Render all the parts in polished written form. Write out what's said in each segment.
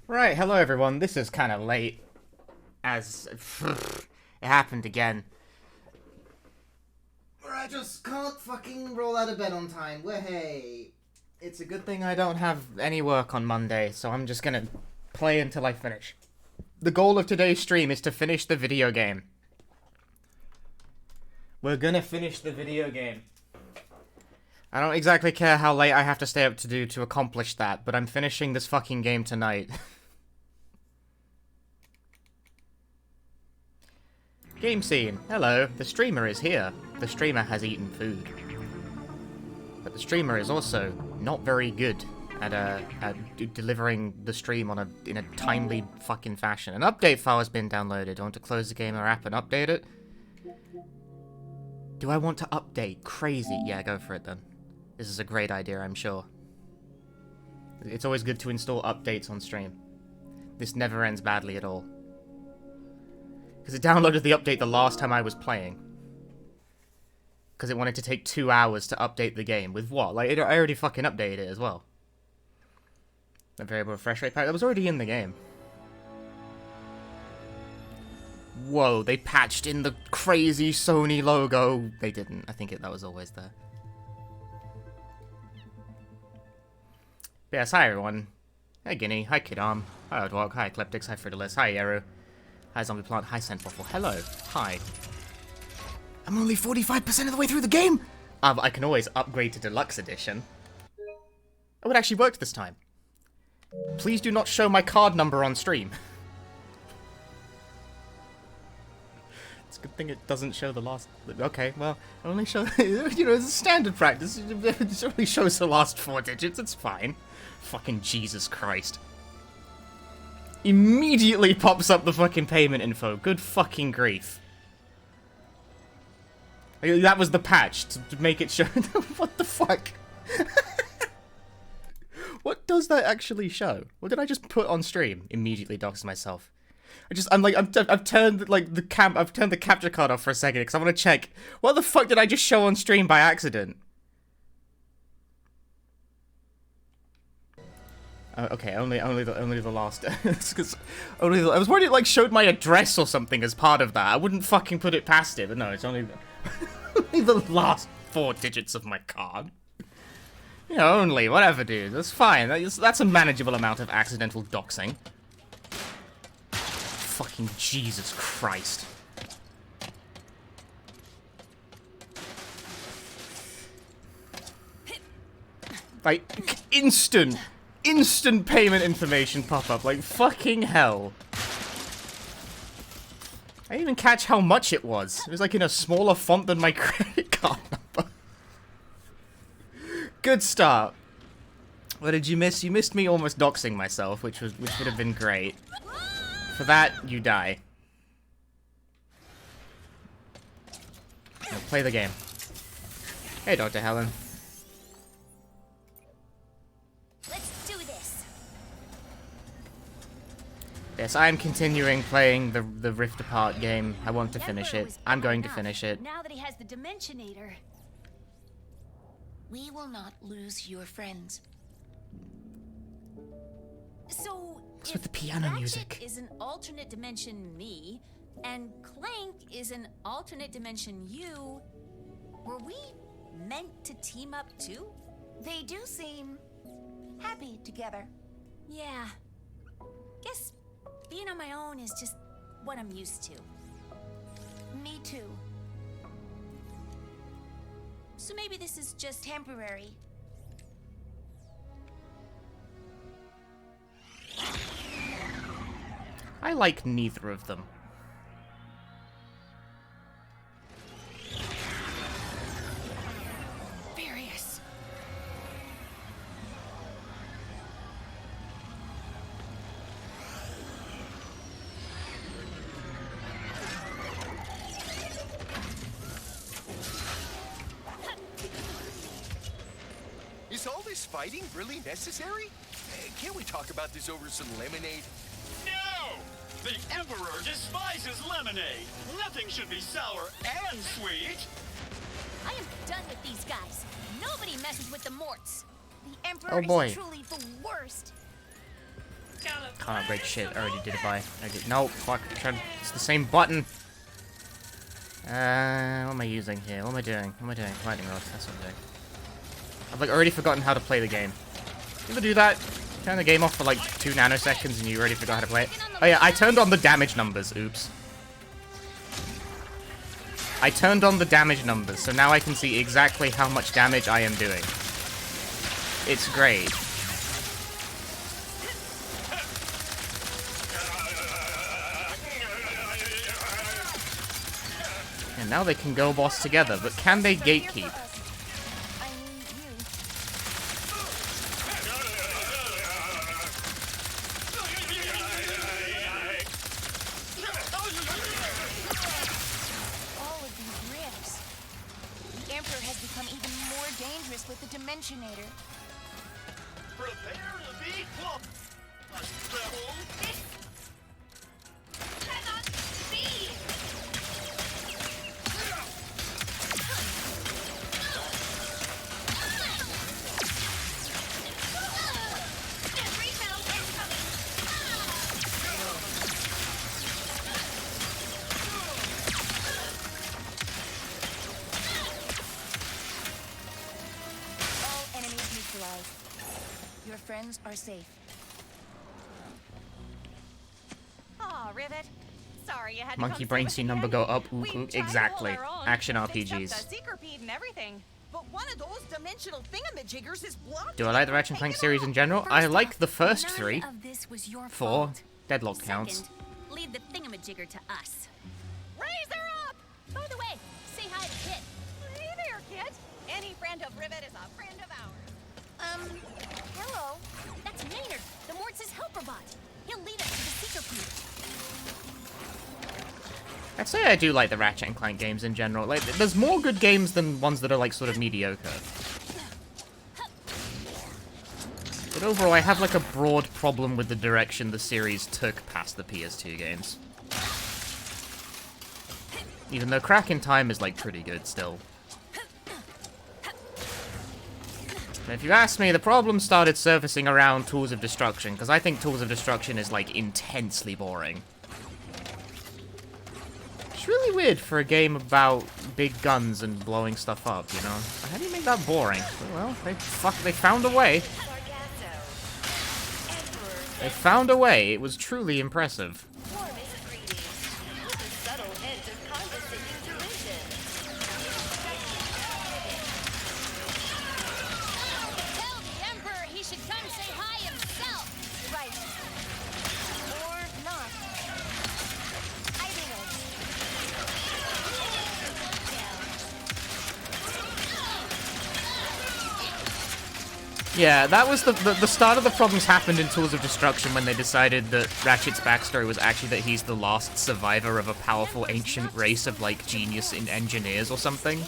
Right, hello everyone. This is kind of late, as it happened again. Where I just can't fucking roll out of bed on time. Hey, it's a good thing I don't have any work on Monday, so I'm just gonna play until I finish. The goal of today's stream is to finish the video game. We're gonna finish the video game. I don't exactly care how late I have to stay up to accomplish that, but I'm finishing this fucking game tonight. Game scene. Hello, the streamer is here. The streamer has eaten food. But the streamer is also not very good at delivering the stream in a timely fucking fashion. An update file has been downloaded. I want to close the game or app and update it. Do I want to update? Crazy. Yeah, go for it then. This is a great idea, I'm sure. It's always good to install updates on stream. This never ends badly at all. Because it downloaded the update the last time I was playing. Because it wanted to take 2 hours to update the game. With what? Like, I already fucking updated it as well. A variable refresh rate pack? That was already in the game. Whoa, they patched in the crazy Sony logo. They didn't. I think that was always there. But yes, hi everyone. Hi Guinea, hi Kidam, hi Odwalk, hi Ecliptics, hi Fridalis, hi Yeru, hi Zombie Plant, hi Scentwaffle, hello, hi. I'm only 45% of the way through the game! I can always upgrade to Deluxe Edition. Oh, it actually worked this time. Please do not show my card number on stream. It's a good thing it doesn't show the last... Okay, well, it only shows... You know, it's a standard practice. It only shows the last 4 digits, it's fine. Fucking Jesus Christ. Immediately pops up the fucking payment info. Good fucking grief. That was the patch, to make it show... What the fuck? What does that actually show? What did I just put on stream? Immediately doxed myself. I've turned the capture card off for a second because I want to check what the fuck did I just show on stream by accident. Okay, only the last. Because I was worried it like showed my address or something as part of that. I wouldn't fucking put it past it, but no, it's only only the last 4 digits of my card. You know, only whatever, dude. That's fine. That's a manageable amount of accidental doxing. Fucking Jesus Christ. Like, instant payment information pop up. Like, fucking hell. I didn't even catch how much it was. It was like in a smaller font than my credit card number. Good start. What did you miss? You missed me almost doxing myself, which would have been great. For that, you die. Now play the game. Hey, Dr. Helen. Let's do this. Yes, I am continuing playing the Rift Apart game. I want to finish it. I'm going to finish it. Now that he has the Dimensionator. We will not lose your friends. So, what's with the piano Ratchet music? Is an alternate dimension me, and Clank is an alternate dimension you. Were we meant to team up too? They do seem happy together. Yeah. Guess being on my own is just what I'm used to. Me too. So maybe this is just Temporary. I like neither of them. Furious. Is all this fighting really necessary? Can't we talk about this over some lemonade? No! The Emperor despises lemonade. Nothing should be sour and sweet. I am done with these guys. Nobody messes with the Morts. The Emperor Oh boy. is truly the worst. can't upgrade shit. I already did it by. No, fuck. It's the same button. What am I using here? What am I doing? Lightning rod. That's what I'm doing. I've like already forgotten how to play the game. You ever do that? Turn the game off for like 2 nanoseconds and you already forgot how to play it? Oh yeah, I turned on the damage numbers. Oops. I turned on the damage numbers, so now I can see exactly how much damage I am doing. It's great. And now they can go boss together, but can they gatekeep? I need you. All of these rifts. The Emperor has become even more dangerous with the Dimensionator. Prepare to be whooped. Rebel. Cannot be! All enemies neutralized. Your friends are safe. Aw, Rivet. Sorry you had to Monkey come brain save us scene number again. go up. Ooh, We ooh, tried to exactly. hold our own. Action Fixed up RPGs. the secret and everything. But one of those dimensional thingamajiggers is blocked. Do I like the Ratchet and Clank series in general? First I like off, the first none 3. of this was your 4. fault. Deadlock counts. Second, leave the thingamajigger to us. Raise her up! By the way, say hi to Kit. Hey there, kid. Any friend of Rivet is a friend of ours. Hello. That's Maynard, the Mortis helper bot. He'll lead us to the secret group. I'd say I do like the Ratchet and Clank games in general. Like, there's more good games than ones that are like sort of mediocre. But overall, I have like a broad problem with the direction the series took past the PS2 games. Even though Crack in Time is like pretty good still. And if you ask me, the problem started surfacing around Tools of Destruction, because I think Tools of Destruction is like intensely boring. It's really weird for a game about big guns and blowing stuff up, you know? How do you make that boring? Well, they found a way. They found a way. It was truly impressive. Tell the Emperor he should come say hi himself. Right. Or not. I think Yeah, that was the start of the problems happened in Tools of Destruction when they decided that Ratchet's backstory was actually that he's the last survivor of a powerful ancient race of, like, genius in engineers or something.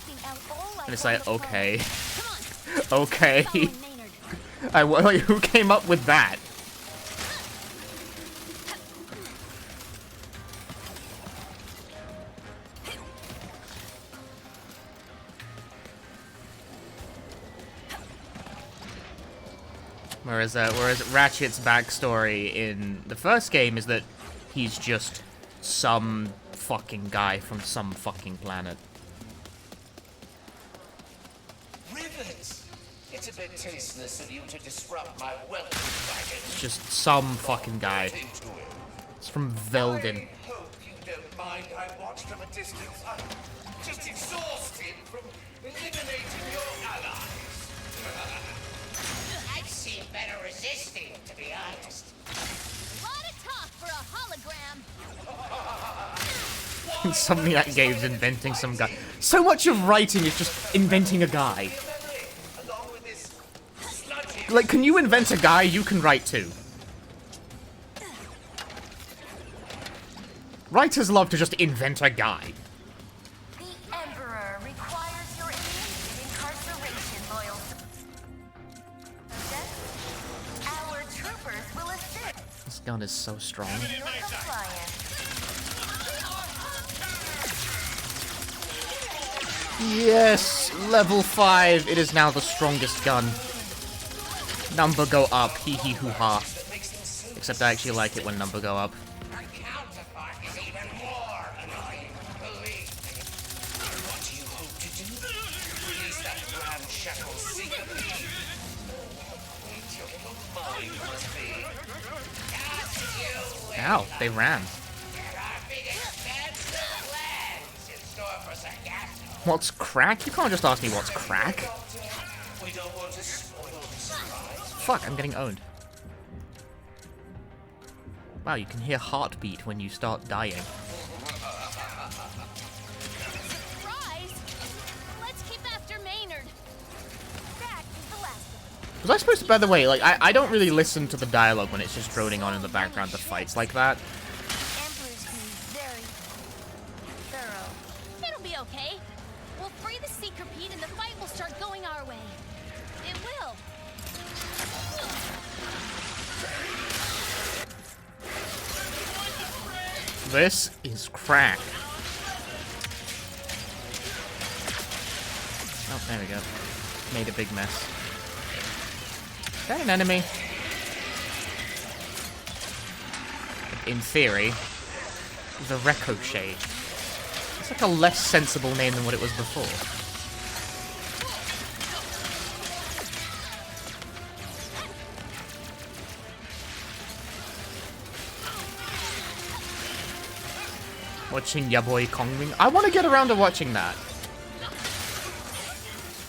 And it's like, okay. Okay. Like, who came up with that? Whereas Ratchet's backstory in the first game is that he's just some fucking guy from some fucking planet. Rivet! It's a bit tasteless of you to disrupt my welcome wagon. It's just some fucking guy. Into it. It's from Velden. I hope you don't mind I watched from a distance. I'm just exhausted from eliminating your allies. I've seen better resisting, to be honest. Lot of talk for a hologram. Something that game's inventing some guy. So much of writing is just inventing a guy. Along with this sludgy Like, can you invent a guy? You can write too. Writers love to just invent a guy. the Emperor requires your immediate incarceration, loyal subject. Our troopers will assist This gun is so strong. your compliance. Yes, level 5. It is now the strongest gun. Number go up. Hee hee hoo ha. Except I actually like it when number go up. My counterpart is even more annoying, believe me. What do you hope to do? Release that ramshackle secret? What your little mind must be. Yes, you will. Ow, they ran. There are big expansive plans in store for Sargasso. What's crack? You can't just ask me what's crack. We don't want to spoil the surprise. Fuck, I'm getting owned. Wow, you can hear heartbeat when you start dying. Surprise! Let's keep after Maynard. That is the last of them. Was I supposed to, by the way, like, I don't really listen to the dialogue when it's just droning on in the background to fights like that. Emperor's being very thorough. It'll be okay. We'll free the Seeker Pete and the fight will start going our way. It will. This is crack. Oh, there we go. Made a big mess. Is that an enemy? In theory, the Ricochet. It's like a less sensible name than what it was before. Watching ya boy Kongming. I want to get around to watching that.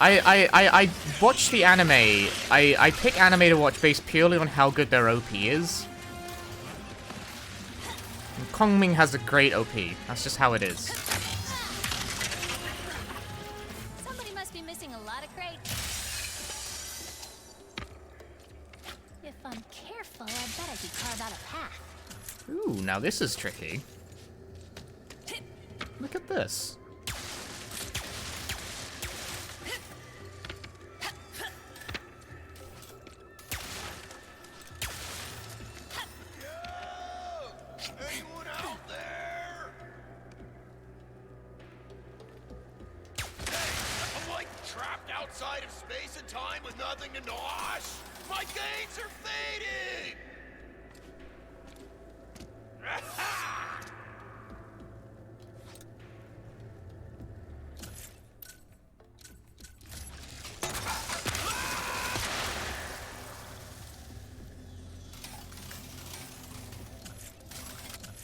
I watch the anime. I pick anime to watch based purely on how good their OP is. And Kongming has a great OP. That's just how it is. Somebody must be missing a lot of crates. If I'm careful, I bet I could carve out a path. Ooh, now this is tricky. Look at this. Anyone out there? Hey, I'm like trapped outside of space and time with nothing to nosh. My gains are fading.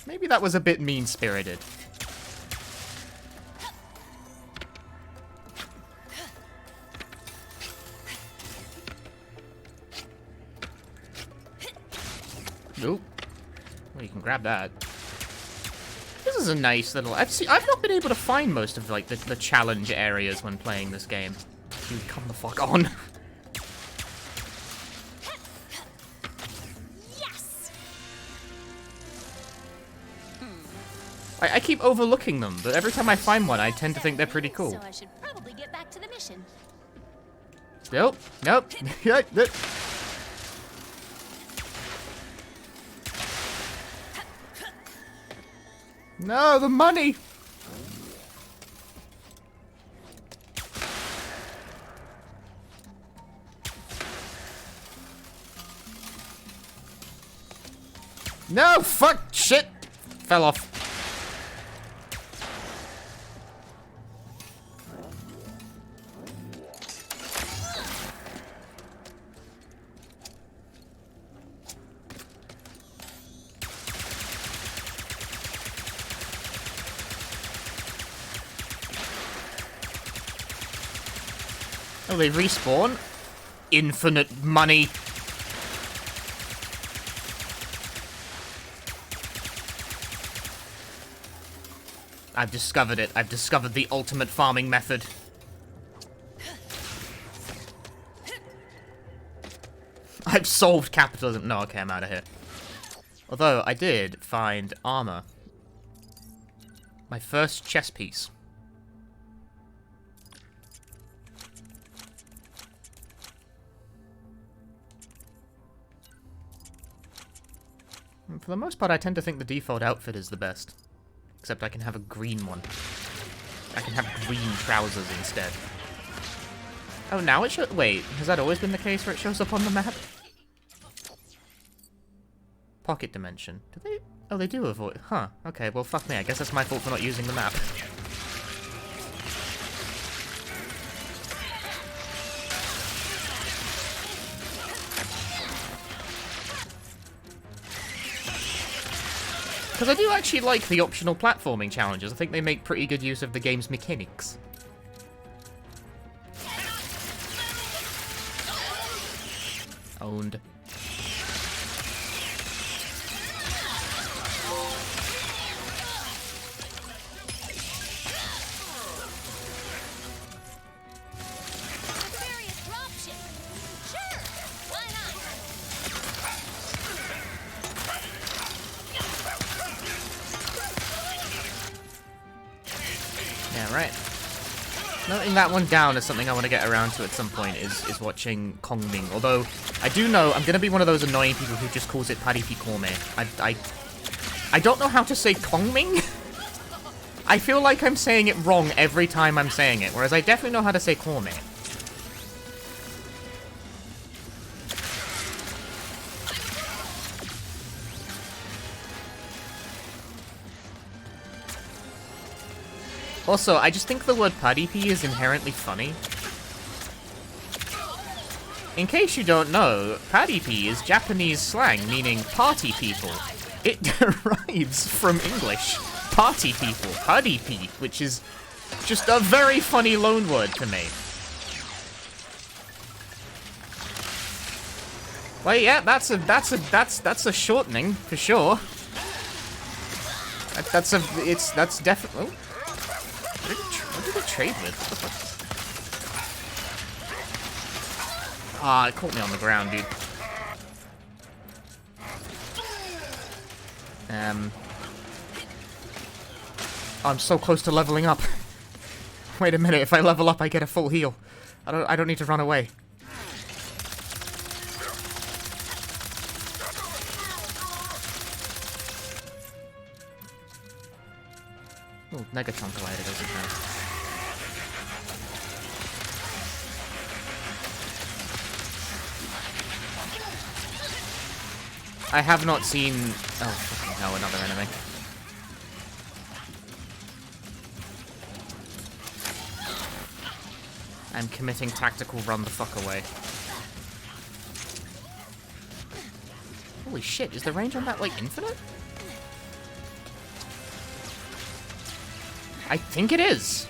Maybe that was a bit mean-spirited. Nope. Well, you can grab that. This is a nice little... I've not been able to find most of like the challenge areas when playing this game. You come the fuck on. Yes! I keep overlooking them, but every time I find one, I tend to think they're pretty cool. So I should probably get back to the mission. Nope. Nope. No, the money! No, fuck, shit! Fell off. Oh, they respawn? Infinite money. I've discovered it. I've discovered the ultimate farming method. I've solved capitalism. No, okay, I'm out of here. Although, I did find armor. My first chess piece. And for the most part, I tend to think the default outfit is the best. Except I can have a green one. I can have green trousers instead. Oh, now it shows... Wait, has that always been the case where it shows up on the map? Pocket dimension. Do they? Oh, they do avoid. Huh. Okay. Well, fuck me. I guess that's my fault for not using the map. Because I do actually like the optional platforming challenges. I think they make pretty good use of the game's mechanics. Owned. Various dropships. Sure, why not? Yeah, right. Noting that one down is something I want to get around to at some point, is watching Kongming. Although, I do know I'm going to be one of those annoying people who just calls it Paddy Picorme. I don't know how to say Kongming. I feel like I'm saying it wrong every time I'm saying it, whereas I definitely know how to say Korme. Also, I just think the word Padipi is inherently funny. In case you don't know, Padipi is Japanese slang meaning party people. It derives from English, party people, Padipi, which is just a very funny loan word to me. Well, yeah, that's a shortening for sure. That's definitely. Oh. What did it trade with? What the fuck? Ah, it caught me on the ground, dude. I'm so close to leveling up. Wait a minute, if I level up, I get a full heal. I don't need to run away. Oh, Megatron Collider doesn't have. I have not seen... Oh, fucking hell, another enemy. I'm committing tactical run the fuck away. Holy shit, is the range on that, like, infinite? I think it is.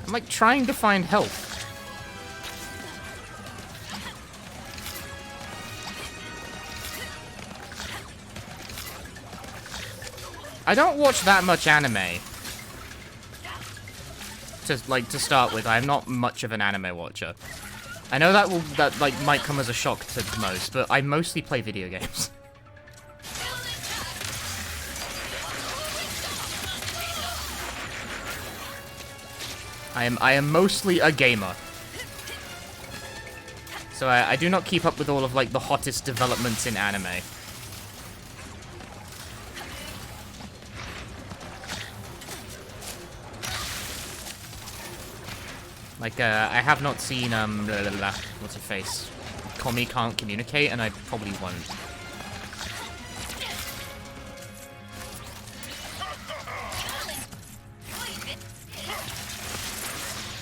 I'm like trying to find health. I don't watch that much anime. To start with, I'm not much of an anime watcher. I know that might come as a shock to most, but I mostly play video games. I am mostly a gamer. So I do not keep up with all of like the hottest developments in anime. Like, I have not seen, what's her face? Komi Can't Communicate, and I probably won't.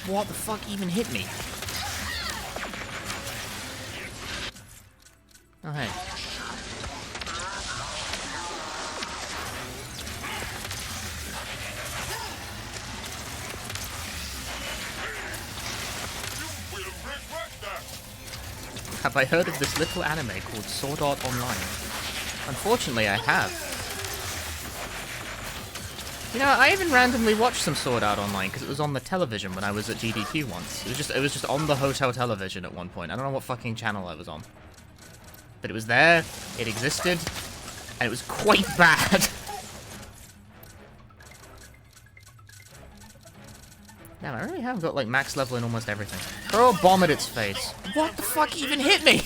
What the fuck even hit me? Oh, hey. Have I heard of this little anime called Sword Art Online? Unfortunately, I have. You know, I even randomly watched some Sword Art Online because it was on the television when I was at GDQ once. It was just on the hotel television at one point. I don't know what fucking channel I was on. But it was there, it existed, and it was quite bad. Damn, I really have got like max level in almost everything. Throw a bomb at its face. What the fuck even hit me?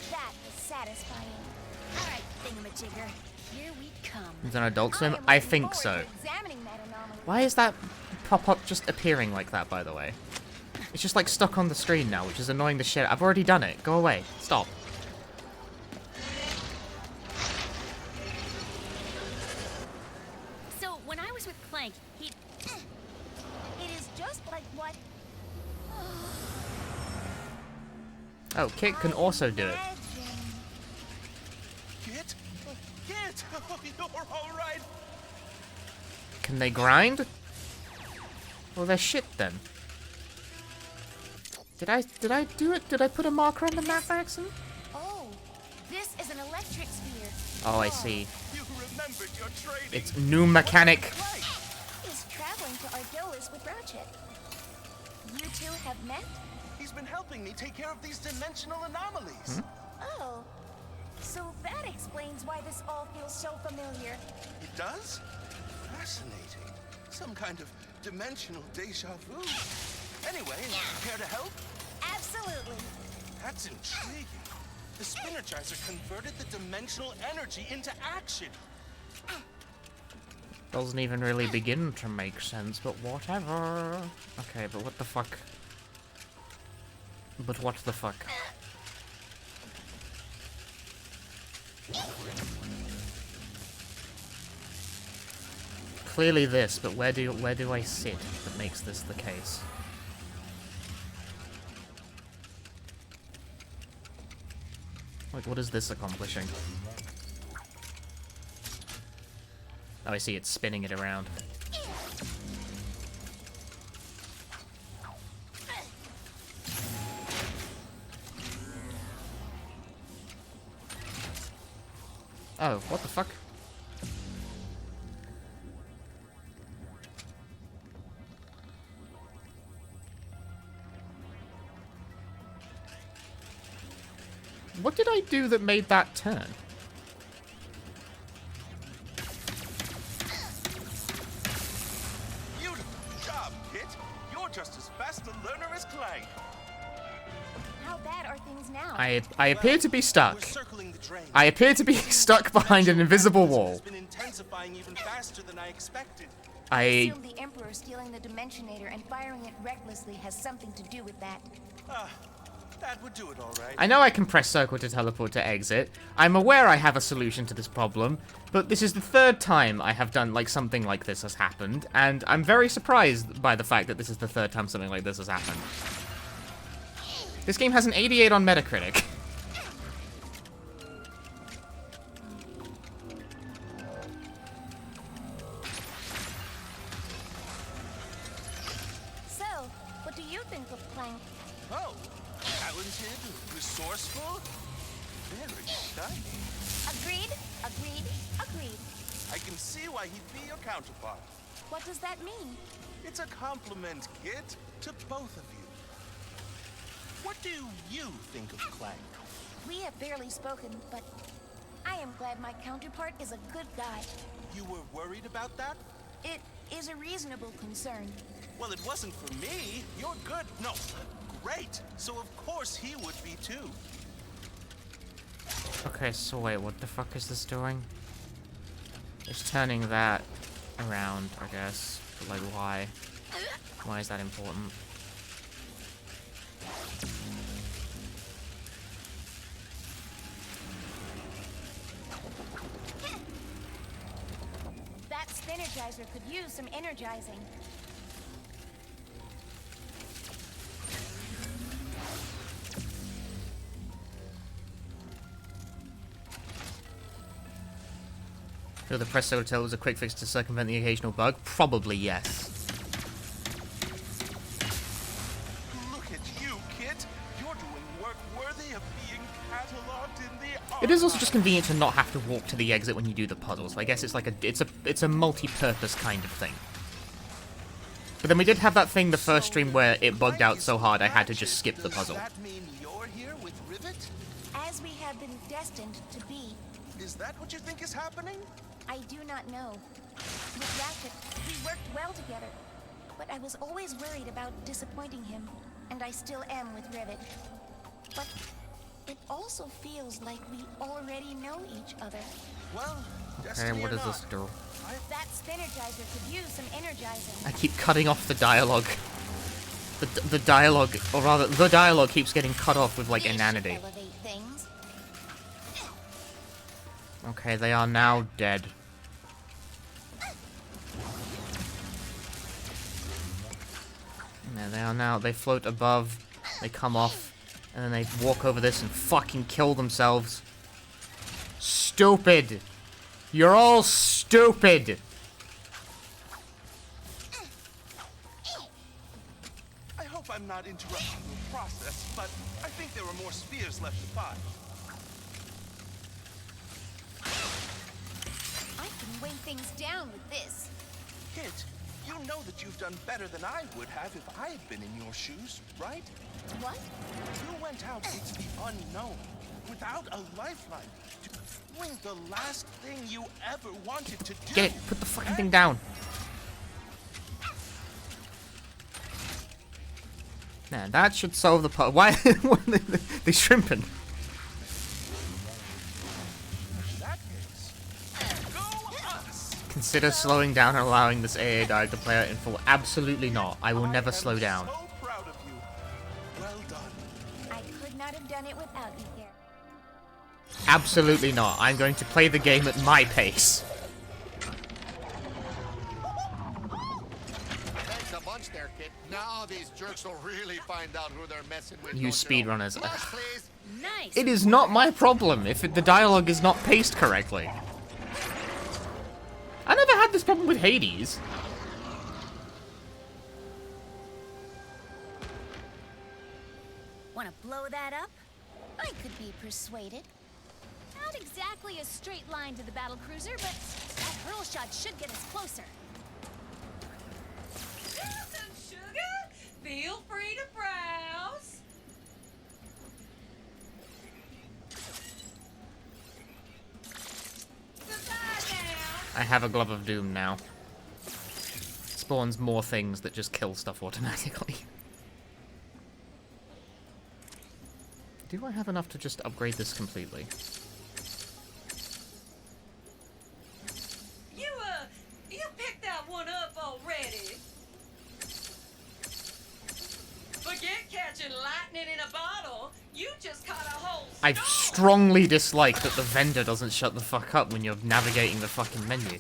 That is satisfying. All right, thingamajigger, here we come. It's on Adult Swim? I think so. Why is that pop-up just appearing like that, by the way? It's just like stuck on the screen now, which is annoying the shit. I've already done it. Go away. Stop. So, when I was with Clank, he... It is just like what Oh, Kit can also do it. Kit? Kit! You're alright! Can they grind? Well, they're shit then. Did I do it? Did I put a marker on the map by accident? Oh, this is an electric sphere. Oh, I see. You remembered your training! It's new mechanic. Is traveling to Argolis with Ratchet. You two have met? He's been helping me take care of these dimensional anomalies. Oh, so that explains why this all feels so familiar. It does? Fascinating. Some kind of dimensional deja vu. Anyway, care to help? Absolutely. That's intriguing. The Spinnergizer converted the dimensional energy into action. Doesn't even really begin to make sense, but whatever. Okay, but what the fuck? But what the fuck? Clearly this, but where do I sit that makes this the case? Like, what is this accomplishing? Oh, I see, it's spinning it around. Oh, what the fuck? What did I do that made that turn? Beautiful job, Kit. You're just as fast a learner as Clank. How bad are things now? I appear to be stuck. We're circling the drain. I appear to be stuck behind an invisible wall. It's been intensifying even faster than I expected. I assume the Emperor stealing the Dimensionator and firing it recklessly has something to do with that. That would do it all right. I know I can press circle to teleport to exit. I'm aware I have a solution to this problem, but this is the third time I have done like something like this has happened, and I'm very surprised by the fact that this is the third time something like this has happened. This game has an 88 on Metacritic. So, what do you think of Clank? Oh, talented, resourceful, very shiny. Agreed, agreed, agreed. I can see why he'd be your counterpart. What does that mean? It's a compliment, Kit, to both of you. What do you think of Clank? We have barely spoken, but I am glad my counterpart is a good guy. You were worried about that? It is a reasonable concern. Well, it wasn't for me. You're good. No, great. So of course he would be too. Okay, so wait, what the fuck is this doing? It's turning that around, I guess. But like, why? Why is that important? That Spinnergizer could use some energizing. Will the press hotel was a quick fix to circumvent the occasional bug? Probably yes. Look at you, Kit. You're doing work worthy of being cataloged in the It is also just convenient to not have to walk to the exit when you do the puzzles. I guess it's like it's a multi-purpose kind of thing. But then we did have that thing the first stream where it bugged out so hard I had to just skip the puzzle. Does that mean you're here with Rivet? As we have been destined to be, Is that what you think is happening? I do not know. With Ratchet, we worked well together, but I was always worried about disappointing him, and I still am with Rivet. But it also feels like we already know each other. Well, Okay, what does this do? That Spinergizer could use some energizing. I keep cutting off the dialogue. The dialogue, or rather, the dialogue keeps getting cut off with, like, This should inanity. elevate things. Okay, they are now dead. Yeah, they are now. They float above, they come off, and then they walk over this and fucking kill themselves. Stupid! You're all stupid! I hope I'm not interrupting your process, but I think there are more spheres left to find. I can weigh things down with this. Kit, you know that you've done better than I would have if I had been in your shoes, right? What? You went out into the unknown without a lifeline to bring the last thing you ever wanted to do. Get it! Put the fucking thing down! Nah, that should solve the part. Why? Why are they shrimping? In that case, go us! Consider slowing down and allowing this AA dive to play out in full. Absolutely not. I will never slow down. So proud of you. Well done. I could not have done it without you here. Absolutely not. I'm going to play the game at my pace. Thanks a bunch there, kid. Now these jerks will really find out who they're messing with. You speedrunners. Yes, please. Nice. It is not my problem if the dialogue is not paced correctly. I never had this problem with Hades. Want to blow that up? I could be persuaded. Not exactly a straight line to the battle cruiser, but that hurl shot should get us closer. Some sugar? Feel free to browse. Goodbye now. I have a Glove of Doom now. Spawns more things that just kill stuff automatically. Do I have enough to just upgrade this completely? You picked that one up already. Forget catching lightning in a bottle. You just caught a whole I storm. strongly dislike that the vendor doesn't shut the fuck up when you're navigating the fucking menu.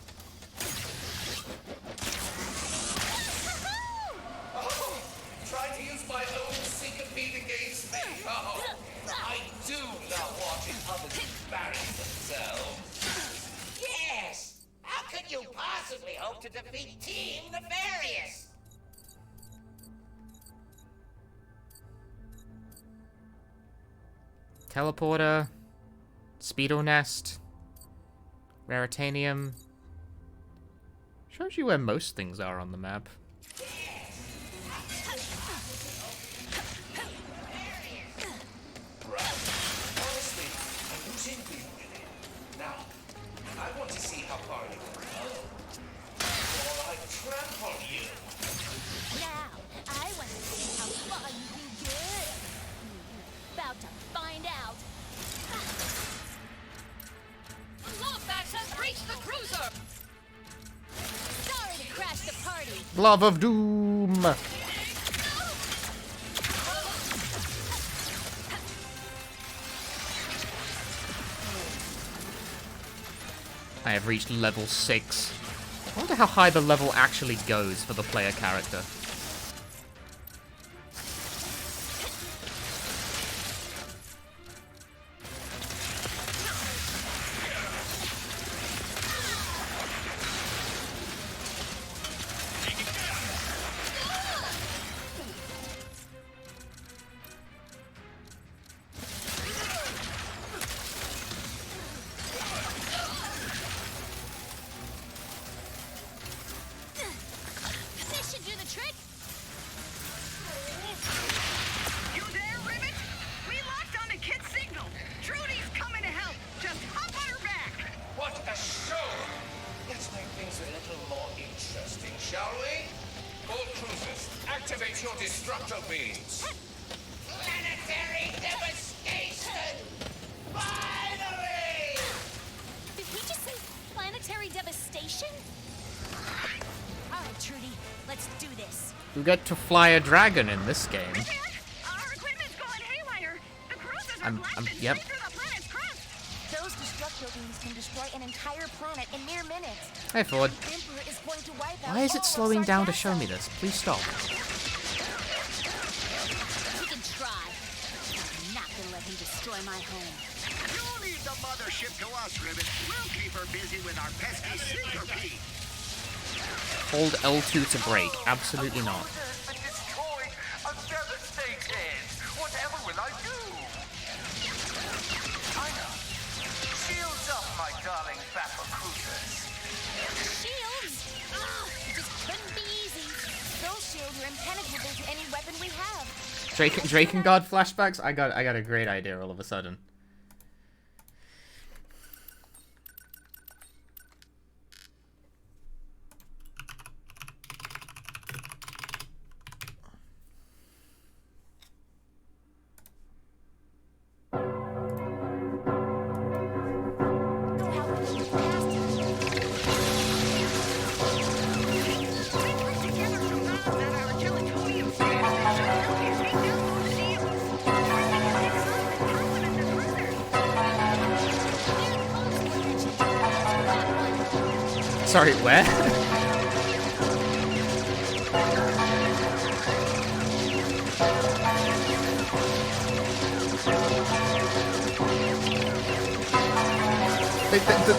Oh, try to use my own syncopede against me. Oh, I do love watching others embarrass themselves. Yes! How could you possibly hope to defeat Team Nefarious? Teleporter, Speedo Nest, Raritanium. Shows you where most things are on the map. Honestly, I'm losing you with it. Now, I want to see how far you can go. Or I trample you. Now, I want to see how far you can get. About to find out. Lawfax has reached the cruiser. Sorry to crash the party. Glove of Doom! I have reached level 6. I wonder how high the level actually goes for the player character. This should do the trick. You there, Rivet? We locked onto Kit's signal. Trudy's coming to help. Just hop on her back. What a show! Let's make things a little more interesting, shall we? All cruisers, activate your destructo beams. Planetary devastation! Finally! Did he just say planetary station? All right, Trudy, let's do this. You get to fly a dragon in this game. Our equipment's going haywire. The cruisers are I'm blasting yep. straight through the planet's crust. Those destructo beams can destroy an entire planet in mere minutes. Hey, Ford. The Emperor is going to wipe out Why is all it of slowing down to show Sargasso. me this? Please stop. We can try. I'm not gonna let him destroy my home. You leave the mothership to us, Ribbit. We'll keep her busy with our pesky centipede. Hold L2 to brake. Absolutely not. Been destroyed. I'm devastated. Whatever will I do? I know. Shields up, my darling battle cruisers. Shields? It just couldn't be easy. Those shields are impenetrable to any weapon we have. Drakengard flashbacks? I got a great idea all of a sudden. Sorry, where?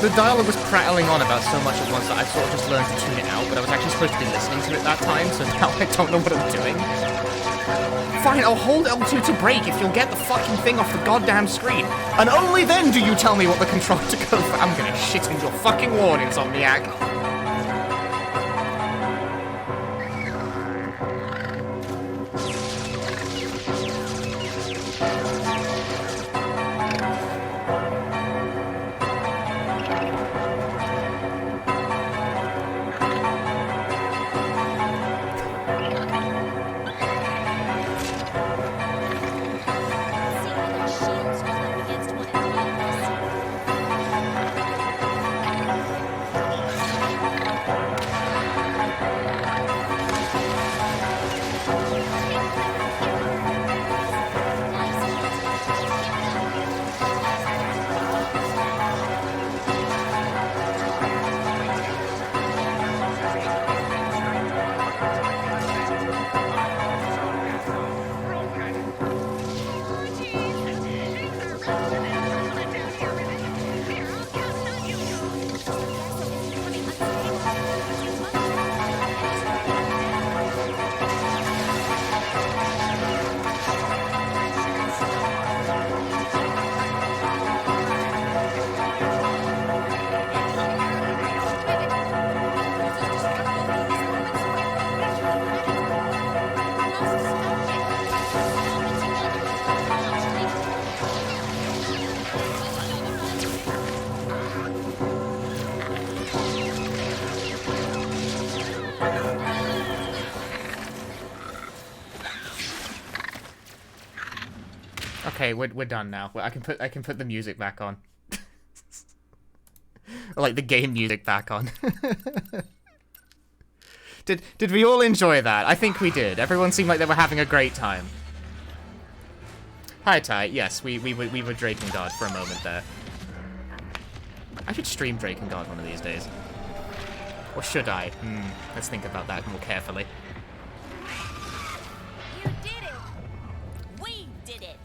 The dialogue was prattling on about so much at once that I sort of just learned to tune it out, but I was actually supposed to be listening to it that time, so now I don't know what I'm doing. Fine, I'll hold L2 to brake if you'll get the fucking thing off the goddamn screen. And only then do you tell me what the control to go for. I'm gonna shit in your fucking ward, Insomniac. Okay, we're done now. I can put the music back on. Or like the game music back on. Did we all enjoy that? I think we did. Everyone seemed like they were having a great time. Hi Ty, yes, we were Drakengard for a moment there. I should stream Drakengard one of these days. Or should I? Let's think about that more carefully. You did it! We did it!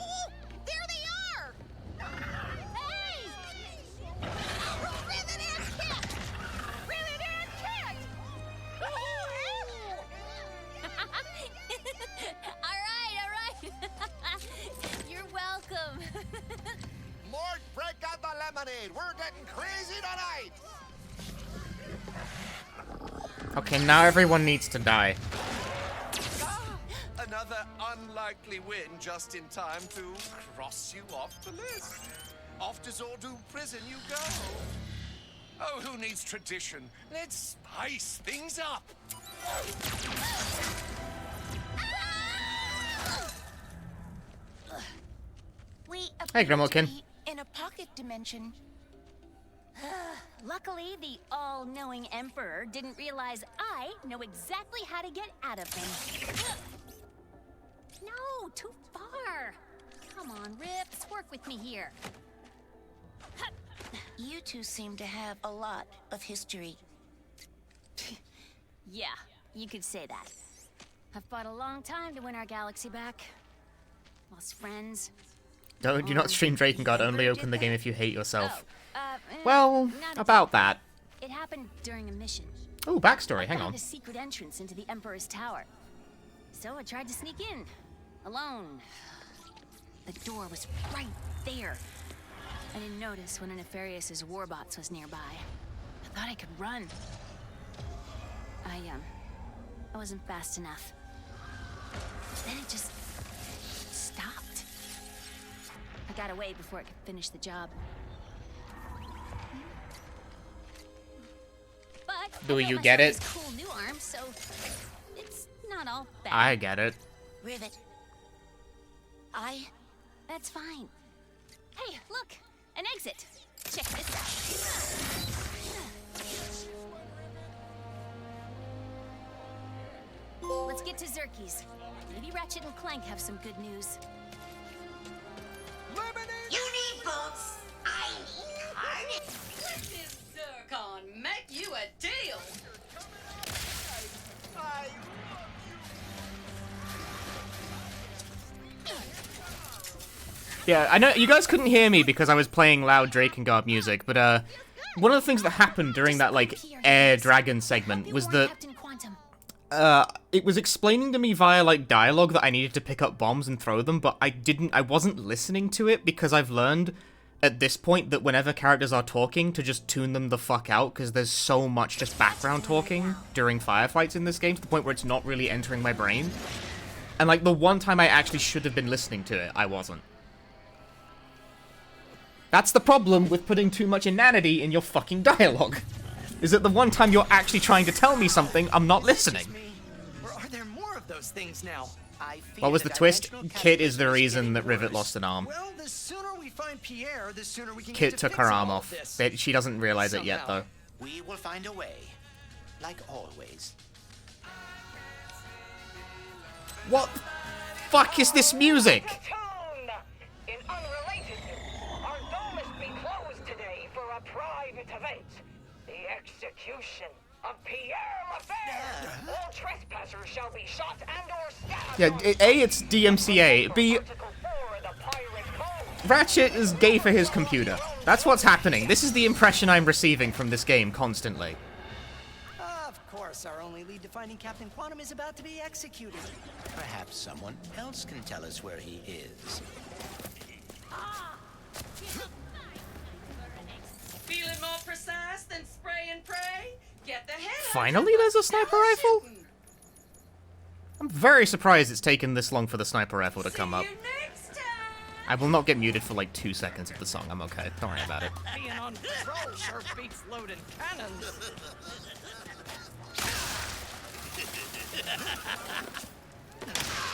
Oh, there they are! Hey! Rivet and Kit! Rivet and Kit! all right. You're welcome. Lord, break out the lemonade. We're getting crazy tonight. Okay, now everyone needs to die. Another unlikely win just in time to cross you off the list. Off to Zordu prison you go. Oh, who needs tradition? Let's spice things up. We Hey, Grimwalkin. In a pocket dimension. Luckily, the all-knowing Emperor didn't realize I know exactly how to get out of him. No, too far. Come on, Rips, work with me here. You two seem to have a lot of history. Yeah, you could say that. I've fought a long time to win our galaxy back. Lost friends. Do not stream Drakengard, only open the game if you hate yourself. Oh, Well, not about that. It happened during a mission. Oh, backstory, hang I on. found a secret entrance into the Emperor's tower. So I tried to sneak in. Alone. The door was right there. I didn't notice one of Nefarious' warbots was nearby. I thought I could run. I wasn't fast enough. Then it just stopped. I got away before it could finish the job. But Do I you built get myself it? this cool new arm, so it's not all bad. I get it. Rivet. That's fine. Hey, look! An exit! Check this out. Let's get to Zerky's. Maybe Ratchet and Clank have some good news. You need books. I need cards. Let this Zircon make you a deal. Yeah, I know you guys couldn't hear me because I was playing loud Drakengard music, but one of the things that happened during that like Air Dragon segment was that it was explaining to me via like dialogue that I needed to pick up bombs and throw them, but I wasn't listening to it because I've learned at this point that whenever characters are talking to just tune them the fuck out because there's so much just background talking during firefights in this game to the point where it's not really entering my brain. And like the one time I actually should have been listening to it, I wasn't. That's the problem with putting too much inanity in your fucking dialogue. Is that the one time you're actually trying to tell me something, I'm not listening. Or are there more of those things now? What was the twist? Kit is the reason that Rivet lost an arm. Well, the sooner we find Pierre, the sooner we can Kit get to took fix her all arm of off. this. She doesn't realize it yet, Somehow. though. We will find a way, like always. What the fuck is this music? In unrelated news, our dome must be closed today for a private event. The execution of Pierre Lefebvre. All trespassers shall be shot and or stabbed. Yeah, A, it's DMCA. B, Ratchet is gay for his computer. That's what's happening. This is the impression I'm receiving from this game constantly. Of course, our only lead to finding Captain Quantum is about to be executed. Perhaps someone else can tell us where he is. Feeling more precise than spray and pray? Get the hell Finally, there's a sniper rifle? I'm very surprised it's taken this long for the sniper rifle to come up. I will not get muted for like 2 seconds of the song. I'm okay. Don't worry about it. Being on patrol sure beats loaded cannons.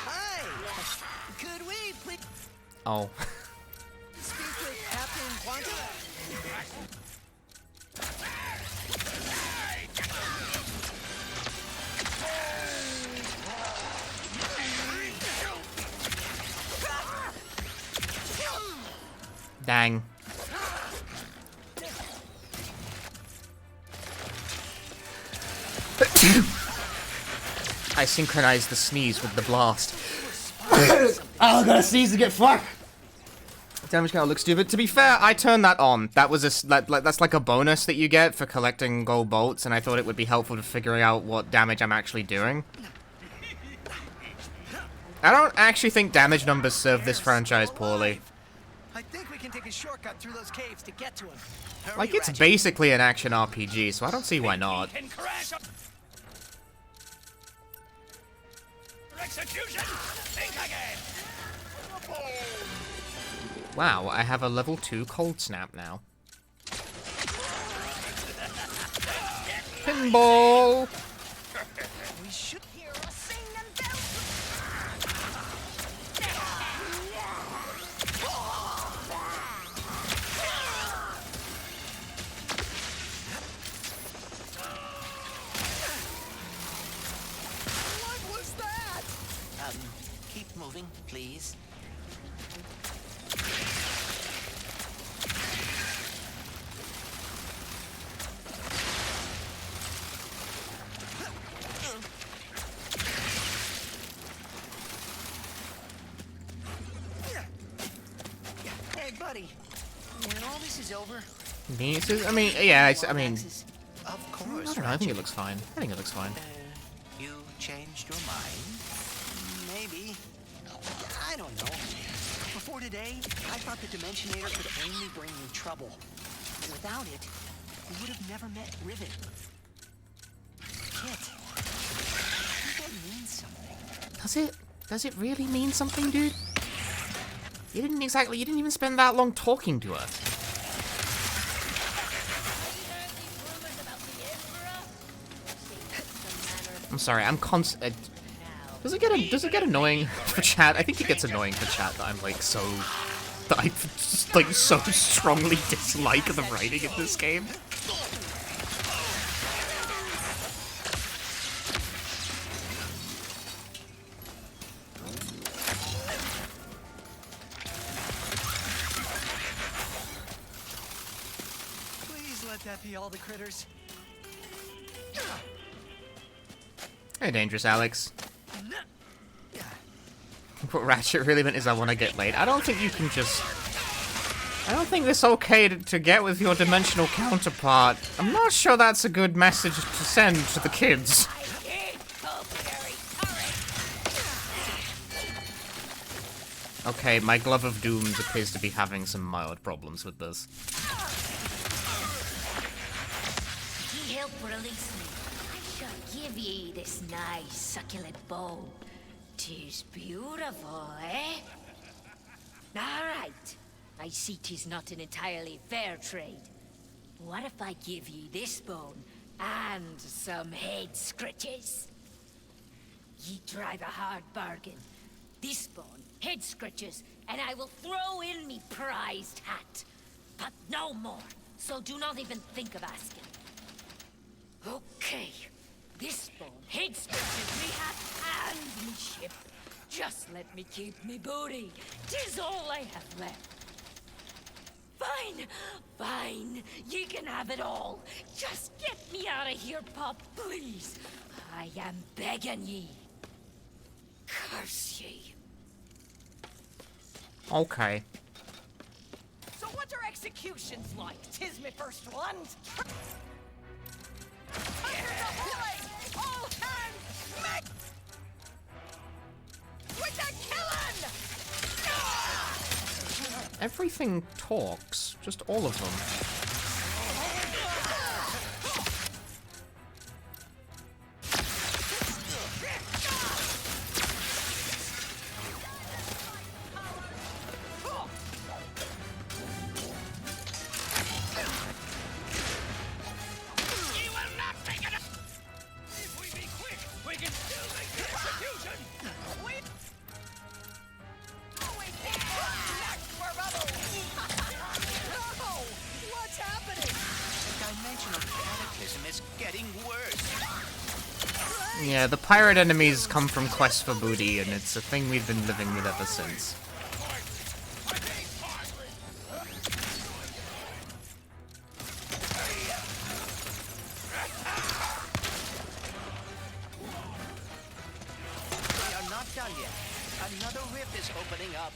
Hi! Could we please Oh. speak with Captain Quantum? Dang. I synchronized the sneeze with the blast. Oh, I gotta sneeze to get fucked. Damage counter looks stupid. To be fair, I turned that on. That was that's like a bonus that you get for collecting gold bolts, and I thought it would be helpful to figuring out what damage I'm actually doing. I don't actually think damage numbers serve this franchise poorly. I think we can take a shortcut through those caves to get to him. Like, it's basically an action RPG, so I don't see why not. Execution! Think again! Wow, I have a level 2 cold snap now. Pinball! We should Hear us sing and dance. something, please? Hey, buddy. When all this is over, I mean, yeah, I mean, of I course. don't know, I think it looks fine. I think it looks fine. You changed your mind? Maybe. I don't know. Before today, I thought the Dimensionator could only bring me trouble. Without it, we would have never met Rivet. Kit, I think that means something. Does it? Does it really mean something, dude? You didn't even spend that long talking to her. I'm sorry, I'm does it get annoying for chat? I think it gets annoying for chat that I'm like that I just like so strongly dislike the writing in this game. Please let that be all the critters. Hey, Dangerous Alex. What Ratchet really meant is I want to get laid. I don't think you can just... I don't think it's okay to get with your dimensional counterpart. I'm not sure that's a good message to send to the kids. Okay, my Glove of Dooms appears to be having some mild problems with this. Ye help release me. I shall give ye this nice succulent bow. 'Tis beautiful, eh? All right. I see 'tis not an entirely fair trade. What if I give ye this bone and some head scratches? Ye drive a hard bargain. This bone, head scratches, and I will throw in me prized hat. But no more, so do not even think of asking. Okay. This bone, head scratches, me hat, and me ship. Just let me keep me booty. 'Tis all I have left. Fine, fine. Ye can have it all. Just get me out of here, Pop, please. I am begging ye. Curse ye. Okay. So what are executions like? 'Tis my first one. All hands, make with the killing! Everything talks. Just all of them. Yeah, the pirate enemies come from Quest for Booty, and it's a thing we've been living with ever since. We are not done yet. Another rift is opening up.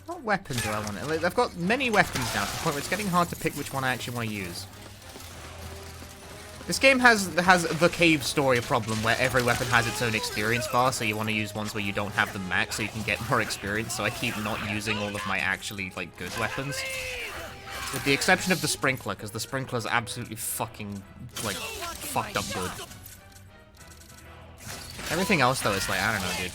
What weapon do I want? Like, I've got many weapons now, to the point where it's getting hard to pick which one I actually want to use. This game has the cave story problem, where every weapon has its own experience bar, so you want to use ones where you don't have them max, so you can get more experience, so I keep not using all of my actually, like, good weapons. With the exception of the Sprinkler, because the Sprinkler's absolutely fucking, like, fucked up good. Everything else, though, is like, I don't know, dude.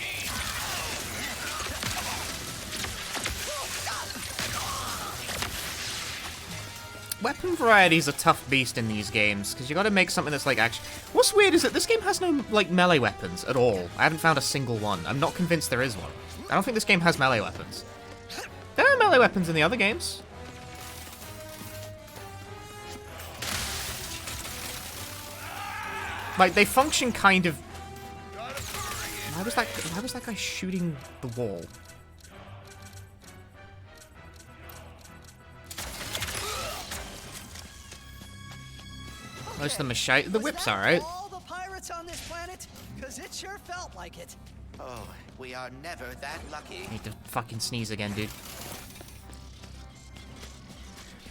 weapon variety is a tough beast in these games, because you got to make something that's like actually... What's weird is that this game has no, like, melee weapons at all. I haven't found a single one. I'm not convinced there is one. I don't think this game has melee weapons. There are melee weapons in the other games. Like, they function kind of... Why was that guy shooting the wall? Most of them are shite. The whip's alright. All the pirates on this planet? Because it sure felt like it. Oh, we are never that lucky. I need to fucking sneeze again, dude.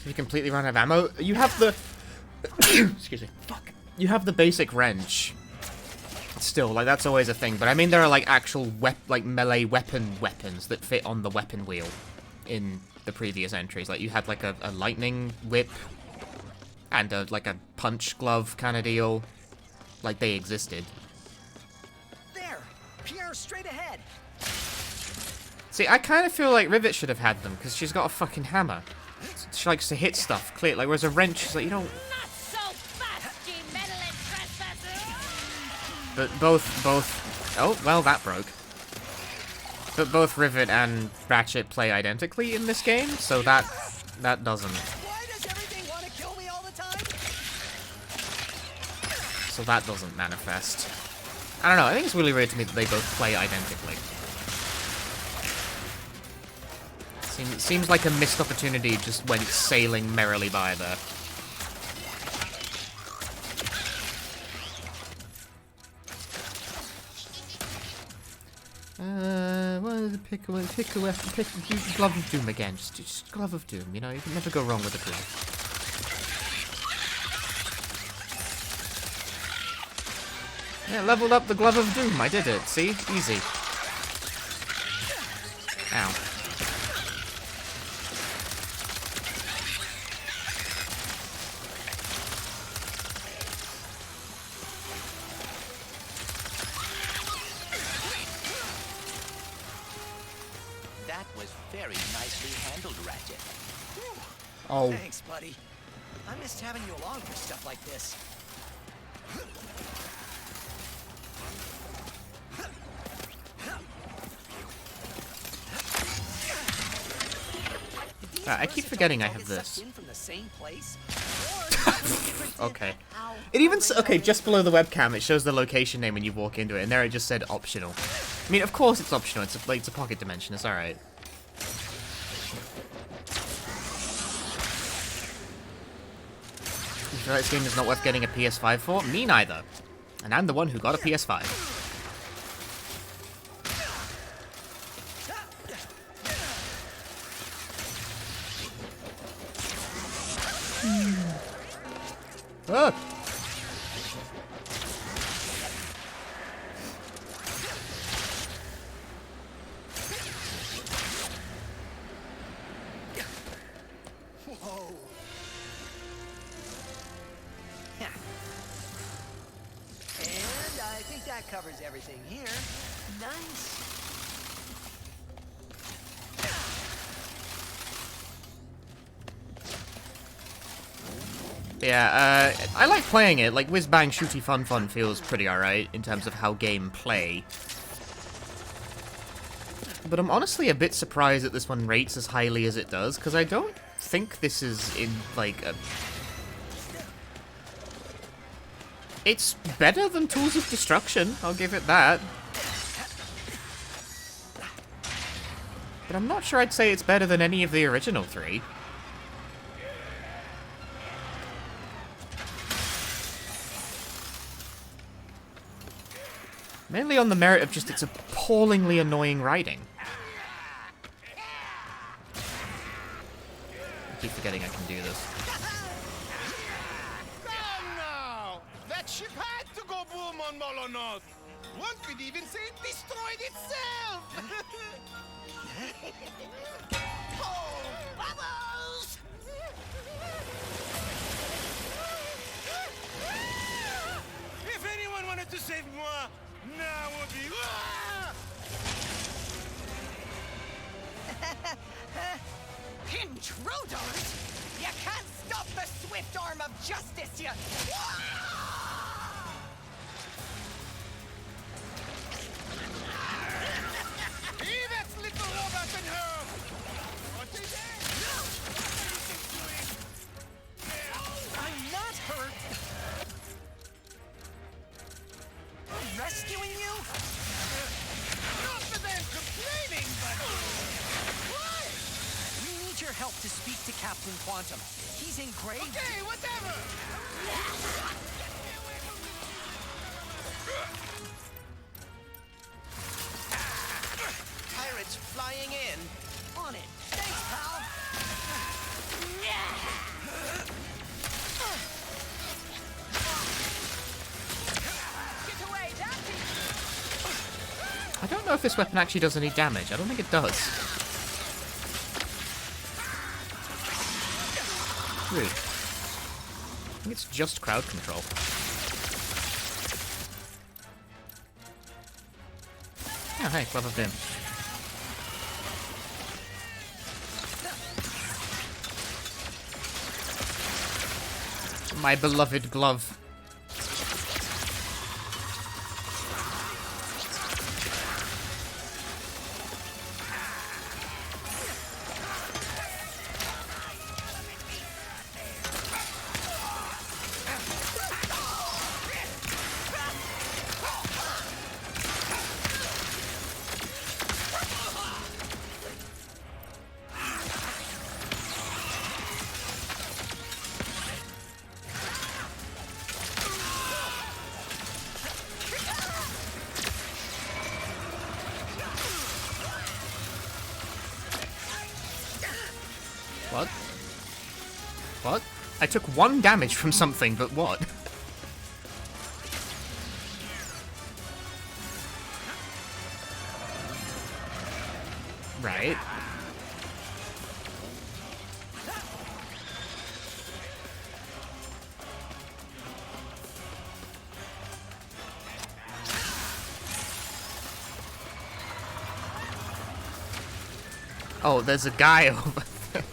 You completely run out of ammo. You have the... Excuse me. Fuck. You have the basic wrench. Still, like, that's always a thing. But I mean, there are, like, actual melee weapons that fit on the weapon wheel in the previous entries. Like, you had, like, a lightning whip and, like, a punch glove kind of deal. Like, they existed. There! Pierre, straight ahead! See, I kind of feel like Rivet should have had them, because she's got a fucking hammer. She likes to hit stuff, clear. Like, whereas a wrench is like, you don't... Not so fast, ye meddling trespassers! But both... Oh, well, that broke. But both Rivet and Ratchet play identically in this game, so that doesn't... Why does everything want to kill me all the time? So that doesn't manifest. I don't know, I think it's really weird to me that they both play identically. Seems like a missed opportunity just went sailing merrily by there. Pick a weapon, pick Glove of Doom again. Just Glove of Doom, you know, you can never go wrong with a glove. Yeah, leveled up the Glove of Doom, I did it, see? Easy. Ow. That was very nicely handled, Ratchet. Oh. Thanks, buddy. I missed having you along for stuff like this. I keep forgetting I have this. From the same place? Okay. It even okay, just below the webcam, it shows the location name when you walk into it, and there it just said optional. I mean, of course it's optional. It's a pocket dimension. It's all right. You feel like this game is not worth getting a PS5 for? Me neither. And I'm the one who got a PS5. Oh. Whoa. And I think that covers everything here. Nice. Yeah, I like playing it. Like, whiz bang shooty fun feels pretty alright in terms of how game play. But I'm honestly a bit surprised that this one rates as highly as it does, because I don't think this is in, like, a... It's better than Tools of Destruction, I'll give it that. But I'm not sure I'd say it's better than any of the original three. Mainly on the merit of just its appallingly annoying writing. I keep forgetting I can do this. Come now! That ship had to go boom on Molonot! One could even say it destroyed itself! Oh, bubbles! If anyone wanted to save moi, now would be... Intruders? You can't stop the swift arm of justice, you... Hey, that little robot in her! What is that? I'm not hurt. Rescuing you? Not that I'm complaining, but... What? We need your help to speak to Captain Quantum. He's in great... Okay, whatever! Pirates flying in. On it. Thanks, pal. Get away, that's it. I don't know if this weapon actually does any damage. I don't think it does. Weird. I think it's just crowd control. Oh, hey, Glove of Doom. My beloved glove. What? What? I took 1 damage from something, but what? Right. Oh, there's a guy over there.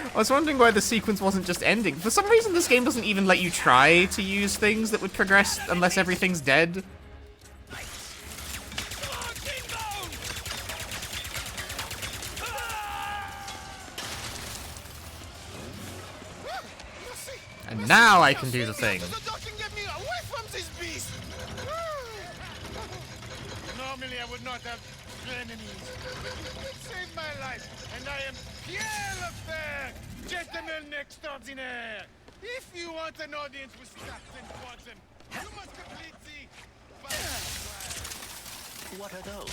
I was wondering why the sequence wasn't just ending. For some reason, this game doesn't even let you try to use things that would progress unless everything's dead. And now I can do the thing. Normally I would not have enemies. It saved my life, and I am Pierre Lefebvre, gentleman extraordinaire. If you want an audience with Captain Quantum, you must complete the... What are those?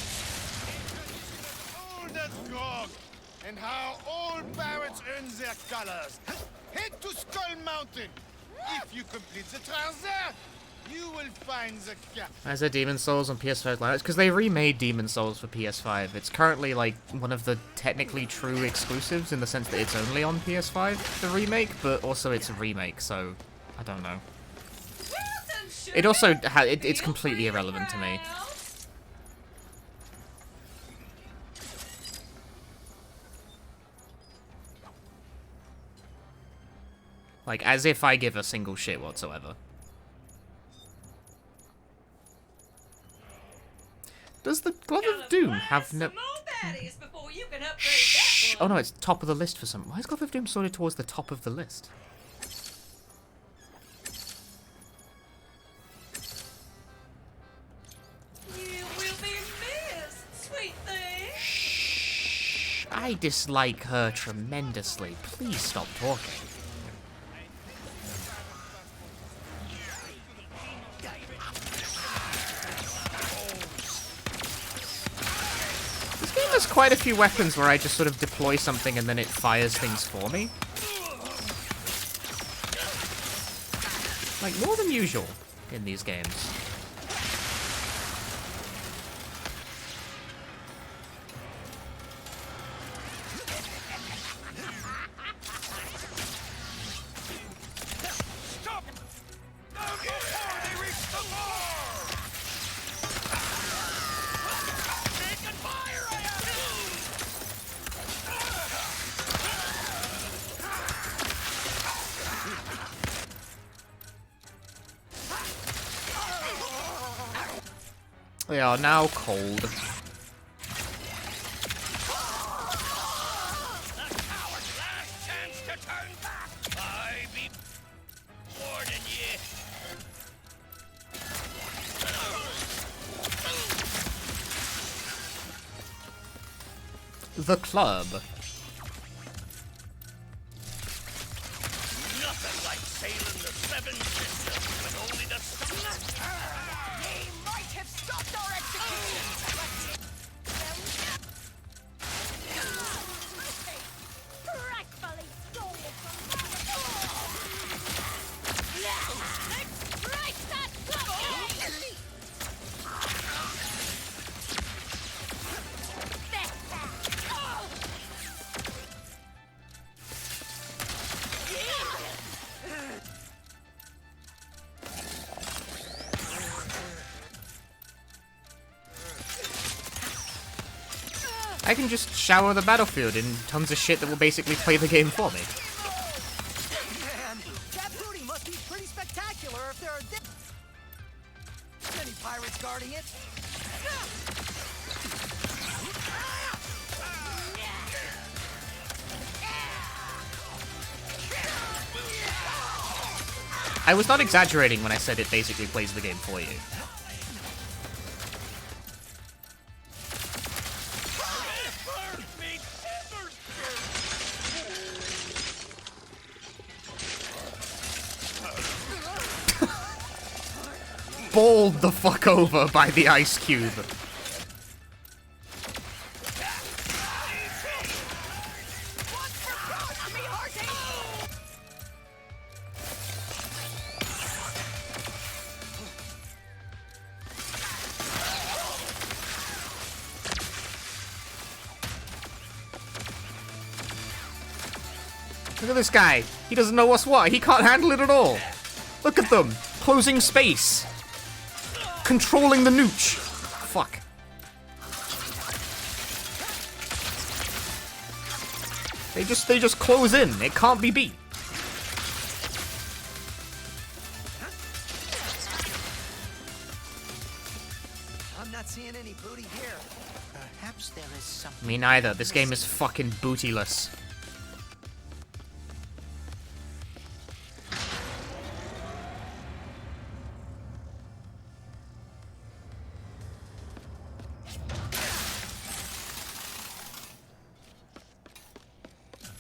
Old as Grog, and how old pirates earn their colors. Head to Skull Mountain. If you complete the transfer, you will find the captain. As there Demon Souls on PS5 lineups? Because they remade Demon Souls for PS5. It's currently like one of the technically true exclusives in the sense that it's only on PS5, the remake, but also it's a remake, so I don't know. It also it's completely irrelevant to me. Like, as if I give a single shit whatsoever. Does the Glove of Doom have no... Shh. Oh no, it's top of the list for some... Why is Glove of Doom sorted towards the top of the list? You will be missed, sweet thing. Shh. I dislike her tremendously. Please stop talking. There's quite a few weapons where I just sort of deploy something and then it fires things for me. Like, more than usual in these games. They are now cold. The club. Nothing like sailing the Seven Sisters with only the They might have stopped our execution. Frightfully stolen from Right, that's I can just shower the battlefield in tons of shit that will basically play the game for me. Man, that booty must be pretty spectacular if there are any pirates guarding it. I was not exaggerating when I said it basically plays the game for you. Bowled the fuck over by the ice cube. Look at this guy. He doesn't know what's what. He can't handle it at all. Look at them. Closing space. Controlling the nooch. Fuck. They just close in. It can't be beat. I'm not seeing any booty here. Perhaps there is something. Me neither. This game is fucking bootyless.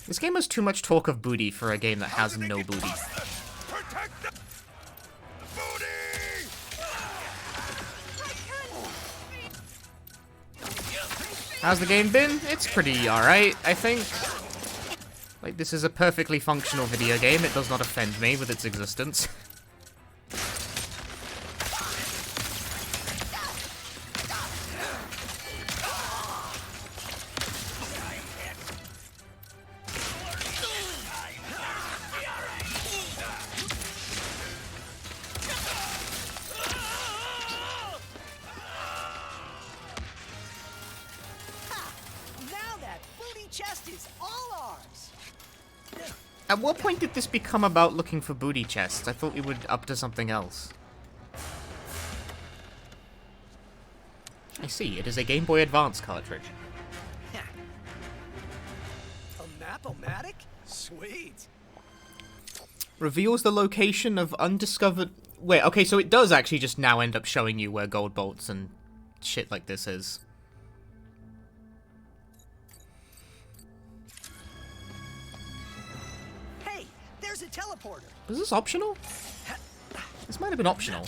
This game has too much talk of booty for a game that has no booty. How's the game been? It's pretty alright, I think. Like, this is a perfectly functional video game. It does not offend me with its existence. At what point did this become about looking for booty chests? I thought we were up to something else. I see, it is a Game Boy Advance cartridge. A map-o-matic? Sweet. Reveals the location of undiscovered... Wait, okay, so it does actually just now end up showing you where gold bolts and shit like this is. There's a teleporter. Was this optional? This might have been optional.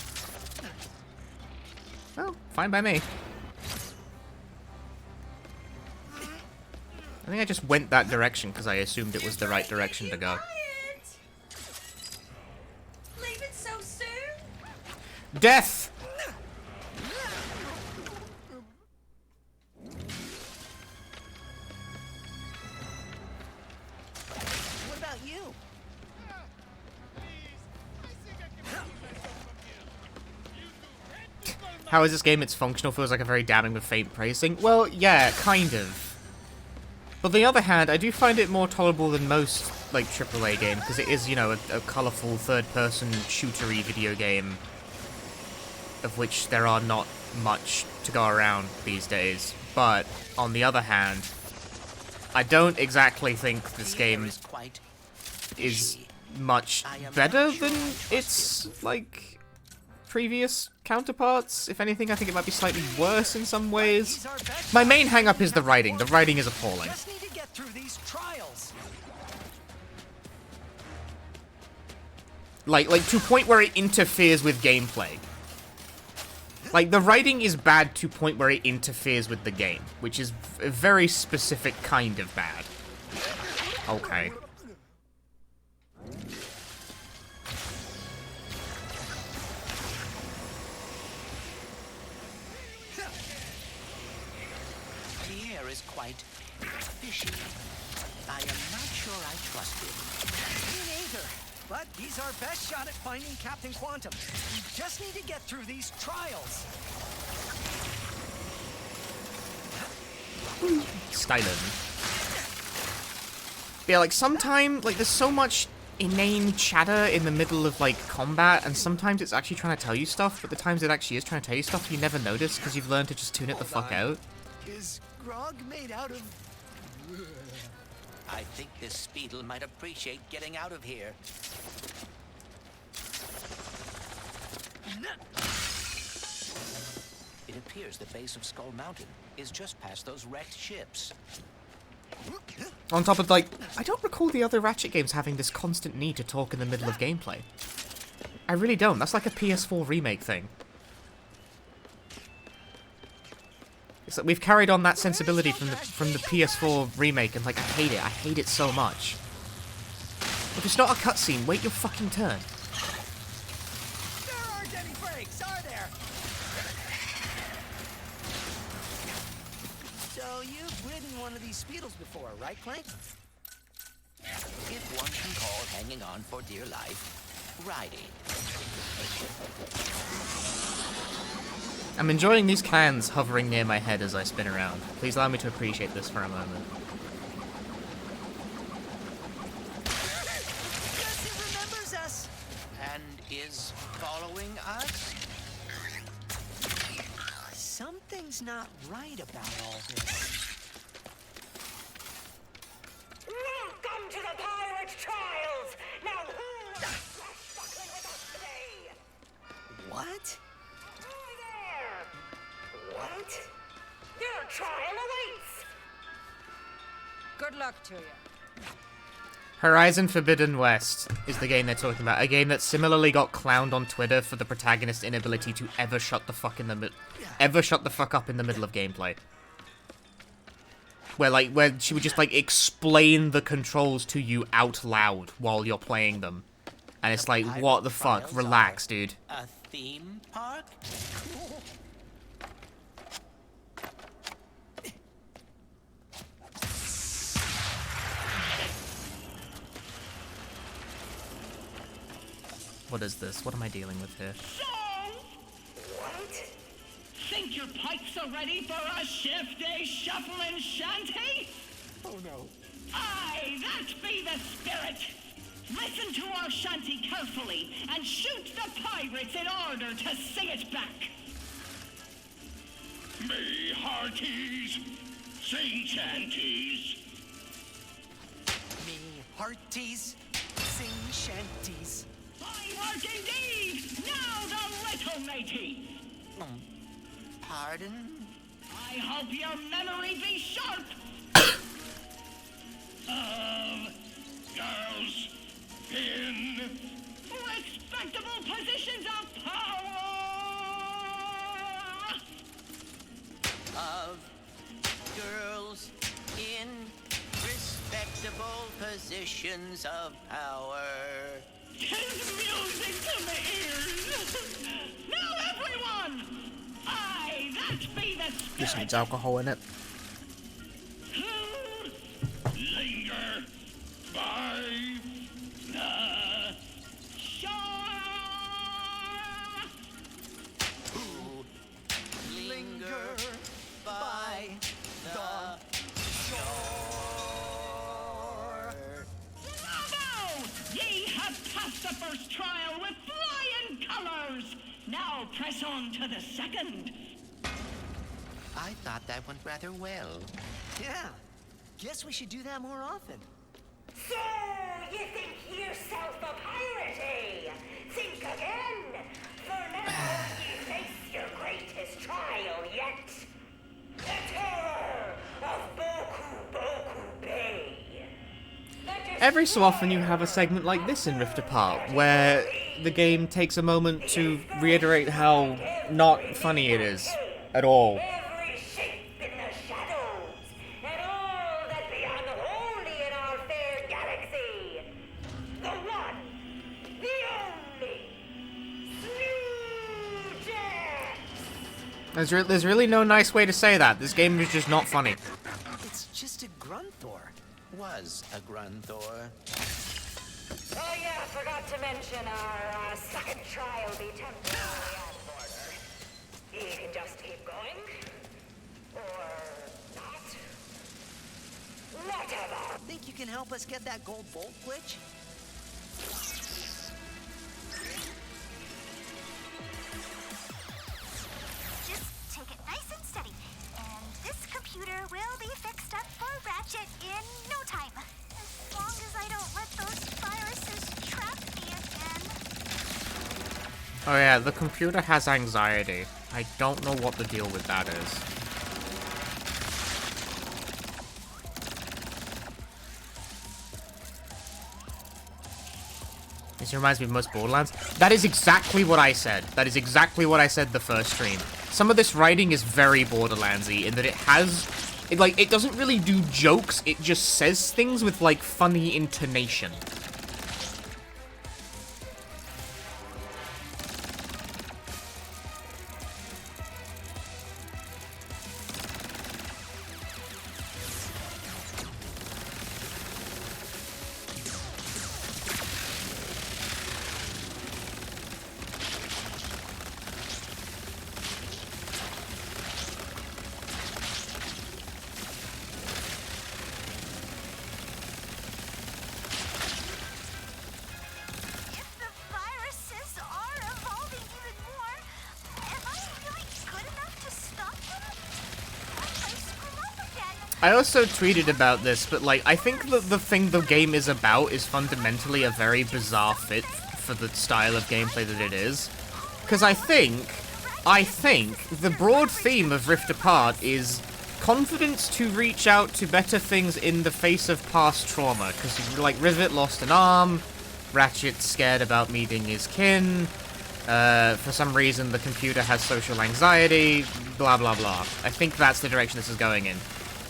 Well, fine by me. I think I just went that direction because I assumed it was the right direction to go. Leave it so soon? Death! What about you? How is this game? It's functional, feels like a very damning with faint praising. Well, yeah, kind of. But on the other hand, I do find it more tolerable than most, like, AAA game, because it is, you know, a colourful third-person shootery video game. of which there are not much to go around these days. But, on the other hand, I don't exactly think this game is much better than its, like, previous counterparts. If anything, I think it might be slightly worse in some ways. My main hang-up is the writing. The writing is appalling. Just need to get through these trials. Like to a point where it interferes with gameplay. Like, the writing is bad to a point where it interferes with the game, which is a very specific kind of bad. Okay. The air is quite fishy. I am not sure I trust him. Me neither. But he's our best shot at finding Captain Quantum. We just need to get through these trials. Skyland. Yeah, like, sometimes, like, there's so much inane chatter in the middle of, like, combat, and sometimes it's actually trying to tell you stuff, but the times it actually is trying to tell you stuff, you never notice, because you've learned to just tune it the fuck out. Is grog made out of... I think this Speedle might appreciate getting out of here. It appears the base of Skull Mountain is just past those wrecked ships. On top of, like, I don't recall the other Ratchet games having this constant need to talk in the middle of gameplay. I really don't. That's like a PS4 remake thing. It's like we've carried on that sensibility from the PS4 remake, and, like, I hate it. I hate it so much. If it's not a cutscene, wait your fucking turn. There aren't any breaks, are there? So you've ridden one of these Speedles before, right, Clank? If one can call hanging on for dear life, riding. I'm enjoying these cans hovering near my head as I spin around. Please allow me to appreciate this for a moment. Guess he remembers us. And is following us? Something's not right about all this. Welcome to the Pirate Trials! Now who's the stuck with us today? What? Hi there! What? Your trial awaits! Good luck to you. Horizon Forbidden West is the game they're talking about. A game that similarly got clowned on Twitter for the protagonist's inability to ever shut the fuck up in the middle of gameplay. Where she would just, like, explain the controls to you out loud while you're playing them. And it's like, what the fuck? Relax, dude. A theme park? What is this? What am I dealing with here? What? Think your pipes are ready for a shifty, shuffling shanty? Oh no. Aye, that be the spirit. Listen to our shanty carefully and shoot the pirates in order to sing it back. Me hearties, sing shanties. Me hearties, sing shanties. I work indeed. Now the little matey. Pardon? I hope your memory be sharp. Of girls in respectable positions of power. Of girls in respectable positions of power. 'Tis music to my ears. Now everyone, aye, that be the spirit. This needs alcohol in it. Linger by the shore. Who linger by the shore. Bravo! Ye have passed the first trial with flying colors. Now Now press on to the second. I thought that went rather well. Yeah. Guess we should do that more often. So, you think yourself a pirate, eh? Think again. For now, you face your greatest trial yet. The terror of Boku Bay. Every so often you have a segment like this in Rift Apart, where the game takes a moment to reiterate how not funny it is at all. Every shape in the shadows, and all that be unholy in our fair galaxy. The one, the only, Snoojax! There's really no nice way to say that. This game is just not funny. It's just a Grunthor. Was a Grunthor. Oh yeah, forgot to mention our second trial be temporarily out of order. You can just keep going. Or not. Whatever. Think you can help us get that gold bolt glitch? Just take it nice and steady. And this computer will be fixed up for Ratchet in no time. As long as I don't let those viruses trap me again. Oh yeah, the computer has anxiety. I don't know what the deal with that is. This reminds me of most Borderlands. That is exactly what I said. That is exactly what I said the first stream. Some of this writing is very Borderlands-y in that it doesn't really do jokes, it just says things with, like, funny intonation. I also tweeted about this, but, like, I think that the thing the game is about is fundamentally a very bizarre fit for the style of gameplay that it is. Because I think the broad theme of Rift Apart is confidence to reach out to better things in the face of past trauma. Because, like, Rivet lost an arm, Ratchet's scared about meeting his kin, for some reason the computer has social anxiety, blah blah blah. I think that's the direction this is going in.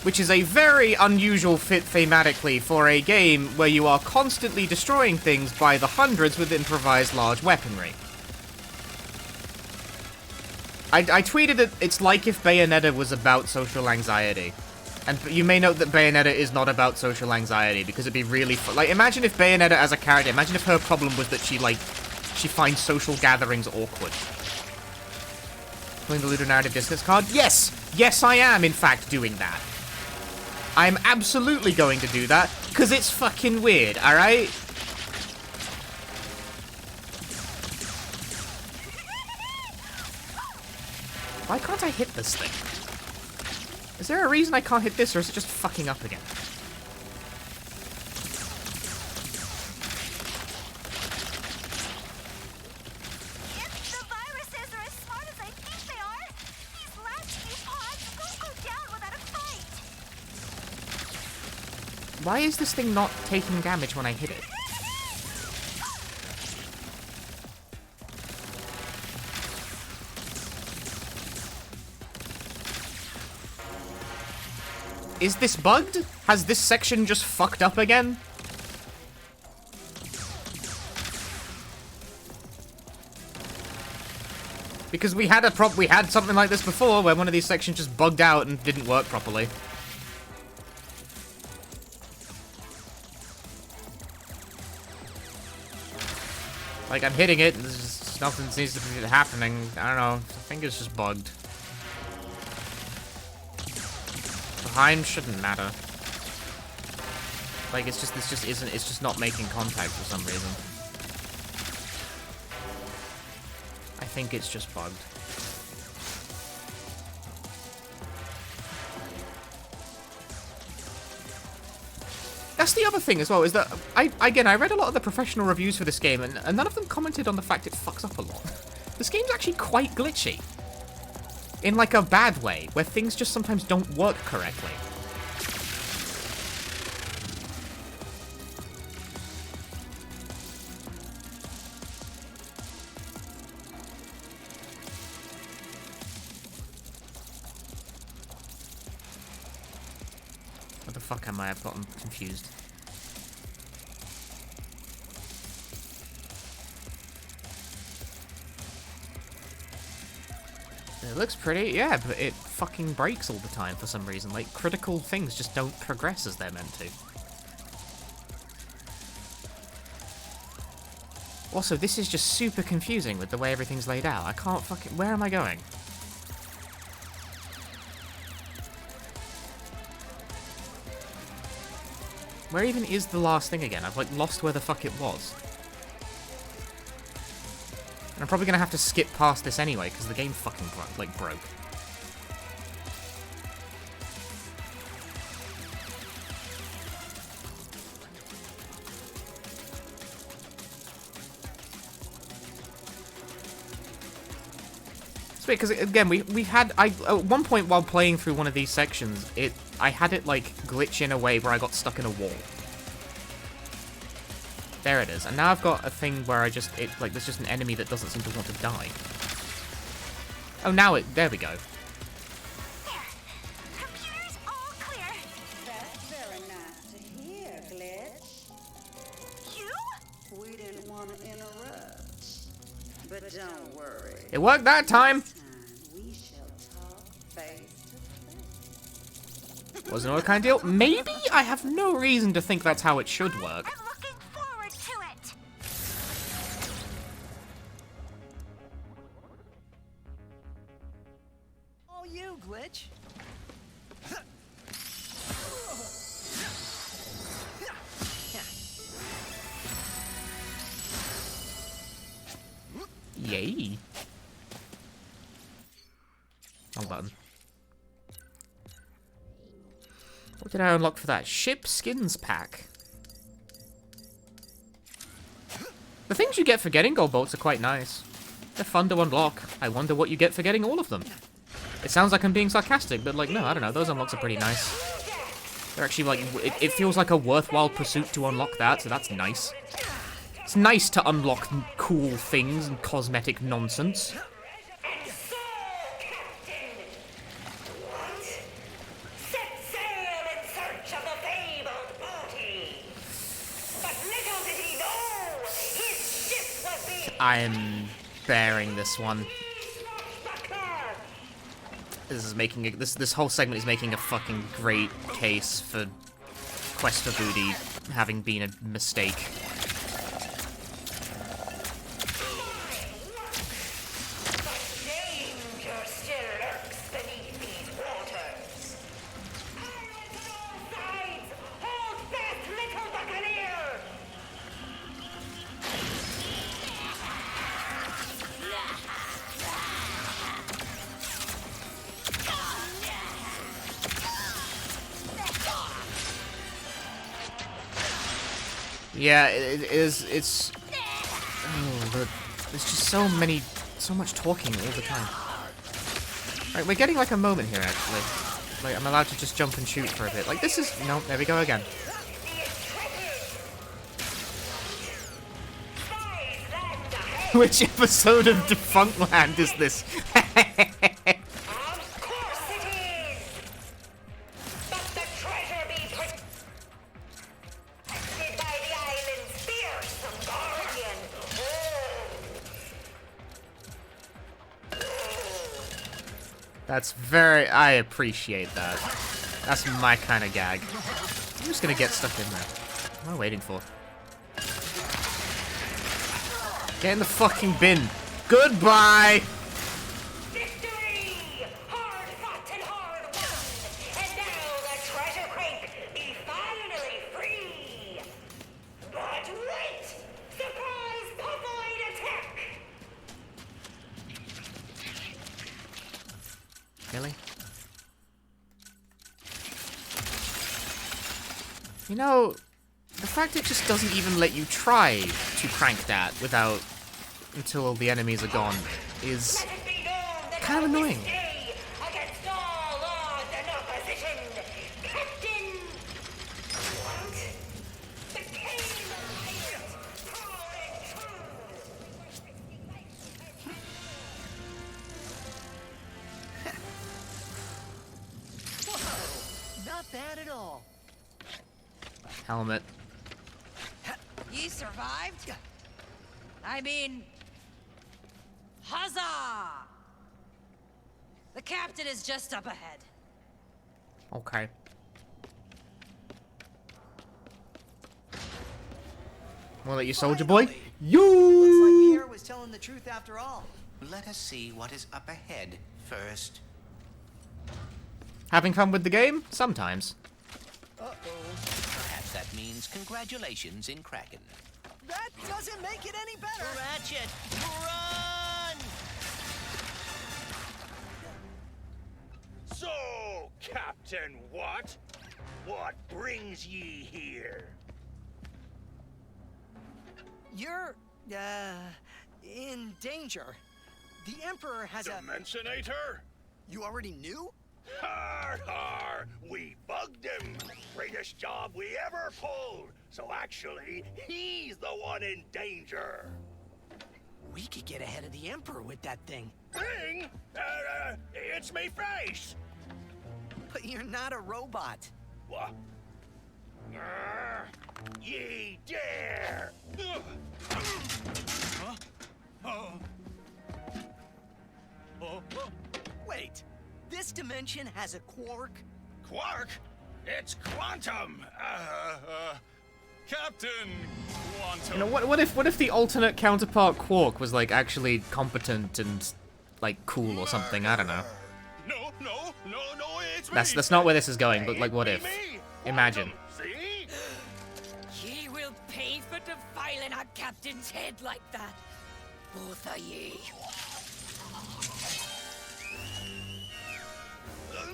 Which is a very unusual fit thematically for a game where you are constantly destroying things by the hundreds with improvised large weaponry. I tweeted that it's like if Bayonetta was about social anxiety. And you may note that Bayonetta is not about social anxiety, because it'd be really like, imagine if Bayonetta as a character, imagine if her problem was that she finds social gatherings awkward. Playing the ludonarrative dissonance card? Yes! Yes, I am, in fact, doing that. I'm absolutely going to do that, because it's fucking weird, alright? Why can't I hit this thing? Is there a reason I can't hit this, or is it just fucking up again? Why is this thing not taking damage when I hit it? Is this bugged? Has this section just fucked up again? Because we had something like this before where one of these sections just bugged out and didn't work properly. Like, I'm hitting it, and there's just nothing seems to be happening. I don't know. I think it's just bugged. Behind shouldn't matter. Like, it's just not making contact for some reason. I think it's just bugged. That's the other thing as well, is that I read a lot of the professional reviews for this game, and none of them commented on the fact it fucks up a lot. This game's actually quite glitchy. In like a bad way, where things just sometimes don't work correctly. What the fuck am I? I've gotten confused. It looks pretty, yeah, but it fucking breaks all the time for some reason. Like, critical things just don't progress as they're meant to. Also, this is just super confusing with the way everything's laid out. I can't fucking... Where am I going? Where even is the last thing again? I've, like, lost where the fuck it was. And I'm probably gonna have to skip past this anyway, because the game fucking, broke. It's weird, because, again, we had... at one point while playing through one of these sections, I had it, like, glitch in a way where I got stuck in a wall. There it is. And now I've got a thing where there's just an enemy that doesn't seem to want to die. Oh, now there we go. There. Computer's all clear. That's very nice to hear, Glitch. You? We didn't want to interrupt. But don't worry. It worked that time! We shall talk face to face. Wasn't all kind of deal. Maybe? I have no reason to think that's how it should work. I'm looking forward to it. Oh, you, Glitch. Yay. Wrong button. What did I unlock for that? Ship skins pack. The things you get for getting gold bolts are quite nice. They're fun to unlock. I wonder what you get for getting all of them. It sounds like I'm being sarcastic, but like, no, I don't know. Those unlocks are pretty nice. They're actually like, it feels like a worthwhile pursuit to unlock that, so that's nice. It's nice to unlock cool things and cosmetic nonsense. And so, Captain, what? Set sail in search of the fabled booty. But little did he know, his ship was being... I am bearing this one. This is making this whole segment is making a fucking great case for Quest for Booty having been a mistake. Danger still lurks beneath these waters. Pirates on all sides! Hold fast, little buccaneer! Yeah, it's... Oh, there's just so much talking all the time. Right, we're getting like a moment here, actually. Like, I'm allowed to just jump and shoot for a bit. Like, this is... No, there we go again. Which episode of Defunctland is this? Of course it is! But the treasure be protected by the island's fearsome guardian. That's very... I appreciate that. That's my kind of gag. I'm just gonna get stuck in there. What am I waiting for? Get in the fucking bin. Goodbye! Victory! Hard fought and hard won! And now the treasure crate be finally free! But wait! Surprise Pufoid attack! Really? You know, the fact it just doesn't even let you try to crank that without until the enemies are gone is kind of annoying. Against all odds and opposition, Captain... What? The King Alliance, pouring Whoa, not bad at all. Helmet. You survived? I mean... Huzzah! The captain is just up ahead. Okay. Well, let you, soldier boy. You. Looks like Pierre was telling the truth after all. Let us see what is up ahead first. Having fun with the game? Sometimes. Perhaps that means congratulations in Kraken. That doesn't make it any better. Ratchet, run! So, Captain What? What brings ye here? You're, in danger. The Emperor has Dimensionator? You already knew? Har har! We bugged him! Greatest job we ever pulled! So actually, he's the one in danger! We could get ahead of the Emperor with that thing. Thing? It's me face! But you're not a robot. What? Ye dare! Huh? Wait, this dimension has a quark? Quark? It's quantum! Captain Quantum. You know, what if the alternate counterpart Quark was like actually competent and like cool or something? I don't know. No, it's me. That's not where this is going. But like, what if? Imagine. See? Ye will pay for defiling our captain's head like that. Both of ye.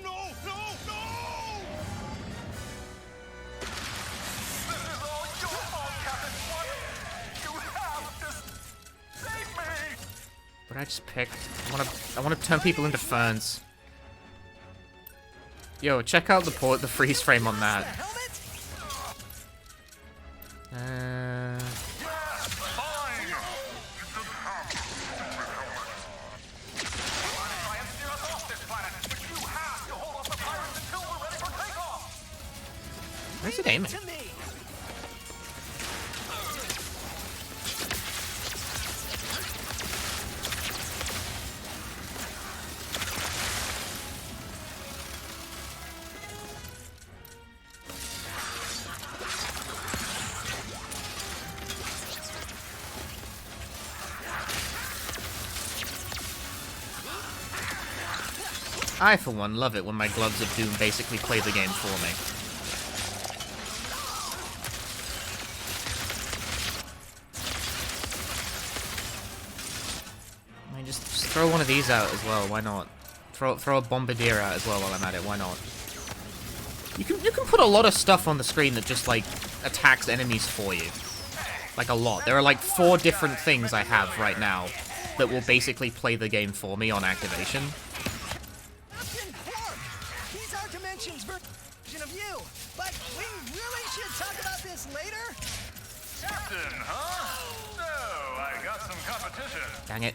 No! This is all your fault, Captain Quantum! You have to save me! What I just picked. I wanna turn people into ferns. Yo, check out the freeze frame on that. Where's it aiming? I, for one, love it when my gloves of doom basically play the game for me. I mean, just throw one of these out as well, why not? Throw a bombardier out as well while I'm at it, why not? You can put a lot of stuff on the screen that just, like, attacks enemies for you. Like, a lot. There are, like, 4 different things I have right now that will basically play the game for me on activation. He's our dimension's version of you, but we really should talk about this later. Captain, huh? So, I got some competition. Dang it.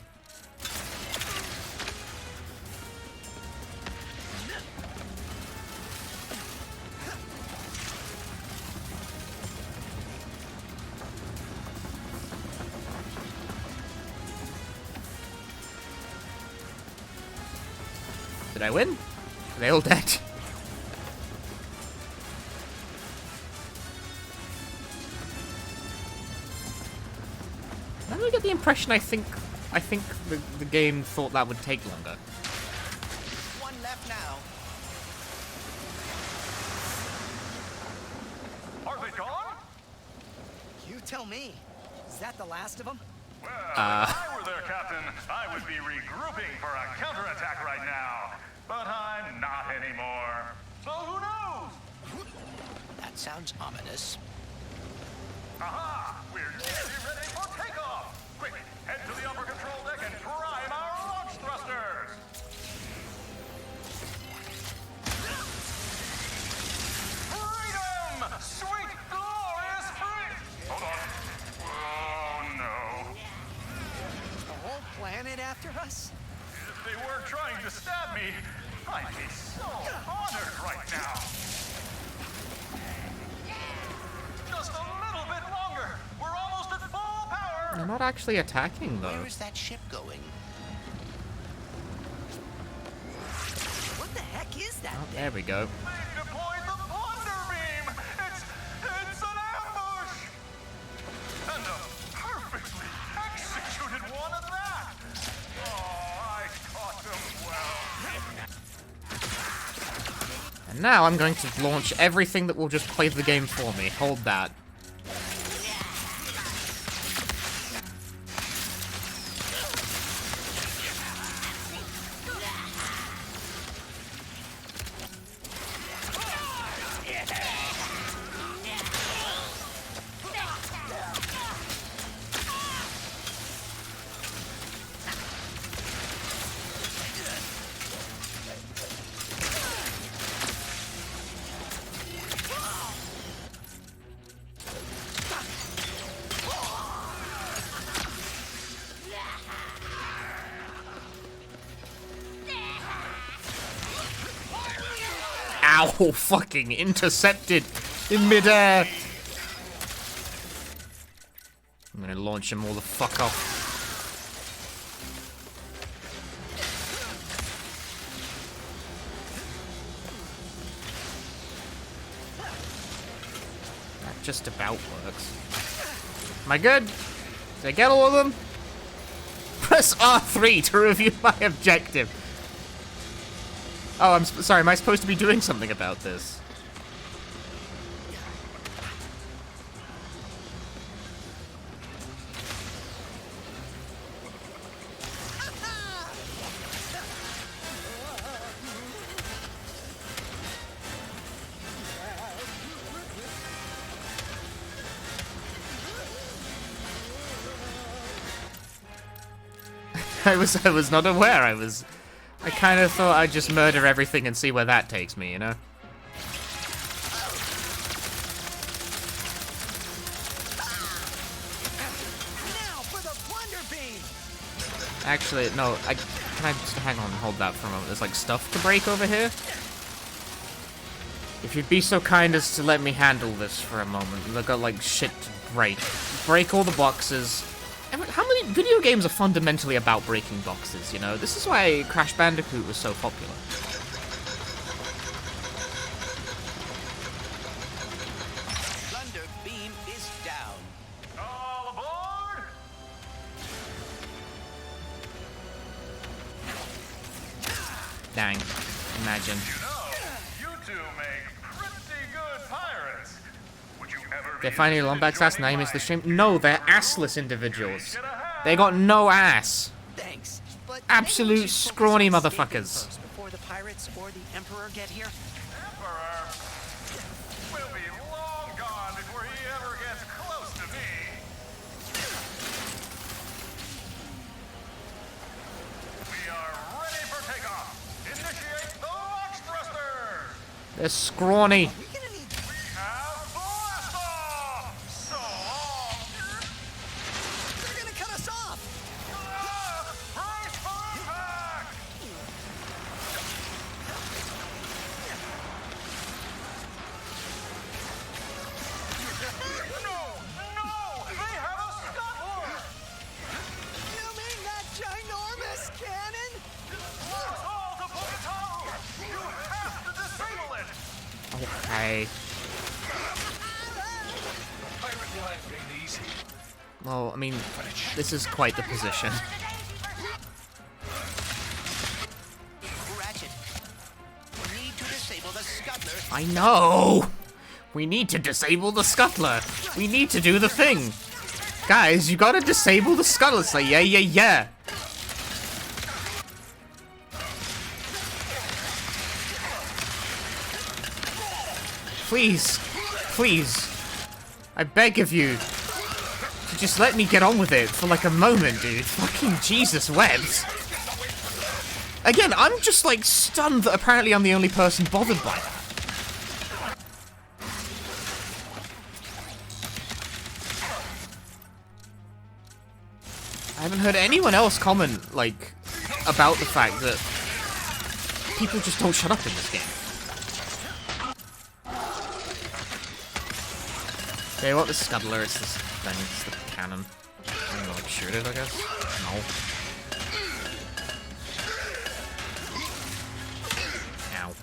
Did I win? Are they all dead? I don't get the impression I think the game thought that would take longer. One left now. Are they gone? You tell me. Is that the last of them? Well, if I were their captain, I would be regrouping for a counterattack right now. but I'm not anymore. So who knows? That sounds ominous. Aha! We're nearly ready for takeoff! Quick, head to the upper control deck and prime our launch thrusters! Freedom! Sweet, glorious freedom! Hold on. Oh, no. Is the whole planet after us? If they weren't trying to stab me, I'd be so honored right now. Just a little bit longer. We're almost at full power. They're not actually attacking, though. Where is that ship going? What the heck is that? Oh, there we go. They deployed the Plunder Beam. It's an ambush. And a perfectly executed one at that. Oh, I caught them well. And now I'm going to launch everything that will just play the game for me. Hold that. Ow, fucking intercepted in midair. I'm gonna launch him all the fuck off. That just about works. Am I good? Did I get all of them? Press R3 to review my objective. Oh, I'm sorry, am I supposed to be doing something about this? I was not aware. I kind of thought I'd just murder everything and see where that takes me, you know? Now for the Plunder Beam! Actually, no, can I just hang on and hold that for a moment? There's like stuff to break over here? If you'd be so kind as to let me handle this for a moment. I've got like shit to break. Break all the boxes. How many video games are fundamentally about breaking boxes, you know? This is why Crash Bandicoot was so popular. Thunder beam is down. All aboard! Dang. Imagine. You know, you two make pretty good pirates. Would you ever They're finally Lombax ass name is the stream. No, they're assless individuals. They got no ass. Thanks. But Absolute scrawny motherfuckers. before the pirates or the Emperor get here? Emperor will be long gone before he ever gets close to me. We are ready for takeoff. Initiate the launch thrusters. They're scrawny. Have blast off. So long. They're gonna cut us off! Brace for impact. No! They have a scuttler! You mean that ginormous cannon? That's all to put it out! You have to disable it! Okay. Pirate life ain't easy. Well, I mean, this is quite the position. Ratchet, we need to disable the scuttler. I know! We need to disable the scuttler. We need to do the thing. Guys, you gotta disable the scuttler. It's like, yeah. Please. Please. I beg of you. To just let me get on with it for like a moment, dude. Fucking Jesus webs. Again, I'm just like stunned that apparently I'm the only person bothered by that. I haven't heard anyone else comment, like, about the fact that people just don't shut up in this game. Okay, what? The scuttler, it's this thing, it's the cannon. I'm gonna, like, shoot it, I guess? No. Ow.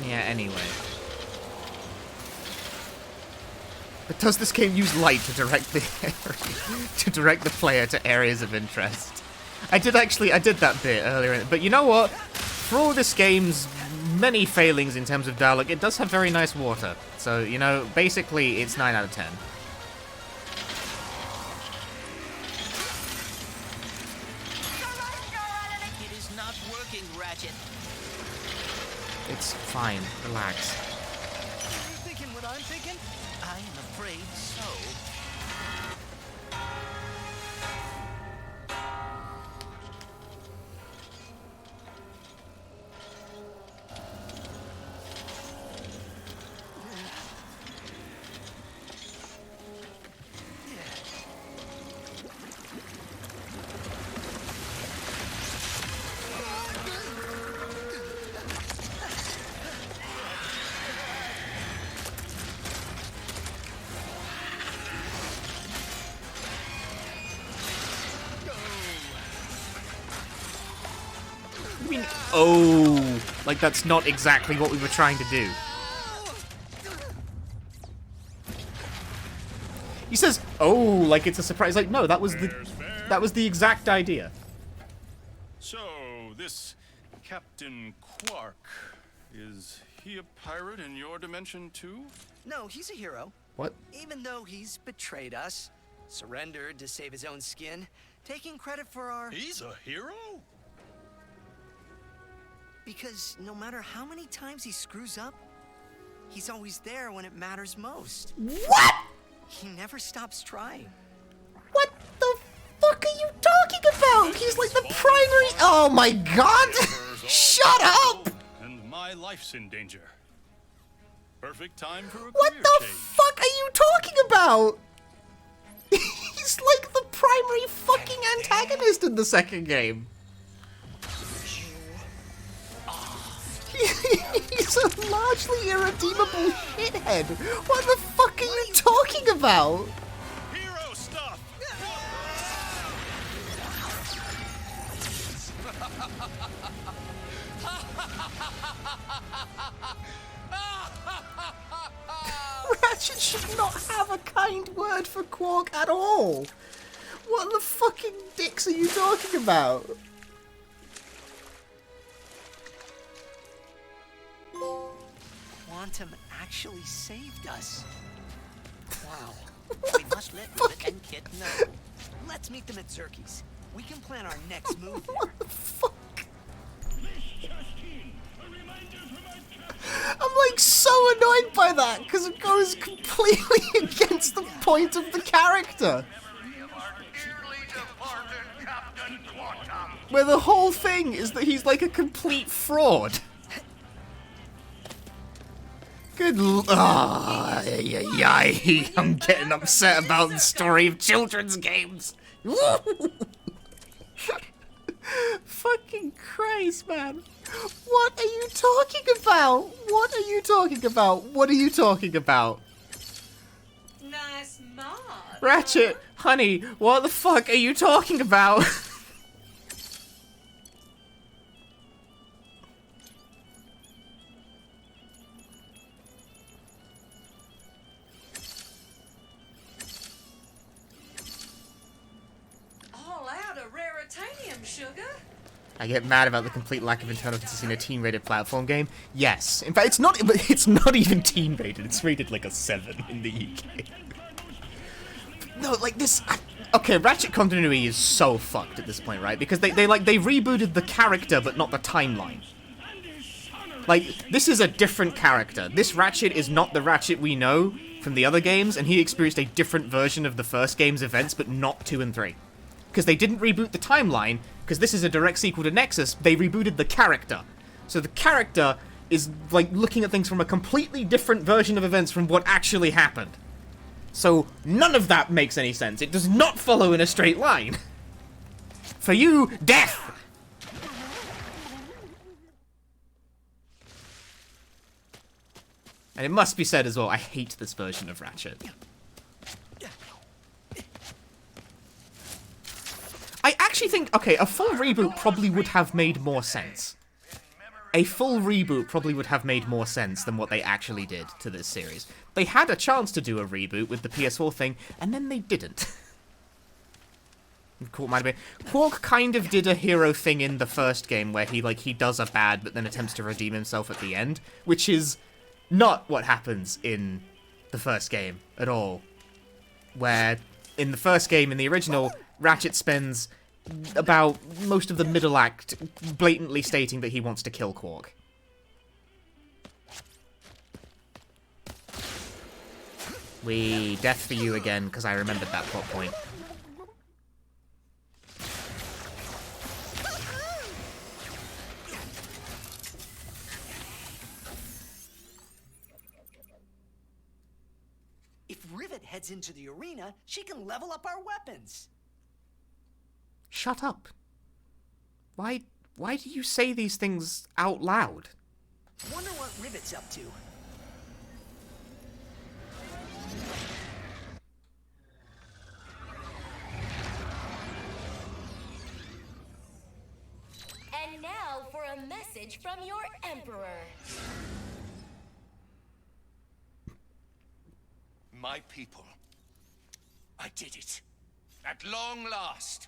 Yeah, anyway. But does this game use light to direct the player to areas of interest? I did that bit earlier, but you know what? For all this game's many failings in terms of dialogue, it does have very nice water. So, you know, basically it's 9 out of 10. It is not working, Ratchet. It's fine. Relax. Are you thinking what I'm thinking? I am afraid so. Oh, like that's not exactly what we were trying to do. He says, "Oh, like it's a surprise." Like, no, that was the exact idea. So, this Captain Quark, is he a pirate in your dimension too? No, he's a hero. What? Even though he's betrayed us, surrendered to save his own skin, taking credit for our... He's a hero? Because no matter how many times he screws up, he's always there when it matters most. What? He never stops trying. What the fuck are you talking about? He's like the primary... Oh my god! Shut up! And my life's in danger. Perfect time for a What career the change. fuck are you talking about? He's like the primary fucking antagonist in the second game. He's a largely irredeemable shithead. What the fuck are you talking about? Hero stuff! Ratchet should not have a kind word for Quark at all. What the fucking dicks are you talking about? Quantum actually saved us. Wow. We must let Rivet and Kit know. Let's meet them at Zerky's. We can plan our next move there. What the fuck? I'm like so annoyed by that because it goes completely against the point of the character. Where the whole thing is that he's like a complete fraud. Good I'm getting upset about the story of children's games. Fucking Christ, man. What are you talking about? What are you talking about? What are you talking about? Nice mod. Ratchet, honey, what the fuck are you talking about? All out of raritanium, sugar. I get mad about the complete lack of internal consistency in a teen-rated platform game. Yes. In fact, it's not even teen-rated. It's rated like a 7 in the UK. No, like this... Okay, Ratchet continuity is so fucked at this point, right? Because they rebooted the character, but not the timeline. Like, this is a different character. This Ratchet is not the Ratchet we know from the other games, and he experienced a different version of the first game's events, but not 2 and 3. Because they didn't reboot the timeline, because this is a direct sequel to Nexus, they rebooted the character. So the character is, like, looking at things from a completely different version of events from what actually happened. So none of that makes any sense. It does not follow in a straight line. For you, death! And it must be said as well, I hate this version of Ratchet. I actually think, okay, a full reboot probably would have made more sense. A full reboot probably would have made more sense than what they actually did to this series. They had a chance to do a reboot with the PS4 thing, and then they didn't. Quark kind of did a hero thing in the first game where he does a bad but then attempts to redeem himself at the end, which is not what happens in the first game at all. Where in the first game, in the original, Ratchet spends about most of the middle act blatantly stating that he wants to kill Quark. Death for you again, because I remembered that plot point. If Rivet heads into the arena, she can level up our weapons. Shut up. Why do you say these things out loud? Wonder what Rivet's up to. And now for a message from your Emperor. My people. I did it. At long last.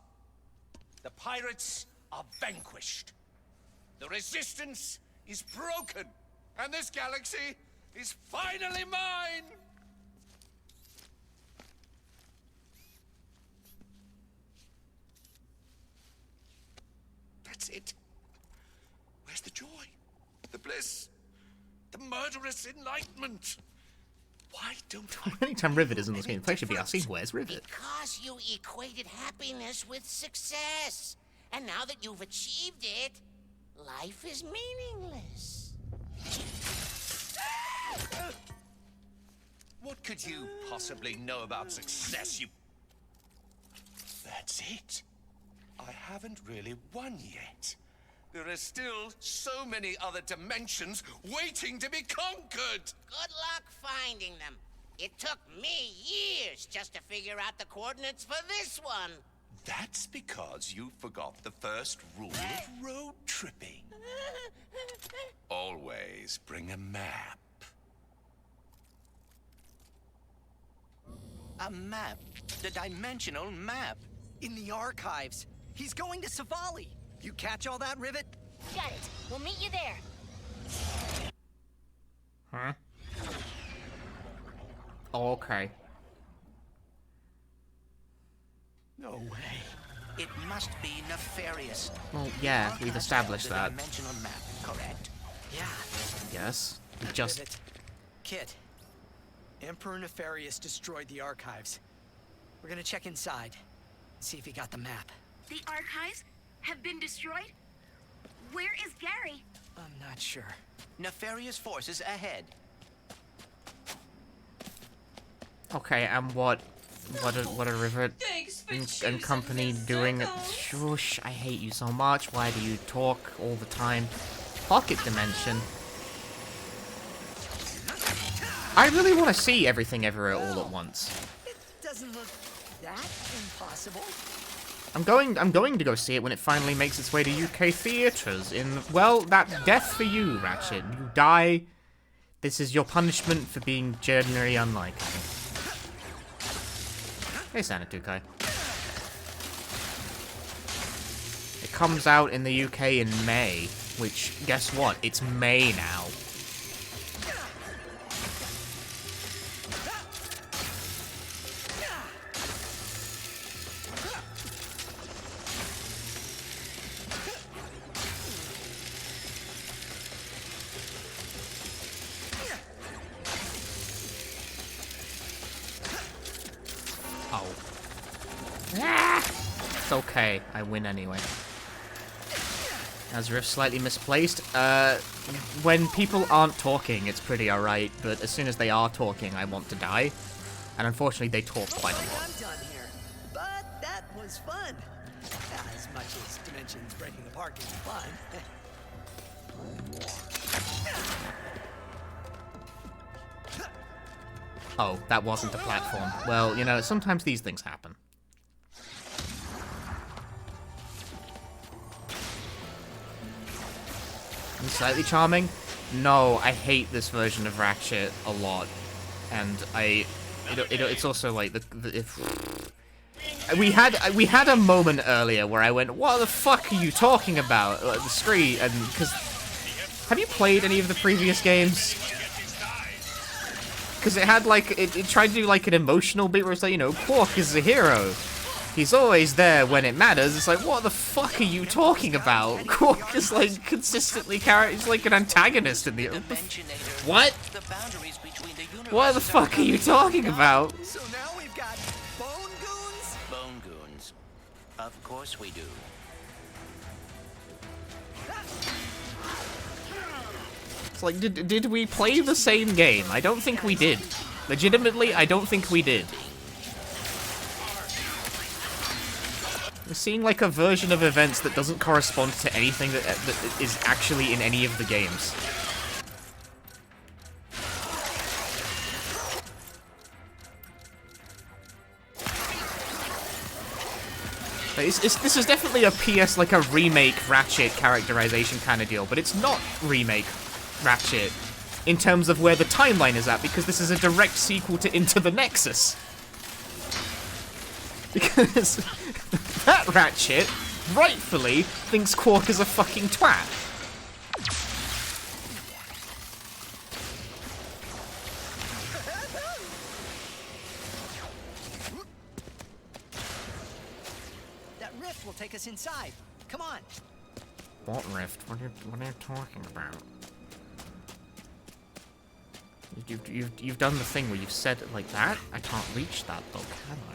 The pirates are vanquished. The resistance is broken. And this galaxy is finally mine! That's it. Where's the joy? The bliss? The murderous enlightenment? Why don't I... Anytime Rivet is in this game, the play should be asking, where's Rivet? Because you equated happiness with success. And now that you've achieved it, life is meaningless. What could you possibly know about success, you... That's it. I haven't really won yet. There are still so many other dimensions waiting to be conquered. Good luck finding them. It took me years just to figure out the coordinates for this one. That's because you forgot the first rule of road tripping. Always bring a map. A map. The dimensional map. In the archives. He's going to Savali. You catch all that, Rivet? Got it. We'll meet you there. Huh? Okay. No way. It must be nefarious. Well, yeah, we've established that. Dimensional map, correct? Yeah. Yes. We just... Rivet. Kit. Emperor Nefarious destroyed the archives. We're gonna check inside. See if he got the map. The archives have been destroyed? Where is Gary? I'm not sure. Nefarious forces ahead. Okay, and what are Rivet and company doing? Shush, I hate you so much. Why do you talk all the time? Pocket Dimension. I really want to see Everything Everywhere All at Once. It doesn't look that impossible. I'm going to go see it when it finally makes its way to UK theaters. Well, that death for you, Ratchet. You die. This is your punishment for being genuinely unlikable. Hey, Sanatukai. It comes out in the UK in May, which, guess what? It's May now. Oh. It's okay. I win anyway. As Rift slightly misplaced. When people aren't talking, it's pretty alright, but as soon as they are talking, I want to die. And unfortunately, they talk quite a lot. I'm done here, but that was fun. As much as dimensions breaking apart can be fun. Oh, that wasn't a platform. Well, you know, sometimes these things happen. Slightly charming? No, I hate this version of Ratchet a lot. And it's also like we had a moment earlier where I went, what the fuck are you talking about? Like, the screen, and because have you played any of the previous games? Because it had like it tried to do like an emotional bit where it's like, you know, Quark is a hero. He's always there when it matters. It's like, what the fuck are you talking about? Quark is like consistently he's like an antagonist in the what? What the fuck are you talking about? So now we've got Bone Goons? Bone Goons. Of course we do. It's like, did we play the same game? I don't think we did. Legitimately, I don't think we did. We're seeing like a version of events that doesn't correspond to anything that is actually in any of the games. This is definitely a PS, like a remake Ratchet characterization kind of deal, but it's not remake Ratchet in terms of where the timeline is at, because this is a direct sequel to Into the Nexus. Because that Ratchet, rightfully, thinks Quark is a fucking twat. That rift will take us inside. Come on. What rift? What are you talking about? You've done the thing where you've said it like that? I can't reach that though, can I?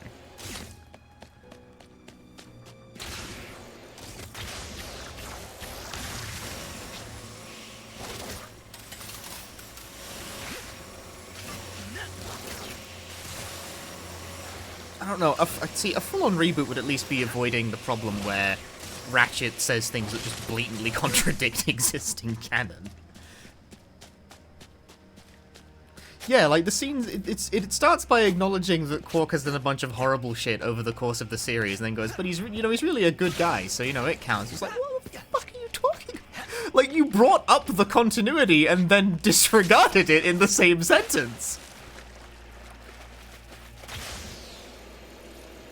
I don't know. See, a full-on reboot would at least be avoiding the problem where Ratchet says things that just blatantly contradict existing canon. Yeah, like the scenes, it starts by acknowledging that Quark has done a bunch of horrible shit over the course of the series, and then goes, but he's really a good guy, so it counts. It's like, what the fuck are you talking about? Like, you brought up the continuity and then disregarded it in the same sentence.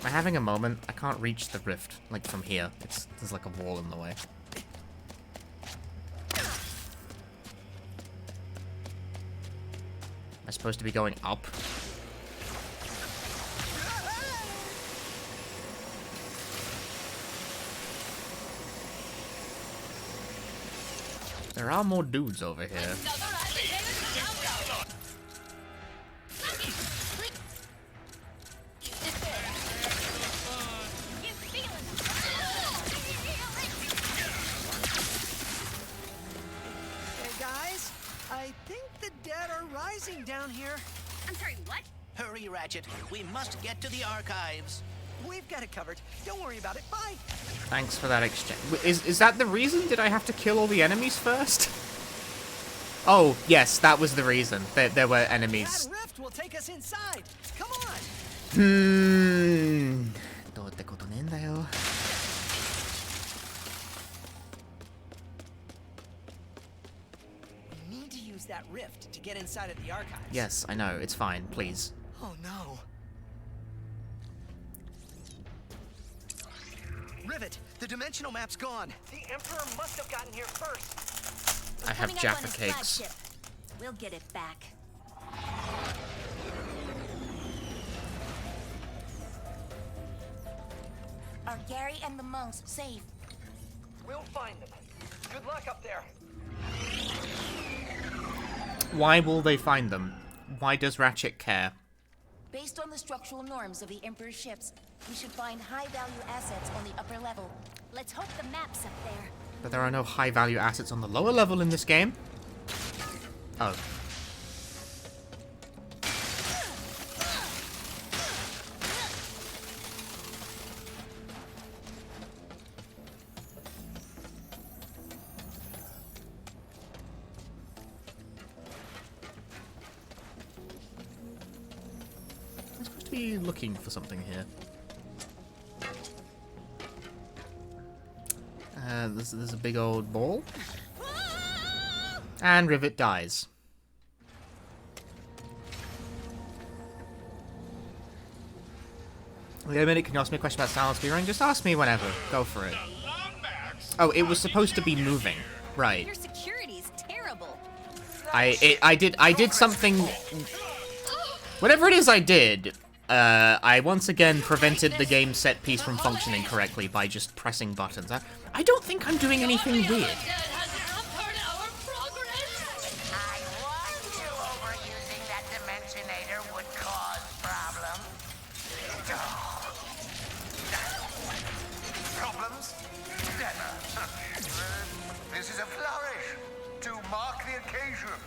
Am I having a moment? I can't reach the rift, like, from here. There's like a wall in the way. Am I supposed to be going up? There are more dudes over here. I think the dead are rising down here. I'm sorry, what? Hurry, Ratchet. We must get to the archives. We've got it covered. Don't worry about it. Bye. Thanks for that exchange. Is that the reason? Did I have to kill all the enemies first? Oh, yes, that was the reason. There were enemies. That rift will take us inside. Come on. どうってことねえんだよ。We need to use that rift to get inside of the archives. Yes, I know. It's fine. Please. Oh no. Rivet, The dimensional map's gone. The Emperor must have gotten here first. I have Coming up Jaffa on his cakes. flagship. We'll get it back. Are Gary and the monks safe? We'll find them. Good luck up there. Why will they find them? Why does Ratchet care? Based on the structural norms of the Emperor's ships, we should find high-value assets on the upper level. Let's hope the map's up there. But there are no high-value assets on the lower level in this game. Oh. I'm supposed to be looking for something here. There's a big old ball. And Rivet dies. Wait a minute, can you ask me a question about Silent Speedrunning? Just ask me whenever. Go for it. Oh, it was supposed to be moving. Right. Your security's terrible. I did something... Whatever it is I did, I once again prevented the game set piece from functioning correctly by just pressing buttons. I don't think I'm doing anything weird. I warned you overusing that Dimensionator would cause problems. Problems? Never. This is a flourish to mark the occasion.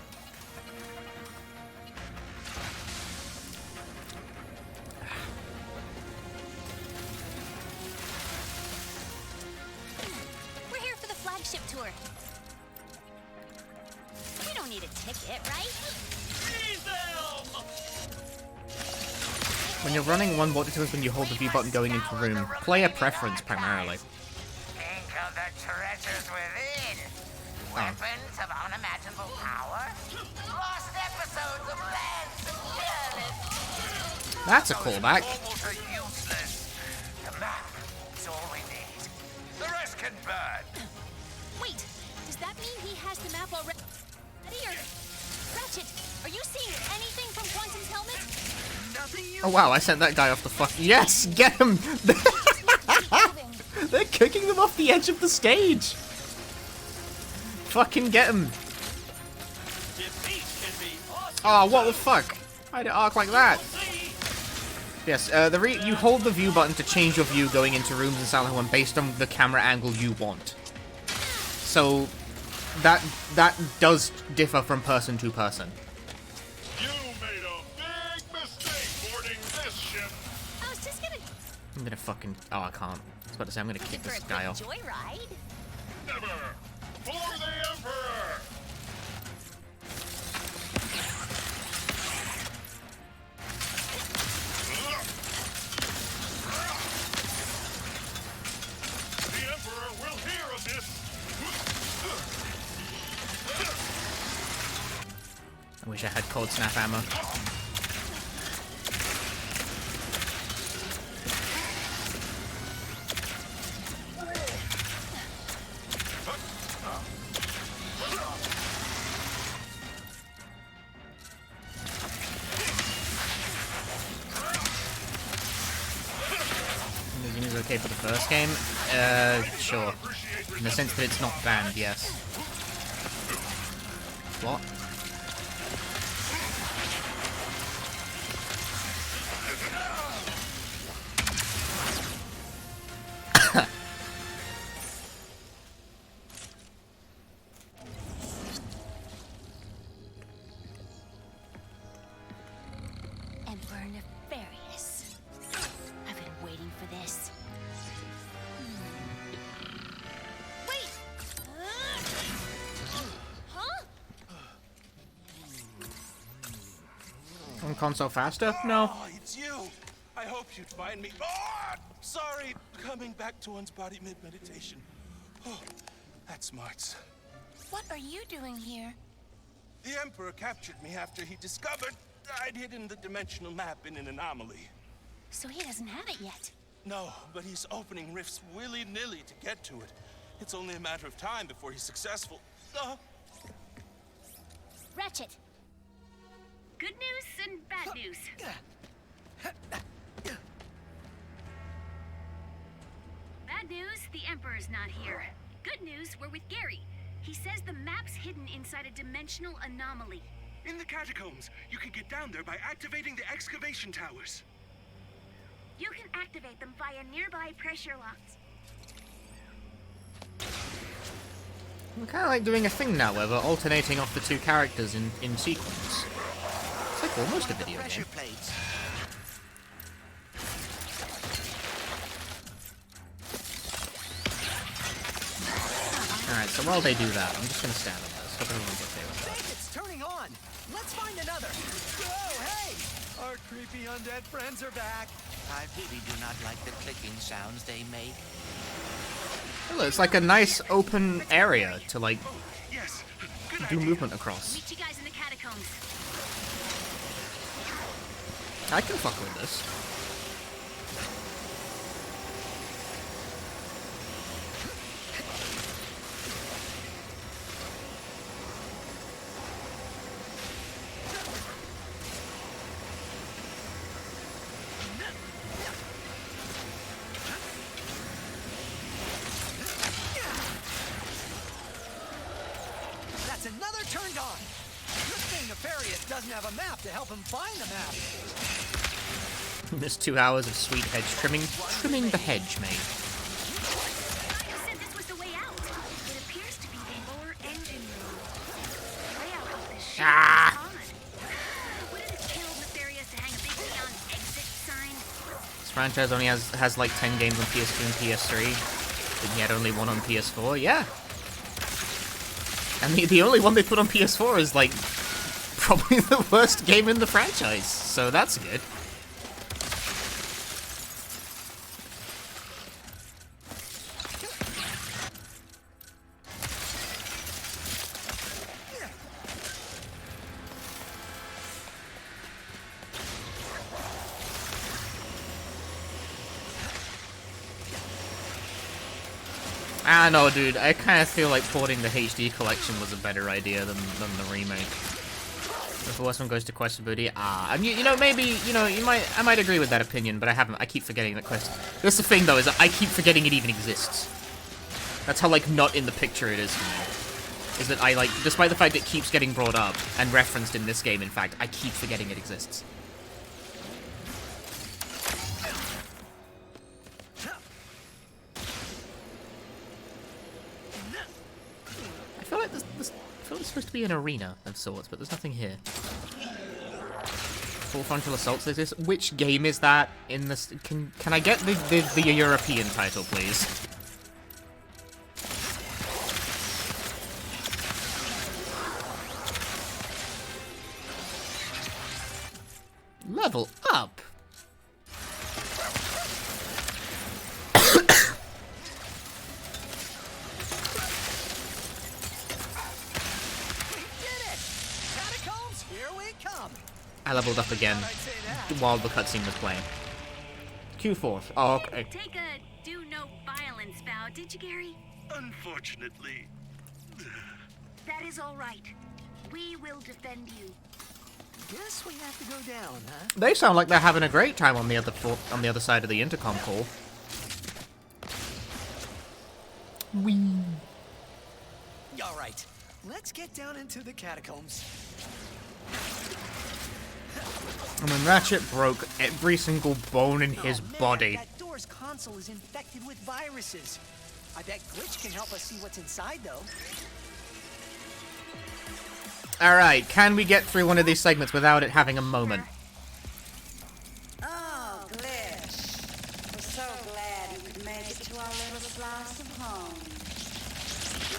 We're here for the flagship tour. We don't need a ticket, right? When you're running, one what determines when you hold the V button going into a room. Player preference, primarily. Think of the treasures within. Weapons of unimaginable power. Lost episodes of Lance and Fearless. That's a callback. Almost useless. The map is all we need. The rest can burn. Wait, does that mean he has the map already? Or... Ratchet, are you seeing anything from Quantum's helmet? Oh wow, I sent that guy off the fuck. Yes, get him! They're kicking them off the edge of the stage! Fucking get him! Oh, what the fuck? Why'd it arc like that? Yes, you hold the view button to change your view going into rooms in Silent Hill 1 based on the camera angle you want. So, that does differ from person to person. You made a big mistake boarding this ship. I was just gonna... I'm gonna fucking... Oh, I can't. I was about to say I'm gonna kick this guy off. Joyride? Never. For the Emperor. The Emperor will hear of this. I wish I had cold snap ammo. Is okay for the first game? Sure. In the sense that it's not banned, yes. What? Emperor Nefarious. I've been waiting for this. Wait! Huh? On console faster? No. Oh, it's you. I hoped you'd find me. Oh, sorry, coming back to one's body mid-meditation. Oh, that's smarts. What are you doing here? The Emperor captured me after he discovered I'd hidden the dimensional map in an anomaly. So he doesn't have it yet. No, but he's opening rifts willy-nilly to get to it. It's only a matter of time before he's successful. Ratchet. Good news and bad news. Bad news, the Emperor's not here. Good news, we're with Gary. He says the map's hidden inside a dimensional anomaly. In the catacombs, you can get down there by activating the excavation towers. You can activate them via nearby pressure locks. I'm kind of like doing a thing now where we're alternating off the two characters in sequence. It's like almost a video game. Plates. Alright, so while they do that, I'm just gonna stand on this. Hope everyone's okay with that. It's turning on. Let's find another. Oh, hey! Our creepy undead friends are back. I really do not like the clicking sounds they make. Well, it's like a nice open area to like Yes, do movement across. Meet you guys in the catacombs. I can fuck with this. That's another turned on. Good thing Nefarious doesn't have a map to help him find the map. This 2 hours of sweet hedge trimming the hedge, mate. You said this was the way out. It appears to be the lower engine room. The layout of this ship is odd. Wouldn't it kill Nefarious to hang a big neon exit sign? This franchise only has like 10 games on PS2 and PS3. And he had only one on PS4, yeah. And the only one they put on PS4 is like probably the worst game in the franchise, so that's good. I know, dude. I kind of feel like porting the HD collection was a better idea than the remake. If the worst one goes to Quest for Booty, and you know, maybe, you know, I might agree with that opinion, but I keep forgetting that Quest. That's the thing, though, is that I keep forgetting it even exists. That's how, like, not in the picture it is for me. Is that I, like, despite the fact it keeps getting brought up and referenced in this game, in fact, I keep forgetting it exists. I feel like it's supposed to be an arena of sorts, but there's nothing here. Full frontal assaults is this. Which game is that in this? Can I get the European title, please? Level up. I leveled up again while the cutscene was playing. Q4. Oh, okay. Take a do no violence vow, did you, Gary? Unfortunately. That is all right. We will defend you. Guess we have to go down, huh? They sound like they're having a great time on the other side of the intercom call. Whee. All right, let's get down into the catacombs. I mean, Ratchet broke every single bone in his body. That door's console is infected with viruses. I bet Glitch can help us see what's inside, though. Alright, can we get through one of these segments without it having a moment? Oh, Glitch. We're so glad you could make it to our little slice of home.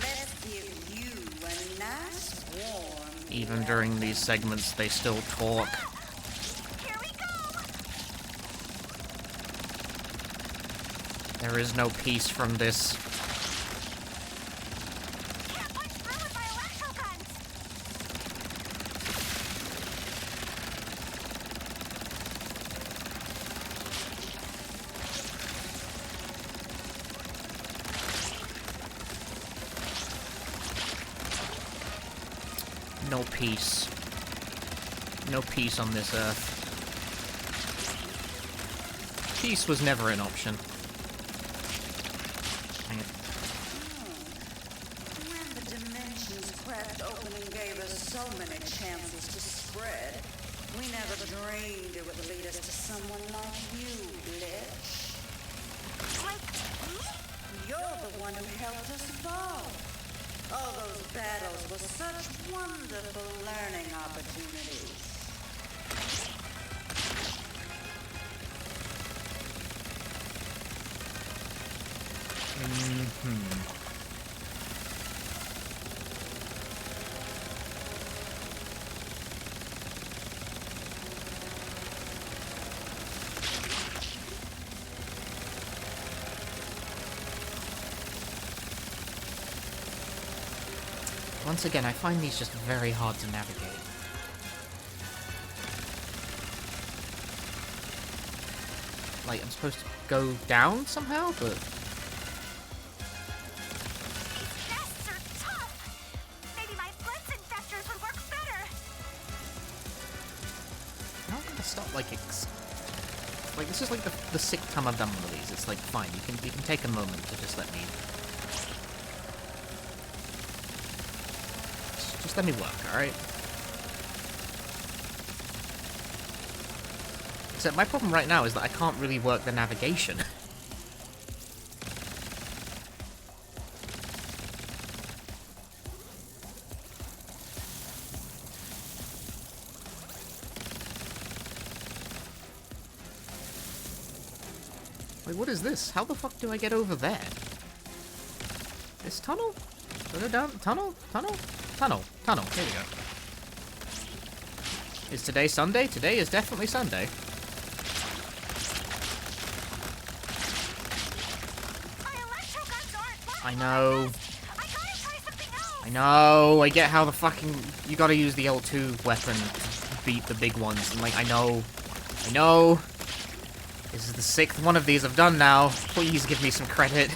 Let's give you a nice warm... Even during these segments, they still talk. Here we go! There is no peace from this. Can't punch through with my electro guns! no peace. No peace on this earth. Peace was never an option. Hang it. When the dimensions cracked open and gave us so many chances to spread, we never dreamed it would lead us to someone like you, Glitch. Like me? You're the one who helped us evolve. All those battles were such wonderful learning opportunities. Once again, I find these just very hard to navigate. Like, I'm supposed to go down somehow, but... These nests are tough. Maybe my blitz infectors would work better. How can I stop, like, like, this is like the sixth time I've done one of these. It's like, fine, you can take a moment to just let me... Just let me work, alright? Except my problem right now is that I can't really work the navigation. Wait, what is this? How the fuck do I get over there? This tunnel? Do I go down? Tunnel? Tunnel? Tunnel. Tunnel. Here we go. Is today Sunday? Today is definitely Sunday. I know. I know. I get how the fucking... You gotta use the L2 weapon to beat the big ones. And, like, I know. I know. This is the sixth one of these I've done now. Please give me some credit.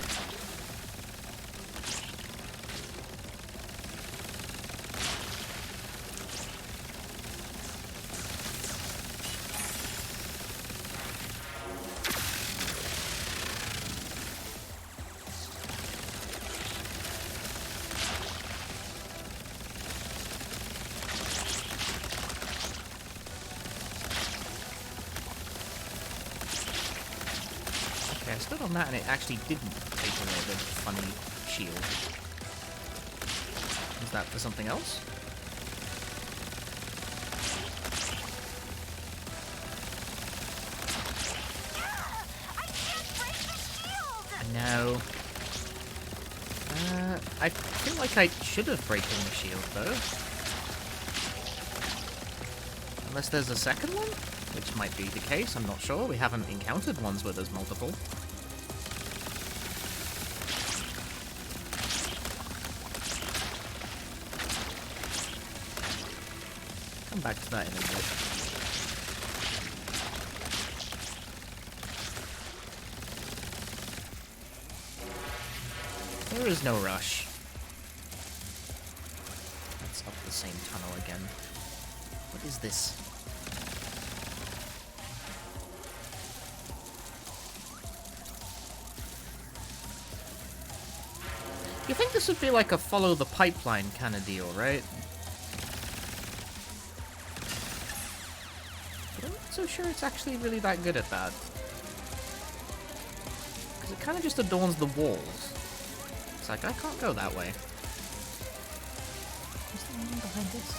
Okay, I stood on that and it actually didn't take away the funny shield. Is that for something else? I know. I feel like I should have broken the shield, though. Unless there's a second one? Which might be the case, I'm not sure. We haven't encountered ones where there's multiple. Come back to that in a bit. There is no rush. Let's up the same tunnel again. What is this? You think this would be like a follow the pipeline kind of deal, right? But I'm not so sure it's actually really that good at that. Because it kind of just adorns the walls. It's like, I can't go that way. What's the meaning behind this?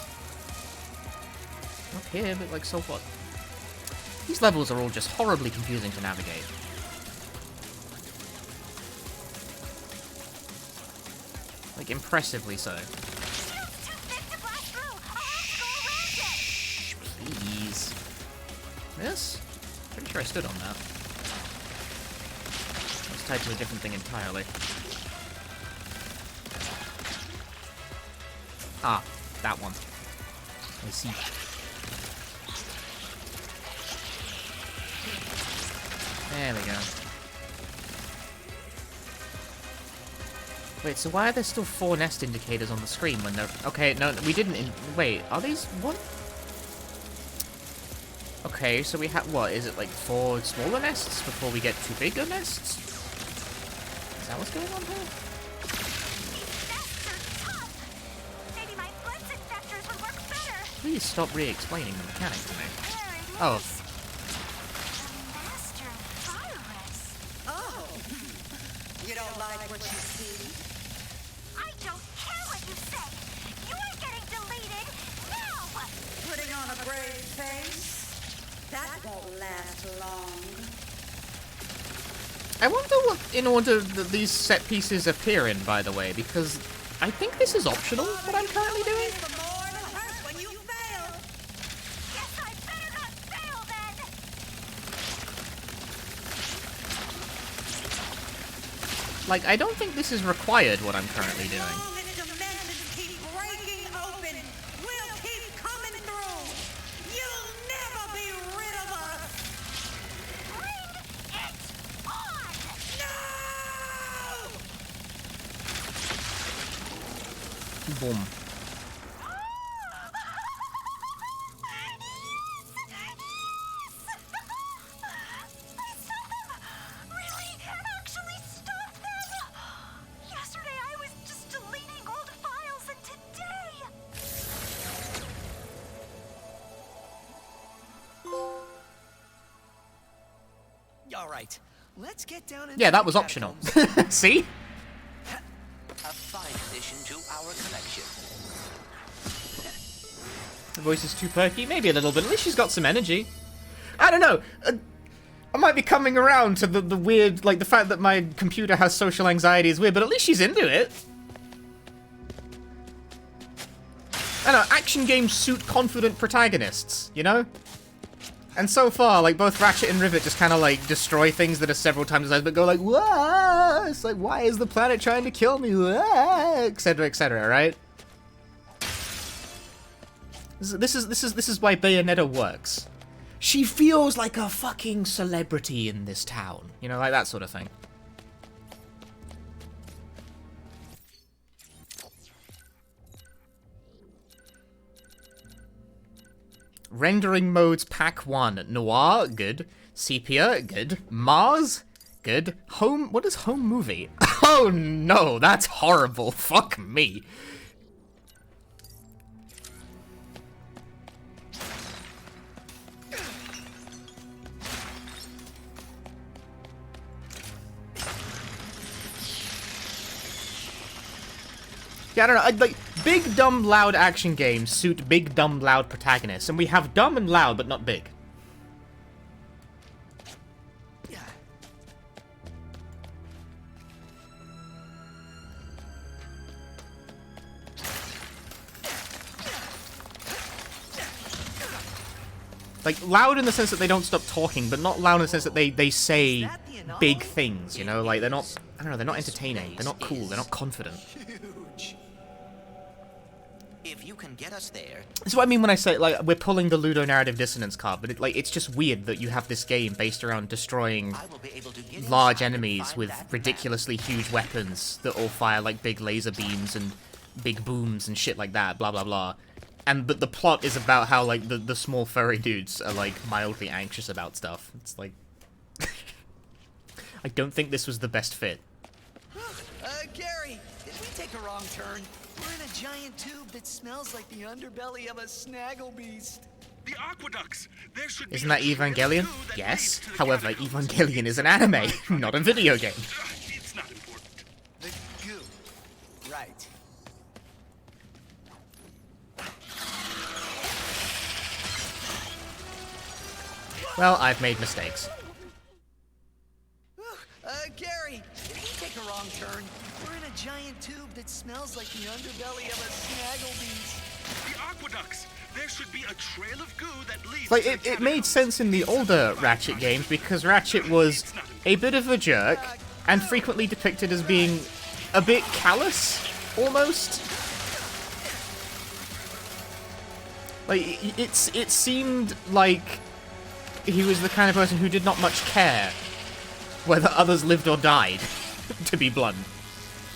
Not here, but like, so what? These levels are all just horribly confusing to navigate. Like, impressively so. Shh, please. This? Pretty sure I stood on that. It's tied to a different thing entirely. Ah, that one. I see. There we go. Wait, so why are there still 4 nest indicators on the screen when they're... Okay, no, we didn't... Wait, are these... What? Okay, so we have... What, is it like 4 smaller nests before we get to bigger nests? Is that what's going on here? Maybe my blitz infectors would work better. Please stop re-explaining the mechanic to me. Oh. Master virus. Oh. You don't like what you see? I don't care what you say. You are getting deleted now. Putting on a brave face? That won't last long. I wonder what in order that these set pieces appear in, by the way, because I think this is optional, what I'm currently doing. Yes, I better not fail then. Like, I don't think this is required, what I'm currently doing. Boom. Yesterday I was just deleting old files, and today... All right, let's get down into Yeah, that was optional. See? A fine addition to our collection. The voice is too perky, maybe a little bit. At least she's got some energy. I don't know. I might be coming around to the weird, like the fact that my computer has social anxiety is weird, but at least she's into it. I don't know, action games suit confident protagonists, you know? And so far, like, both Ratchet and Rivet just kind of, like, destroy things that are several times the size, but go like, whoa! It's like, why is the planet trying to kill me? Etc., right? This is why Bayonetta works. She feels like a fucking celebrity in this town. You know, like that sort of thing. Rendering modes pack 1. Noir, good. Sepia, good. Mars, good. Home, what is home movie? Oh no, that's horrible. Fuck me. Yeah, I don't know, like, big, dumb, loud action games suit big, dumb, loud protagonists, and we have dumb and loud, but not big. Like, loud in the sense that they don't stop talking, but not loud in the sense that they say big things, you know? Like, they're not, I don't know, they're not entertaining, they're not cool, they're not confident. If you can get us there. That's what I mean when I say, like, we're pulling the ludonarrative dissonance card, but it's just weird that you have this game based around destroying large enemies with ridiculously huge weapons that all fire, like, big laser beams and big booms and shit like that, blah, blah, blah. But the plot is about how, like, the small furry dudes are, like, mildly anxious about stuff. It's like... I don't think this was the best fit. Gary, did we take a wrong turn? We're in a giant tube that smells like the underbelly of a snaggle beast. The aqueducts. There should be Isn't that Evangelion? Yes. However, Evangelion is an anime, not a video game. It's not important. The goo. Right. Well, I've made mistakes. Gary, did we take a wrong turn? We're in a giant tube that smells like the underbelly of a snaggle beast. The aqueducts. There should be a trail of goo that leads Like, to the it made sense in the older Ratchet games because Ratchet was a bit of a jerk and frequently depicted as being a bit callous, almost. Like, it seemed like he was the kind of person who did not much care whether others lived or died, to be blunt.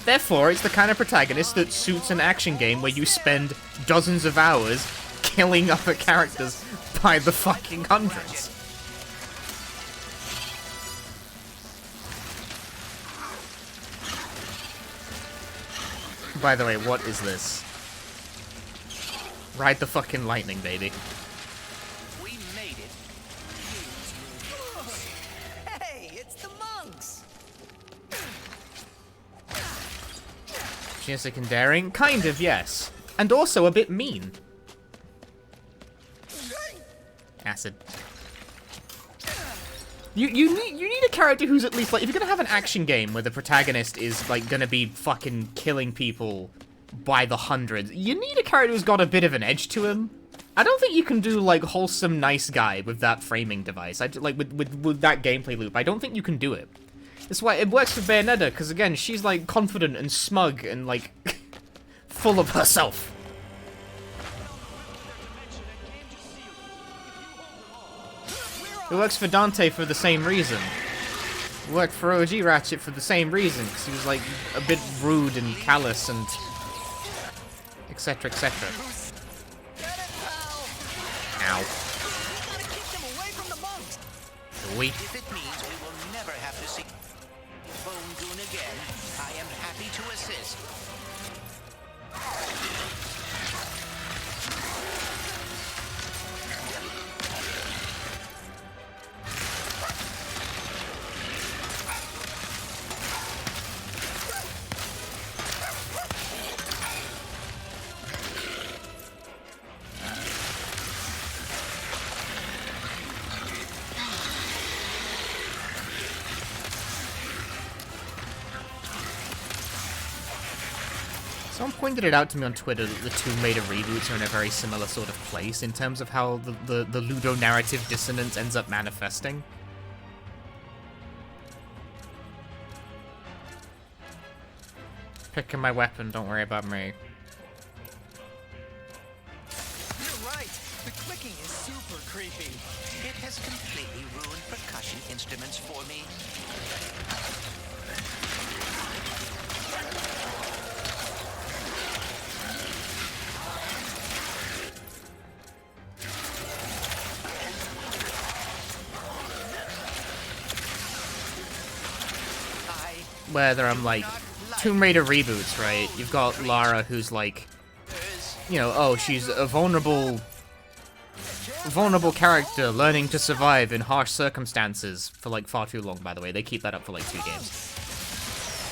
Therefore, it's the kind of protagonist that suits an action game where you spend dozens of hours killing other characters by the fucking hundreds. By the way, what is this? Ride the fucking lightning, baby. We made it. Hey, it's the monks! Chinestic and daring? Kind of, yes. And also a bit mean. Acid. You need a character who's at least, like, if you're gonna have an action game where the protagonist is, like, gonna be fucking killing people by the hundreds, you need a character who's got a bit of an edge to him. I don't think you can do, like, wholesome nice guy with that framing device. Like, with that gameplay loop, I don't think you can do it. That's why it works for Bayonetta, because, again, she's, like, confident and smug and, like, full of herself. It works for Dante for the same reason. It worked for OG Ratchet for the same reason, because he was, like, a bit rude and callous and... etc, etc. Ow. Sweet. If it means we will never have to see Bone Goon again, I am happy to assist. Someone pointed it out to me on Twitter that the Tomb Raider reboots are in a very similar sort of place in terms of how the ludo-narrative dissonance ends up manifesting. Picking my weapon, don't worry about me. You're right. The clicking is super creepy. It has completely ruined percussion instruments for me. Whether I'm like, Tomb Raider reboots, right? You've got Lara who's like, you know, oh, she's a vulnerable character learning to survive in harsh circumstances for like far too long, by the way. They keep that up for like 2 games.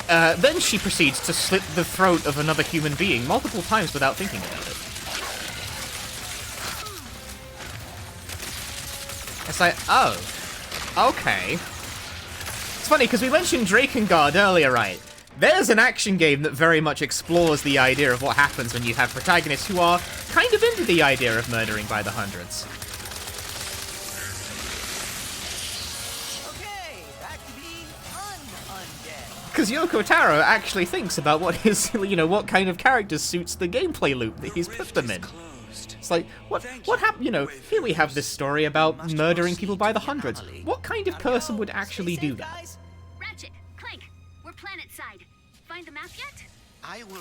Then she proceeds to slit the throat of another human being multiple times without thinking about it. It's like, oh, okay. It's funny, because we mentioned Drakengard earlier, right? There's an action game that very much explores the idea of what happens when you have protagonists who are kind of into the idea of murdering by the hundreds. Okay, back to being undead. Because Yoko Taro actually thinks about what his, you know, what kind of character suits the gameplay loop that he's put them in. It's like, what happened, you know, here we have this story about murdering people by the hundreds. What kind of person would actually do that? Ratchet, Clank, we're planet side. Find the map yet?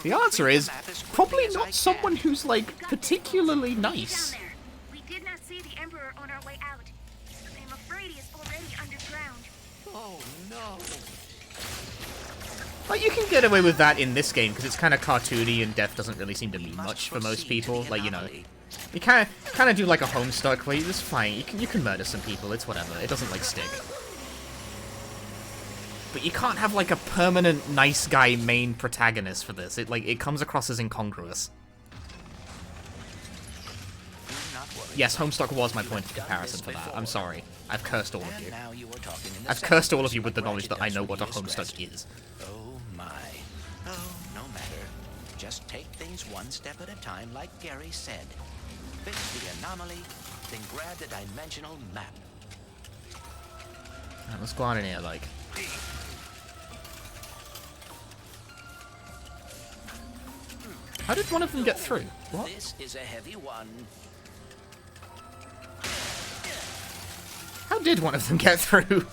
The answer is, probably not someone who's, like, particularly nice. We did not see the Emperor on our way out. I'm afraid he is already underground. Oh no. Like, you can get away with that in this game, because it's kind of cartoony and death doesn't really seem to mean much for most people. Like, you know, you kind of do like a Homestuck where it's fine, you can murder some people, it's whatever, it doesn't like stick. But you can't have like a permanent nice guy main protagonist for this. It comes across as incongruous. Yes, Homestuck was my point of comparison for that. I'm sorry. I've cursed all of you. I've cursed all of you with the knowledge that I know what a Homestuck is. Oh my. Oh, no matter. Just take things one step at a time, like Gary said. Fix the anomaly, then grab the dimensional map. Alright, let's go on in here, like. How did one of them get through? What? This is a heavy one. How did one of them get through?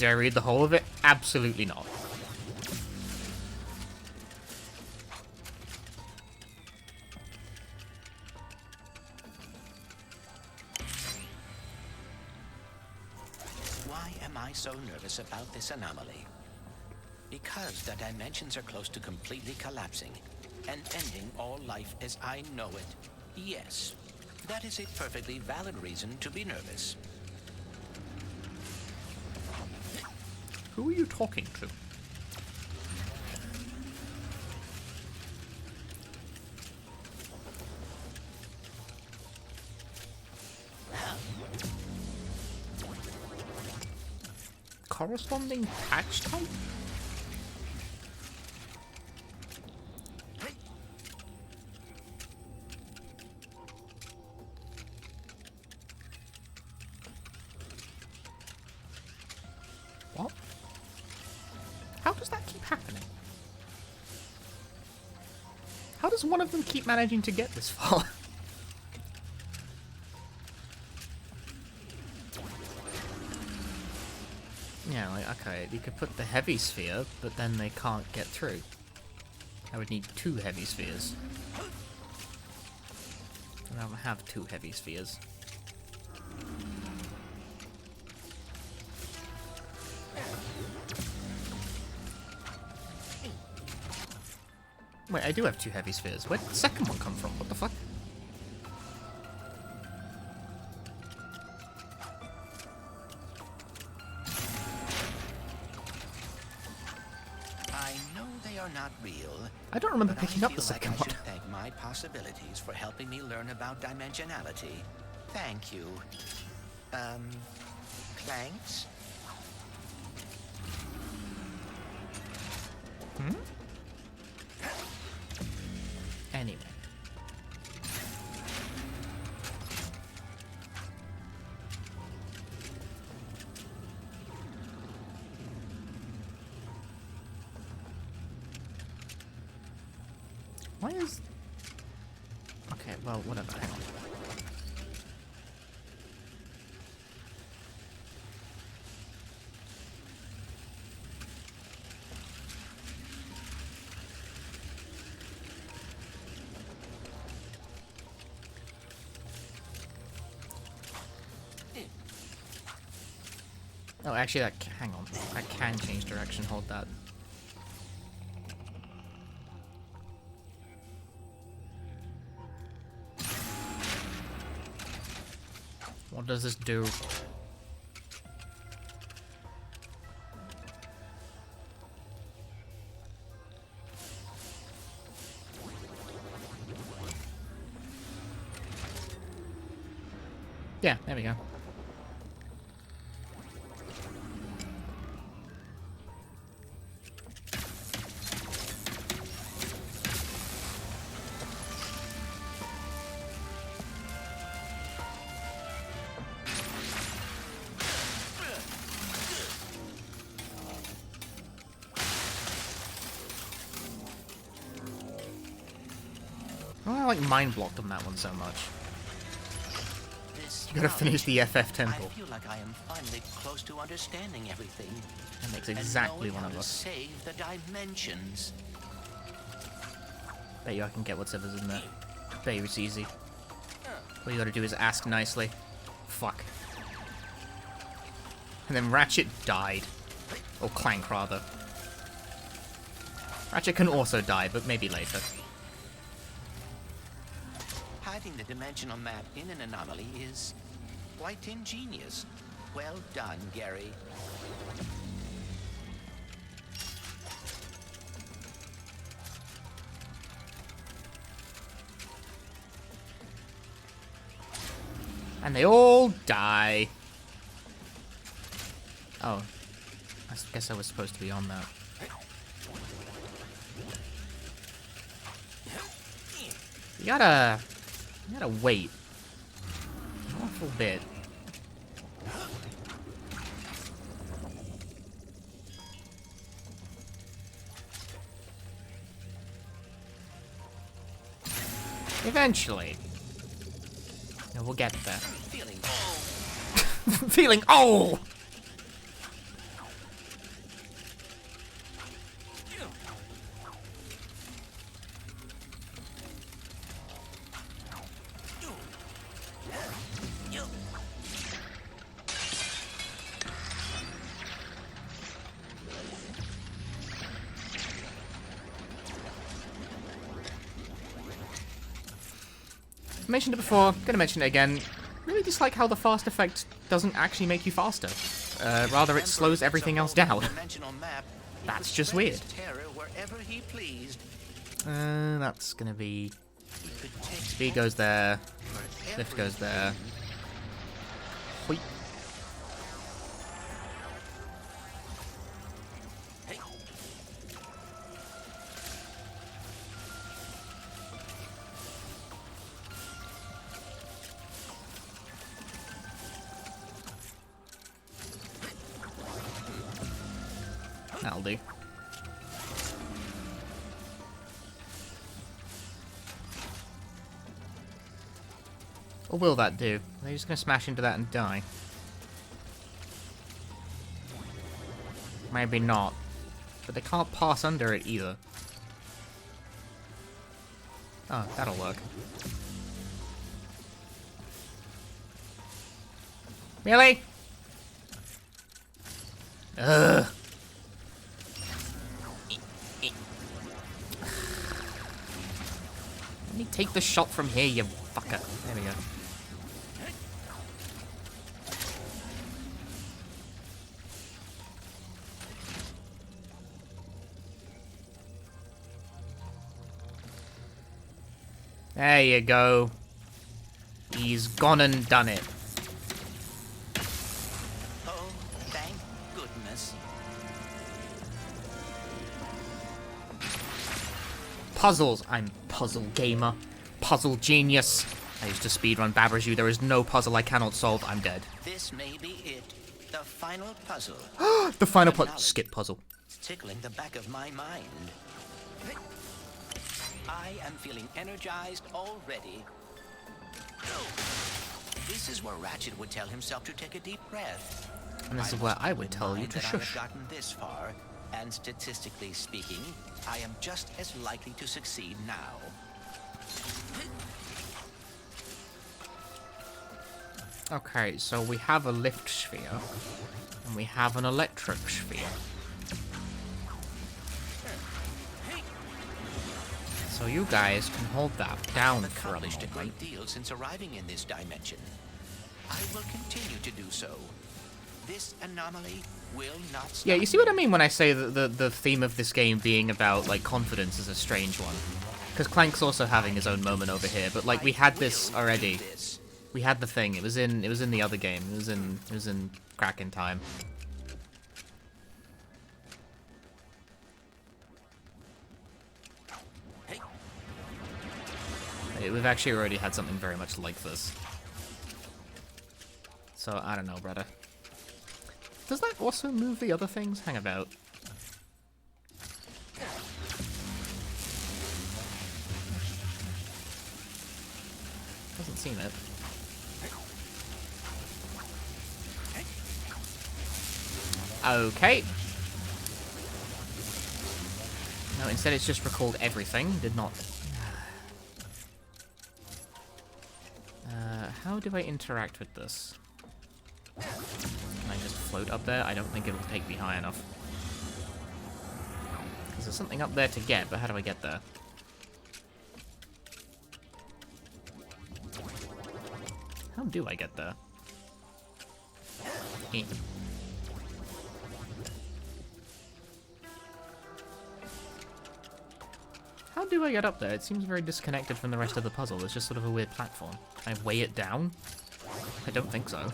Do I read the whole of it? Absolutely not. Why am I so nervous about this anomaly? Because the dimensions are close to completely collapsing and ending all life as I know it. Yes, that is a perfectly valid reason to be nervous. Who are you talking to? Corresponding patch type? What? How does that keep happening? How does one of them keep managing to get this far? Yeah, like, okay, you could put the heavy sphere, but then they can't get through. I would need 2 heavy spheres. And I don't have 2 heavy spheres. Wait, I do have 2 heavy spheres. Where did the second one come from? What the fuck? I know they are not real. I don't remember but picking I up the feel like second I one. should thank my possibilities for helping me learn about dimensionality. Thank you. Clanks? Hmm? Anyway. Why is... Okay, well, whatever, hang on. Oh, actually, hang on. I can change direction, hold that. What does this do? Yeah, there we go. I like mind blocked on that one so much. You gotta finish the FF temple. I feel like I am finally close to understanding everything. That makes exactly one of us. Save the dimensions. Bet you I can get whatever's in there. Bet you it's easy. All you gotta do is ask nicely. Fuck. And then Ratchet died. Or Clank, rather. Ratchet can also die, but maybe later. Hiding the dimensional map in an anomaly is quite ingenious. Well done, Gary. And they all die. Oh. I guess I was supposed to be on that. You gotta wait. An awful bit. Eventually. Yeah, we'll get there. Feeling Feeling old! mentioned it before, gonna mention it again. Really dislike how the fast effect doesn't actually make you faster. Rather, it slows everything else down. That's just weird. That's gonna be... Speed goes there. Lift goes there. Hoip. That'll do. Or will that do? Are they just gonna smash into that and die? Maybe not. But they can't pass under it either. Oh, that'll work. Really? Ugh. Let me take the shot from here, you fucker. There we go. There you go. He's gone and done it. Oh, thank goodness. Puzzles. I'm puzzle gamer. Puzzle genius. I used to speedrun Babraju. There is no puzzle I cannot solve. I'm dead. This may be it. The final puzzle. The final puzzle. Skip puzzle. It's tickling the back of my mind. I am feeling energized already. This is where Ratchet would tell himself to take a deep breath. And this is where I would tell you to that I have shush. gotten this far, and statistically speaking, I am just as likely to succeed now. Okay, so we have a lift sphere, and we have an electric sphere. So you guys can hold that down for a moment. A great deal since arriving in this dimension. I will continue to do so. This anomaly will not stop. Yeah, you see what I mean when I say that the theme of this game being about, like, confidence is a strange one? Because Clank's also having his own moment over here, but, like, we had this already. We had the thing. It was in the other game. It was in Kraken time. We've actually already had something very much like this. So, I don't know, brother. Does that also move the other things? Hang about. Hasn't seen it. Okay. No, instead it's just recalled everything. Did not... how do I interact with this? Can I just float up there? I don't think it'll take me high enough. Because there's something up there to get, but how do I get there? How do I get there? Eh. How do I get up there? It seems very disconnected from the rest of the puzzle. It's just sort of a weird platform. Can I weigh it down? I don't think so.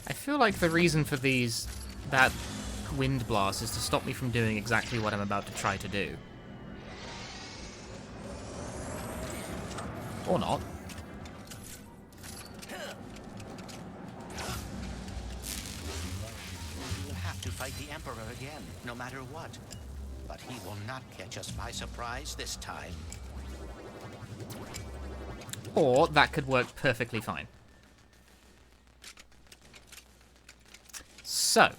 I feel like the reason for that wind blast is to stop me from doing exactly what I'm about to try to do. Or not. We'll have to fight the Emperor again, no matter what. But he will not catch us by surprise this time. Or that could work perfectly fine. So.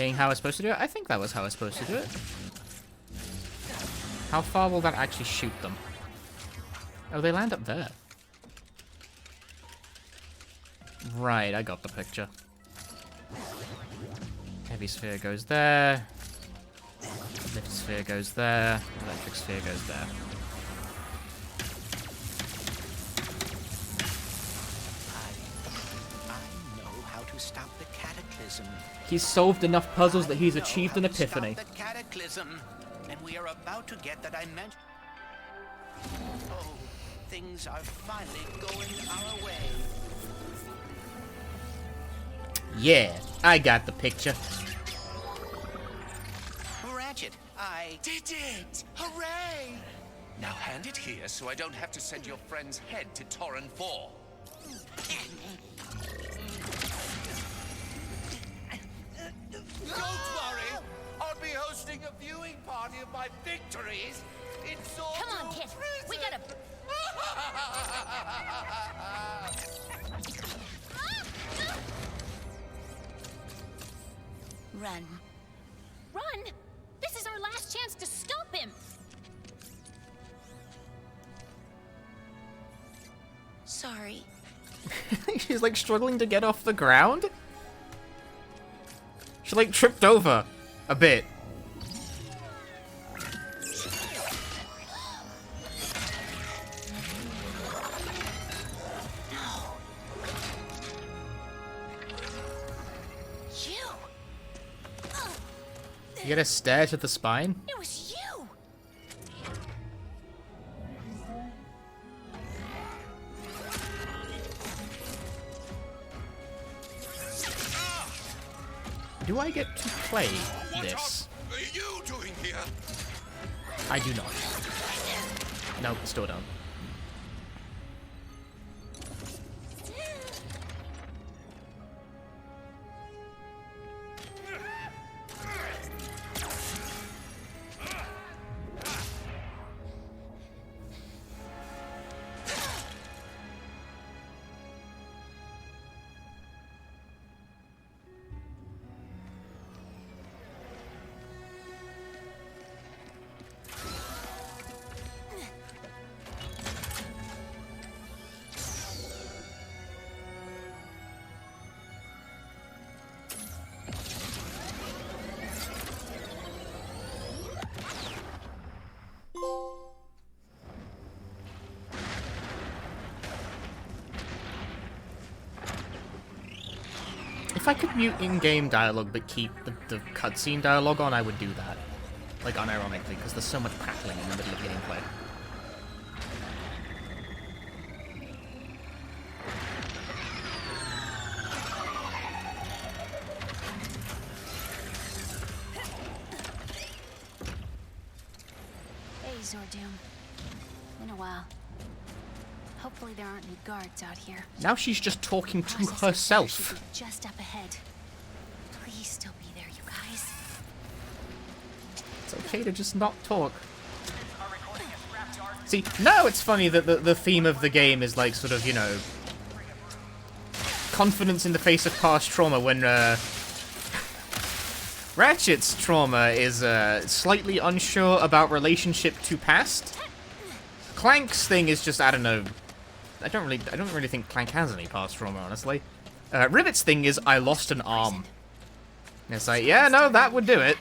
being how I was supposed to do it? I think that was how I was supposed to do it. How far will that actually shoot them? Oh, they land up there. Right, I got the picture. Heavy sphere goes there. Lift sphere goes there. Electric sphere goes there. I know how to stop the cataclysm. He's solved enough puzzles that he's achieved an epiphany. Stop the cataclysm, and we are about to get that dimension. Oh, things are finally going our way. Yeah, I got the picture. Ratchet, I did it! Hooray! Now hand it here so I don't have to send your friend's head to Torren 4. Don't worry! I'll be hosting a viewing party of my victories in Sword. Come on, kid. We gotta. Run. Run? This is our last chance to stop him. Sorry. She's like struggling to get off the ground. She like tripped over a bit. You get a stare to the spine? It was you! Do I get to play this? What are you doing here? I do not. Nope, still don't. If I could mute in-game dialogue but keep the cutscene dialogue on, I would do that. Like, unironically, because there's so much prattling in the middle of gameplay. Hey, Zordoom. Been a while. Hopefully there aren't any guards out here. Now she's just talking to Processing herself. should be just up ahead. Please still be there, you guys. It's okay to just not talk. See, now it's funny that the theme of the game is like sort of, you know, confidence in the face of past trauma when Ratchet's trauma is slightly unsure about relationship to past. Clank's thing is just, I don't know. I don't really think Clank has any past trauma, honestly. Rivet's thing is, I lost an arm. And it's like, yeah, no, that would do it.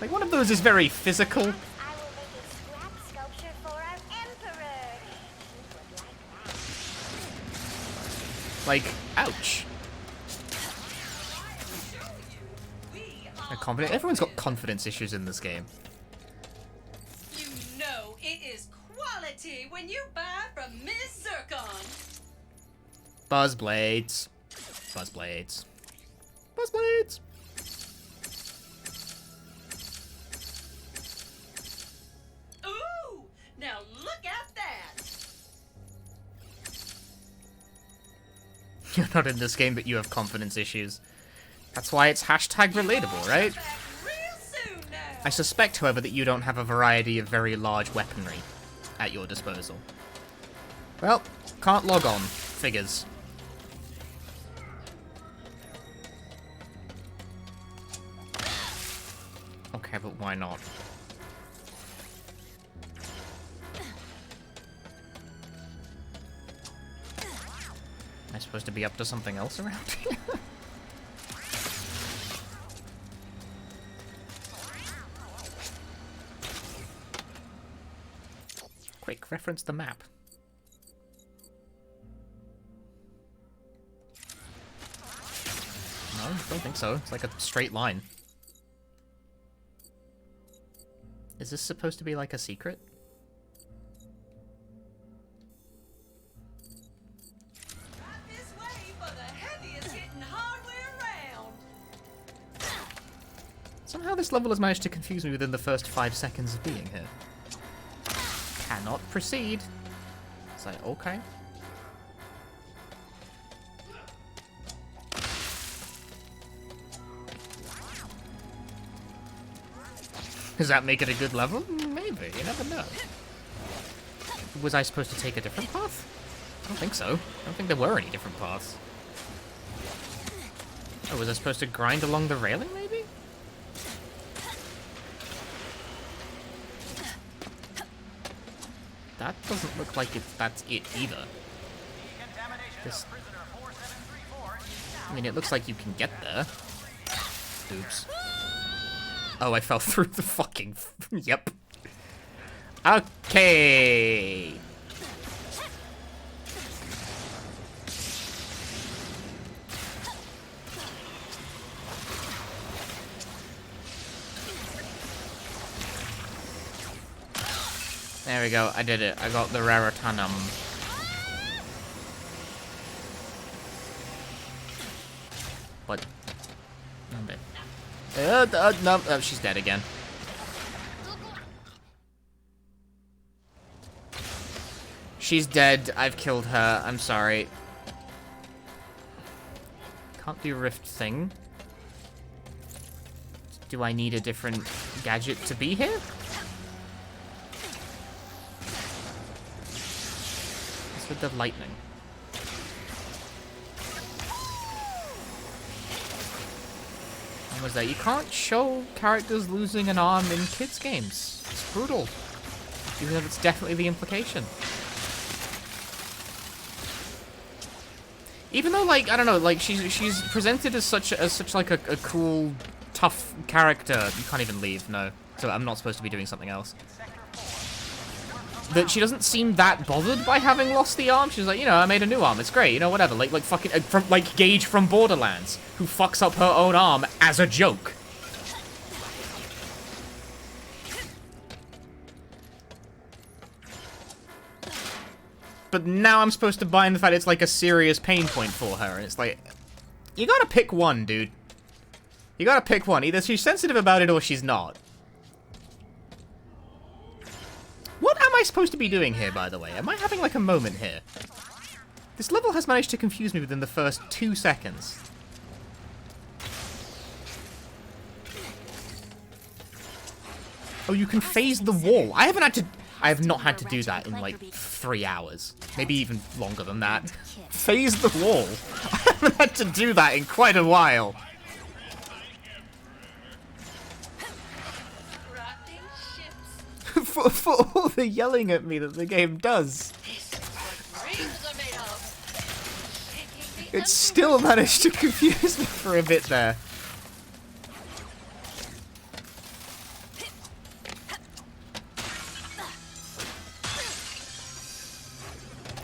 Like, one of those is very physical. I will make a scrap sculpture for our emperor. Like, ouch. Confident. Everyone's got confidence issues in this game. You know it is quality when you buy from Miss Zircon. Buzzblades. Buzzblades. Buzzblades. Ooh, now look at that. You're not in this game, but you have confidence issues. That's why it's hashtag relatable, right? I suspect, however, that you don't have a variety of very large weaponry at your disposal. Well, can't log on. Figures. Okay, but why not? Am I supposed to be up to something else around here? Quick, reference the map. No, I don't think so. It's like a straight line. Is this supposed to be like a secret? This way for the heaviest hitting hardware around. Somehow this level has managed to confuse me within the first 5 seconds of being here. Cannot proceed. It's like, okay. Does that make it a good level? Maybe, you never know. Was I supposed to take a different path? I don't think so. I don't think there were any different paths. Oh, was I supposed to grind along the railing, maybe? That doesn't look like that's it either. This... I mean, it looks like you can get there. Oops. Oh, I fell through the fucking... Yep. Okay. There we go, I did it. I got the Raritanum. What? I'm dead. No, oh, she's dead again. She's dead. I've killed her. I'm sorry. Can't do Rift thing. Do I need a different gadget to be here? What's with the lightning? Was that you can't show characters losing an arm in kids' games. It's brutal. Even if it's definitely the implication. Even though, like, I don't know, like she's presented as such like a cool, tough character. You can't even leave, no. So I'm not supposed to be doing something else. That she doesn't seem that bothered by having lost the arm. She's like, you know, I made a new arm. It's great, you know, whatever. Like fucking, like Gage from Borderlands, who fucks up her own arm as a joke. But now I'm supposed to buy in the fact it's like a serious pain point for her, and it's like, you gotta pick one, dude. You gotta pick one. Either she's sensitive about it or she's not. What am I supposed to be doing here, by the way? Am I having, like, a moment here? This level has managed to confuse me within the first 2 seconds. Oh, you can phase the wall. I have not had to do that in, like, 3 hours. Maybe even longer than that. Phase the wall. I haven't had to do that in quite a while. for all the yelling at me that the game does. It still managed to confuse me for a bit there.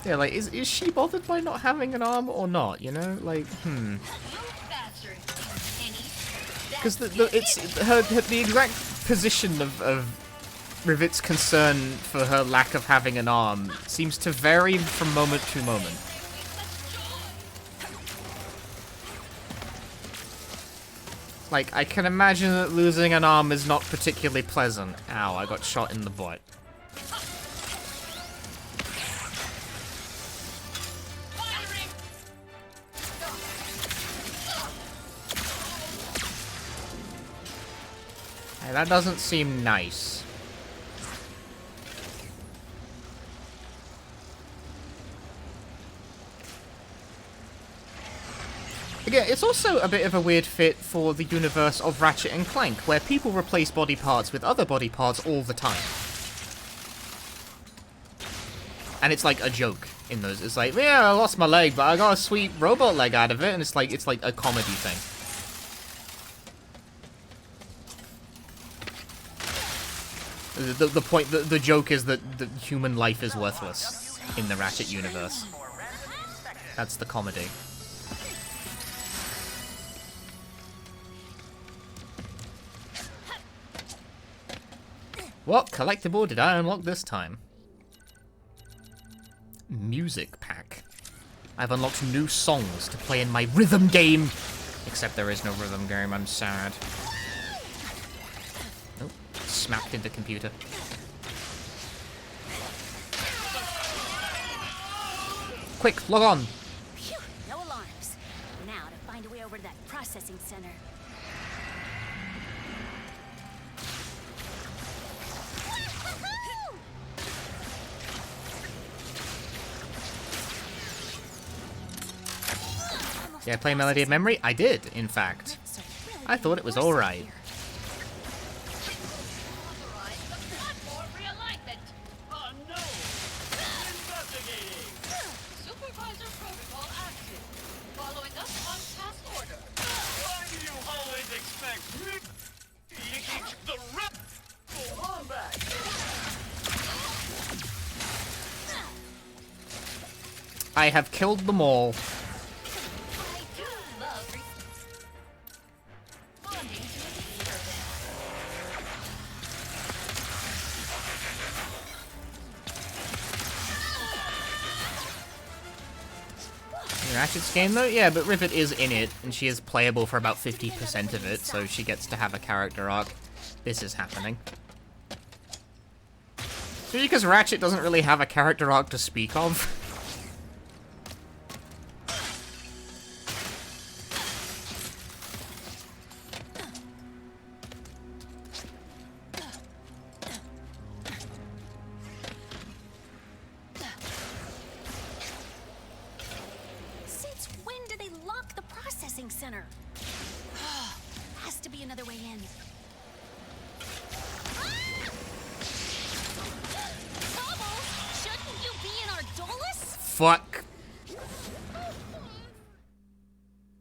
Yeah, like, is she bothered by not having an arm or not, you know? Like, Because the exact position of Rivet's concern for her lack of having an arm seems to vary from moment to moment. Like, I can imagine that losing an arm is not particularly pleasant. Ow, I got shot in the butt. Hey, that doesn't seem nice. Again, it's also a bit of a weird fit for the universe of Ratchet and Clank, where people replace body parts with other body parts all the time. And it's like a joke in those. It's like, yeah, I lost my leg, but I got a sweet robot leg out of it, and it's like a comedy thing. The joke is that the human life is worthless in the Ratchet universe. That's the comedy. What collectible did I unlock this time? Music pack. I've unlocked new songs to play in my rhythm game. Except there is no rhythm game, I'm sad. Nope. Smacked into computer. Quick, log on. Phew, no alarms. Now to find a way over to that processing center. Did I play Melody of Memory? I did, in fact. I thought it was alright. I have killed them all. Ratchet's game though? Yeah, but Rivet is in it, and she is playable for about 50% of it, so she gets to have a character arc. This is happening. So because Ratchet doesn't really have a character arc to speak of. Center. Has to be another way in. Bubbles, shouldn't you be in our Dolus? Fuck.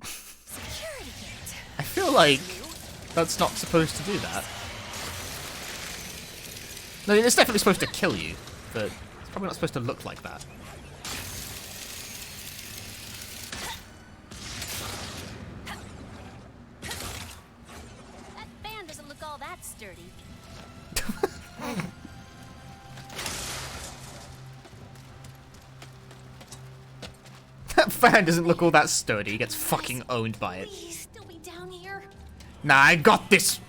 Security gate. I feel like that's not supposed to do that. No, it's definitely supposed to kill you, but it's probably not supposed to look like that. Sturdy. That fan doesn't look all that sturdy. He gets fucking owned by it. Please, still be down here. Nah, I got this.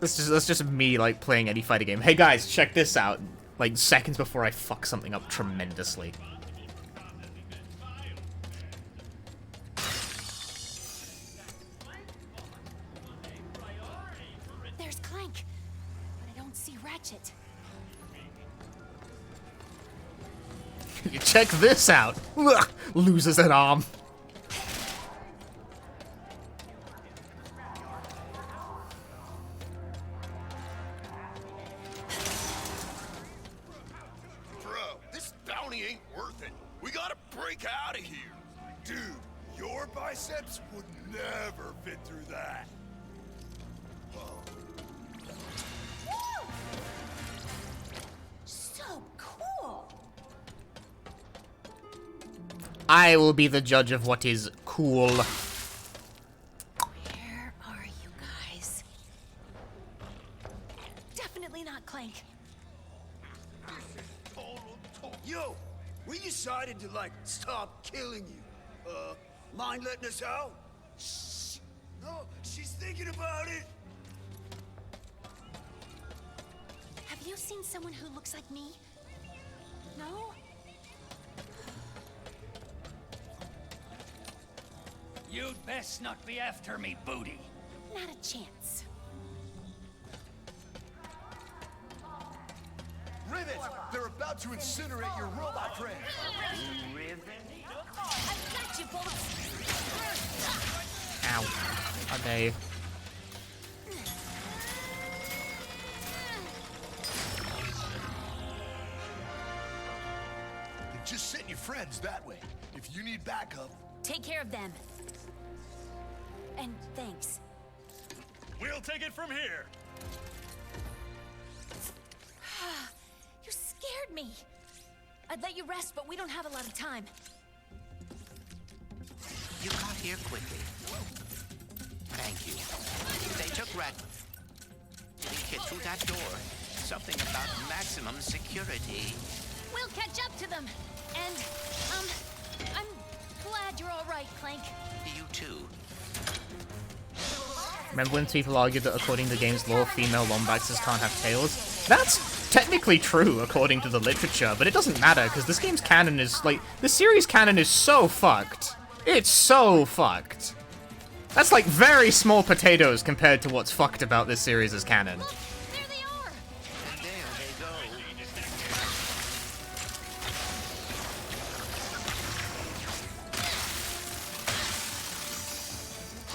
That's just me, like, playing any fighting game. Hey guys, check this out. Like, seconds before I fuck something up tremendously. There's Clank, but I don't see Ratchet. Check this out. Ugh, loses an arm. Biceps would never fit through that. So cool. I will be the judge of what is cool. Where are you guys? Definitely not Clank. Yo, we decided to, like, stop killing you. Mind letting us out? Shh. No, she's thinking about it. Have you seen someone who looks like me? No? You'd best not be after me, booty. Not a chance. Rivet! They're about to incinerate your robot friend! I've got you, Bolts! Ow. How dare you. Just send your friends that way. If you need backup... Take care of them. And thanks. We'll take it from here. You scared me. I'd let you rest, but we don't have a lot of time. You got here quickly. Thank you. They took Ratchet through that door. Something about maximum security. We'll catch up to them. And, I'm glad you're all right, Clank. You too. Remember when people argued that according to the game's lore, female Lombaxes can't have tails? That's technically true according to the literature, but it doesn't matter because this game's canon is, like, the series canon is so fucked. It's so fucked. That's like very small potatoes compared to what's fucked about this series as canon. Look, there they are. There they go.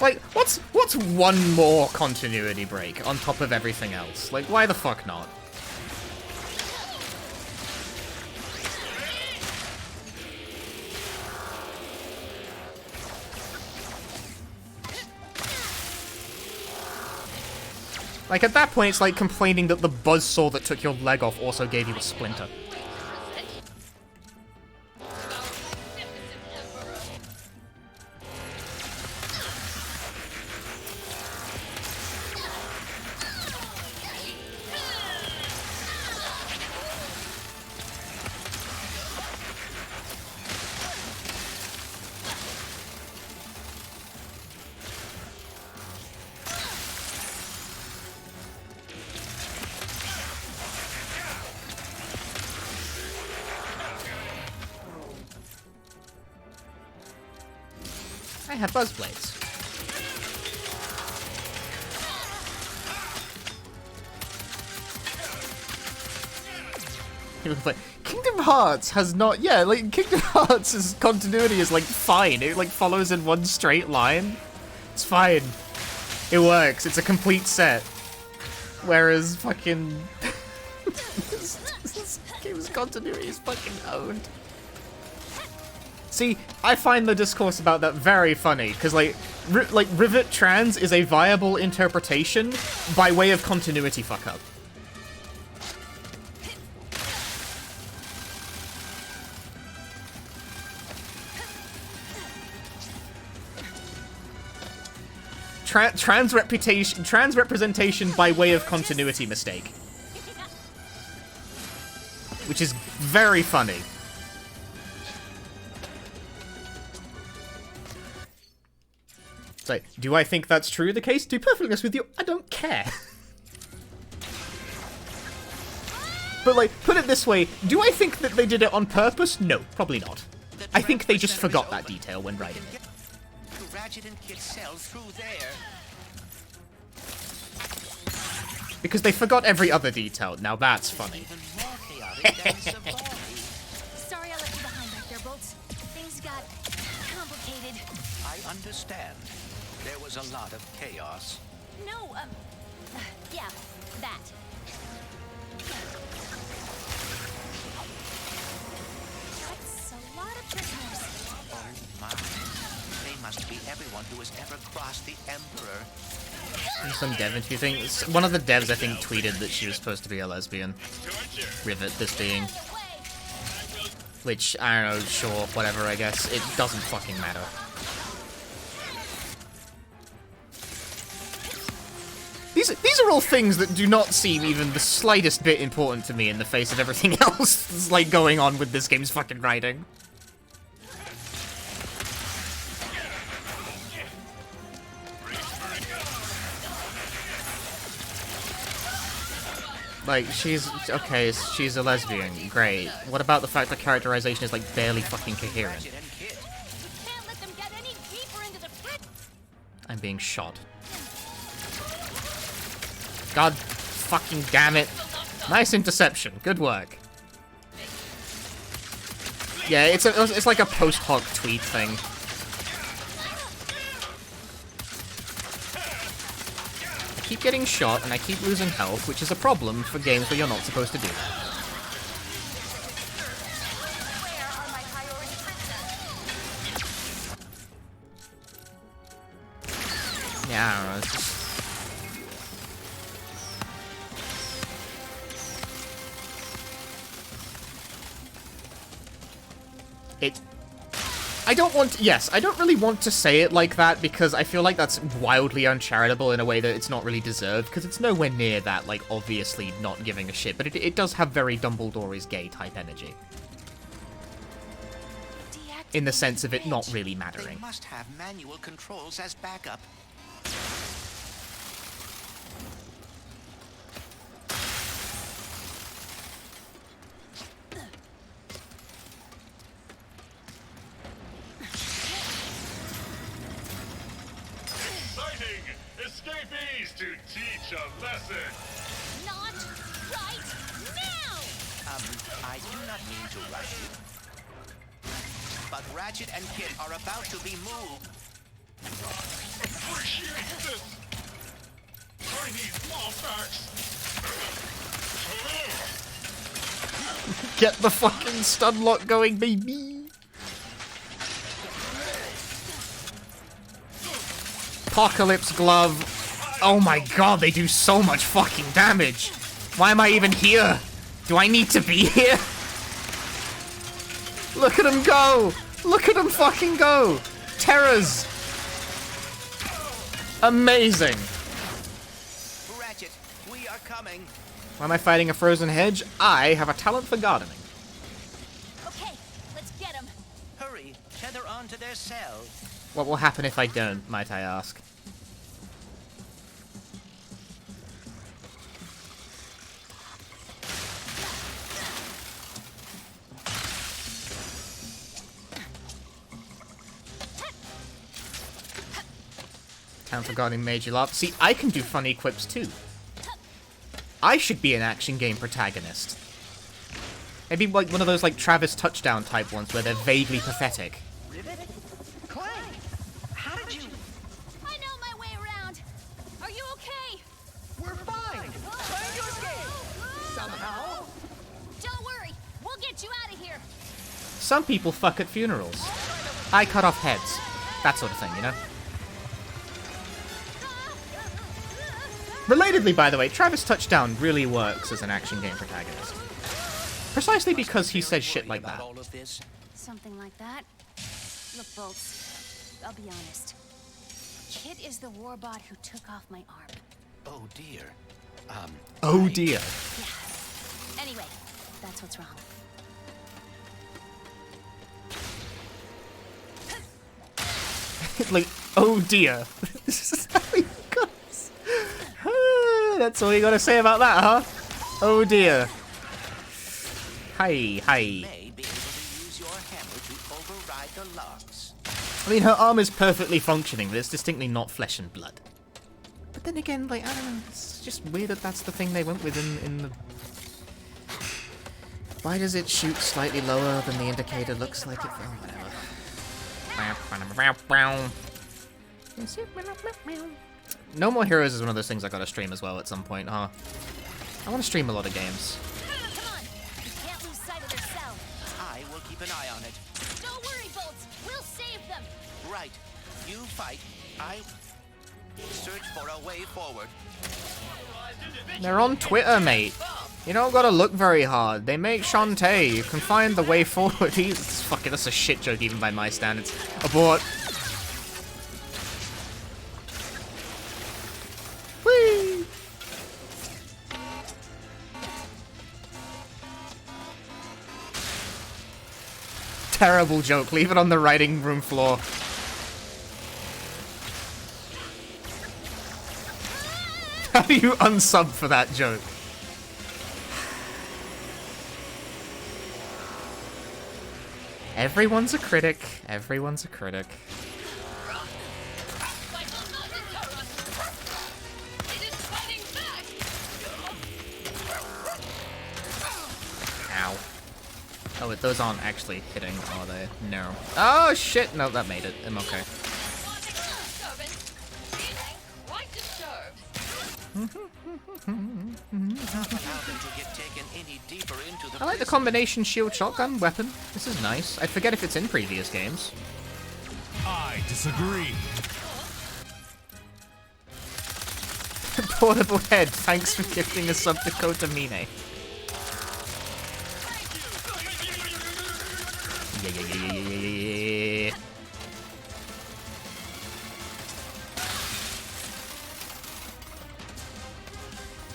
Like, what's one more continuity break on top of everything else? Like, why the fuck not? Like, at that point, it's like complaining that the buzzsaw that took your leg off also gave you a splinter. I have buzz blades. Kingdom Hearts has not, yeah, like Kingdom Hearts' continuity is like fine. It like follows in one straight line. It's fine. It works. It's a complete set. Whereas fucking this game's continuity is fucking owned. See, I find the discourse about that very funny, because, like, Rivet Trans is a viable interpretation by way of continuity fuck-up. Trans representation by way of continuity mistake. Which is very funny. So, do I think that's true the case? To be perfectly honest with you, I don't care. But, like, put it this way, do I think that they did it on purpose? No, probably not. I think they just forgot that detail when writing it. Ratchet and Kit cells through there. Because they forgot every other detail. Now that's funny. Sorry I left you behind back there, Bolts. Things got complicated. I understand. There was a lot of chaos. No, yeah, that. That's a lot of prisoners. Oh my. They must be everyone who has ever crossed the Emperor. Some dev interview thing. One of the devs, I think, tweeted that she was supposed to be a lesbian. Rivet, this being. Which, I don't know, sure, whatever, I guess. It doesn't fucking matter. These are all things that do not seem even the slightest bit important to me in the face of everything else that's, like, going on with this game's fucking writing. Like, she's a lesbian, great. What about the fact that characterization is, like, barely fucking coherent? Can't let them get any deeper into the I'm being shot. God fucking damn it. Nice interception. Good work. Yeah, it's like a post hoc tweet thing. I keep getting shot and I keep losing health, which is a problem for games where you're not supposed to do that. Yeah, I don't know, it's just... I don't want to, yes, I don't really want to say it like that because I feel like that's wildly uncharitable in a way that it's not really deserved, because it's nowhere near that, like, obviously not giving a shit, but it does have very Dumbledore is gay type energy. In the sense of it not really mattering. They must have manual controls as backup. Escapees to teach a lesson. Not right now! I do not mean to rush you, but Ratchet and Kit are about to be moved. Appreciate this. I need law facts. Get the fucking stun lock going, baby! Apocalypse Glove. Oh my god, they do so much fucking damage. Why am I even here? Do I need to be here? Look at him go! Look at him fucking go! Terrors! Amazing! Ratchet, we are coming. Why am I fighting a frozen hedge? I have a talent for gardening. Okay, let's get him. Hurry, tether onto their cell. What will happen if I don't, might I ask? Talent for gardening made you laugh. See, I can do funny quips too. I should be an action game protagonist. Maybe like one of those like Travis Touchdown type ones where they're vaguely pathetic. Clank, how did you... I know my way around. Are you okay? We're fine. Clank escaped. Somehow. Don't worry. We'll get you out of here. Some people fuck at funerals. I cut off heads. That sort of thing, you know? Relatedly, by the way, Travis Touchdown really works as an action game protagonist. Precisely because he says shit like that. Something like that. Look, Bolts, I'll be honest. Kit is the warbot who took off my arm. Oh dear. Oh dear. Yeah. Anyway, that's what's wrong. Like, oh dear. This is how he goes. That's all you gotta say about that, huh? Oh dear. Hi, hi. I mean, her arm is perfectly functioning, but it's distinctly not flesh and blood. But then again, like, I don't know, it's just weird that that's the thing they went with in the... Why does it shoot slightly lower than the indicator looks like it? Oh, whatever. No More Heroes is one of those things I gotta stream as well at some point, huh? I want to stream a lot of games. Come on. You can't lose sight of their cell. I will keep an eye on it. Don't worry, Bolts. We'll save them. Right. You fight. I search for a way forward. They're on Twitter, mate. You don't gotta look very hard. They make Shantae. You can find the way forward. He's fucking. That's a shit joke even by my standards. Abort. Whee! Terrible joke. Leave it on the writing room floor. How do you unsub for that joke? Everyone's a critic. Everyone's a critic. Oh, wait, those aren't actually hitting, are they? No. Oh, shit! No, that made it. I'm okay. I like the combination shield shotgun weapon. This is nice. I forget if it's in previous games. I disagree. Portable head. Thanks for gifting a sub to Kota Mine. Yeah.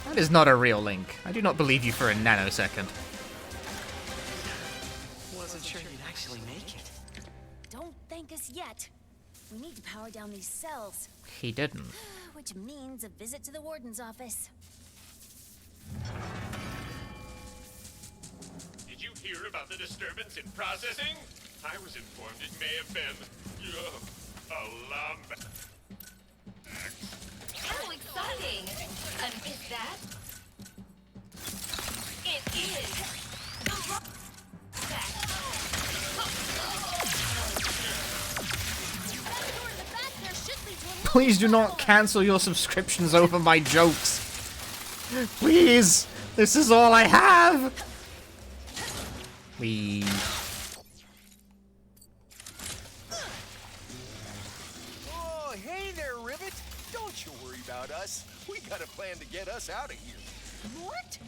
That is not a real Link. I do not believe you for a nanosecond. Wasn't sure you'd actually make it. Don't thank us yet. We need to power down these cells. He didn't. Which means a visit to the warden's office. Did you hear about the disturbance in processing? I was informed it may have been a lump. How exciting! And is that? It is the rock. Please do not cancel your subscriptions over my jokes. Please! This is all I have! Please. Oh, hey there, Rivet! Don't you worry about us. We got a plan to get us out of here. What?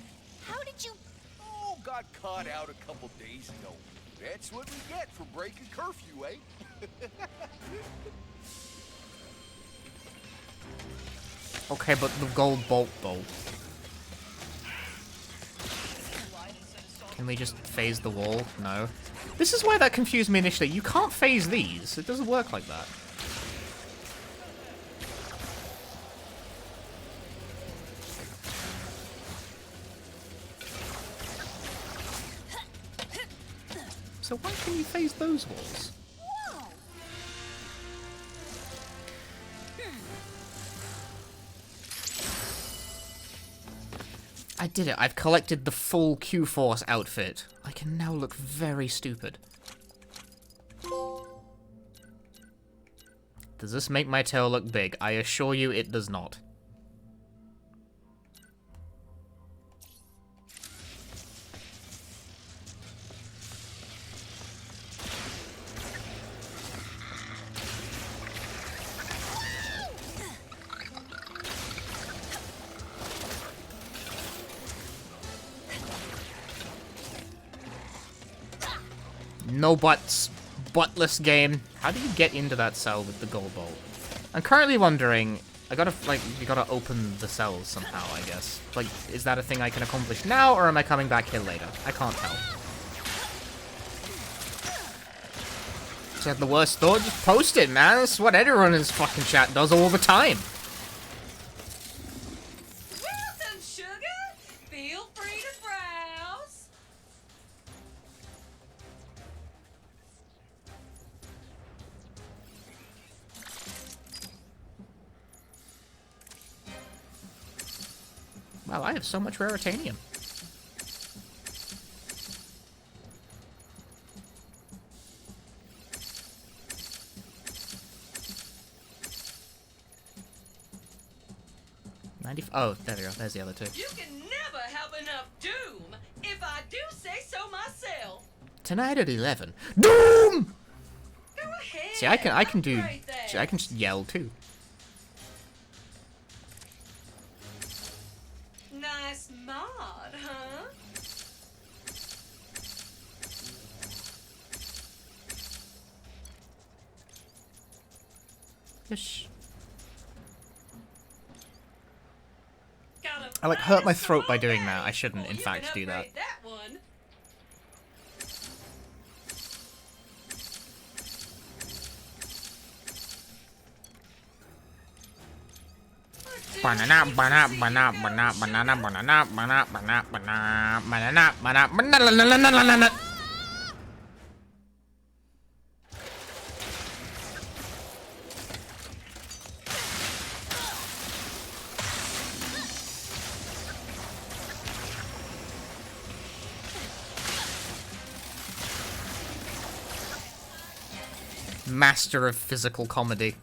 How did you... Oh, got caught out a couple days ago. That's what we get for breaking curfew, eh? Okay, but the gold bolt, though. Can we just phase the wall? No. This is why that confused me initially. You can't phase these. It doesn't work like that. So why can you phase those walls? I did it. I've collected the full Q-Force outfit. I can now look very stupid. Does this make my tail look big? I assure you it does not. No butts. Buttless game. How do you get into that cell with the gold bolt? I'm currently wondering, you gotta open the cells somehow, I guess. Like, is that a thing I can accomplish now, or am I coming back here later? I can't tell. If you have the worst thought, just post it, man. That's what everyone in this fucking chat does all the time. Welcome, sugar. Feel free to browse. Wow, I have so much raritanium. Oh, there we go. There's the other two. You can never have enough doom, if I do say so myself. Tonight at 11. Doom! Go ahead. See, I can do. Upgrade that. See, I can just yell too. Nice mod, huh? Yes. Got a I like hurt my throat by doing that. I shouldn't, in fact, do that. that one. Banana, banana, banana, banana, banana, banana, banana, banana, banana, banana, banana, banana. Master of physical comedy.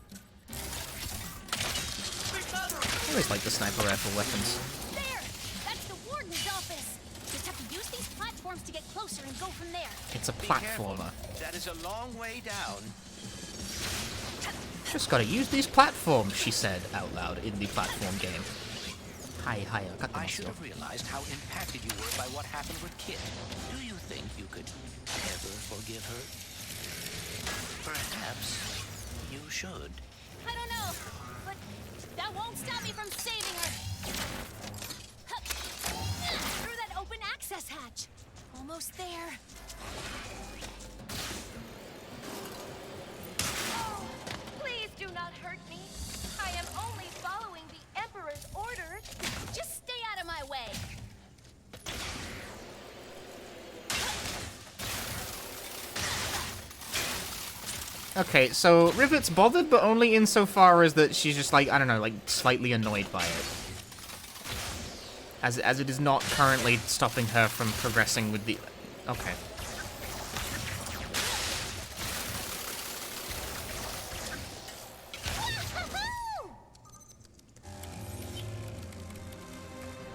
I always like the sniper rifle weapons. There! That's the warden's office! Just have to use these platforms to get closer and go from there. It's a Be careful. platformer. That is a long way down. Just gotta use these platforms, she said out loud in the platform game. Hi, got the I should muscle. have realized how impacted you were by what happened with Kit. Do you think you could ever forgive her? Perhaps you should. I don't know, but that won't stop me from saving her. Through that open access hatch. Almost there. Oh, please do not hurt me. I am only following the Emperor's orders. Just stay out of my way. Okay, so Rivet's bothered, but only insofar as that she's just like, I don't know, like slightly annoyed by it. As it is not currently stopping her from progressing with the... Okay.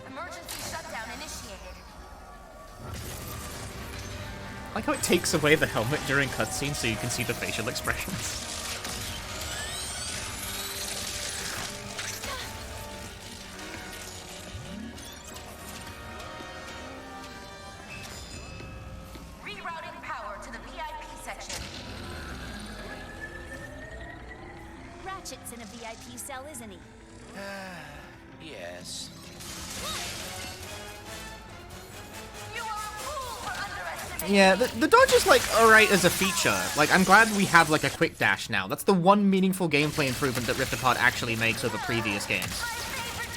Emergency shutdown initiated. I like how it takes away the helmet during cutscenes so you can see the facial expressions. Rerouting power to the VIP section. Ratchet's in a VIP cell, isn't he? Yes. You are a fool for underestimating. Yeah, the dodge is, like, alright as a feature. Like, I'm glad we have, like, a quick dash now. That's the one meaningful gameplay improvement that Rift Apart actually makes over previous games.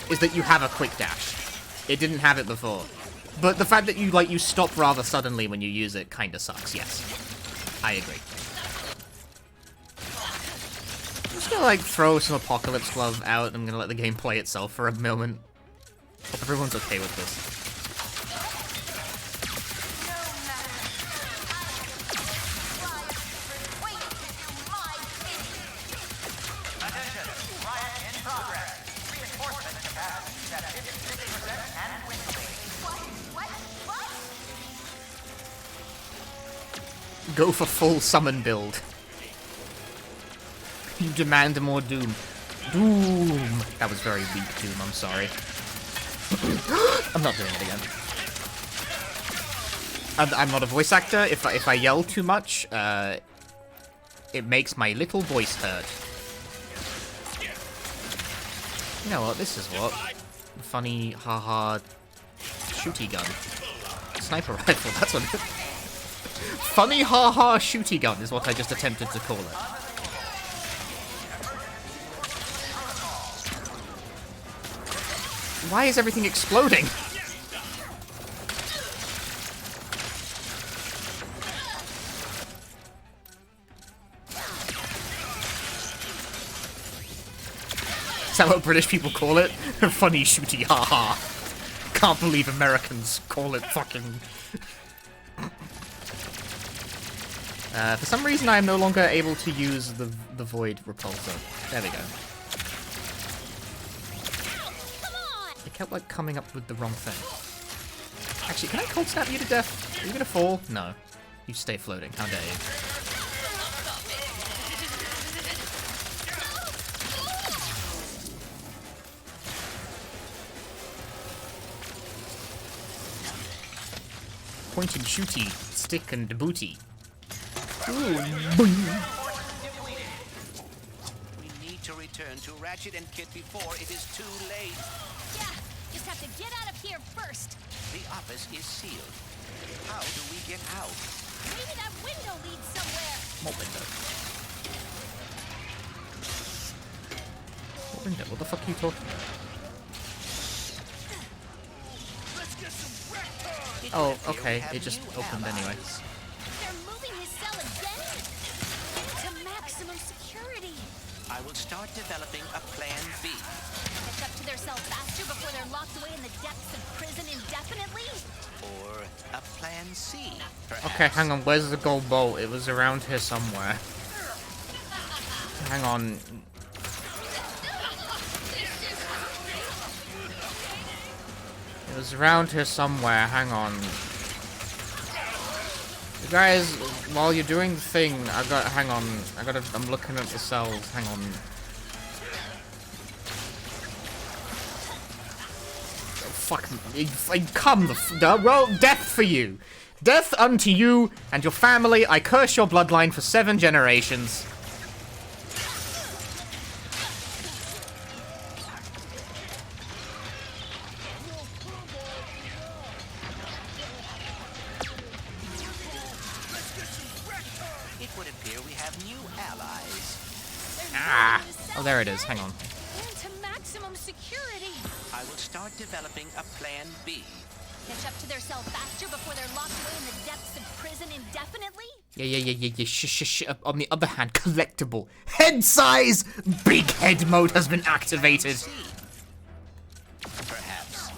Is that you have a quick dash. It didn't have it before. But the fact that you stop rather suddenly when you use it kinda sucks, yes. I agree. I'm just gonna, like, throw some Apocalypse Glove out. I'm gonna let the game play itself for a moment. Hope everyone's okay with this. Attention! Riot in progress. Reinforcement capacity is at 56% and dwindling. Go for full summon build. You demand more Doom. Doom! That was very weak, Doom, I'm sorry. I'm not doing it again. I'm not a voice actor. If I yell too much, it makes my little voice hurt. You know what, this is what? Funny, haha, shooty gun. Sniper rifle, that's what it is. Funny, haha, shooty gun is what I just attempted to call it. Why is everything exploding? Is that what British people call it? Funny shooty, haha. Can't believe Americans call it fucking... for some reason I am no longer able to use the Void Repulsor. There we go. It kept, like, coming up with the wrong thing. Actually, can I cold snap you to death? Are you gonna fall? No. You stay floating. How dare you. Point and shooty, stick and booty. Ooh, boing. We need to return to Ratchet and Kit before it is too late. Yeah, just have to get out of here first. The office is sealed. How do we get out? Maybe that window leads somewhere. What window? What window? What the fuck are you talking about? Oh, okay. It just opened anyway. They're moving his cell again? To maximum security. I will start developing a plan B. Catch up to their cell faster before they're locked away in the depths of prison indefinitely? Or a plan C, perhaps. Okay, hang on. Where's the gold bolt? It was around here somewhere. Hang on. It was around here somewhere. Hang on. You guys, while you're doing the thing, hang on. I'm looking at the cells. Hang on. Fuck. Come well, death for you. Death unto you and your family. I curse your bloodline for 7 generations. It would appear we have new allies. Ah. Oh, there it is. Hang on. Into maximum security. I will start developing a plan B. Catch up to their cell faster before they're locked away in the depths of prison indefinitely? Yeah. Shh. On the other hand, collectible. Head size! Big head mode has been activated. Perhaps.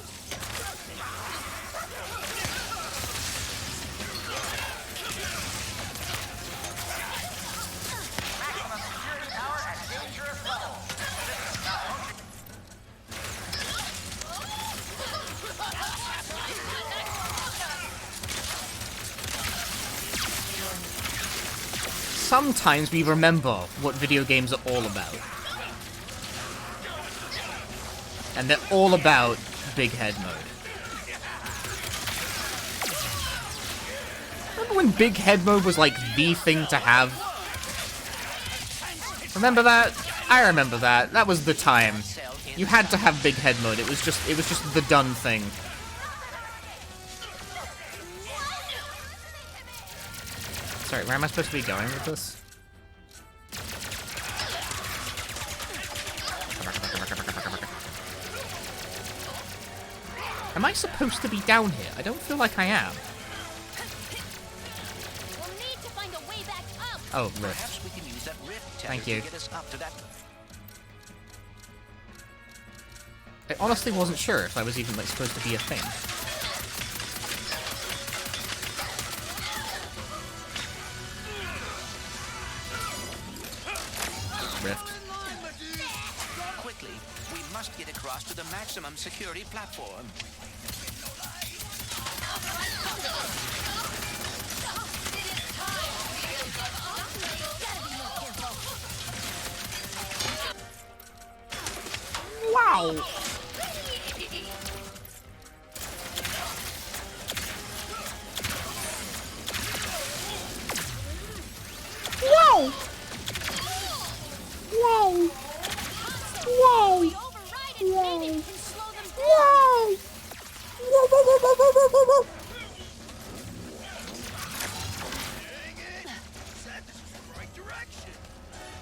Sometimes we remember what video games are all about. And they're all about big head mode. Remember when big head mode was like the thing to have? Remember that? I remember that. That was the time. You had to have big head mode. It was just the done thing. Sorry, where am I supposed to be going with this? Am I supposed to be down here? I don't feel like I am. We'll need to find a way back up. Oh, rift. Perhaps we can use that rift Thank tether you. to get us up to that. I honestly wasn't sure if I was even like supposed to be a thing. Rift. Quickly, we must get across to the maximum security platform. Wow! Whoa! Whoa! Whoa! Whoa! Whoa!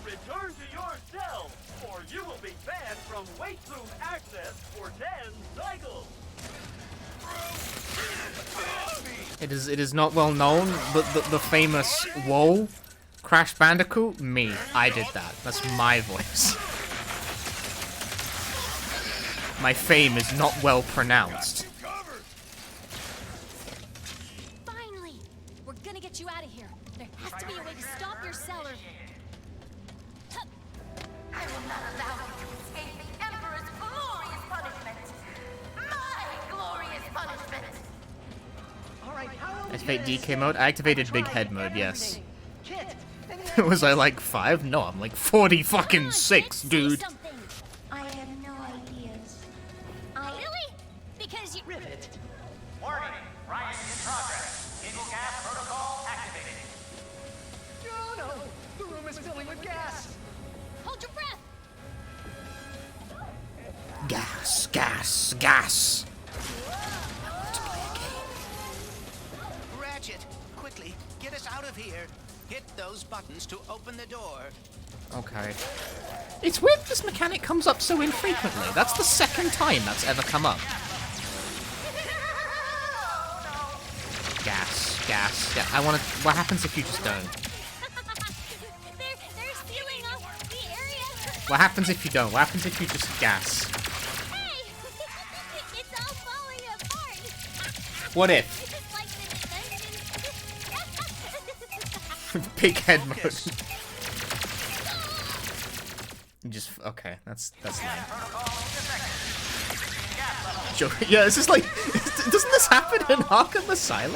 Return to your cell, or you will be banned from wait-through access for 10 cycles. It is not well known, but the famous whoa, Crash Bandicoot, me, I did that. That's my voice. My fame is not well pronounced. Finally! We're gonna get you out of here. There has to be a way to stop your cellar. I will not allow you to escape the Emperor's glorious punishment. My glorious punishment. Activate DK mode. I activated big head mode, yes. Was I like 5? No, I'm like 40 fucking 6, dude. I have no ideas. Really? Because you... Rivet. Warning. Riot in progress. Single gas protocol activated. No. The room is filling with gas. Hold your breath. Gas. Ratchet, quickly, get us out of here. Hit those buttons to open the door. Okay. It's weird this mechanic comes up so infrequently. That's the second time that's ever come up. Gas. Yeah, I wanna... What happens if you just don't? They're sealing off the area. What happens if you don't? What happens if you just gas? Hey! It's all falling apart. What if? Big head mode. You just okay. That's fine. Sure. Yeah, it's just like, doesn't this happen in Arkham Asylum?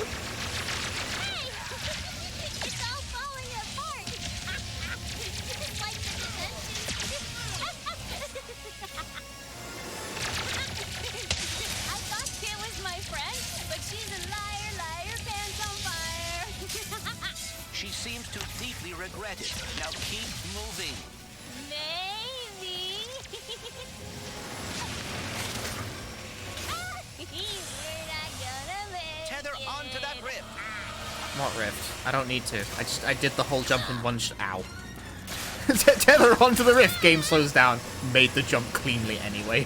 She seems to deeply regret it. Now keep moving. Maybe. You're not gonna make Tether onto that rift. What rift? I don't need to. I did the whole jump in one ow. Tether onto the rift. Game slows down. Made the jump cleanly anyway.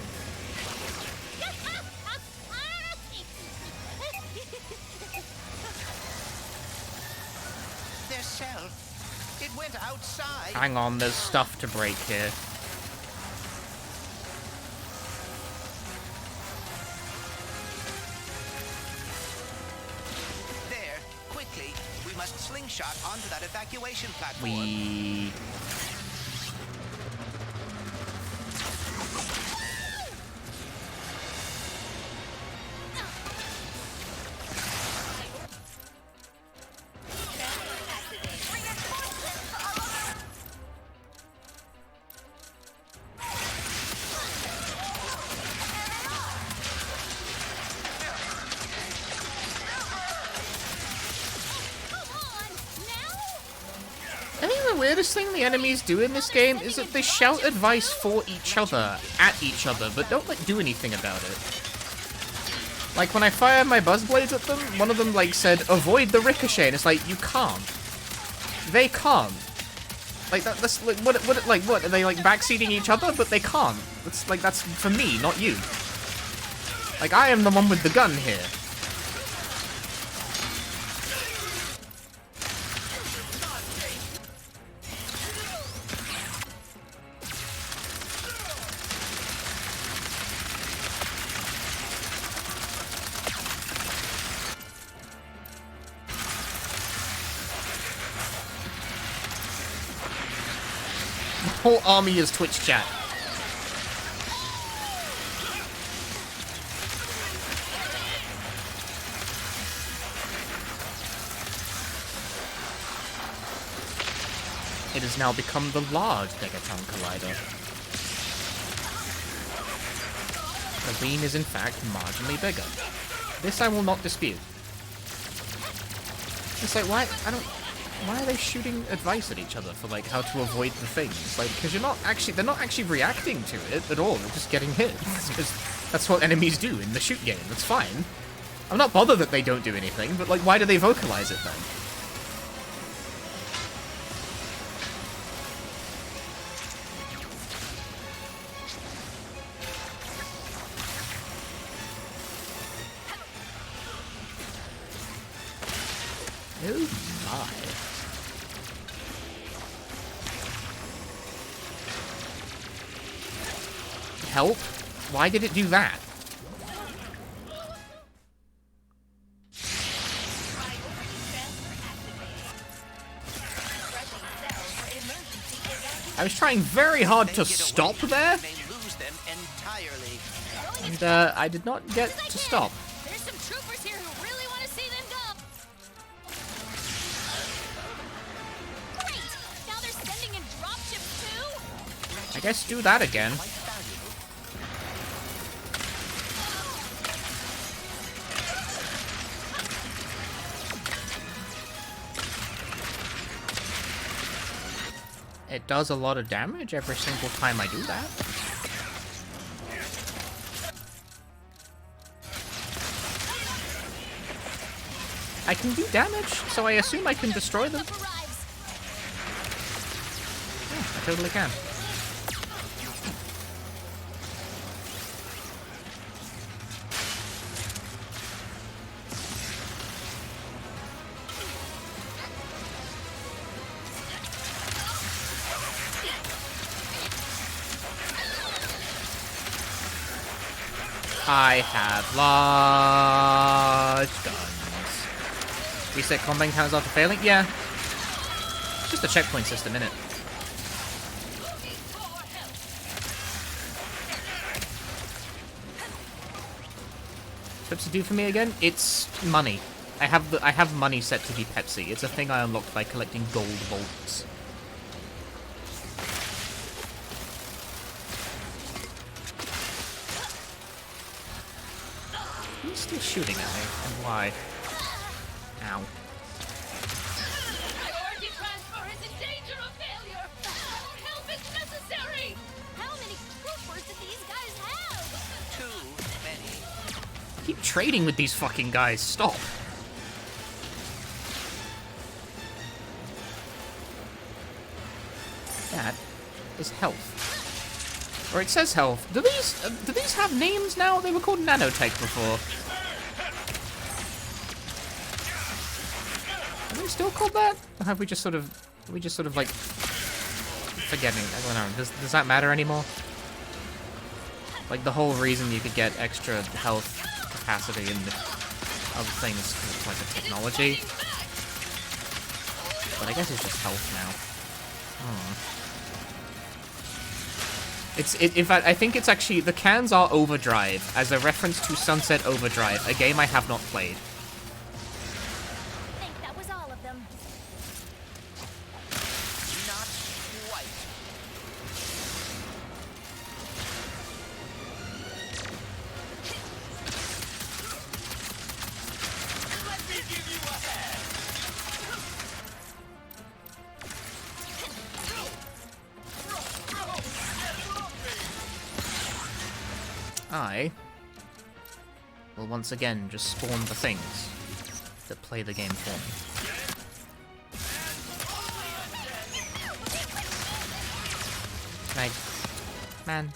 Their cell. It went outside. Hang on, there's stuff to break here. There, quickly. We must slingshot onto that evacuation platform. We... I think the weirdest thing the enemies do in this game is that they shout advice for each other, at each other, but don't, like, do anything about it. Like, when I fire my buzzblades at them, one of them, like, said, avoid the ricochet, and it's like, you can't. They can't. Like, that's, like, what, are they, like, backseating each other? But they can't. That's, like, that's for me, not you. Like, I am the one with the gun here. Whole army is Twitch chat. It has now become the large Megaton Collider. The beam is in fact marginally bigger. This I will not dispute. It's like, why are they shooting advice at each other for, like, how to avoid the things? Like, because they're not actually reacting to it at all, they're just getting hit. Because that's what enemies do in the shoot game, that's fine. I'm not bothered that they don't do anything, but, like, why do they vocalize it then? Oh my. Help? Why did it do that? I was trying very hard to stop there, and I did not get to stop. There's some troopers here who really want to see them go. Great! Now they're sending in dropships too? I guess do that again. It does a lot of damage every single time I do that. I can do damage, so I assume I can destroy them. Yeah, I totally can. I have large guns. Reset combat counters after failing? Yeah. It's just a checkpoint system, innit? Pepsi do for me again? It's money. I have money set to be Pepsi. It's a thing I unlocked by collecting gold bolts. He's still shooting at me, and why? Ow. Priority transfer is in danger of failure. More help is necessary. How many troopers did these guys have? Too many. Keep trading with these fucking guys. Stop. That is health. Or it says health. Do these have names now? They were called nanotech before. Are they still called that? Or have we just sort of like forgetting? I don't know. Does that matter anymore? Like the whole reason you could get extra health capacity and other things is like a technology. But I guess it's just health now. In fact, I think it's actually, the cans are Overdrive, as a reference to Sunset Overdrive, a game I have not played. I think that was all of them. Not quite. Let me give you a hand. I will once again just spawn the things that play the game for me. Right. Man.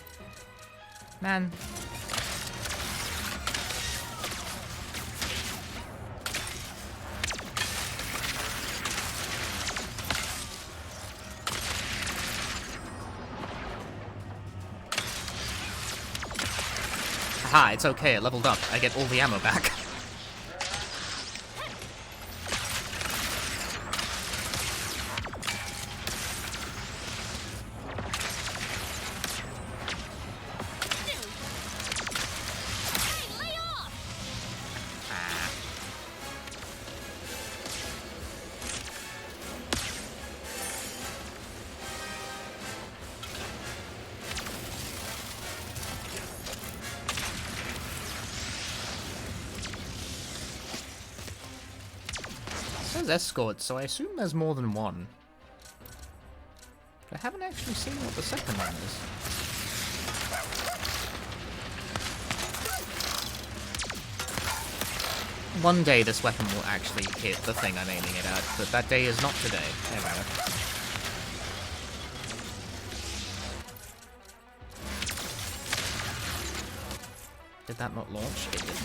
Haha, it's okay, it leveled up. I get all the ammo back. Escorts, so I assume there's more than one. But I haven't actually seen what the second one is. One day this weapon will actually hit the thing I'm aiming it at, but that day is not today. Anyway. Did that not launch? It didn't.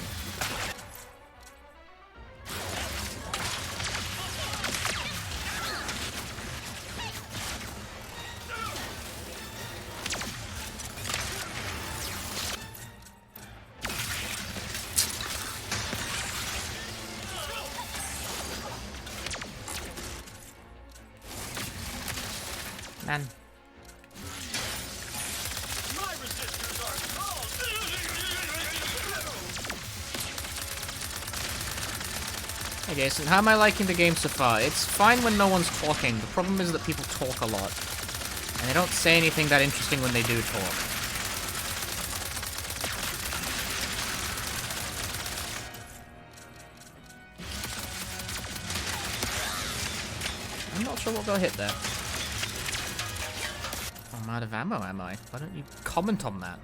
Man. Hey Jason, how am I liking the game so far? It's fine when no one's talking. The problem is that people talk a lot. And they don't say anything that interesting when they do talk. I'm not sure what got hit there. I'm out of ammo, am I? Why don't you comment on that?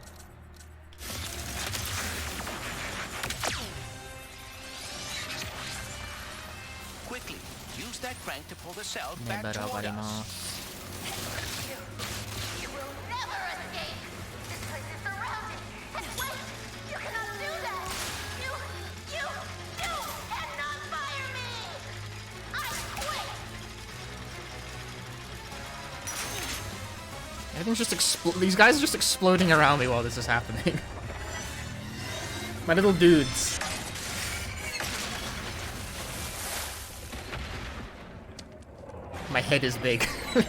Quickly, use that crank to pull the cell back toward us. You will never escape. This place is surrounded. And wait, you cannot do that. You cannot fire me. I quit. Everything's just these guys are just exploding around me while this is happening. My little dudes. My head is big. The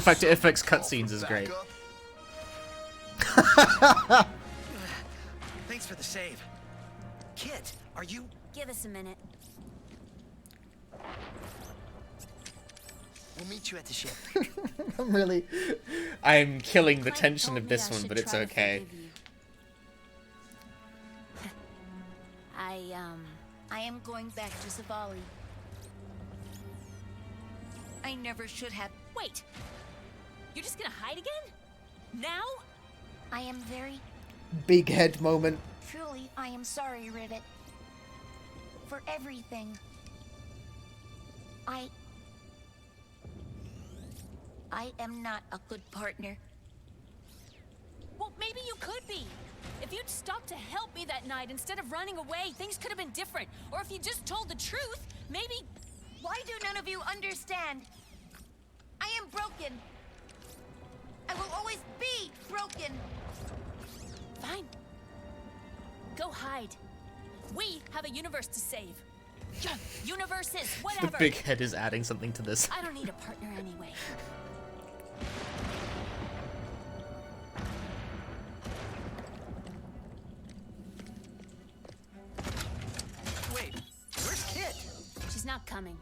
fact it affects cutscenes is great. Thanks for the save. Kit, are you... Give us a minute. We'll meet you at the ship. I'm killing the Clank tension told of me this I one, should but it's try to okay. forgive you. I am going back to Zavali. I never should have. Wait! You're just gonna hide again? Now? I am very, Big head moment. truly, I am sorry, Rivet. For everything. I am not a good partner. Well, maybe you could be. If you'd stopped to help me that night instead of running away, things could have been different. Or if you just told the truth, maybe... Why do none of you understand? I am broken. I will always be broken. Fine. Go hide. We have a universe to save. Universes, The whatever. big head is adding something to this. I don't need a partner anyway. Wait, where's Kit? She's not coming.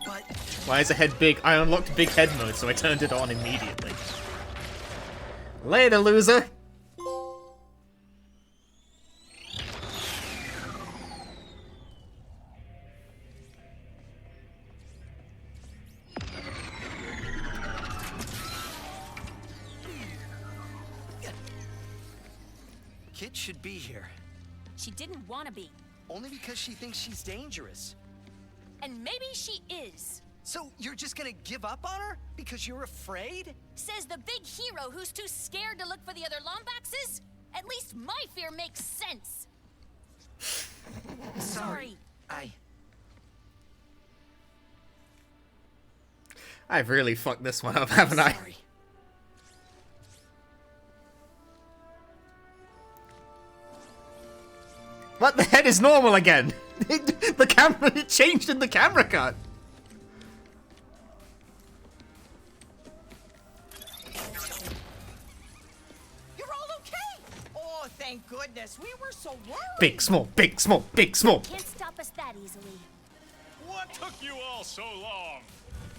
But... Why is the head big? I unlocked big head mode, so I turned it on immediately. Later, loser! Kit should be here. She didn't want to be. Only because she thinks she's dangerous. And maybe she is. So you're just gonna give up on her? Because you're afraid? Says the big hero who's too scared to look for the other Lombaxes? At least my fear makes sense. Sorry. I've really fucked this one up, haven't I? Sorry. What? The head is normal again! The camera, it changed in the camera cut! You're all okay! Oh, thank goodness. We were so worried. Big, small, big, small, big, small. Can't stop us that easily. What took you all so long?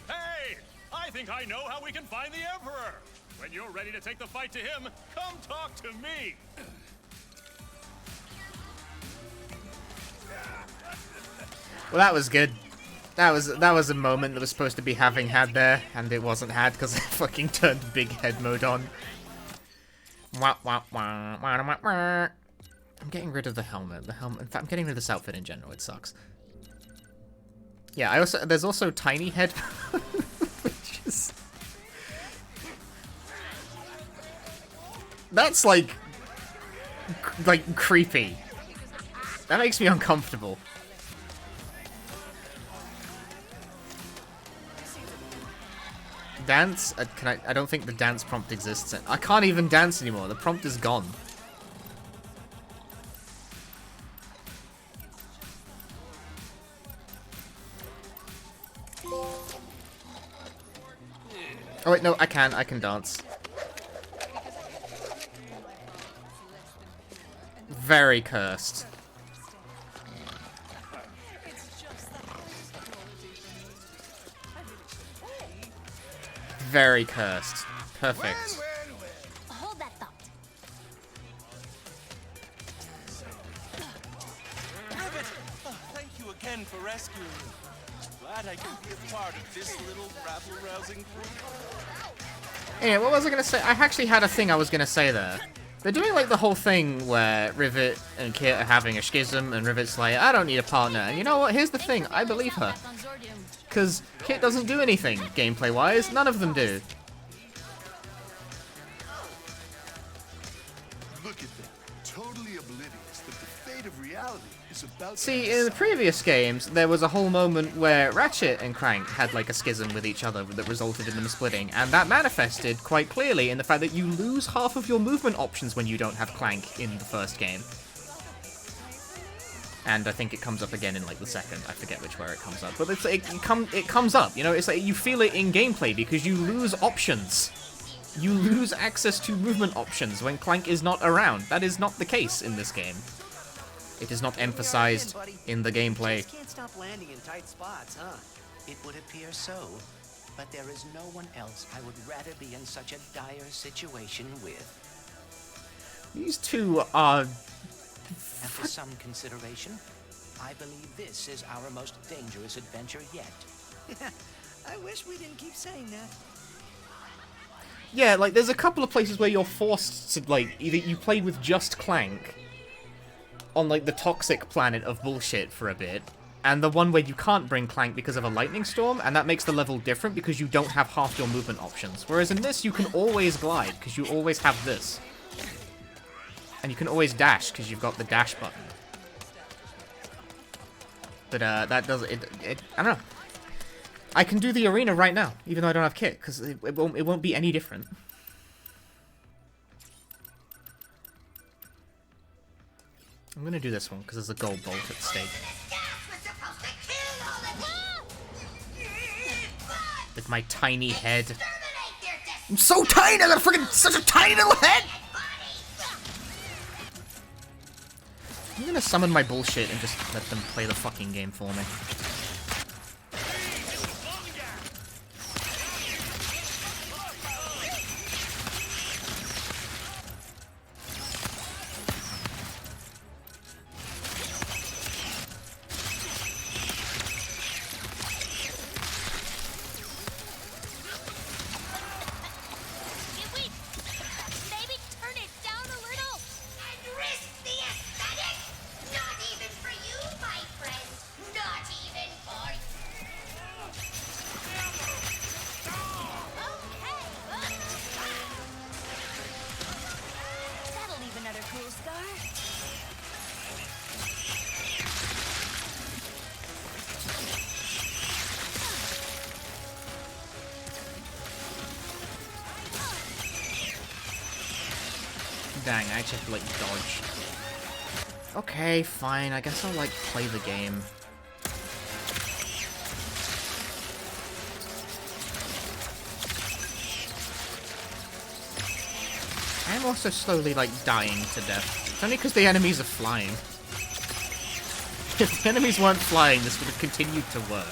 Hey, I think I know how we can find the Emperor. When you're ready to take the fight to him, come talk to me. Well, that was good. That was a moment that was supposed to be having had there, and it wasn't had because I fucking turned big head mode on. Wah, wah, wah, wah, wah, wah. I'm getting rid of the helmet. In fact, I'm getting rid of this outfit in general. It sucks. Yeah, there's also tiny head, which is that's like creepy. That makes me uncomfortable. Dance? I don't think the dance prompt exists. I can't even dance anymore. The prompt is gone. Oh wait, no, I can dance. Very cursed. Very cursed. Perfect. Hold that thought. Rivet! Oh, thank you again for rescuing me. Glad I can be a part of this little rabble-rousing group. Yeah, what was I gonna say? I actually had a thing I was gonna say there. They're doing like the whole thing where Rivet and Kit are having a schism, and Rivet's like, I don't need a partner. And you know what? Here's the thing. I believe her. Because Kit doesn't do anything, gameplay-wise. None of them do. Look at them, totally oblivious that the fate of reality is about to See, in the previous games, there was a whole moment where Ratchet and Clank had like a schism with each other that resulted in them splitting, and that manifested quite clearly in the fact that you lose half of your movement options when you don't have Clank in the first game. And I think it comes up again in like the second. I forget where it comes up, but it comes up. You know, it's like you feel it in gameplay because you lose options. you lose access to movement options when Clank is not around. That is not the case in this game. It is not emphasized in the gameplay. Just can't stop landing in tight spots, huh? It would appear so, but there is no one else I would rather be in such a dire situation with. These two are... After some consideration, I believe this is our most dangerous adventure yet. I wish we didn't keep saying that. Yeah, like, there's a couple of places where you're forced to, like, either you play with just Clank on, like, the toxic planet of bullshit for a bit, and the one where you can't bring Clank because of a lightning storm, and that makes the level different because you don't have half your movement options. Whereas in this, you can always glide, because you always have this. And you can always dash, because you've got the dash button. But, that does... I don't know. I can do the arena right now, even though I don't have kit, because it won't be any different. I'm gonna do this one, because there's a gold bolt at stake. With my tiny head. I'm so tiny, I got such a tiny little head! I'm gonna summon my bullshit and just let them play the fucking game for me. Dang, I actually have to, like, dodge. Okay, fine, I guess I'll, like, play the game. I'm also slowly, like, dying to death. It's only because the enemies are flying. If the enemies weren't flying, this would have continued to work.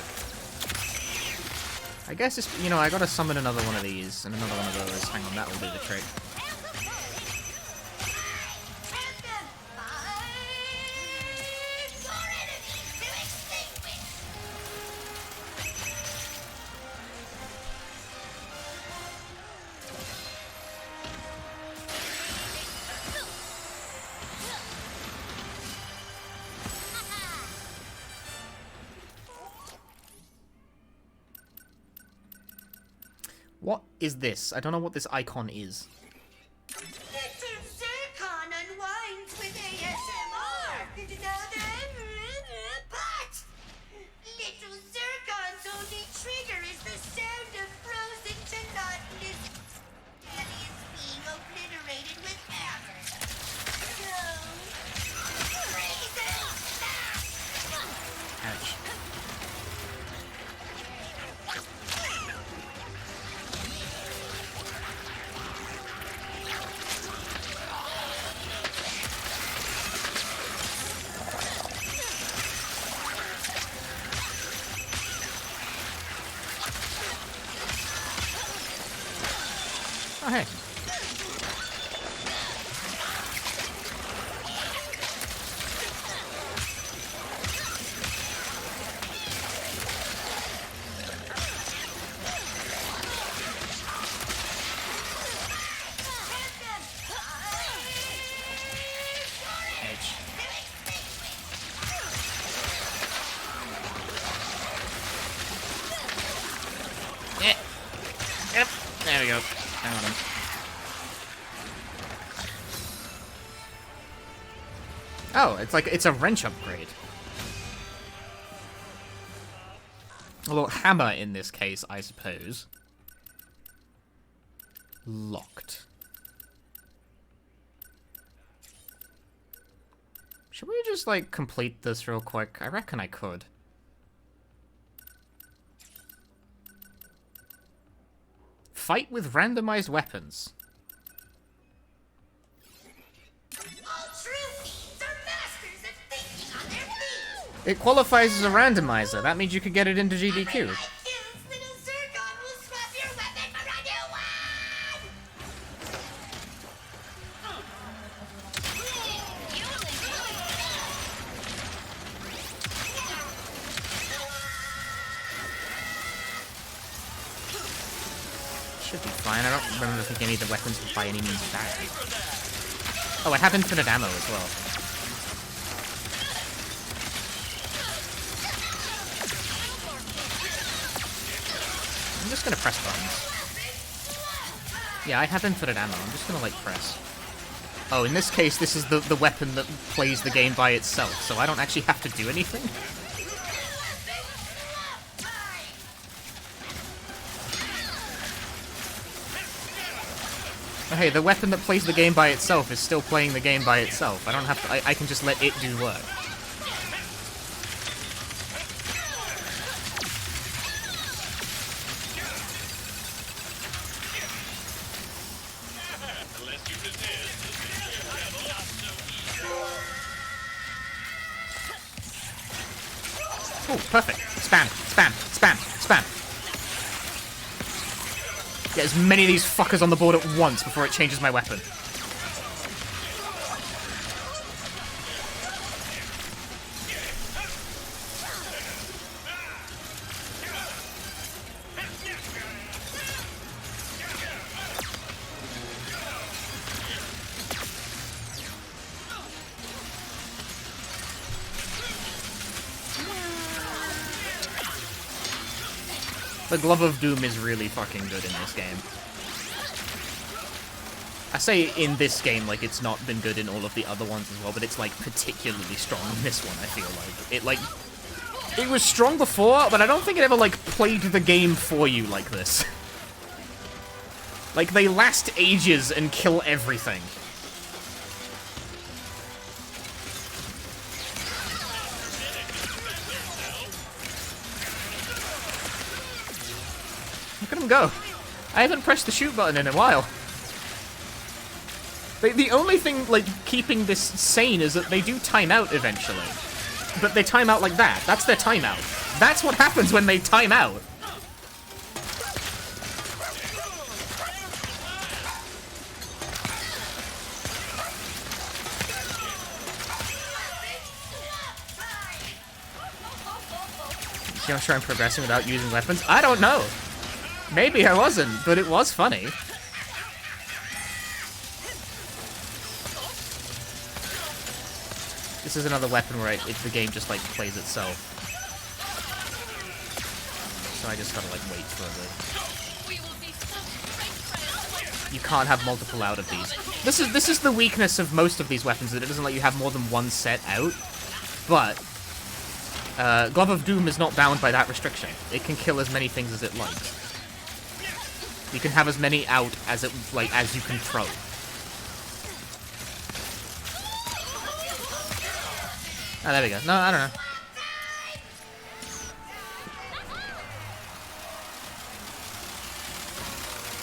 I guess it's, you know, I gotta summon another one of these, and another one of those. Hang on, that will do the trick. What is this? I don't know what this icon is. Little Zircon unwinds with ASMR. But Little Zircon's only trigger is the sound of frozen to nothingness. And is being obliterated with hammer. So, freezing fast. Ouch. Oh, hey. Yep. There we go. Found him. Oh, it's a wrench upgrade. A little hammer in this case, I suppose. Locked. Should we just, like, complete this real quick? I reckon I could. Fight with randomized weapons. It qualifies as a randomizer. That means you could get it into GDQ. Should be fine. I don't remember if any of the weapons were by any means bad. Oh, I have infinite ammo as well. I'm just gonna press buttons. Yeah, I have infinite ammo. I'm just gonna, like, press. Oh, in this case, this is the weapon that plays the game by itself, so I don't actually have to do anything? Hey, the weapon that plays the game by itself is still playing the game by itself. I don't have to... I can just let it do work. Oh, perfect. Spam, spam, spam, spam. Get as many of these fuckers on the board at once before it changes my weapon. The Glove of Doom is really fucking good in this game. I say in this game, like, it's not been good in all of the other ones as well, but it's, like, particularly strong in this one, I feel like. It was strong before, but I don't think it ever, like, played the game for you like this. Like, they last ages and kill everything. Look at them go. I haven't pressed the shoot button in a while. The only thing, like, keeping this sane is that they do time out eventually. But they time out like that. That's their timeout. That's what happens when they time out. You know, trying progressing without using weapons? I don't know. Maybe I wasn't, but it was funny. This is another weapon where the game just, like, plays itself. So I just gotta, like, wait for it. You can't have multiple out of these. This is the weakness of most of these weapons, that it doesn't let you have more than one set out. But Glove of Doom is not bound by that restriction. It can kill as many things as it likes. You can have as many out as as you can throw. Oh, there we go. No, I don't know.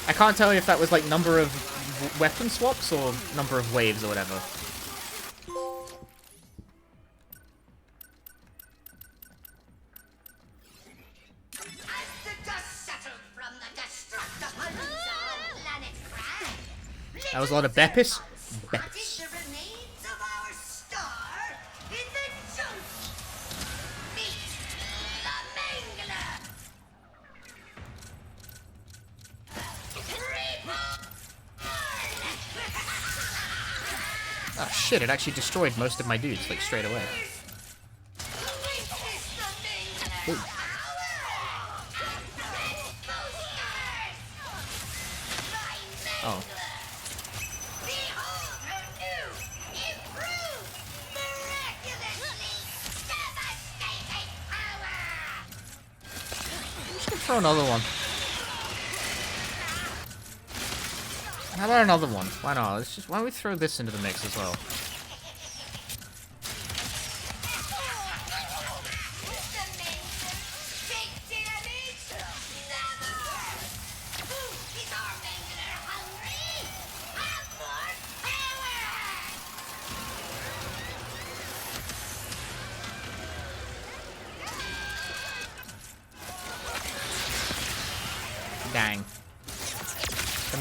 I can't tell you if that was, like, number of weapon swaps or number of waves or whatever. That was a lot of Beppis. Beppis. Oh shit, it actually destroyed most of my dudes, like, straight away. Ooh. Oh. I'm just gonna throw another one. How about another one? Why not? Why don't we throw this into the mix as well?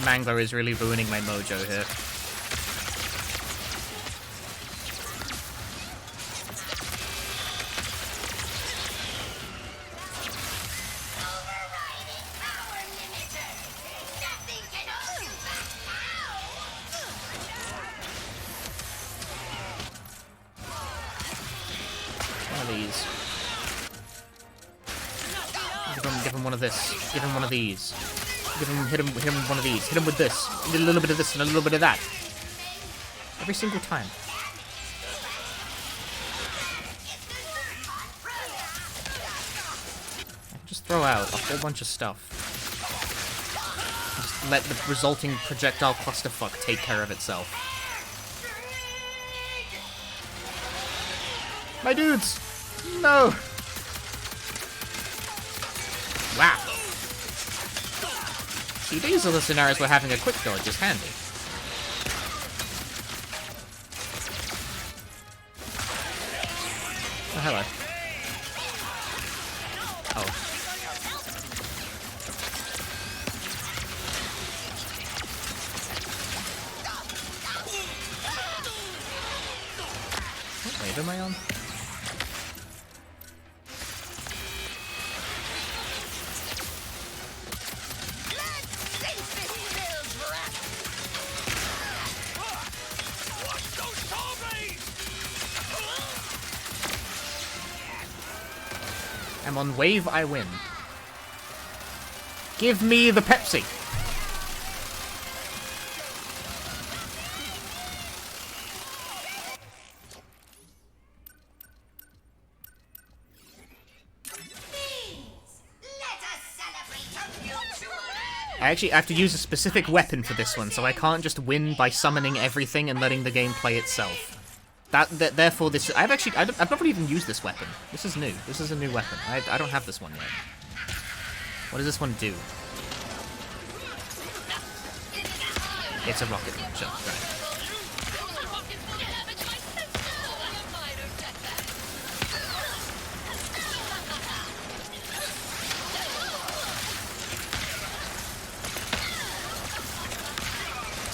Mangler is really ruining my mojo here. One of these. Give him one of this. Give him one of these. Hit him with one of these. Hit him with this. A little bit of this and a little bit of that. Every single time. I can just throw out a whole bunch of stuff. Just let the resulting projectile clusterfuck take care of itself. My dudes! No! Wow. See, these are the scenarios where having a quick dodge is handy. Oh, hello. Oh. What wave am I on? I'm on wave, I win. Give me the Pepsi! I actually have to use a specific weapon for this one, so I can't just win by summoning everything and letting the game play itself. Therefore, this... I've not even used this weapon. This is new. This is a new weapon. I don't have this one yet. What does this one do? It's a rocket launcher. Right.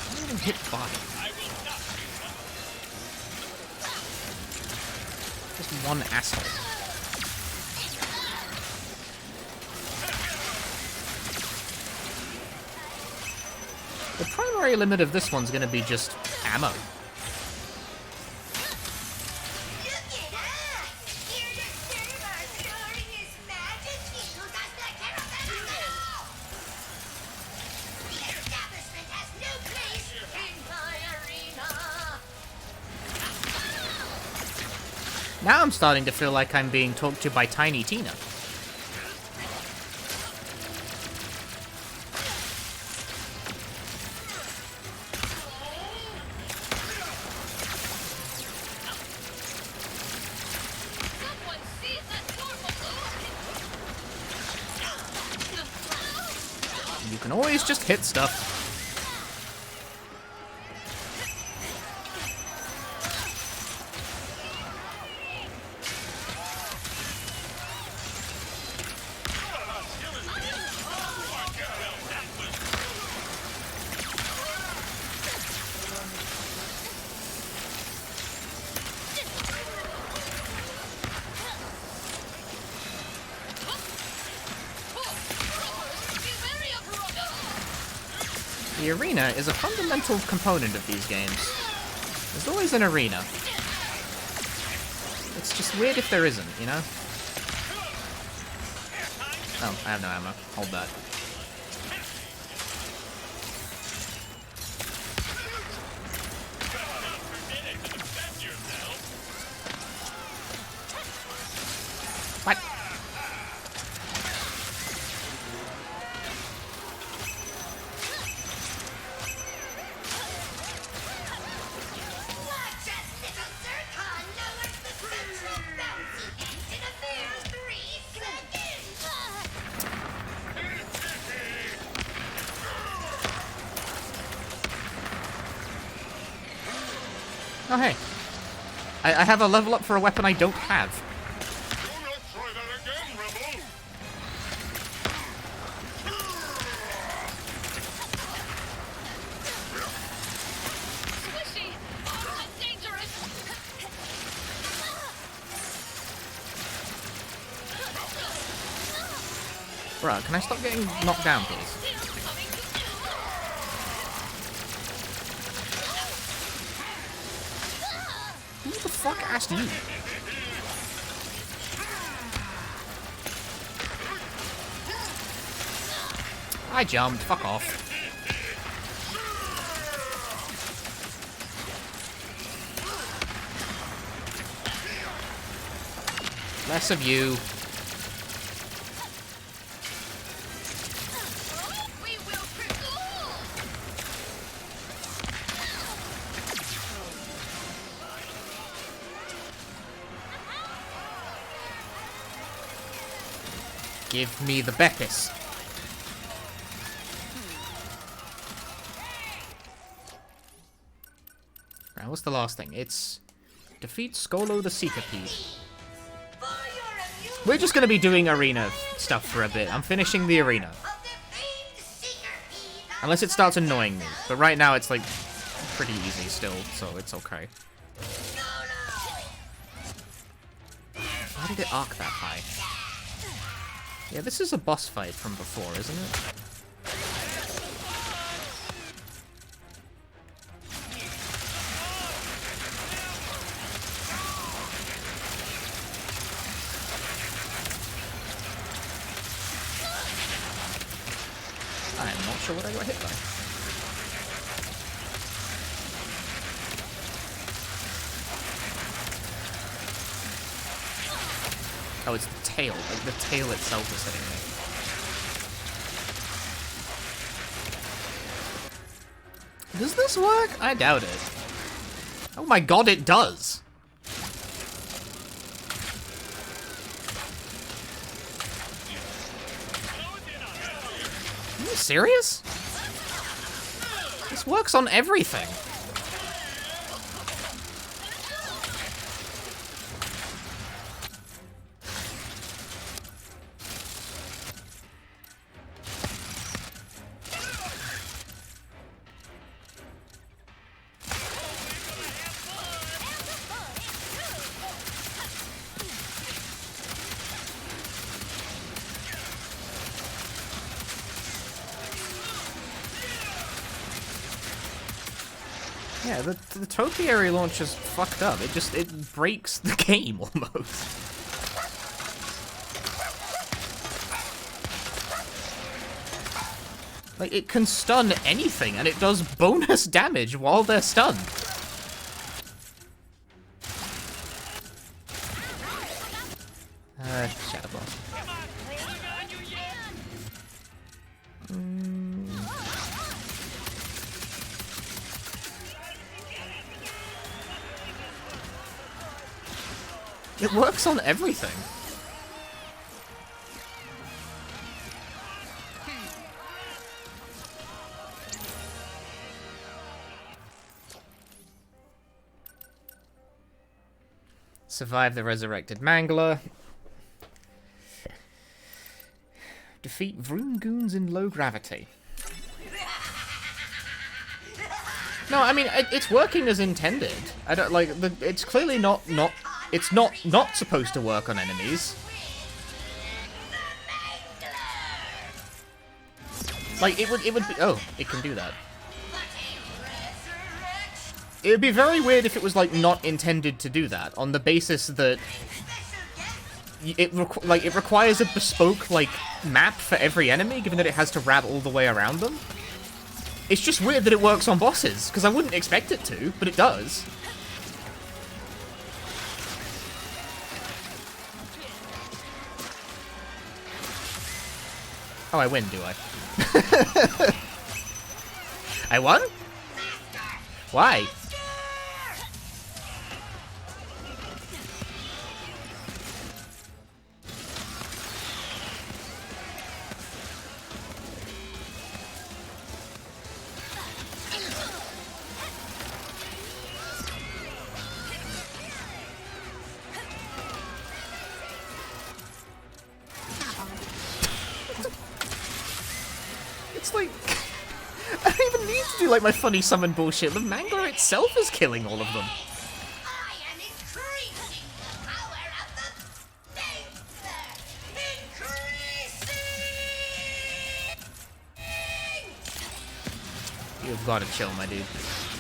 I didn't even hit body. Just one asshole. The primary limit of this one's gonna be just ammo. Now I'm starting to feel like I'm being talked to by Tiny Tina. You can always just hit stuff. The arena is a fundamental component of these games. There's always an arena. It's just weird if there isn't, you know? Oh, I have no ammo. Hold that. What? Oh, hey. I have a level up for a weapon I don't have. Bruh, can I stop getting knocked down, please? Who the fuck asked you? I jumped. Fuck off. Less of you. Give me the Beppis. Right, what's the last thing? It's defeat Skolo the Seekapede. We're just going to be doing arena stuff for a bit. I'm finishing the arena. Unless it starts annoying me. But right now it's like pretty easy still, so it's okay. Why did it arc that high? Yeah, this is a boss fight from before, isn't it? I'm not sure what I got hit by. Oh, it's the tail. Like, the tail itself is hitting me. Does this work? I doubt it. Oh my god, it does! Are you serious? This works on everything. Yeah, the topiary launch is fucked up. It breaks the game almost. Like, it can stun anything, and it does bonus damage while they're stunned. Shadow Blast. It works on everything. Survive the resurrected Mangler. Defeat Vroom Goons in low gravity. No, I mean, it's working as intended. I don't like it's clearly not it's not supposed to work on enemies. Like it would be, oh, it can do that. It would be very weird if it was like not intended to do that on the basis that it requires a bespoke like map for every enemy, given that it has to wrap all the way around them. It's just weird that it works on bosses, because I wouldn't expect it to, but it does. Oh, I win, do I? I won? Why? It's like, I don't even need to do like my funny summon bullshit. The Mangler itself is killing all of them. You've got to chill, my dude.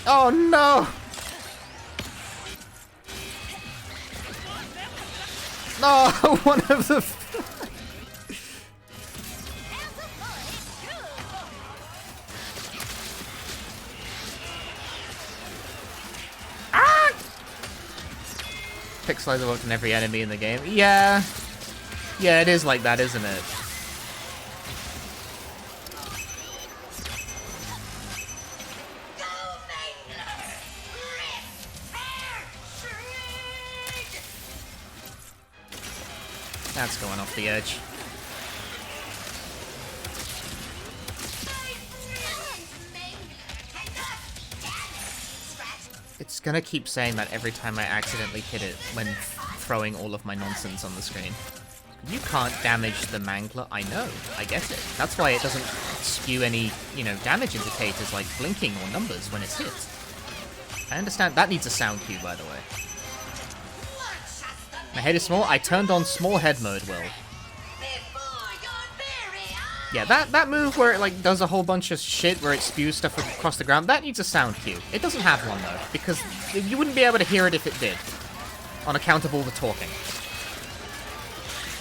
Oh no! No, one of the. Ah! Pixelizer worked on every enemy in the game. Yeah. Yeah, it is like that, isn't it? That's going off the edge. It's gonna keep saying that every time I accidentally hit it when throwing all of my nonsense on the screen. You can't damage the mangler. I know. I get it. That's why it doesn't spew any, you know, damage indicators like blinking or numbers when it's hit. I understand. That needs a sound cue, by the way. My head is small. I turned on small head mode, Will. Yeah, that move where it like does a whole bunch of shit where it spews stuff across the ground, that needs a sound cue. It doesn't have one though, because you wouldn't be able to hear it if it did, on account of all the talking.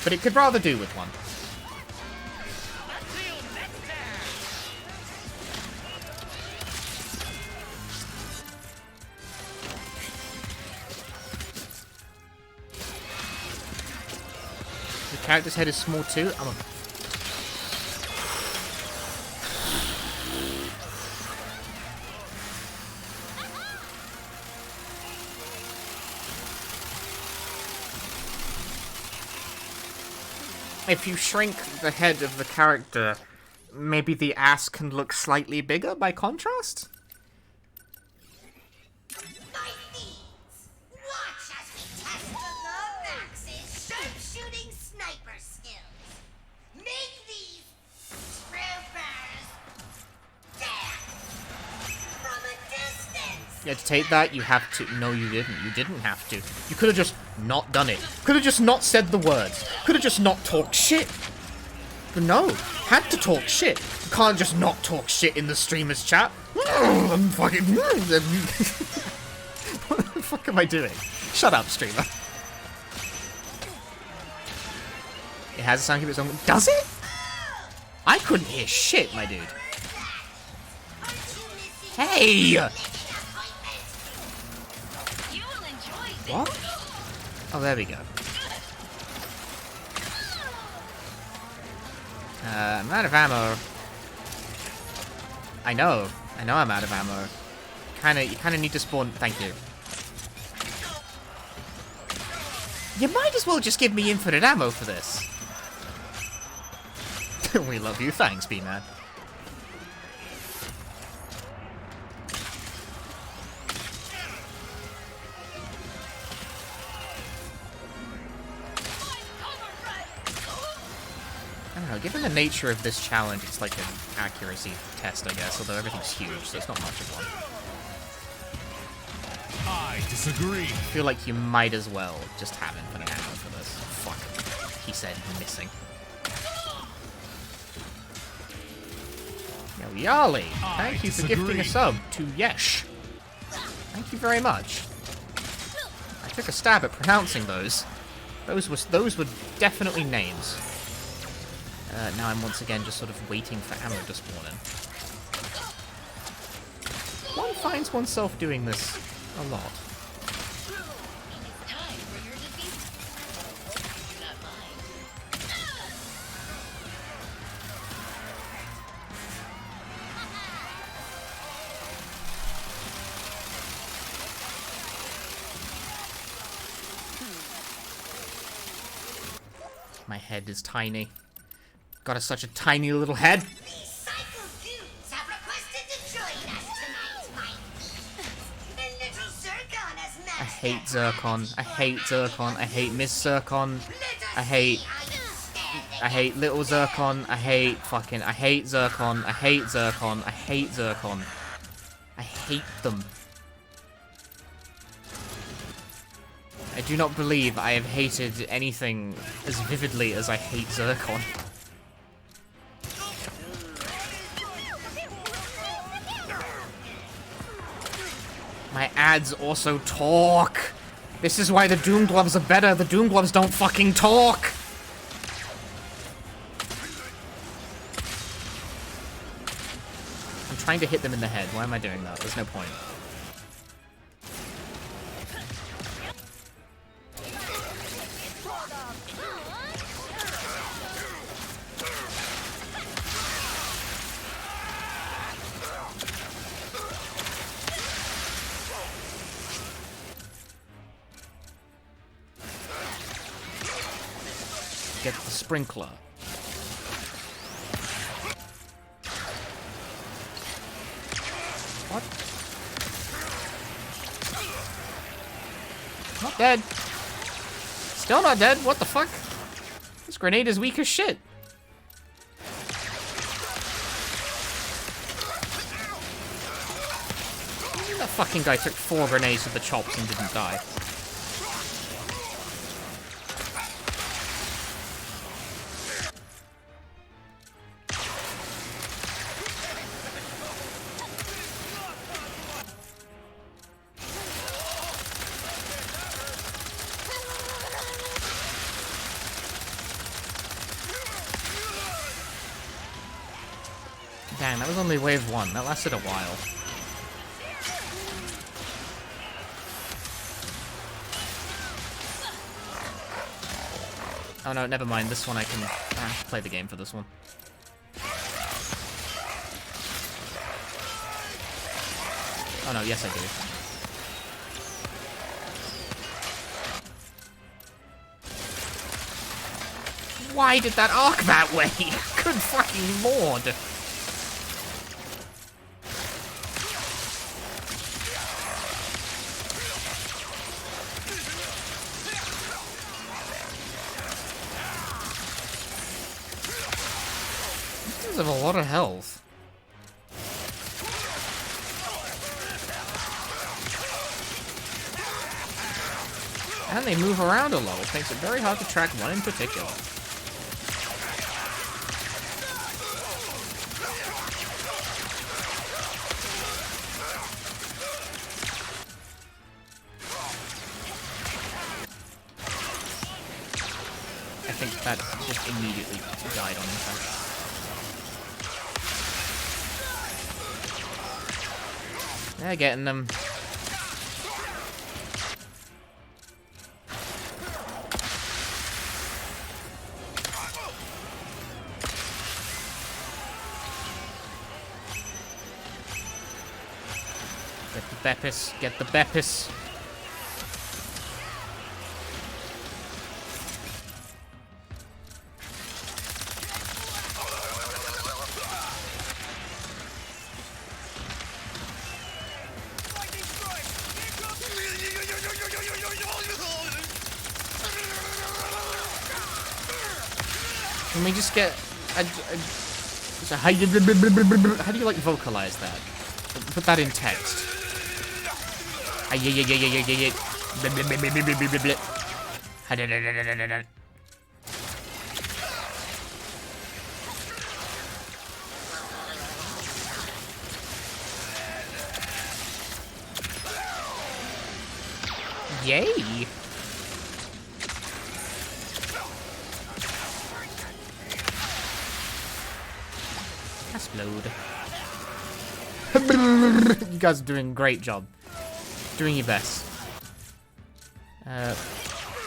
But it could rather do with one. The character's head is small too. If you shrink the head of the character, maybe the ass can look slightly bigger by contrast? Watch as we test the Lomax's sharpshooting sniper skills. Make these troopers dance from a distance. Yeah, to take that, you have to... No, you didn't. You didn't have to. You could have just not done it. Could have just not said the words. Could have just not talked shit. But no, had to talk shit. You can't just not talk shit in the streamer's chat. I'm fucking... What the fuck am I doing? Shut up, streamer. It has a sound cue of its own. Does it? I couldn't hear shit, my dude. Hey! What? Oh, there we go. I'm out of ammo. I know I'm out of ammo. You kinda need to spawn. Thank you. You might as well just give me infinite ammo for this. We love you. Thanks, B-Man. I don't know, given the nature of this challenge, it's like an accuracy test, I guess, although everything's huge, so it's not much of one. I disagree. I feel like you might as well just have infinite ammo for this. Fuck. He said missing. Yo, Yali, thank you for gifting a sub to Yesh. Thank you very much. I took a stab at pronouncing those. Those were definitely names. Now I'm once again just sort of waiting for ammo to spawn in. One finds oneself doing this a lot. My head is tiny. Got such a tiny little head. I hate Zircon. I hate Zircon. I hate Miss Zircon. I hate Little Zircon. I hate Zircon. I hate Zircon. I hate Zircon. I hate them. I do not believe I have hated anything as vividly as I hate Zircon. My ads also talk. This is why the Doom Gloves are better. The Doom Gloves don't fucking talk. I'm trying to hit them in the head. Why am I doing that? There's no point. Get the sprinkler. What? Not dead. Still not dead. What the fuck? This grenade is weak as shit. That fucking guy took 4 grenades to the chops and didn't die. Dang, that was only wave 1. That lasted a while. Oh no, never mind. This one I can play the game for this one. Oh no, yes I do. Why did that arc that way? Good fucking lord. Have a lot of health. And they move around a lot, which makes it very hard to track one in particular. I think that just immediately died on impact. They're getting them. Get the Beppis. Get the Beppis. Can we just get so how do you like vocalize that? Put that in text. Yay! Explode. You guys are doing a great job. Doing your best. What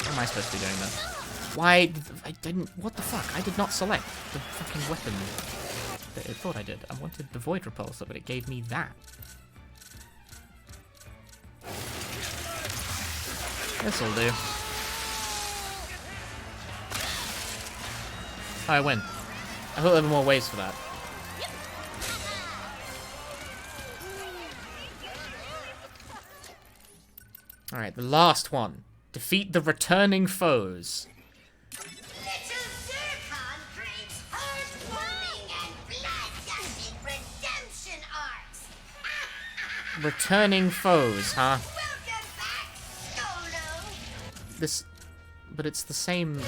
am I supposed to be doing then? Why did I didn't? What the fuck? I did not select the fucking weapon that it thought I did. I wanted the Void Repulsor, but it gave me that. This'll do. I win. I thought there were more ways for that. Alright, the last one. Defeat the returning foes. Little Zircon craves heartwarming and blood-gushing redemption arcs. Returning foes, huh? Welcome back, Solo. This... But it's the same...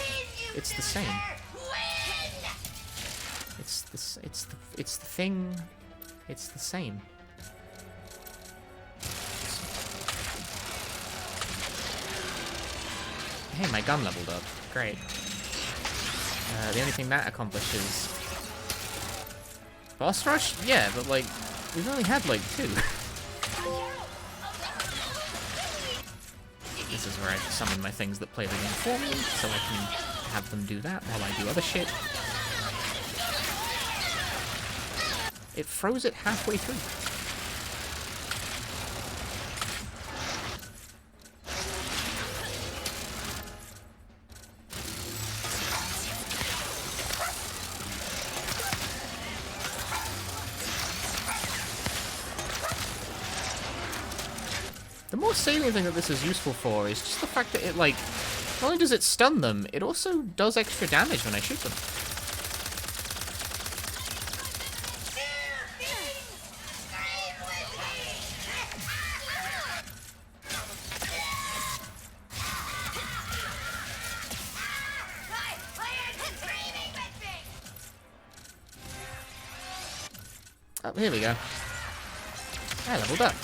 It's the same. It's the thing... It's the same. Hey, my gun leveled up. Great. The only thing that accomplishes... Boss rush? Yeah, but like, we've only had like 2. This is where I summon my things that play the game for me, so I can have them do that while I do other shit. It froze it halfway through. The more salient thing that this is useful for is just the fact that it, like, not only does it stun them, it also does extra damage when I shoot them. Oh, here we go. I leveled up.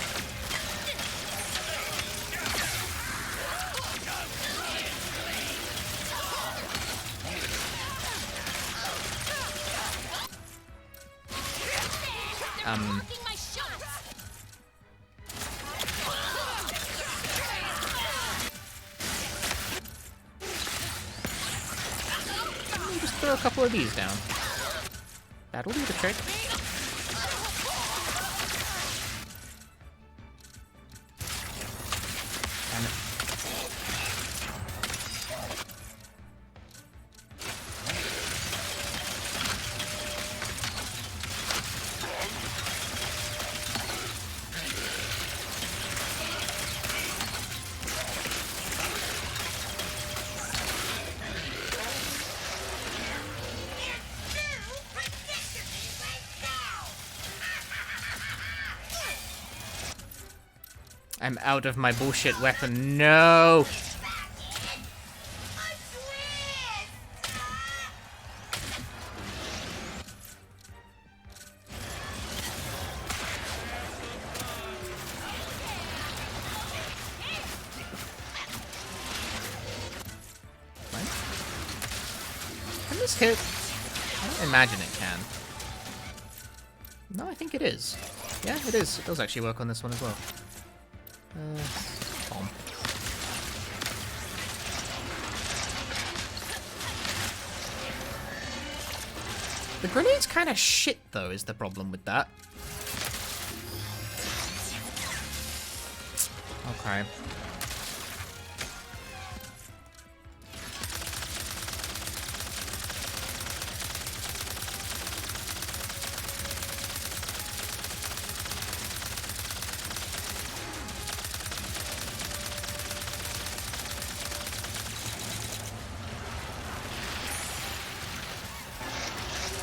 Just throw a couple of these down. That'll do the trick. Damn it. I'm out of my bullshit weapon. No! What? Can this hit? I don't imagine it can. No, I think it is. Yeah, it is. It does actually work on this one as well. Bomb. The grenade's kind of shit, though, is the problem with that. Okay.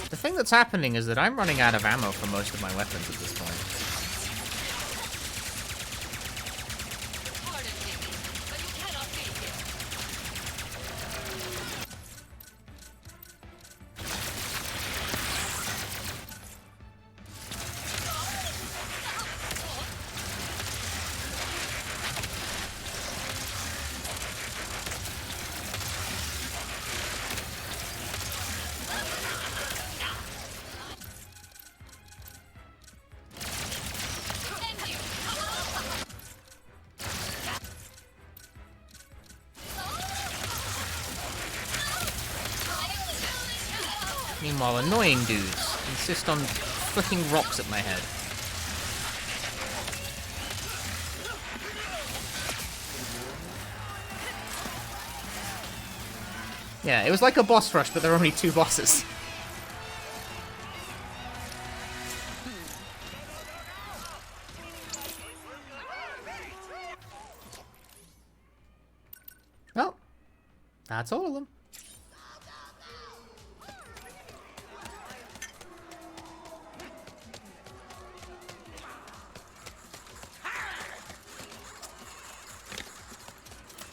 The thing that's happening is that I'm running out of ammo for most of my weapons at this point. Meanwhile, annoying dudes insist on flicking rocks at my head. Yeah, it was like a boss rush, but there are only 2 bosses. Well, that's all of them.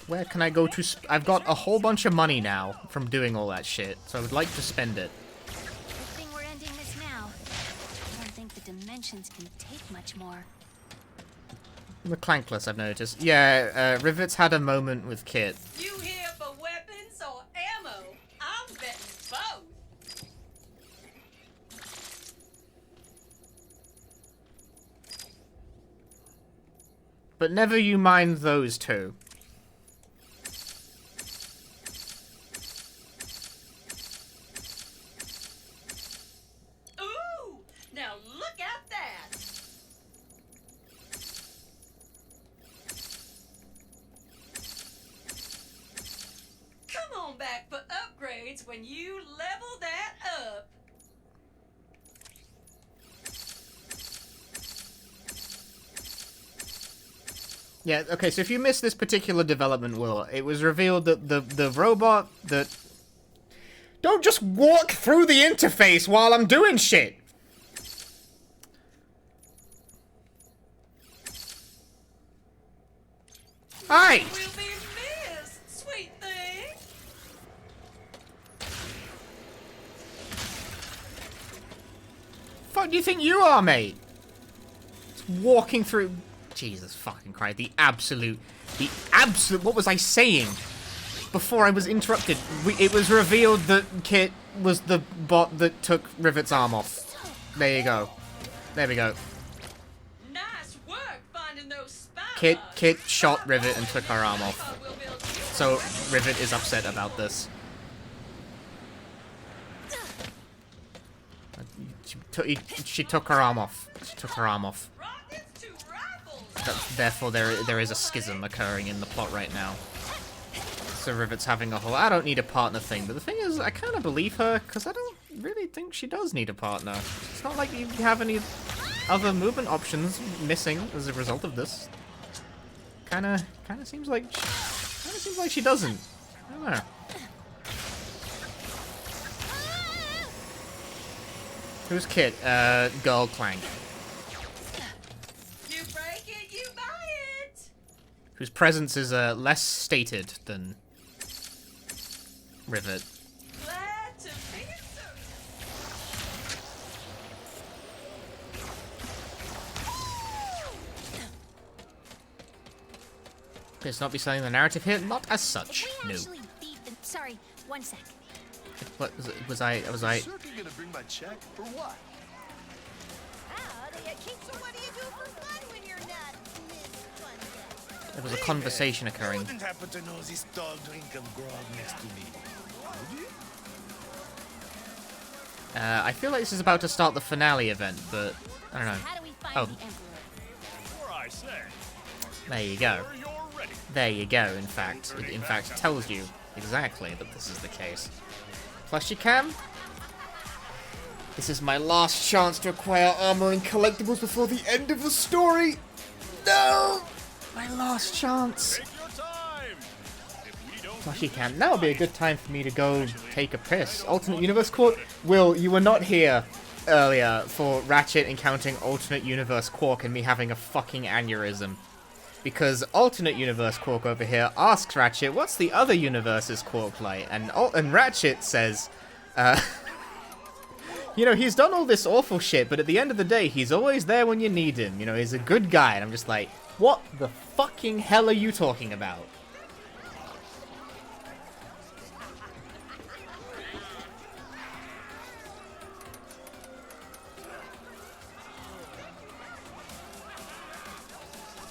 Where can I go to I've got a whole bunch of money now from doing all that shit, so I would like to spend it. Good thing we're ending this now. I don't think the dimensions can take much more. The Clankless, I've noticed. Yeah, Rivet's had a moment with Kit. You here for But never you mind those two. Ooh! Now look at that! Come on back for upgrades when you level that up. Yeah, okay, so if you missed this particular development, Will, it was revealed that the robot that... Don't just walk through the interface while I'm doing shit! Hi! We'll be missed, sweet thing. Fuck do you think you are, mate? Just walking through... Jesus fucking Christ, the absolute... What was I saying? Before I was interrupted, it was revealed that Kit was the bot that took Rivet's arm off. There you go. There we go. Nice work finding those spies. Kit shot Rivet and took her arm off. So Rivet is upset about this. She took her arm off. She took her arm off. Therefore, there is a schism occurring in the plot right now. So Rivet's having a whole I don't need a partner thing, but the thing is, I kind of believe her, because I don't really think she does need a partner. It's not like you have any other movement options missing as a result of this. Kinda seems like she doesn't. I don't know. Who's Kit? Girl Clank. You break it, you buy it. Whose presence is less stated than Rivet. Glad to be served. Appears to not be selling the narrative here. Not as such. If we No. actually beat them, sorry, one sec. What was I? Certainly gonna bring my check for what? So what do you do for fun when you're not Miss Fun? There was a conversation occurring. Wouldn't happen to know this tall drink of grog next to me. Would you? I feel like this is about to start the finale event, but I don't know. How do we find Oh, the Emperor? Before I say, there you go. whenever you're ready. There you go. In fact, it in fact tells you exactly that this is the case. Plus, you can. This is my last chance to acquire armor and collectibles before the end of the story. No, my last chance. Take your time. If we don't Plus, you can. Now would be a good time for me to go take a piss. Alternate Universe Quark. Will, you were not here earlier for Ratchet encountering Alternate Universe Quark and me having a fucking aneurysm. Because Alternate Universe Quark over here asks Ratchet, what's the other universe's Quark like? And Ratchet says, you know, he's done all this awful shit, but at the end of the day, he's always there when you need him. You know, he's a good guy. And I'm just like, what the fucking hell are you talking about?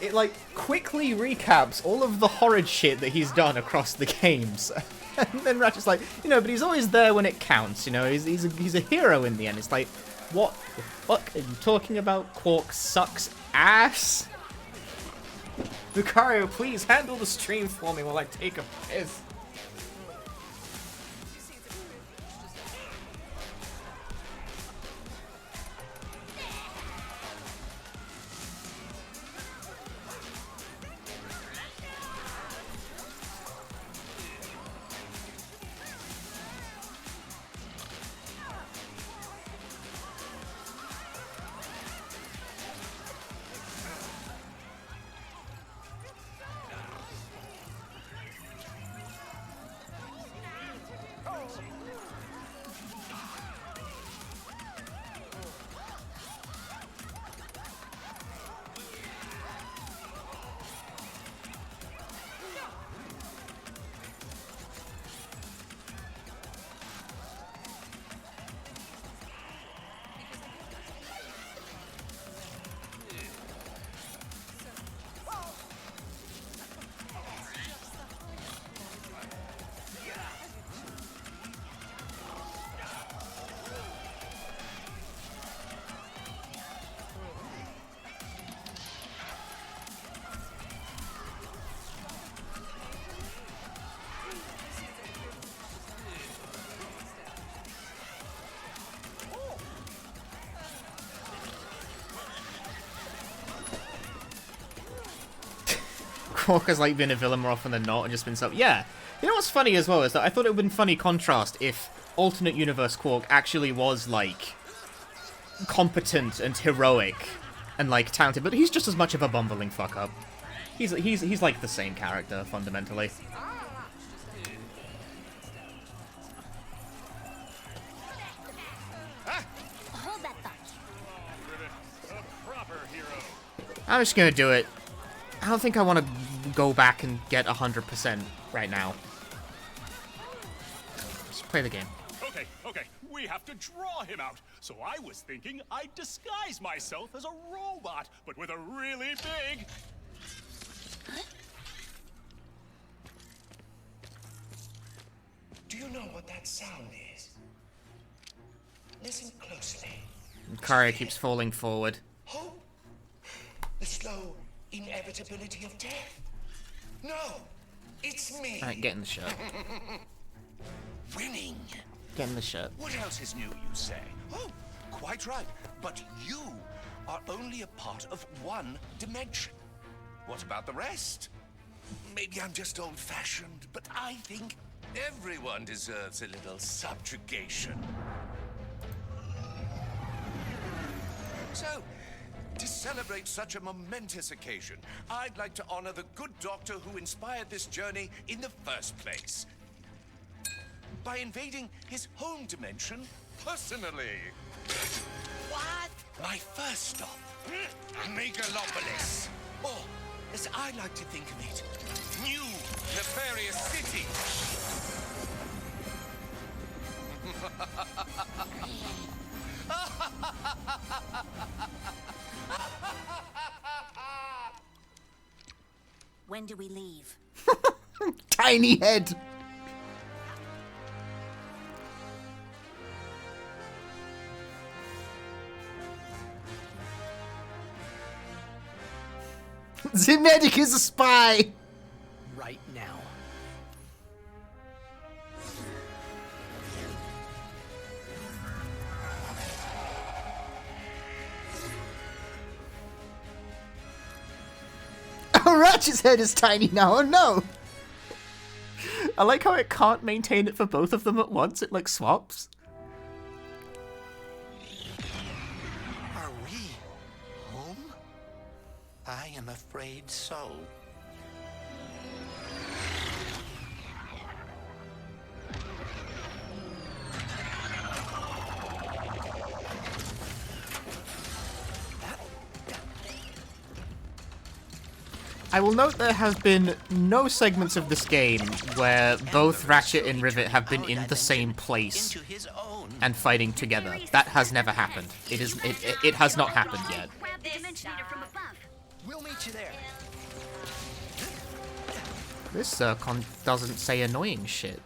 It, like, quickly recaps all of the horrid shit that he's done across the games. And then Ratchet's like, you know, but he's always there when it counts, you know, he's a hero in the end. It's like, what the fuck are you talking about? Quark sucks ass? Lucario, please handle the stream for me while I take a piss. Quark has like been a villain more often than not and just been something. Yeah. You know what's funny as well is that I thought it would have been funny contrast if alternate universe Quark actually was like competent and heroic and like talented, but he's just as much of a bumbling fuck up. He's like the same character fundamentally. Hold that thought. I'm just gonna do it. I don't think I want to go back and get 100% right now. Just play the game. Okay, we have to draw him out. So I was thinking I'd disguise myself as a robot, but with a really big... Do you know what that sound is? Listen closely. Kara keeps falling forward. Hope? The slow inevitability of death? No, it's me. Alright, get in the shirt. Winning. Get in the shirt. What else is new, you say? Oh, quite right. But you are only a part of one dimension. What about the rest? Maybe I'm just old-fashioned, but I think everyone deserves a little subjugation. So, to celebrate such a momentous occasion, I'd like to honor the good doctor who inspired this journey in the first place. By invading his home dimension personally. What? My first stop, Megalopolis. Or, as I like to think of it, New Nefarious City. When do we leave? Tiny head. The medic is a spy! Right now. Oh, Ratchet's head is tiny now, oh no! I like how it can't maintain it for both of them at once, it like swaps. Are we home? I am afraid so. I will note there have been no segments of this game where both Ratchet and Rivet have been in the same place and fighting together. That has never happened. It has not happened yet. Grab the Dimensionator from above. We'll meet you there. This con doesn't say annoying shit.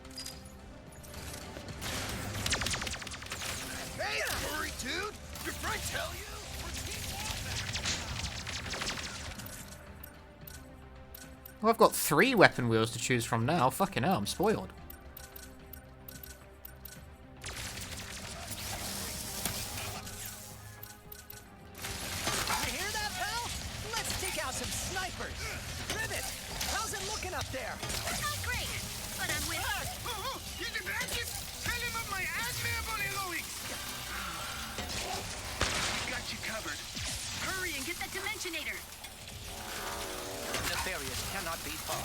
Hey, furry dude! Did Frank tell you? Well, I've got 3 weapon wheels to choose from now. Fucking hell, I'm spoiled. You hear that, pal? Let's take out some snipers. Rivet, how's it looking up there? Not great, but I'm with you. He's a Ratchet! Tell him of my admirable heroics! Got you covered. Hurry and get that Dimensionator. Nefarious cannot be far.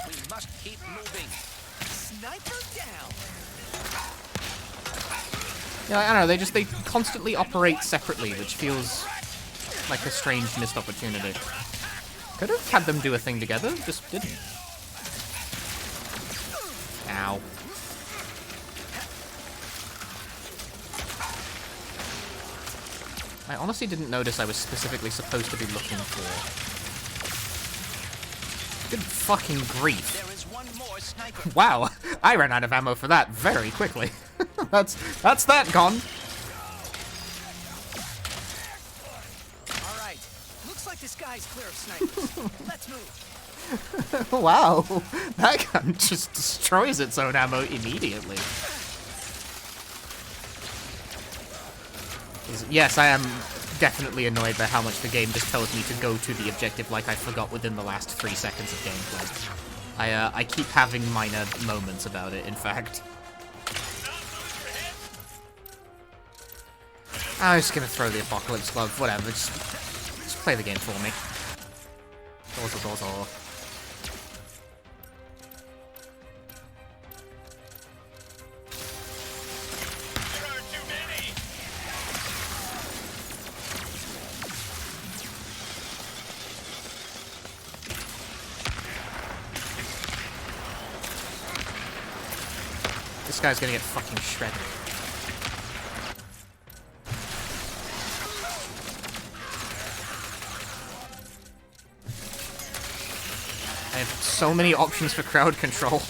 We must keep moving. Sniper down. Yeah, I don't know, they constantly operate separately, which feels like a strange missed opportunity. Could have had them do a thing together, just didn't. Ow. I honestly didn't notice I was specifically supposed to be looking for... Good fucking grief. There is one more sniper. Wow, I ran out of ammo for that very quickly. that's that gone. All right. Looks like this guy's clear of snipers. Let's move. Wow, that gun just destroys its own ammo immediately. Yes, I am definitely annoyed by how much the game just tells me to go to the objective like I forgot within the last 3 seconds of gameplay. I keep having minor moments about it, in fact. I was just gonna throw the Apocalypse Glove, whatever, just play the game for me. Dozo. This guy's gonna get fucking shredded. I have so many options for crowd control.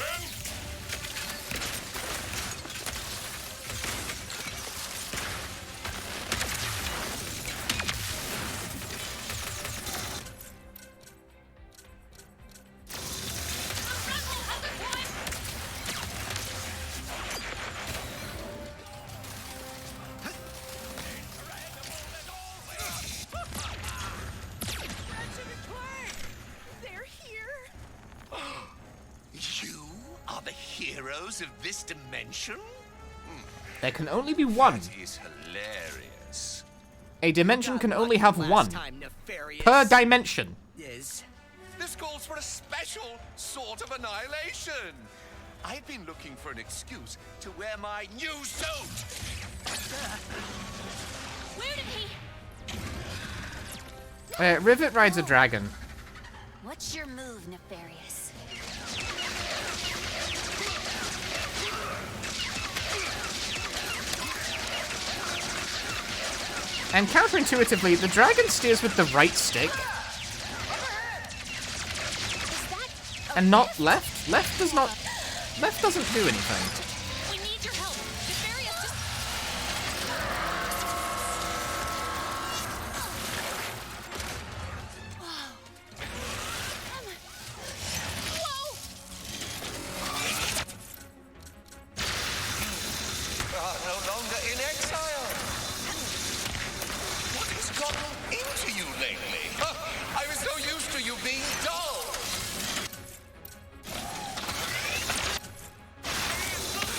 Of this dimension? There can only be one. That is hilarious. A dimension can only have one. Per dimension. This calls for a special sort of annihilation. I've been looking for an excuse to wear my new suit. Where did he... Rivet rides a dragon. What's your move, Nefarious? And counterintuitively, the dragon steers with the right stick. And not left. Left does not... Left doesn't do anything. We need your help. Nefarious, just... No longer in exile. What has gotten into you lately? I was so used to you being dull.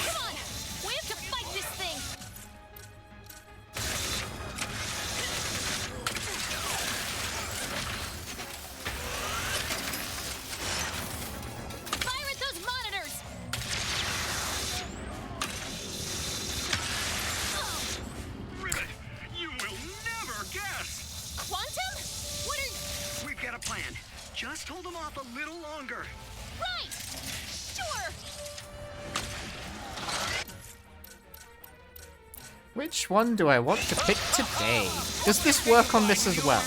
Come on! We have to fight this thing! Fire at those monitors! Rivet, you will never guess! Quantum? What are you... We've got a plan. Just hold them off a little longer. Right! Sure! Which one do I want to pick today? Does this work on this as well?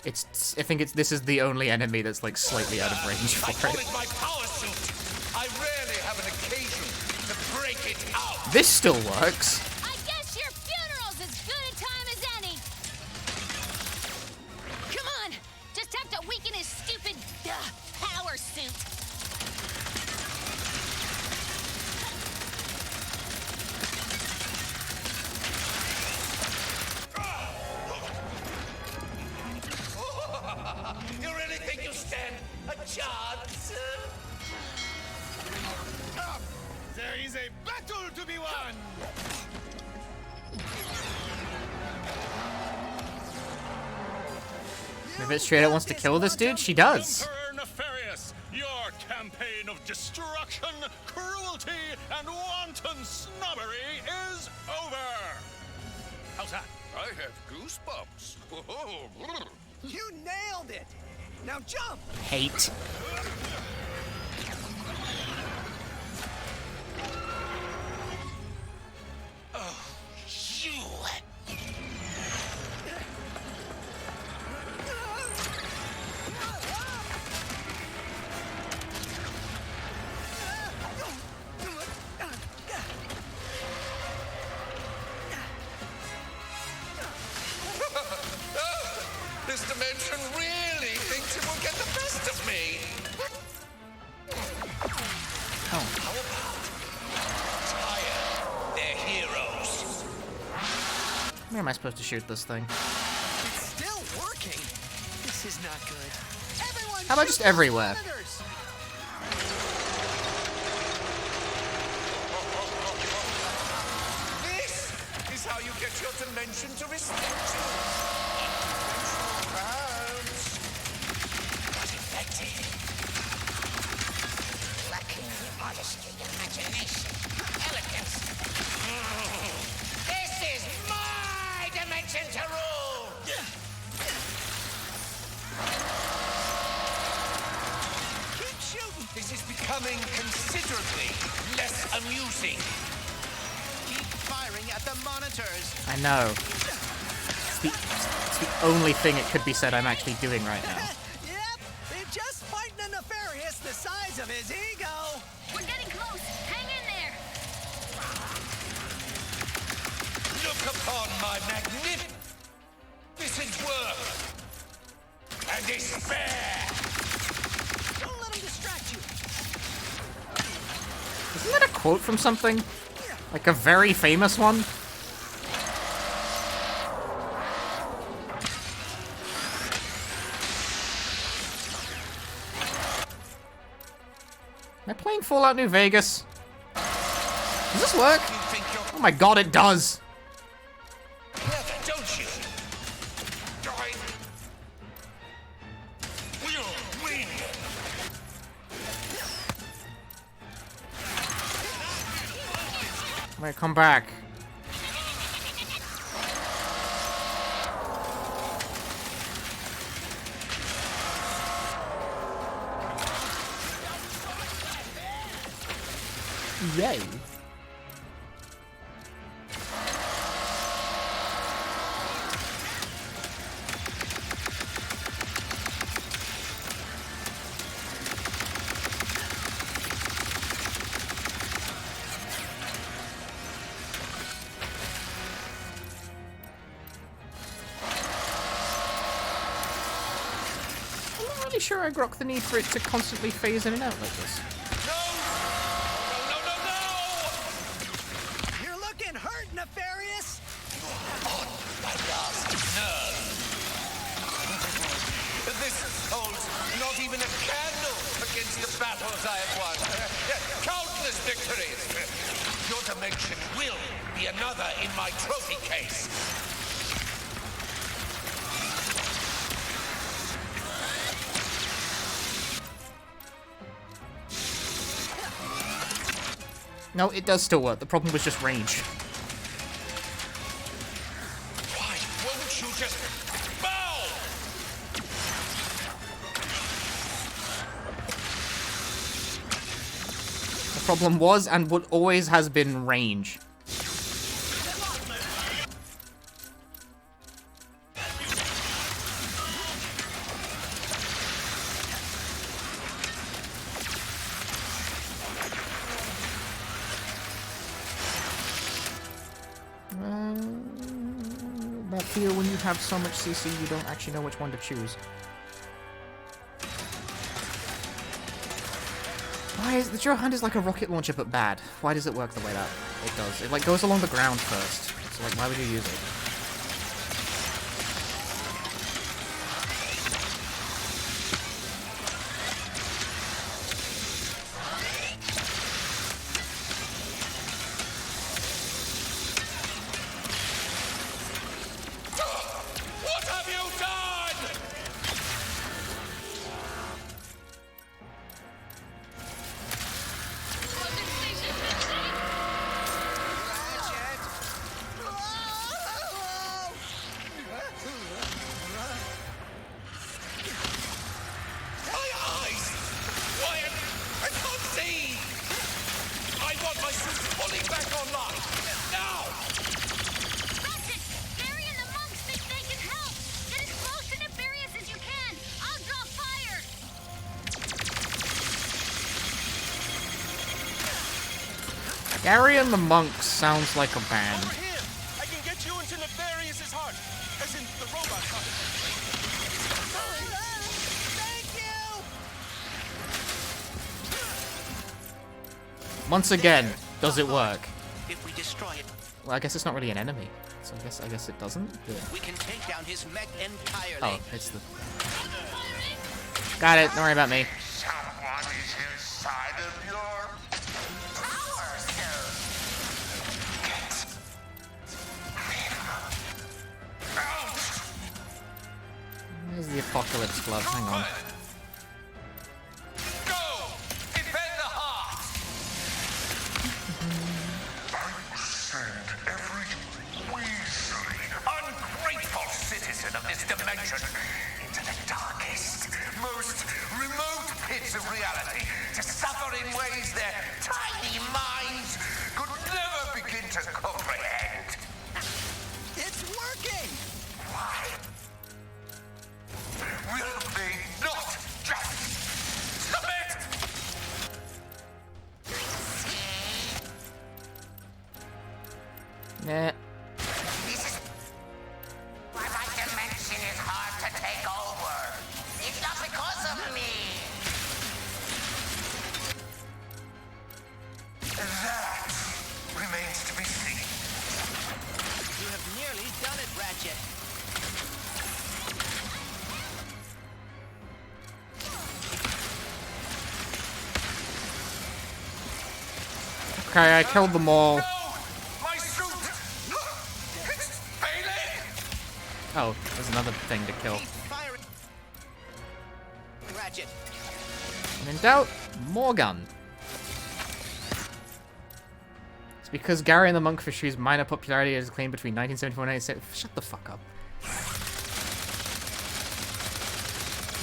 It's. I think it's. This is the only enemy that's like slightly out of range for Call it. it my power suit. I rarely have an occasion to break it out. This still works. I guess your funeral's as good a time as any! Come on! Just have to weaken his stupid, power suit! You really think you stand a chance? There is a battle to be won! Rivet straight up wants to kill this dude. She does. Emperor Nefarious, your campaign of destruction, cruelty, and wanton snobbery is over. How's that? I have goosebumps. You nailed it! Now jump! Hate. Oh, you! This dimension really thinks it will get the best of me. Oh. How about tire their heroes? Where am I supposed to shoot this thing? How about just everywhere? This is how you get your dimension to respect you. But effective. Lacking honesty, imagination, elegance. This is my dimension to rule! Keep shooting. This is becoming considerably less amusing. Keep firing at the monitors. I know. It's the only thing it could be said I'm actually doing right now. Yep, they're just fighting a nefarious the size of his ego. We're getting close. Hang in there. Look upon my magnificent work and despair. Don't let him distract you. Isn't that a quote from something? Like a very famous one? Am I playing Fallout New Vegas? Does this work? Oh my god, it does! Clever, don't you? We'll win. Wait, come back. Yay. I'm not really sure I grok the need for it to constantly phase in and out like this. You're looking hurt, nefarious. My last nerve. This holds not even a candle against the battles I have won. Countless victories. Your dimension will be another in my trophy case. No, it does still work. The problem was just range. Why won't you just bow? The problem was and what always has been range. That fear when you have so much CC you don't actually know which one to choose. Why is the Joe hand is like a rocket launcher but bad? Why does it work the way that it does? It like goes along the ground first. So like why would you use it? What have you done? My eyes! Why, I can't see! I want my suit fully back online! Now! Ratchet! Barry and the monks think they can help! Get as close to Nefarious as you can! I'll draw fire! Gary and the Monks sounds like a band. I can get you into Nefarious's heart, as in the robot heart. Once again, does it work? If we destroy it, Well, I guess it's not really an enemy. So I guess it doesn't. Yeah. we can take down his mech entirely. Oh, it's the Got it. Don't worry about me. Someone is inside of your power cell. Where's the apocalypse glove? Hang on. Defend the heart! I will send every weaselly, Ungrateful citizen of this dimension into the darkest, most remote pits of reality to suffer in ways their tiny minds could never begin to comprehend. It's working! Why? Will they not just submit? Nah. This is why my dimension is hard to take over. It's not because of me. That remains to be seen. You have nearly done it, Ratchet. Okay, I killed them all. My suit! It's failing! Oh, there's another thing to kill. Fire Ratchet. And in doubt, more gun. It's because Gary and the Monkfish's minor popularity is claimed between 1974 and 1970. Shut the fuck up.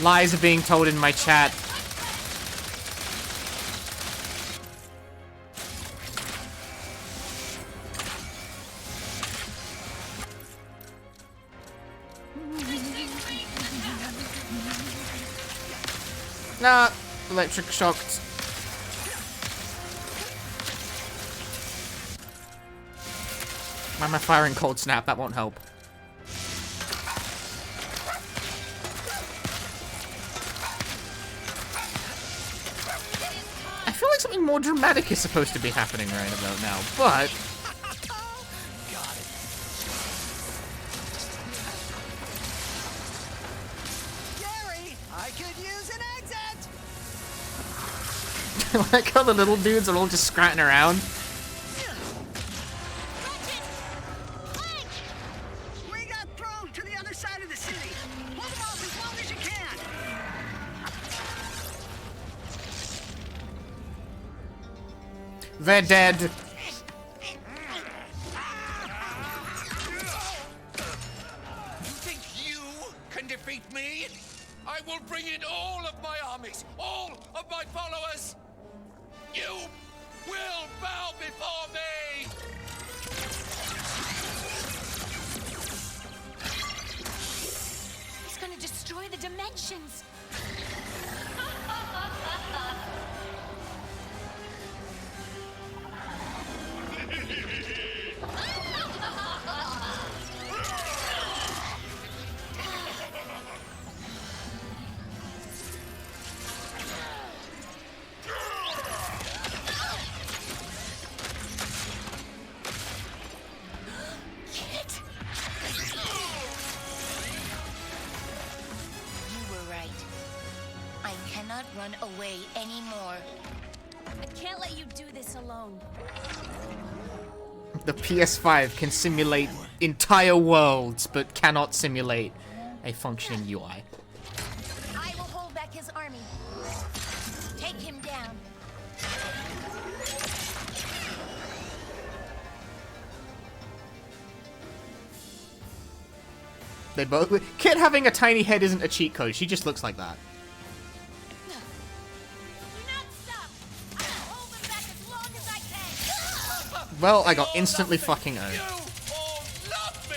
Lies are being told in my chat. Nah, electric shocked. Why am I firing cold snap? That won't help. I feel like something more dramatic is supposed to be happening right about now, but... Gary, I could use an exit! I like how the little dudes are all just scratching around. We got thrown to the other side of the city. Hold them off as long as you can. They're dead. You think you can defeat me? I will bring in all of my armies, all of my followers. You will bow before me. He's gonna destroy the dimensions. You were right. I cannot run away anymore. I can't let you do this alone. The PS5 can simulate entire worlds, but cannot simulate a functioning UI. I will hold back his army. Take him down. They both... Kit having a tiny head isn't a cheat code, she just looks like that. Well, I got instantly fucking owned. You all love me.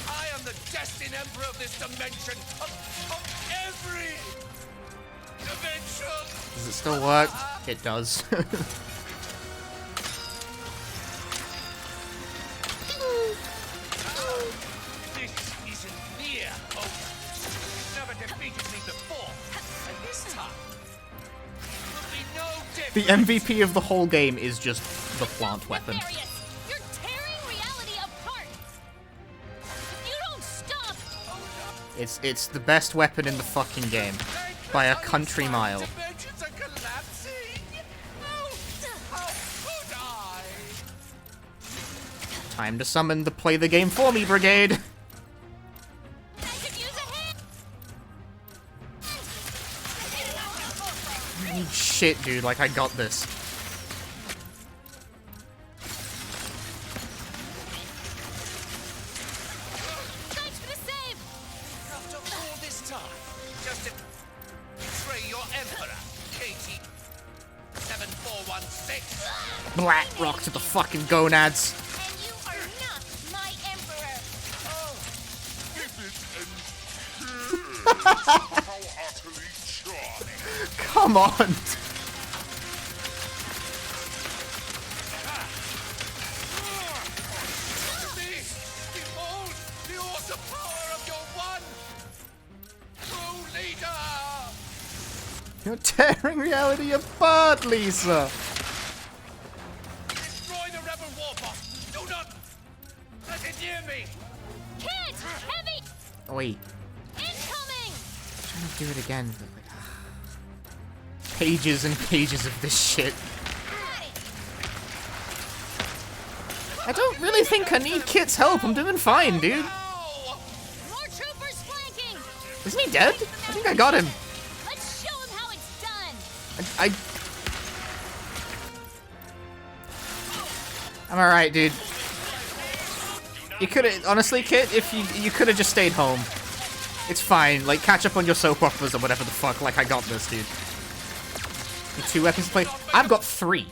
I am the destined emperor of this dimension, of every dimension. Does it still work? It does. This isn't near over. Never defeated me before, and this time will be no The different. MVP of the whole game is just the plant weapon. You're tearing reality apart. If you don't stop, It's the best weapon in the fucking game. Thank By a country mile. Dimensions are collapsing. How could I? Time to summon the Play the Game For Me Brigade. Shit, dude, like I got this. Thanks for the save! After all this time, just to betray your emperor, KT 7416. Black rock to the fucking gonads. And you are not my emperor! How utterly charming. Come on. Behold the awesome power of your one true leader! You're tearing reality apart, Lisa. Destroy the rebel warpath! Do not let it near me! Kids! Heavy! Wait, Incoming! I'm trying to do it again, but like, pages and pages of this shit. I don't really think I need Kit's help. I'm doing fine, dude. More troopers flanking! Isn't he dead? I think I got him. Let's show him how it's done! I'm alright, dude. You could've, honestly, Kit, if you could've just stayed home. It's fine. Like, catch up on your soap operas or whatever the fuck. Like, I got this, dude. 2 weapons to play. I've got 3.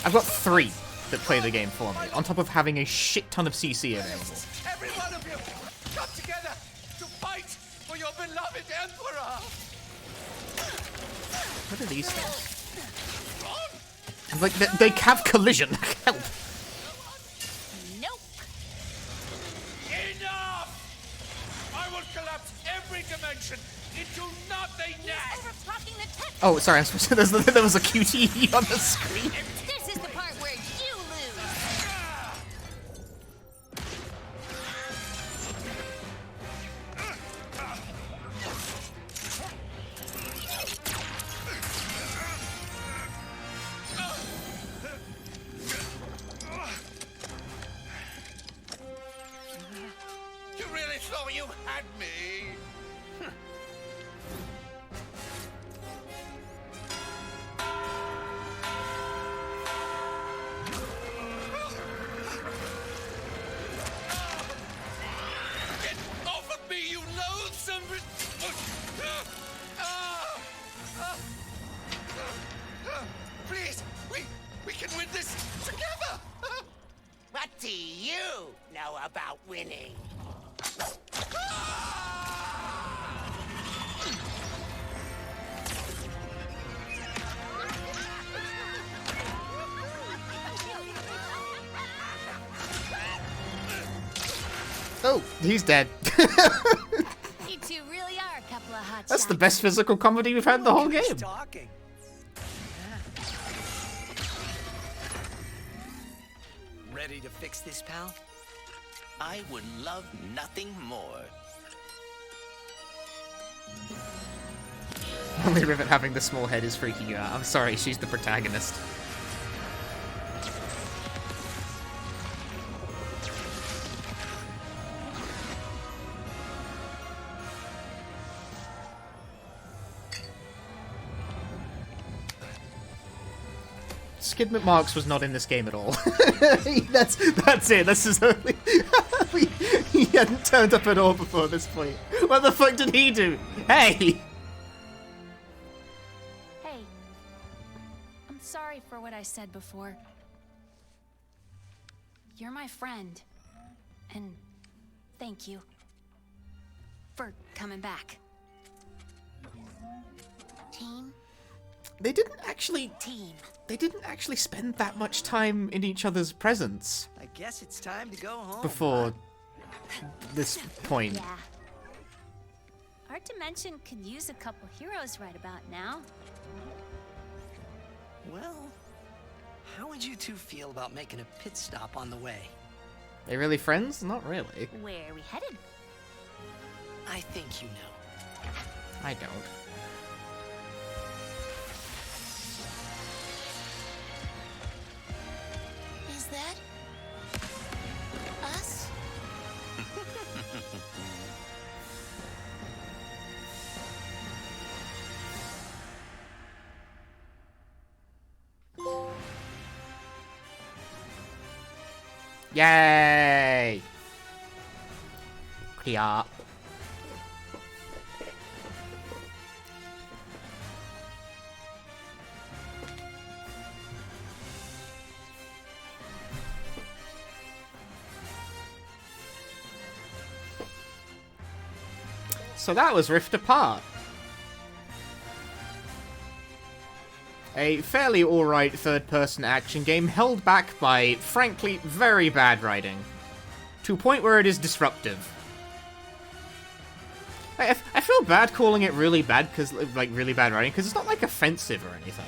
I've got 3 that play the game for me, on top of having a shit ton of CC available. Every one of you, come together to fight for your beloved emperor! What are these things? And, like, they have collision. Help. Nope. Enough! I will collapse every dimension into nothingness! Overclocking the tech! Oh, sorry, I'm supposed to, there was a QTE on the screen. This is the part where you lose! You really thought you had me? Get off of me, you loathsome... Please, we can win this together! What do you know about winning? Oh, he's dead. You two really are a couple of hot That's the best physical comedy we've had the whole game. Talking. Ready to fix this, pal? I would love nothing more. Only Rivet having the small head is freaking you out. I'm sorry, she's the protagonist. Skid McMarks was not in this game at all. that's it. This is only he hadn't turned up at all before this point. What the fuck did he do? Hey! Hey. I'm sorry for what I said before. You're my friend. And thank you. For coming back. Team? They didn't actually Team. They didn't actually spend that much time in each other's presence I guess it's time to go home. before this point. Yeah. Our dimension could use a couple heroes right about now. Well, how would you two feel about making a pit stop on the way? They really friends? Not really. Where are we headed? I think you know. I don't. Yay! Clear. So that was Rift Apart. A fairly alright third-person action game held back by, frankly, very bad writing. To a point where it is disruptive. I feel bad calling it really bad, like really bad writing, because it's not like offensive or anything.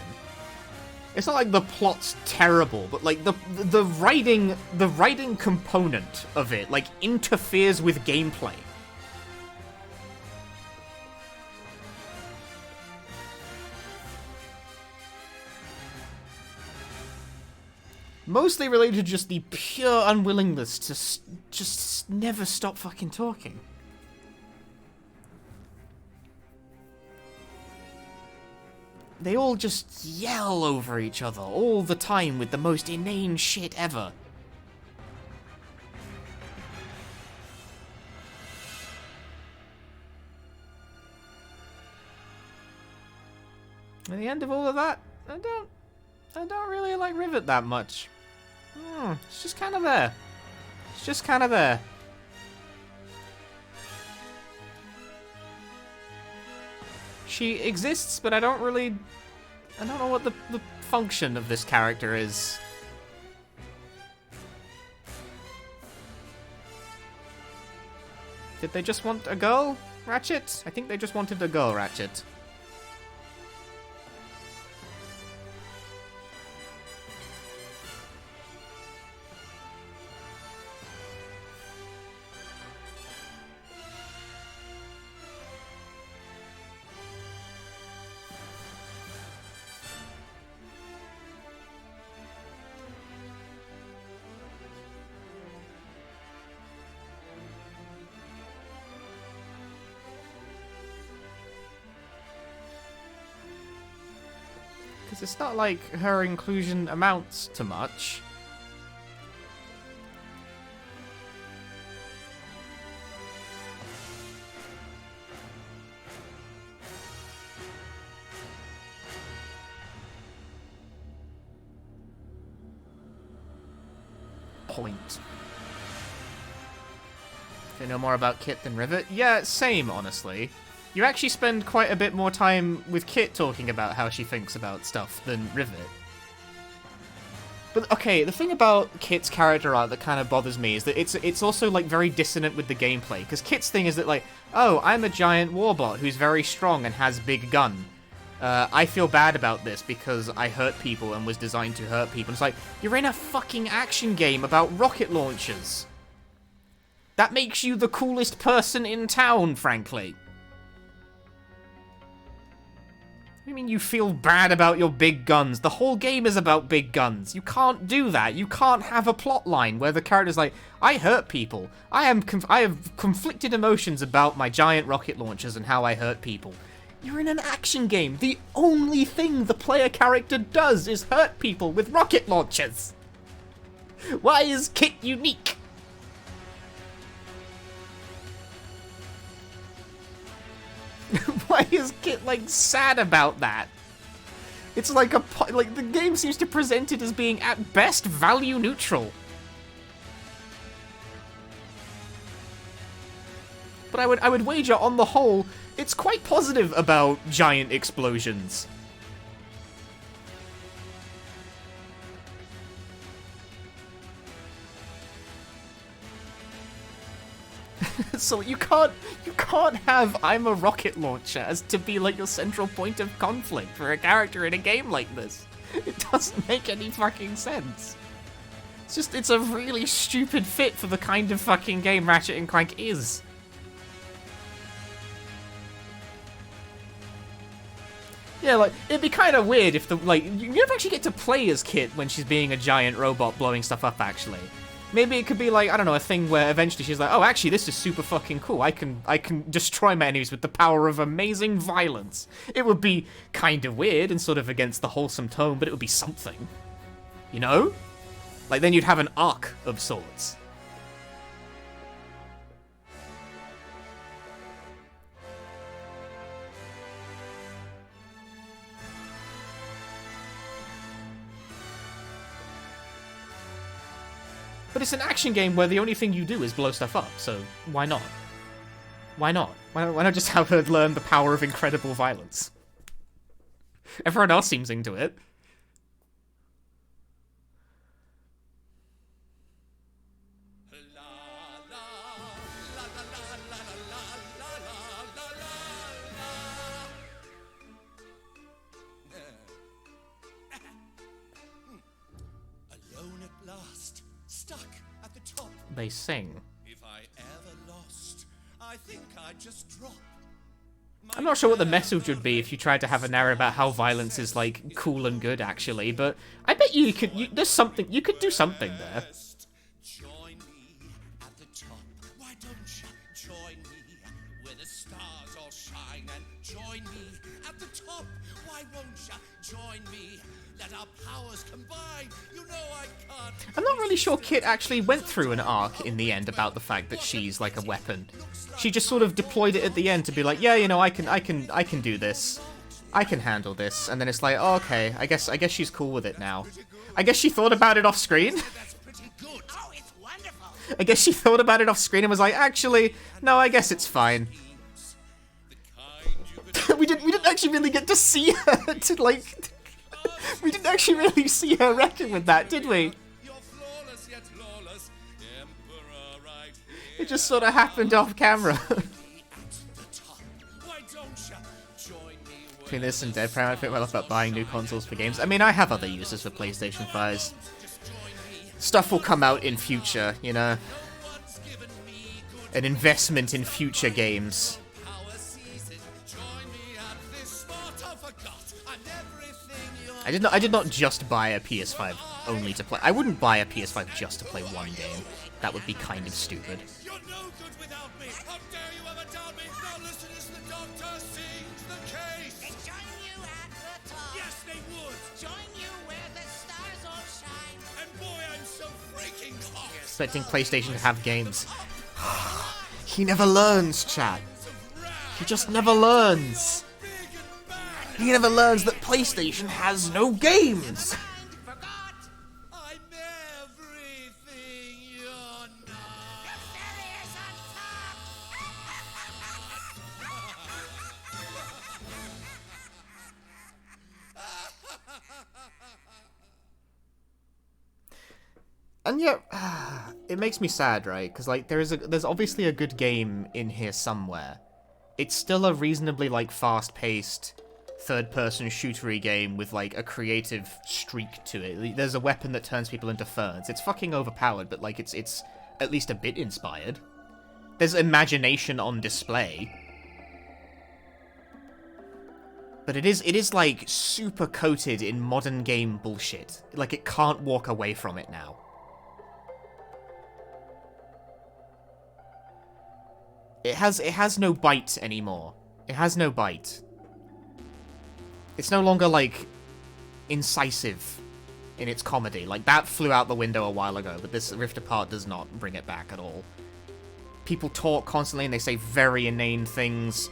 It's not like the plot's terrible, but like the writing component of it like interferes with gameplay. Mostly related to just the pure unwillingness to just never stop fucking talking. They all just yell over each other all the time with the most inane shit ever. At the end of all of that, I don't really like Rivet that much. It's just kind of there. It's just kind of there. She exists, but I don't know what the function of this character is. Did they just want a girl, Ratchet? I think they just wanted a girl, Ratchet. Because it's not like her inclusion amounts to much. Point. Do you know more about Kit than Rivet? Yeah, same, honestly. You actually spend quite a bit more time with Kit talking about how she thinks about stuff than Rivet. But okay, the thing about Kit's character arc that kind of bothers me is that it's also like very dissonant with the gameplay. Because Kit's thing is that like, oh, I'm a giant warbot who's very strong and has big gun. I feel bad about this because I hurt people and was designed to hurt people. It's like, you're in a fucking action game about rocket launchers. That makes you the coolest person in town, frankly. What do you mean you feel bad about your big guns? The whole game is about big guns. You can't do that. You can't have a plot line where the character's like, I hurt people. I have conflicted emotions about my giant rocket launchers and how I hurt people. You're in an action game. The only thing the player character does is hurt people with rocket launchers. Why is Kit unique? Why is Kit, like, sad about that? It's like the game seems to present it as being, at best, value neutral. But I would wager, on the whole, it's quite positive about giant explosions. So you can't have I'm a rocket launcher as to be like your central point of conflict for a character in a game like this. It doesn't make any fucking sense. It's a really stupid fit for the kind of fucking game Ratchet and Clank is. Yeah, like, it'd be kind of weird if you never actually get to play as Kit when she's being a giant robot blowing stuff up, actually. Maybe it could be like, I don't know, a thing where eventually she's like, oh, actually, this is super fucking cool. I can destroy my enemies with the power of amazing violence. It would be kind of weird and sort of against the wholesome tone, but it would be something. You know? Like, then you'd have an arc of sorts. But it's an action game where the only thing you do is blow stuff up, so why not? Why not? Why not just have her learn the power of incredible violence? Everyone else seems into it. Alone at last, stuck at the top. They sing. If I ever lost, I think I'd just drop. I'm not sure what the message would be if you tried to have a narrative about how violence is, like, cool and good, actually, but I bet you could, there's something, you could do something there. Join me at the top. Why don't you join me where the stars all shine and join me at the top? Why won't you join me? Let our powers combine. You know I can't. I'm not really sure Kit actually went through an arc in the end about the fact that she's like a weapon. She just sort of deployed it at the end to be like, yeah, you know, I can do this. I can handle this. And then it's like, oh, okay, I guess she's cool with it now. I guess she thought about it off screen. I guess she thought about it off screen and was like, actually, no, I guess it's fine. we didn't actually really get to see her to like. We didn't actually really see her reckon with that, did we? It just sort of happened off camera. Between this and Dead Prime, I think well about buying new consoles for games. I mean, I have other uses for PlayStation 5s. Stuff will come out in future, you know? An investment in future games. I did not just buy a PS5 only to play. I wouldn't buy a PS5 just to play one game. That would be kind of stupid. You're no good without me. How dare you ever doubt me? Now listen as the doctor sings the case. They join you at the top. Yes, they would. Join you where the stars all shine. And boy, I'm so freaking hot. Expecting PlayStation to have games. He never learns, chat. He just never learns. He never learns that PlayStation has no games. And yet, it makes me sad, right? Because like there's obviously a good game in here somewhere. It's still a reasonably like fast-paced third-person shootery game with like a creative streak to it. There's a weapon that turns people into ferns. It's fucking overpowered, but like it's at least a bit inspired. There's imagination on display. But it is like super coated in modern game bullshit. Like it can't walk away from it now. It has no bite anymore. It has no bite. It's no longer, like, incisive in its comedy. Like, that flew out the window a while ago, but this Rift Apart does not bring it back at all. People talk constantly and they say very inane things.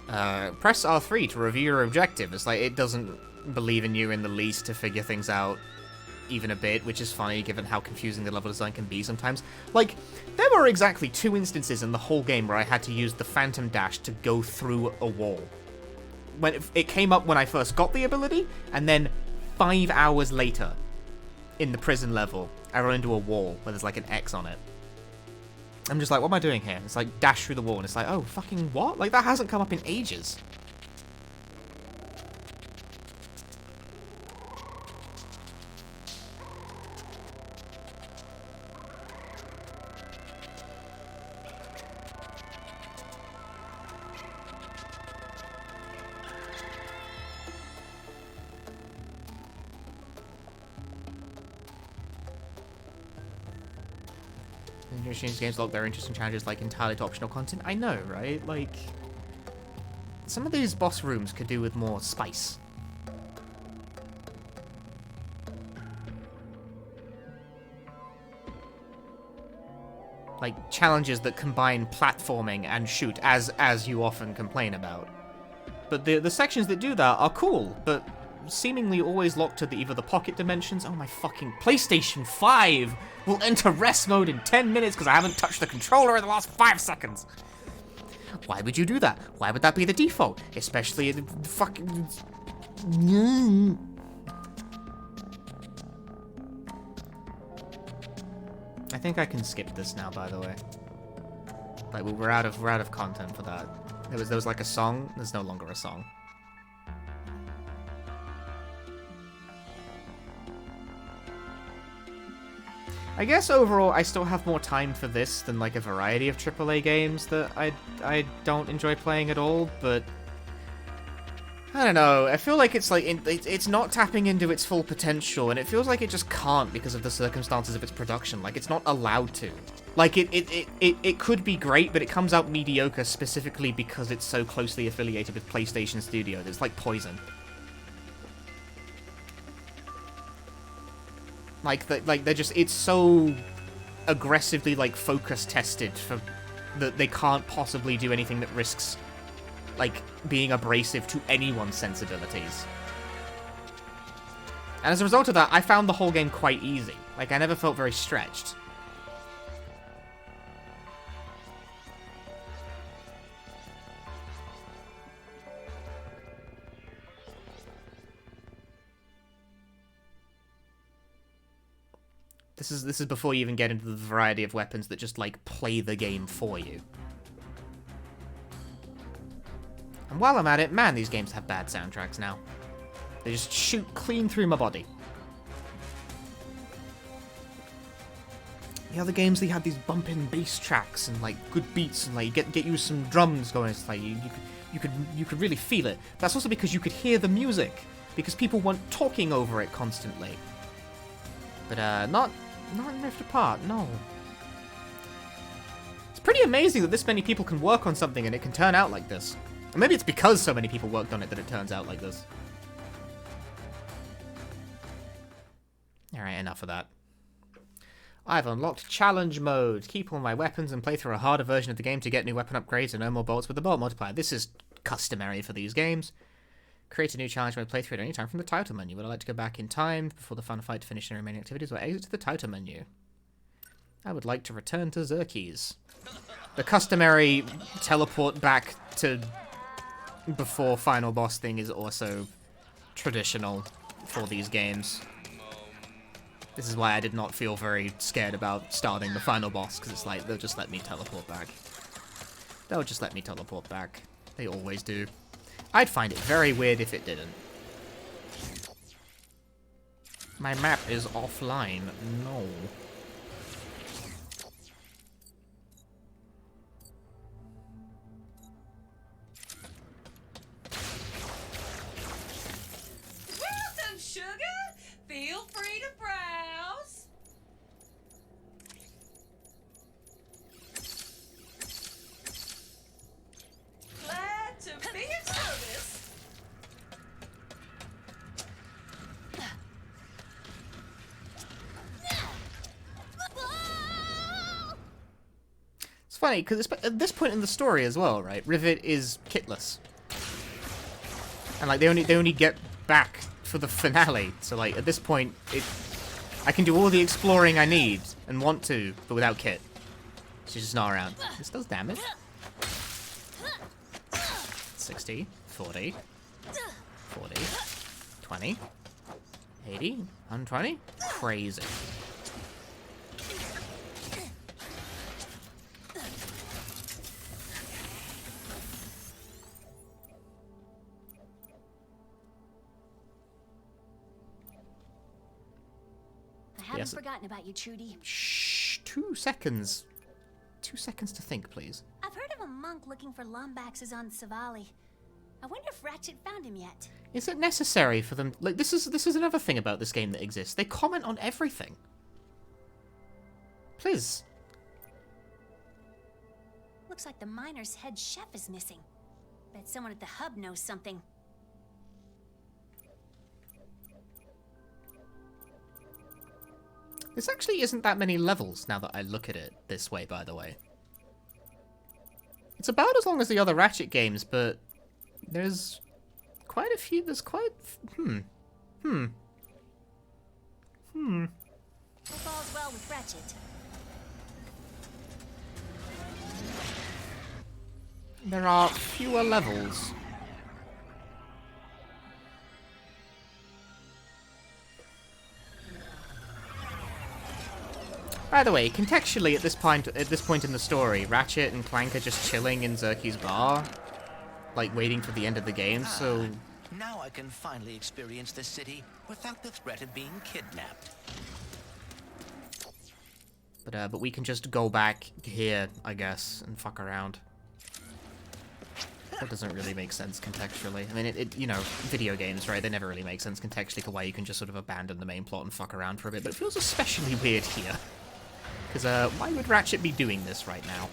Press R3 to review your objective. It's like, it doesn't believe in you in the least to figure things out even a bit, which is funny given how confusing the level design can be sometimes. Like, there were exactly 2 instances in the whole game where I had to use the Phantom Dash to go through a wall. When it came up when I first got the ability, and then 5 hours later, in the prison level, I run into a wall where there's like an X on it. I'm just like, what am I doing here? It's like, dash through the wall, and it's like, oh, fucking what? Like, that hasn't come up in ages. Games lock their interesting challenges like entirely to optional content. I know, right? Like, some of these boss rooms could do with more spice. Like, challenges that combine platforming and shoot, as you often complain about. But the sections that do that are cool, but seemingly always locked to either the pocket dimensions. Oh my fucking PlayStation 5 will enter rest mode in 10 minutes because I haven't touched the controller in the last 5 seconds. Why would you do that? Why would that be the default? Especially in fucking... I think I can skip this now, by the way. Like, we're out of content for that. There was like a song. There's no longer a song. I guess overall, I still have more time for this than like a variety of AAA games that I don't enjoy playing at all. But I don't know. I feel like it's like it's not tapping into its full potential, and it feels like it just can't because of the circumstances of its production. Like it's not allowed to. Like it could be great, but it comes out mediocre specifically because it's so closely affiliated with PlayStation Studios. It's like poison. Like they're just, it's so aggressively like focus tested for that they can't possibly do anything that risks like being abrasive to anyone's sensibilities. And as a result of that, I found the whole game quite easy. Like I never felt very stretched. This is before you even get into the variety of weapons that just, like, play the game for you. And while I'm at it, man, these games have bad soundtracks now. They just shoot clean through my body. The other games, they had these bumping bass tracks and, like, good beats and, like, get you some drums going. It's like, you could really feel it. That's also because you could hear the music. Because people weren't talking over it constantly. But, not in Rift Apart, no. It's pretty amazing that this many people can work on something and it can turn out like this. Or maybe it's because so many people worked on it that it turns out like this. Alright, enough of that. I've unlocked challenge mode. Keep all my weapons and play through a harder version of the game to get new weapon upgrades and earn more bolts with the bolt multiplier. This is customary for these games. Create a new challenge mode playthrough at any time from the title menu. Would I like to go back in time before the final fight to finish the remaining activities, or exit to the title menu? I would like to return to Xerxes. The customary teleport back to before final boss thing is also traditional for these games. This is why I did not feel very scared about starting the final boss, because it's like, they'll just let me teleport back. They'll just let me teleport back. They always do. I'd find it very weird if it didn't. My map is offline. No. Welcome, sugar. Feel free to browse. Glad to be of service. It's funny, because at this point in the story as well, right, Rivet is kitless. And, like, they only get back for the finale. So, like, at this point, I can do all the exploring I need and want to, but without Kit. She's just not around. This does damage. 60, 40, 40, 20, 80, 120. Crazy. I haven't forgotten about you, Trudy. Shh, 2 seconds. 2 seconds to think, please. I've heard of a monk looking for Lombaxes on Savali. I wonder if Ratchet found him yet. Is it necessary for them? Like, this is another thing about this game that exists. They comment on everything. Please. Looks like the miner's head chef is missing. Bet someone at the hub knows something. This actually isn't that many levels now that I look at it this way, by the way. It's about as long as the other Ratchet games, but there's quite a few, there's quite... All falls well with Ratchet. There are fewer levels. By the way, contextually at this point in the story, Ratchet and Clank are just chilling in Zerky's bar, like waiting for the end of the game, so... Now I can finally experience the city without the threat of being kidnapped. But we can just go back here, I guess, and fuck around. That doesn't really make sense contextually. I mean, you know, video games, right? They never really make sense contextually for why you can just sort of abandon the main plot and fuck around for a bit, but it feels especially weird here. Because, why would Ratchet be doing this right now?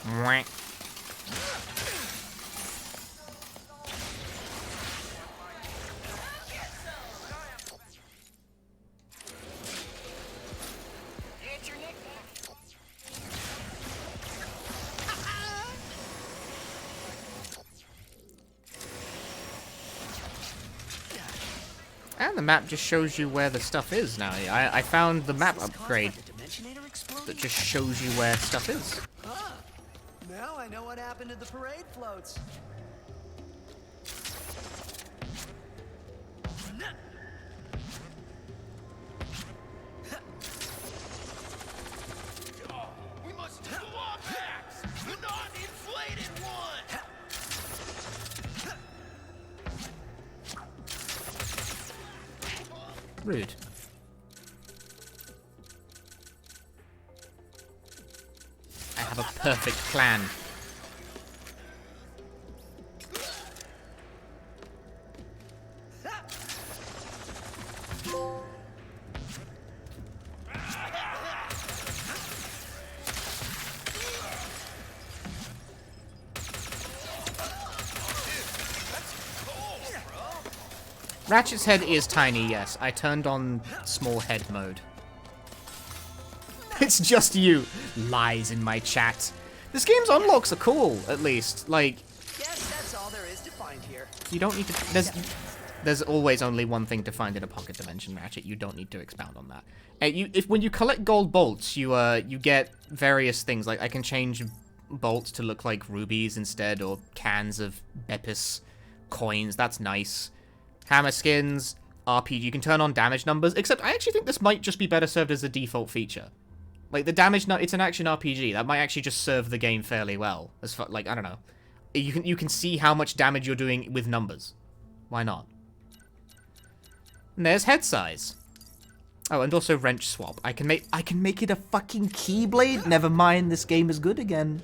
Mwah. And the map just shows you where the stuff is now. I found the map upgrade that just shows you where stuff is. Ah, now I know what happened to the parade floats. We must claw backs, not inflated one. Rude. I have a perfect plan. Ratchet's head is tiny, yes. I turned on small head mode. It's just you. Lies in my chat. This game's unlocks are cool, at least. Like, Guess that's all there is to find here. you don't need to... There's always only one thing to find in a pocket dimension, Ratchet. You don't need to expound on that. When you collect gold bolts, you get various things. Like, I can change bolts to look like rubies instead, or cans of Bepis coins. That's nice. Hammer skins, RPG. You can turn on damage numbers, except I actually think this might just be better served as a default feature. Like, the damage... it's an action RPG. That might actually just serve the game fairly well. As far, like, I don't know. You can see how much damage you're doing with numbers. Why not? And there's head size. Oh, and also wrench swap. I can make it a fucking keyblade? Never mind, this game is good again.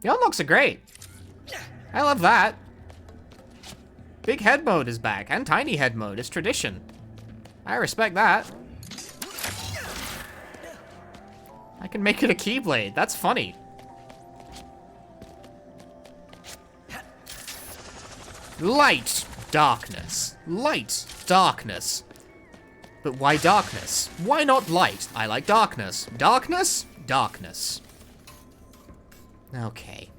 The unlocks are great. I love that. Big head mode is back, and tiny head mode. It's tradition. I respect that. I can make it a keyblade. That's funny. Light, darkness. Light, darkness. But why darkness? Why not light? I like darkness. Darkness? Darkness. Okay.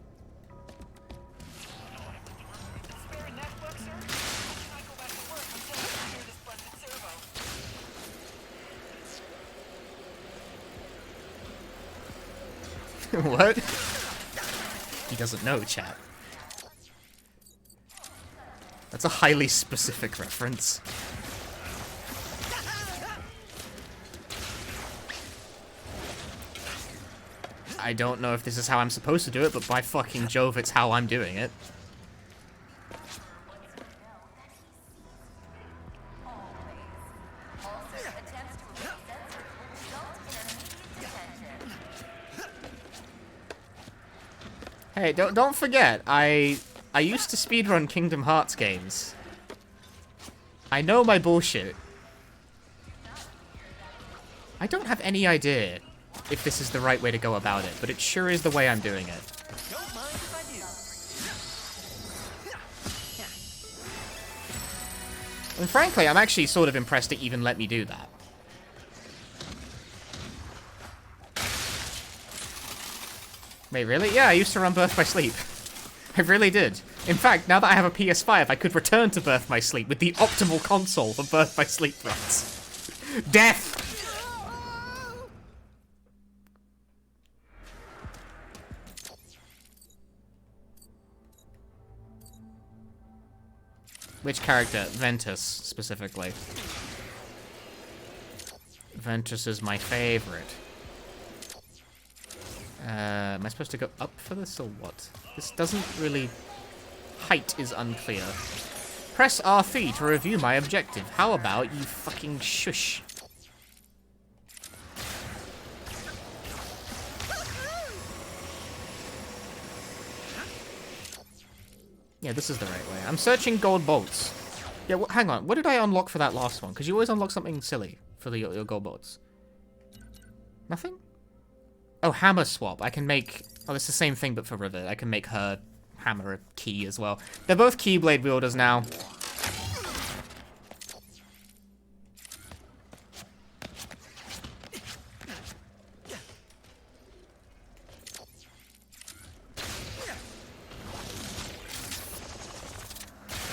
What? He doesn't know, chat. That's a highly specific reference. I don't know if this is how I'm supposed to do it, but by fucking Jove, it's how I'm doing it. Hey, don't forget, I used to speedrun Kingdom Hearts games. I know my bullshit. I don't have any idea if this is the right way to go about it, but it sure is the way I'm doing it. Don't mind if I do. And frankly, I'm actually sort of impressed to even let me do that. Wait, really? Yeah, I used to run Birth by Sleep. I really did. In fact, now that I have a PS5, I could return to Birth by Sleep with the optimal console for Birth by Sleep runs. Death! Which character? Ventus, specifically. Ventus is my favorite. Am I supposed to go up for this or what? This doesn't really... Height is unclear. Press R3 to review my objective. How about you fucking shush? Yeah, this is the right way. I'm searching gold bolts. Yeah, hang on. What did I unlock for that last one? Because you always unlock something silly for your gold bolts. Nothing? Oh, hammer swap. I can make... Oh, it's the same thing, but for Rivet. I can make her hammer a key as well. They're both keyblade wielders now.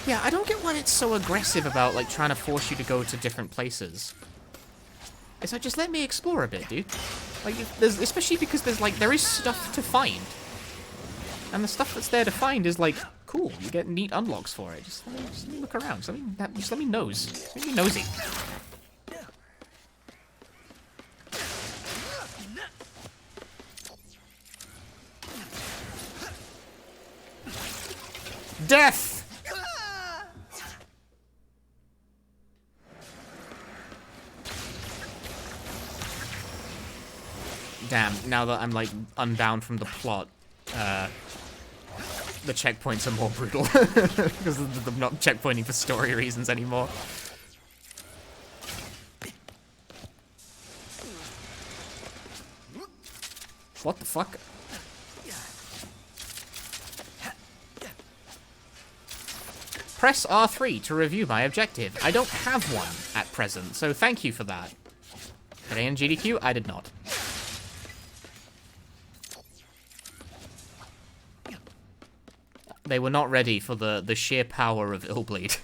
Yeah, I don't get why it's so aggressive about, like, trying to force you to go to different places. It's like, just let me explore a bit, dude. Like, there's, especially because there is stuff to find. And the stuff that's there to find is, like, cool. You get neat unlocks for it. Just let me look around. Just let me nose. Just make me nosy. Death! Damn, now that I'm, like, unbound from the plot, the checkpoints are more brutal. Because I'm not checkpointing for story reasons anymore. What the fuck? Press R3 to review my objective. I don't have one at present, so thank you for that. Did I in GDQ? I did not. They were not ready for the sheer power of Illbleed.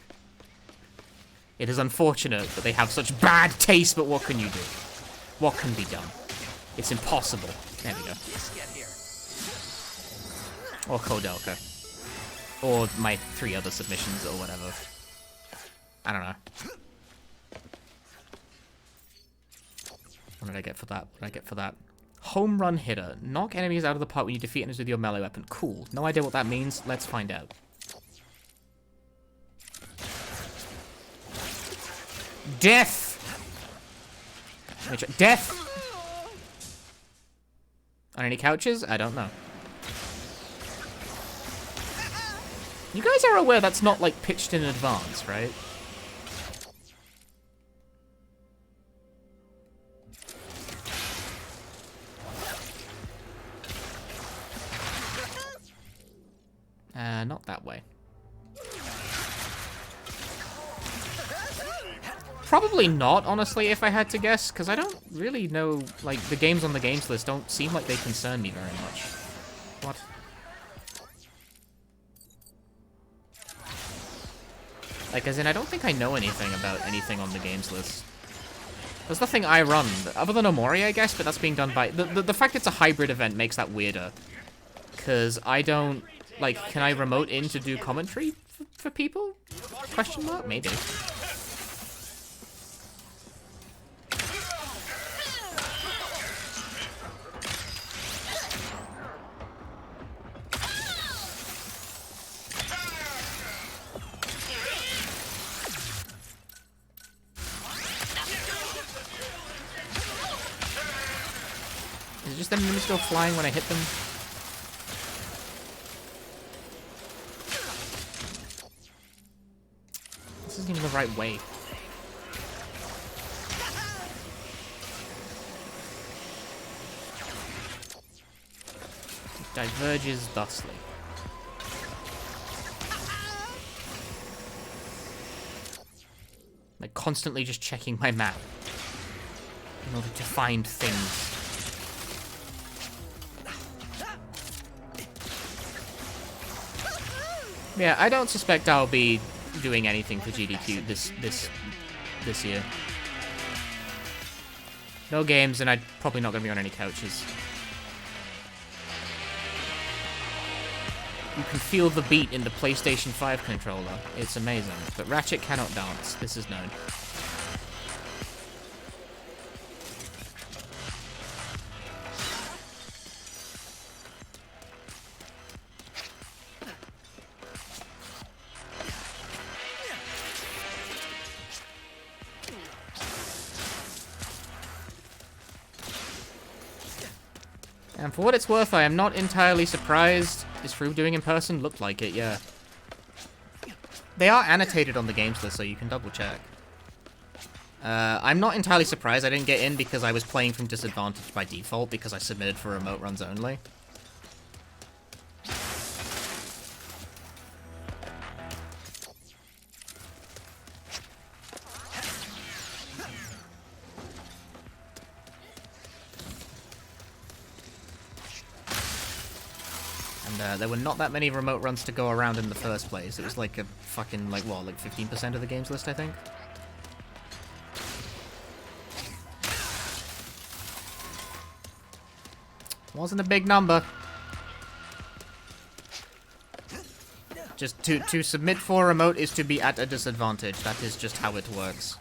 It is unfortunate that they have such bad taste, but what can you do? What can be done? It's impossible. There we go. Or Kodelka. Or my 3 other submissions or whatever. I don't know. What did I get for that? What did I get for that? Home run hitter. Knock enemies out of the park when you defeat enemies with your melee weapon. Cool. No idea what that means. Let's find out. Death! Death! On any couches? I don't know. You guys are aware that's not, like, pitched in advance, right? Not that way. Probably not, honestly, if I had to guess, because I don't really know, like, the games on the games list don't seem like they concern me very much. What? Like, as in, I don't think I know anything about anything on the games list. There's nothing I run, other than Omori, I guess, but that's being done by... The fact it's a hybrid event makes that weirder. Because I don't... Like, can I remote in to do commentary for people? Question mark? Maybe. Is it just them still flying when I hit them? This isn't even the right way. diverges thusly. Like, constantly just checking my map in order to find things. Yeah, I don't suspect I'll be doing anything for GDQ this year. No games, and I'm probably not going to be on any couches. You can feel the beat in the PlayStation 5 controller. It's amazing. But Ratchet cannot dance. This is known. And for what it's worth, I am not entirely surprised. This Rube doing in person looked like it, yeah. They are annotated on the games list, so you can double check. I'm not entirely surprised I didn't get in because I was playing from disadvantage by default because I submitted for remote runs only. There were not that many remote runs to go around in the first place. It was like a fucking, like, what, like 15% of the games list, I think? Wasn't a big number. Just to submit for a remote is to be at a disadvantage. That is just how it works.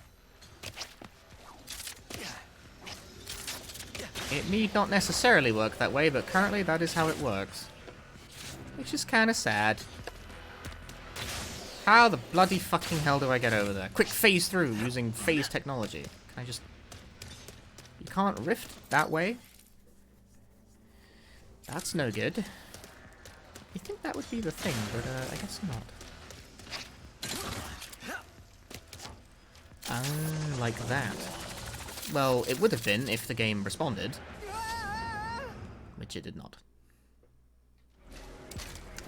It need not necessarily work that way, but currently that is how it works. Which is kind of sad. How the bloody fucking hell do I get over there? Quick phase through using phase technology. Can I just... You can't rift that way? That's no good. You'd think that would be the thing, but I guess not. Like that. Well, it would have been if the game responded. Which it did not.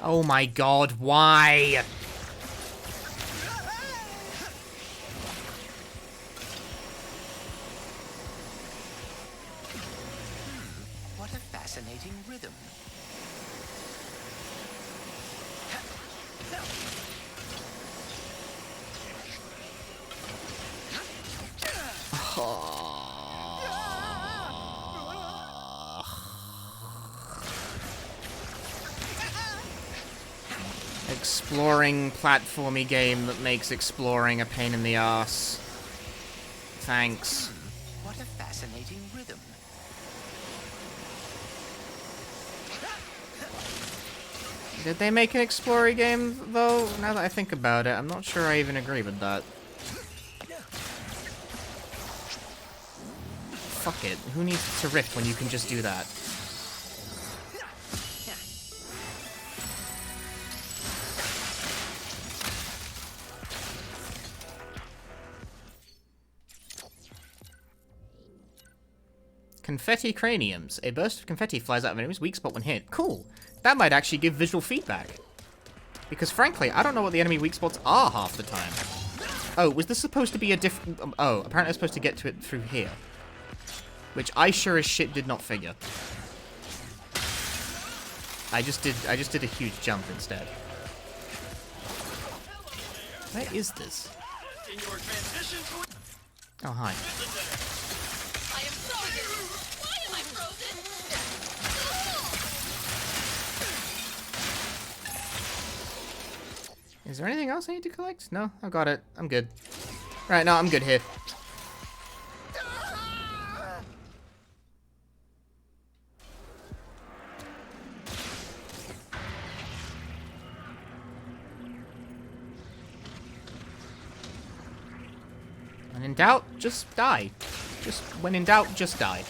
Oh my god, why? What a fascinating rhythm. Exploring platformy game that makes exploring a pain in the ass. Thanks. What a fascinating rhythm. Did they make an exploring game, though? Now that I think about it, I'm not sure I even agree with that. Fuck it. Who needs to rift when you can just do that? Confetti craniums. A burst of confetti flies out of an enemy's weak spot when hit. Cool. That might actually give visual feedback. Because frankly, I don't know what the enemy weak spots are half the time. Oh, was this supposed to be a different... oh, apparently I was supposed to get to it through here. Which I sure as shit did not figure. I just did a huge jump instead. Where is this? Oh, hi. I am frozen! Why am I frozen? Is there anything else I need to collect? No, I got it. I'm good. Right, no, I'm good here. When in doubt, just die. Just, when in doubt, just die.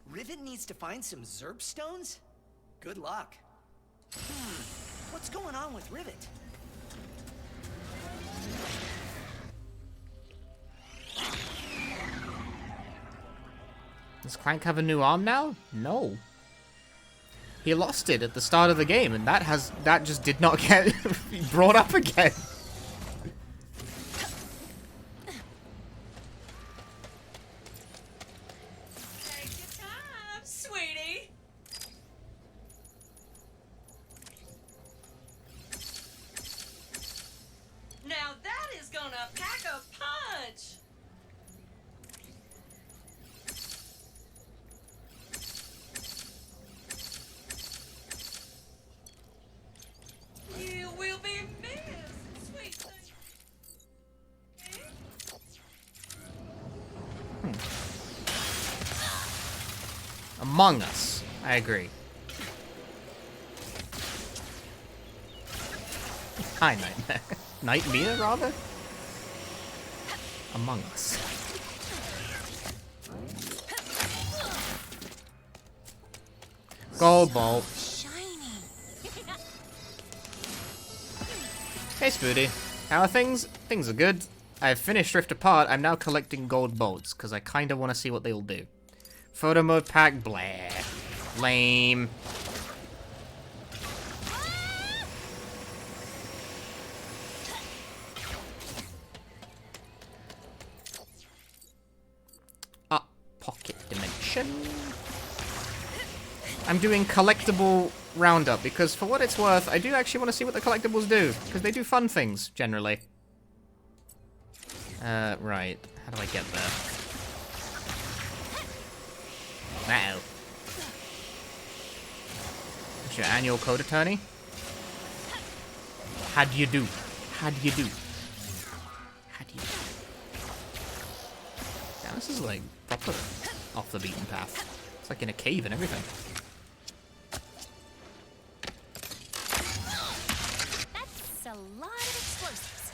Rivet needs to find some Zerb stones? Good luck. What's going on with Rivet? Does Clank have a new arm now? No. He lost it at the start of the game, and that just did not get brought up again. Take your time, sweetie. Now that is gonna pack a punch. You will be missed, sweet thing. Among Us. I agree. Hi, Nightmare. Nightmare, rather? Among Us. Gold Bolt. Hey, Spoody. How are things? Things are good. I've finished Rift Apart. I'm now collecting gold bolts, because I kind of want to see what they'll do. Photo mode pack, blah. Lame. Pocket dimension. I'm doing collectible roundup because for what it's worth, I do actually want to see what the collectibles do because they do fun things generally. Right. How do I get there? Uh-oh. It's your annual code attorney. How do you do? How do you do? How do you do? Damn, this is like proper off the beaten path. It's like in a cave and everything. That's a lot of explosives.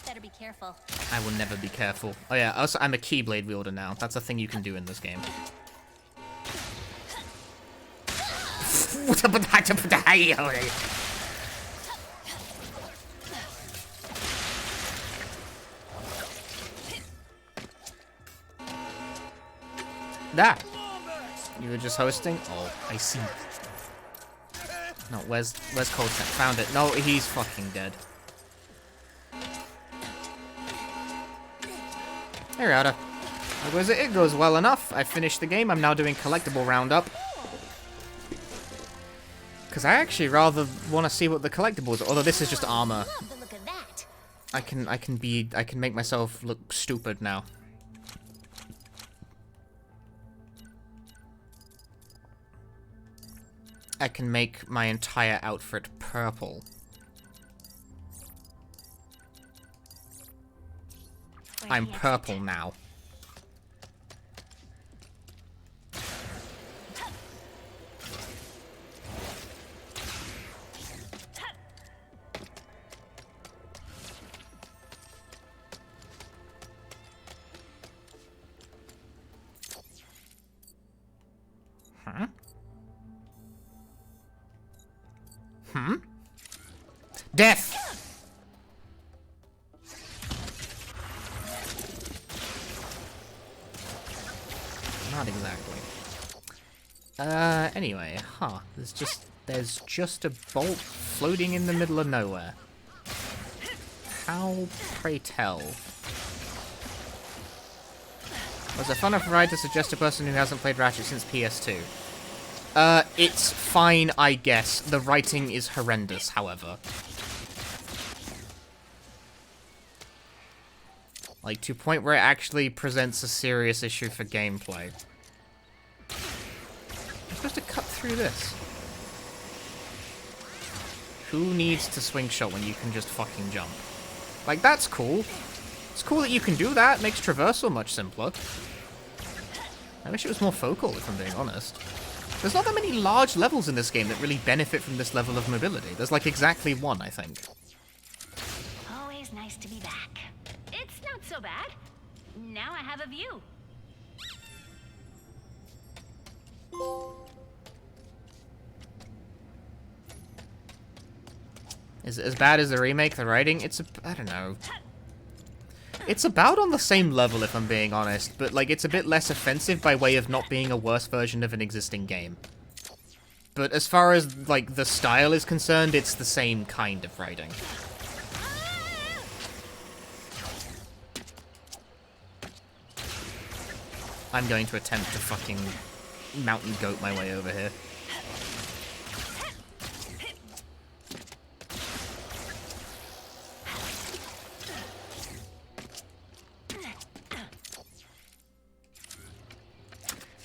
Better be careful. I will never be careful. Oh yeah, also I'm a Keyblade wielder now. That's a thing you can do in this game. That. You were just hosting? Oh, I see. No, where's Cold Snap? Found it. No, he's fucking dead. Hey, Rada. It goes well enough. I finished the game. I'm now doing collectible roundup. Because I actually rather want to see what the collectibles are. Although this is just armor. Look at that. I can make myself look stupid now. I can make my entire outfit purple. I'm purple now. Huh? Death! Not exactly. Anyway, there's just a bolt floating in the middle of nowhere. How, pray tell? Was it fun enough right to suggest a person who hasn't played Ratchet since PS2? It's fine, I guess. The writing is horrendous, however. Like, to a point where it actually presents a serious issue for gameplay. I'm supposed to cut through this. Who needs to swing shot when you can just fucking jump? Like, that's cool. It's cool that you can do that. It makes traversal much simpler. I wish it was more focal, if I'm being honest. There's not that many large levels in this game that really benefit from this level of mobility. There's like exactly one, I think. Always nice to be back. It's not so bad. Now I have a view. Is it as bad as the remake, the writing? I don't know. It's about on the same level, if I'm being honest, but, like, it's a bit less offensive by way of not being a worse version of an existing game. But as far as, like, the style is concerned, it's the same kind of writing. I'm going to attempt to fucking mountain goat my way over here.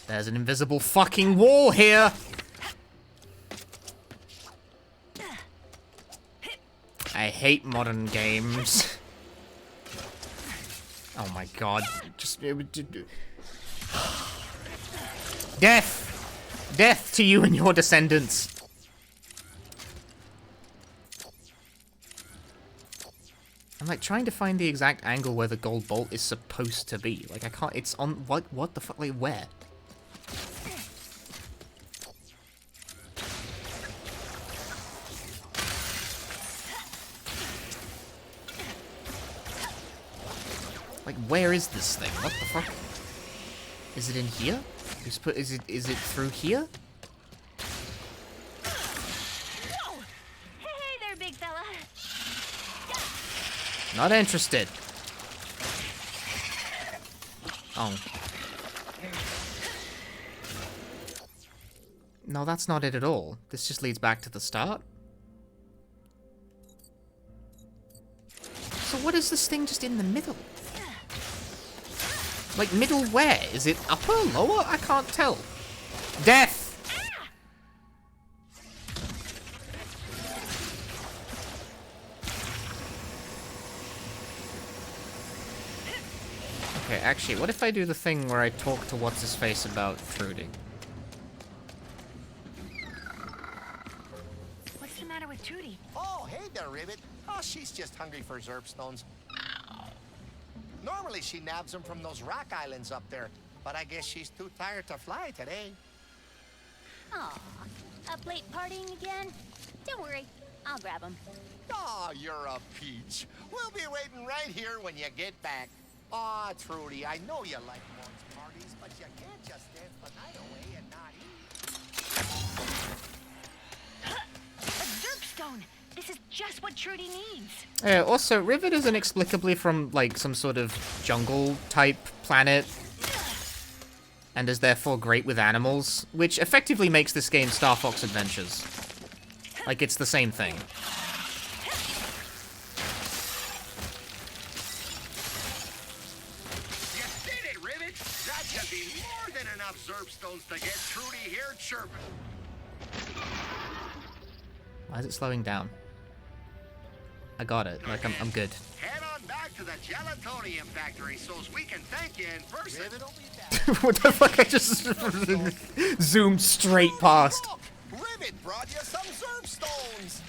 There's an invisible fucking wall here! I hate modern games. Oh my god. Just... Death! Death to you and your descendants! I'm like trying to find the exact angle where the gold bolt is supposed to be. Like I can't, it's on, what the fuck, like where? Like where is this thing? What the fuck? Is it in here? Is it through here? Hey there, big fella. Not interested. Oh. No, that's not it at all. This just leads back to the start. So what is this thing just in the middle? Like, middle where? Is it upper, lower? I can't tell. Death! Okay, actually, what if I do the thing where I talk to what's-his-face about Trudy? What's the matter with Trudy? Oh, hey there, Rivet. Oh, she's just hungry for Zerp stones. Normally she nabs them from those rock islands up there, but I guess she's too tired to fly today. Aw, up late partying again? Don't worry, I'll grab him. Oh, you're a peach. We'll be waiting right here when you get back. Aw, Trudy, I know you like Morn's parties, but you can't just dance the night away and not eat. A Zerp stone! This is just what Trudy needs. Yeah, also, Rivet is inexplicably from, like, some sort of jungle-type planet, and is therefore great with animals, which effectively makes this game Star Fox Adventures. Like, it's the same thing. You did it, Rivet! That should be more than enough Zerp stones to get Trudy here chirping. Why is it slowing down? I got it. Like, I'm good. Head on back to the gelatonium factory so we can thank you in person. What the fuck? I just zoomed straight past. Rivet brought you some Zerp stones.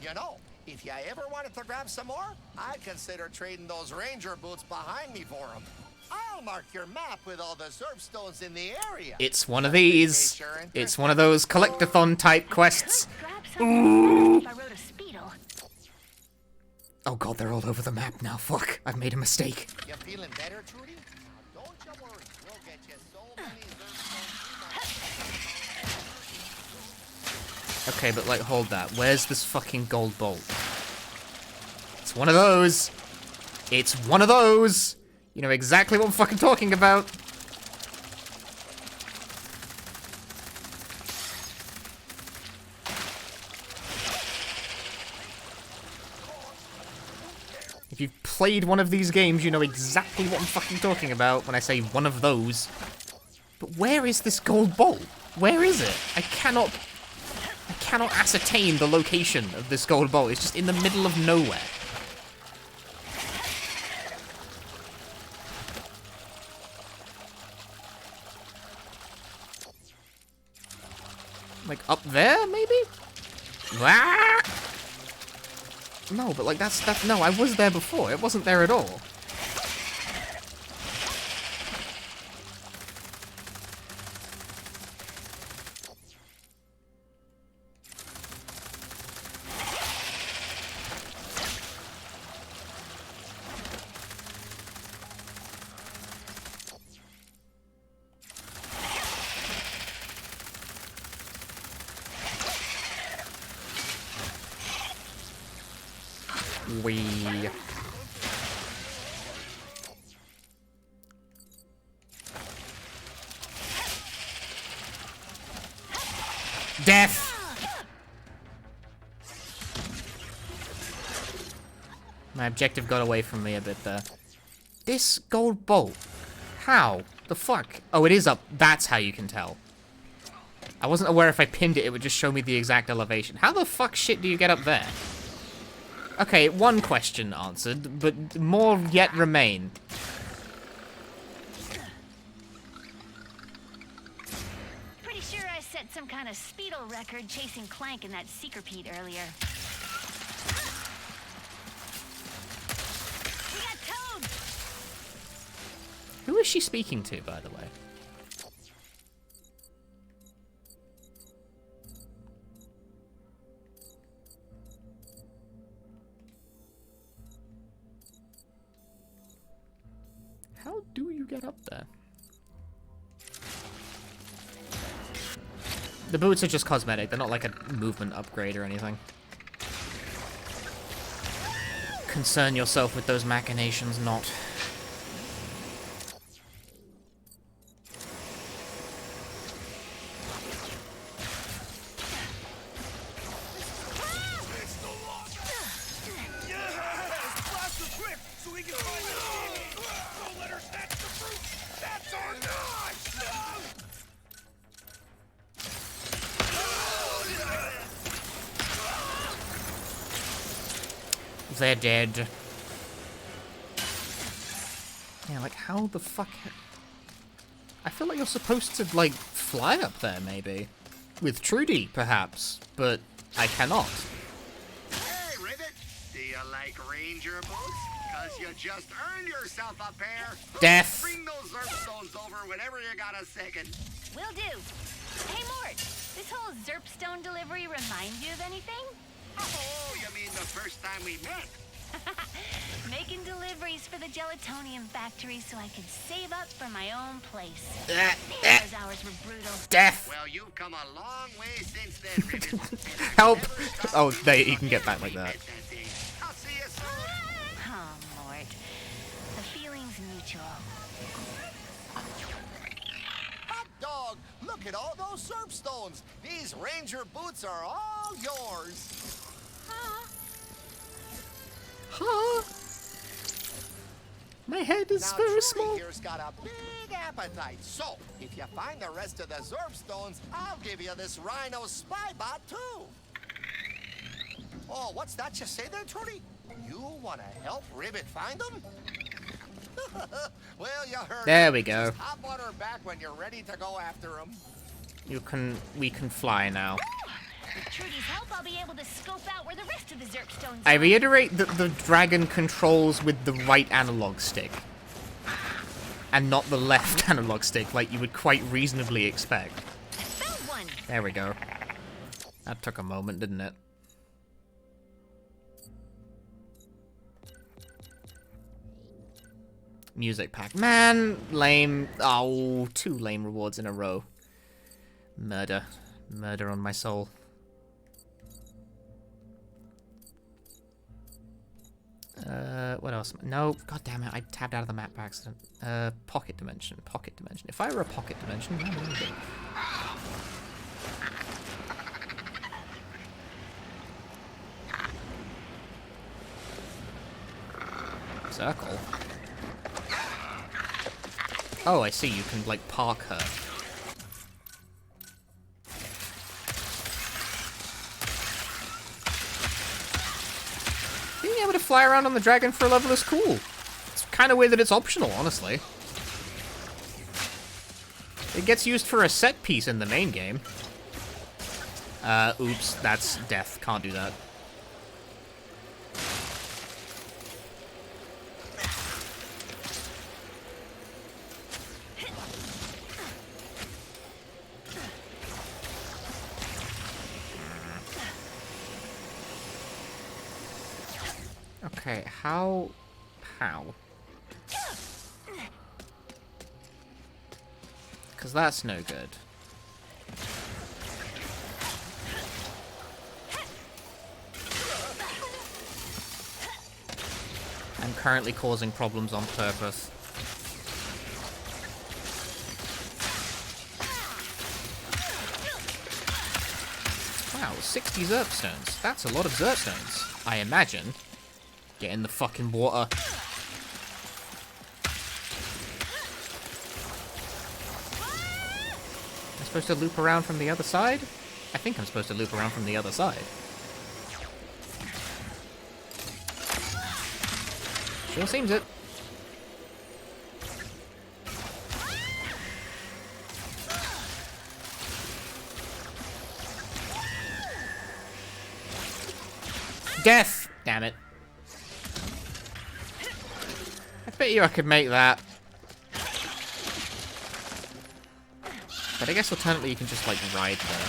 You know, if you ever wanted to grab some more, I'd consider trading those ranger boots behind me for them. I'll mark your map with all the Zerp stones in the area. It's one of these. It's one of those collectathon type quests. Ooh. Oh god, they're all over the map now. Fuck, I've made a mistake. You feeling better, Trudy? Don't you worry. We'll get you so many Zerp stones. Okay, but like, hold that. Where's this fucking gold bolt? It's one of those. It's one of those. You know exactly what I'm fucking talking about. If you've played one of these games, you know exactly what I'm fucking talking about when I say one of those. But where is this gold bolt? Where is it? I cannot ascertain the location of this gold bolt. It's just in the middle of nowhere. Like, up there, maybe? Ah! No, but like, that's, no, I was there before. It wasn't there at all. Wee. Death! My objective got away from me a bit there. This gold bolt. How? The fuck? Oh, it is up. That's how you can tell. I wasn't aware if I pinned it, it would just show me the exact elevation. How the fuck shit do you get up there? Okay, one question answered, but more yet remain. Pretty sure I set some kind of speedo record chasing Clank in that seeker pete earlier. We got Toad! Who is she speaking to, by the way? How do you get up there? The boots are just cosmetic. They're not like a movement upgrade or anything. Concern yourself with those machinations, not. They're dead. Yeah, like, how the fuck... I feel like you're supposed to, like, fly up there, maybe. With Trudy, perhaps. But I cannot. Hey, Rivet! Do you like ranger boots? Because you just earned yourself a pair. Death! Bring those Zerp stones over whenever you got a second. Will do. Hey, Mort, this whole Zerp stone delivery remind you of anything? Oh, you mean the first time we met? Making deliveries for the gelatonium factory so I can save up for my own place. Those hours were brutal. Death! Well, you've come a long way since then, Rivet. Help! Oh, there, you can get back like that. I'll see you soon. Oh, Mort. The feeling's mutual. Hot dog! Look at all those Zerp stones. These ranger boots are all yours. Huh? My head is Now, very Trudy small. here's got a big appetite. So, if you find the rest of the Zerp stones, I'll give you this Rhino spy bot too. Oh, what's that you say there, Trudy? You want to help Rivet find them? Well, you heard. There we go. Just hop on her back when you're ready to go after them. We can fly now. With Trudy's help, I'll be able to scope out where the rest of the Zerp stones I are. reiterate that the dragon controls with the right analog stick. And not the left analog stick, like you would quite reasonably expect. Found one. There we go. That took a moment, didn't it? Music pack. Man, lame. Oh, 2 lame rewards in a row. Murder. Murder on my soul. What else? No, god damn it, I tabbed out of the map by accident. Pocket dimension, pocket dimension. If I were a pocket dimension, what would I do? Circle? Oh, I see, you can, like, park her. Being able to fly around on the dragon for a level is cool. It's kind of weird that it's optional, honestly. It gets used for a set piece in the main game. Oops, that's death. Can't do that. Okay, how? Because that's no good. I'm currently causing problems on purpose. Wow, 60 Zerp stones. That's a lot of Zerp stones. I imagine. Get in the fucking water. Am I supposed to loop around from the other side? I think I'm supposed to loop around from the other side. Sure seems it. Death! Damn it. I bet you I could make that. But I guess alternately you can just, like, ride there.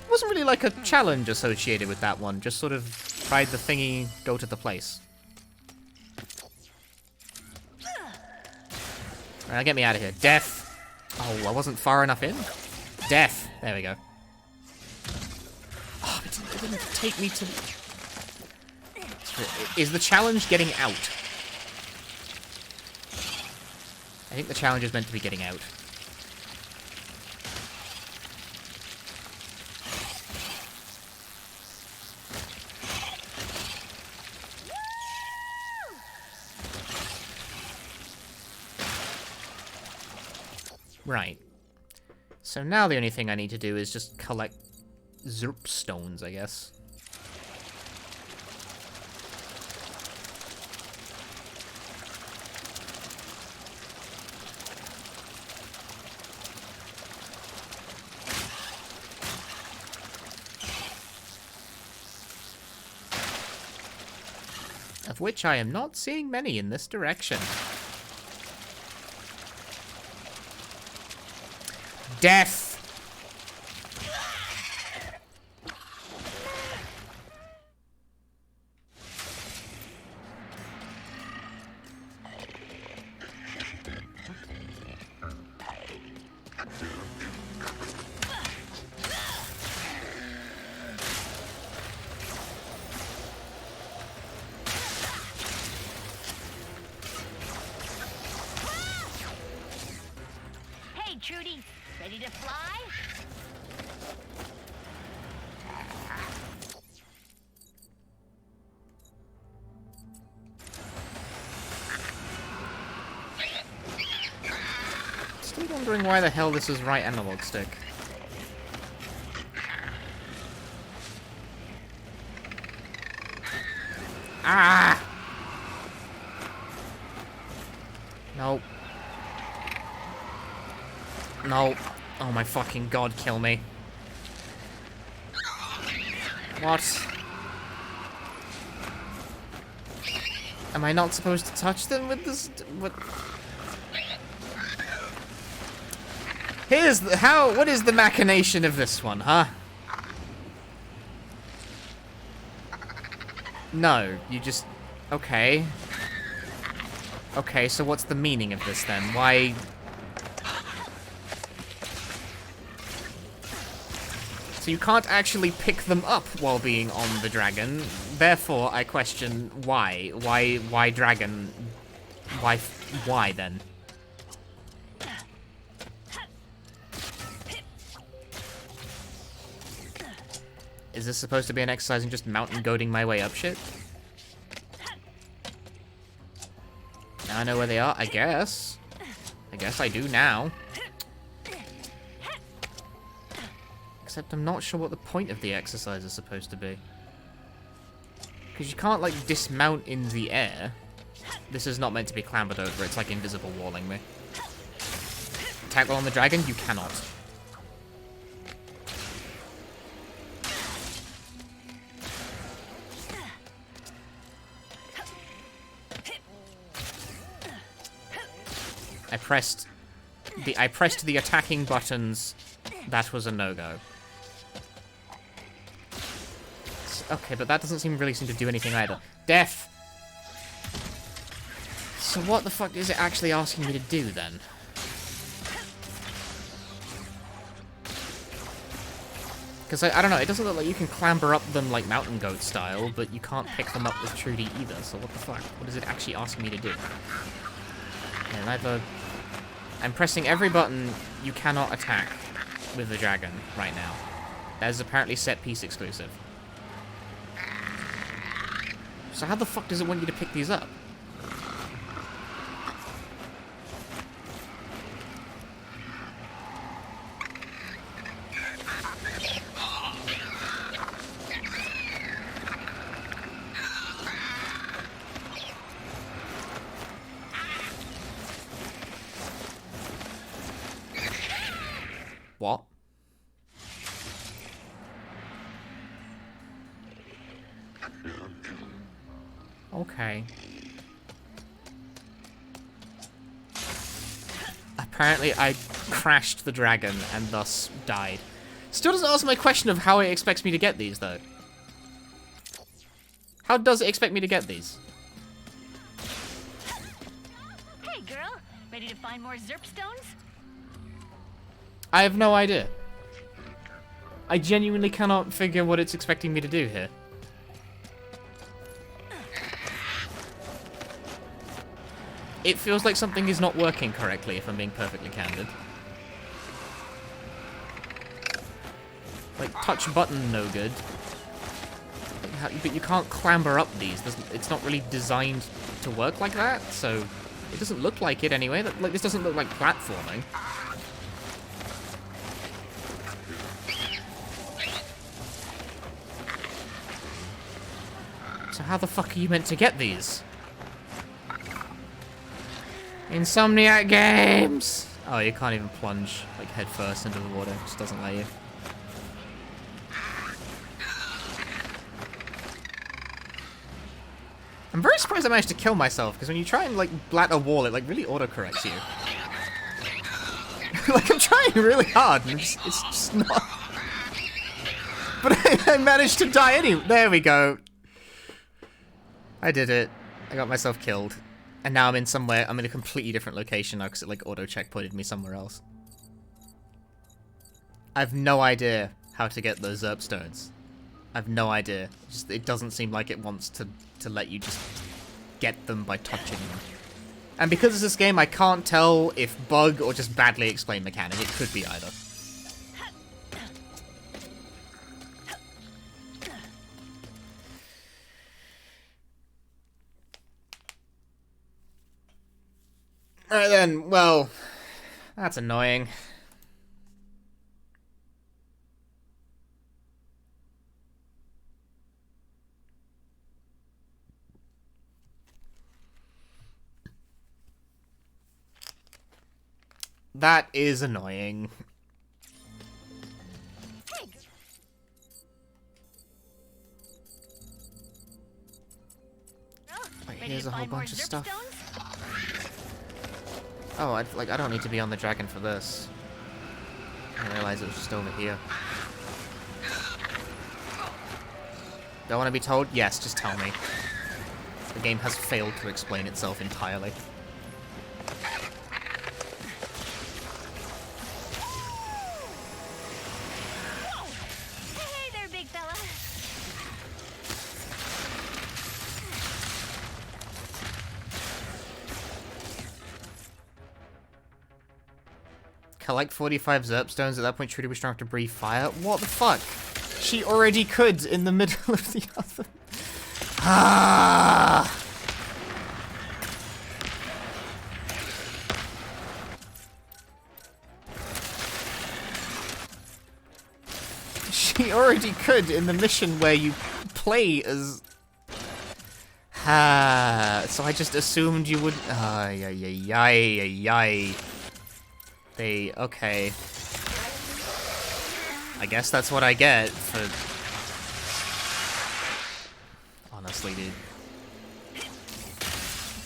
It wasn't really like a challenge associated with that one. Just sort of ride the thingy, go to the place. Alright, get me out of here. Death! Oh, I wasn't far enough in? Death! There we go. Oh, it didn't take me to... Is the challenge getting out? I think the challenge is meant to be getting out. Right. So now the only thing I need to do is just collect Zerp stones, I guess. Of which I am not seeing many in this direction. Death! Hey, Trudy, ready to fly? Still wondering why the hell this is right analog stick. Ah! Nope. No. Oh my fucking god, kill me. What? Am I not supposed to touch them with this? What? Here's the, what is the machination of this one, huh? No, you just, okay. Okay, so what's the meaning of this then? Why? So you can't actually pick them up while being on the dragon. Therefore, I question why. Why dragon? Why then? Is this supposed to be an exercise in just mountain goading my way up shit? Now I know where they are, I guess. I guess I do now. Except I'm not sure what the point of the exercise is supposed to be. Because you can't, like, dismount in the air. This is not meant to be clambered over, it's like invisible walling me. Attack while on the dragon? You cannot. I pressed the attacking buttons. That was a no-go. Okay, but that doesn't really seem to do anything either. Death! So what the fuck is it actually asking me to do, then? Because I don't know, it doesn't look like you can clamber up them like mountain goat style, but you can't pick them up with Trudy either, so what the fuck? What is it actually asking me to do? And either... I'm pressing every button you cannot attack with the dragon right now. That is apparently set piece exclusive. So how the fuck does it want you to pick these up? What? Okay. Apparently I crashed the dragon and thus died. Still doesn't answer my question of how it expects me to get these, though. How does it expect me to get these? Hey, girl. Ready to find more Zerp stones? I have no idea. I genuinely cannot figure what it's expecting me to do here. It feels like something is not working correctly, if I'm being perfectly candid. Like, touch button, no good. But you can't clamber up these. It's not really designed to work like that, so... It doesn't look like it anyway. Like, this doesn't look like platforming. So how the fuck are you meant to get these? Insomniac Games! Oh, you can't even plunge, like, head first into the water. It just doesn't let you. I'm very surprised I managed to kill myself, because when you try and, like, blat a wall, it, like, really autocorrects you. Like, I'm trying really hard, and it's just not... But I managed to die anyway. There we go. I did it. I got myself killed. And now I'm in somewhere, I'm in a completely different location now because it like auto-checkpointed me somewhere else. I have no idea how to get those Zerp stones. I have no idea. It doesn't seem like it wants to let you just get them by touching them. And because it's this game, I can't tell if bug or just badly explained mechanic. It could be either. Alright then, well, that's annoying. That is annoying. Wait, here's a whole bunch of stuff. Oh, I don't need to be on the dragon for this. I didn't realize it was just over here. Do I want to be told? Yes, just tell me. The game has failed to explain itself entirely. Hey there, big fella. Collect 45 Zerp stones. At that point, Trudy was strong enough to breathe fire. What the fuck? She already could in the middle of the other. Ah! She already could in the mission where you play as... So I just assumed you would... Okay. I guess that's what I get for... Honestly, dude.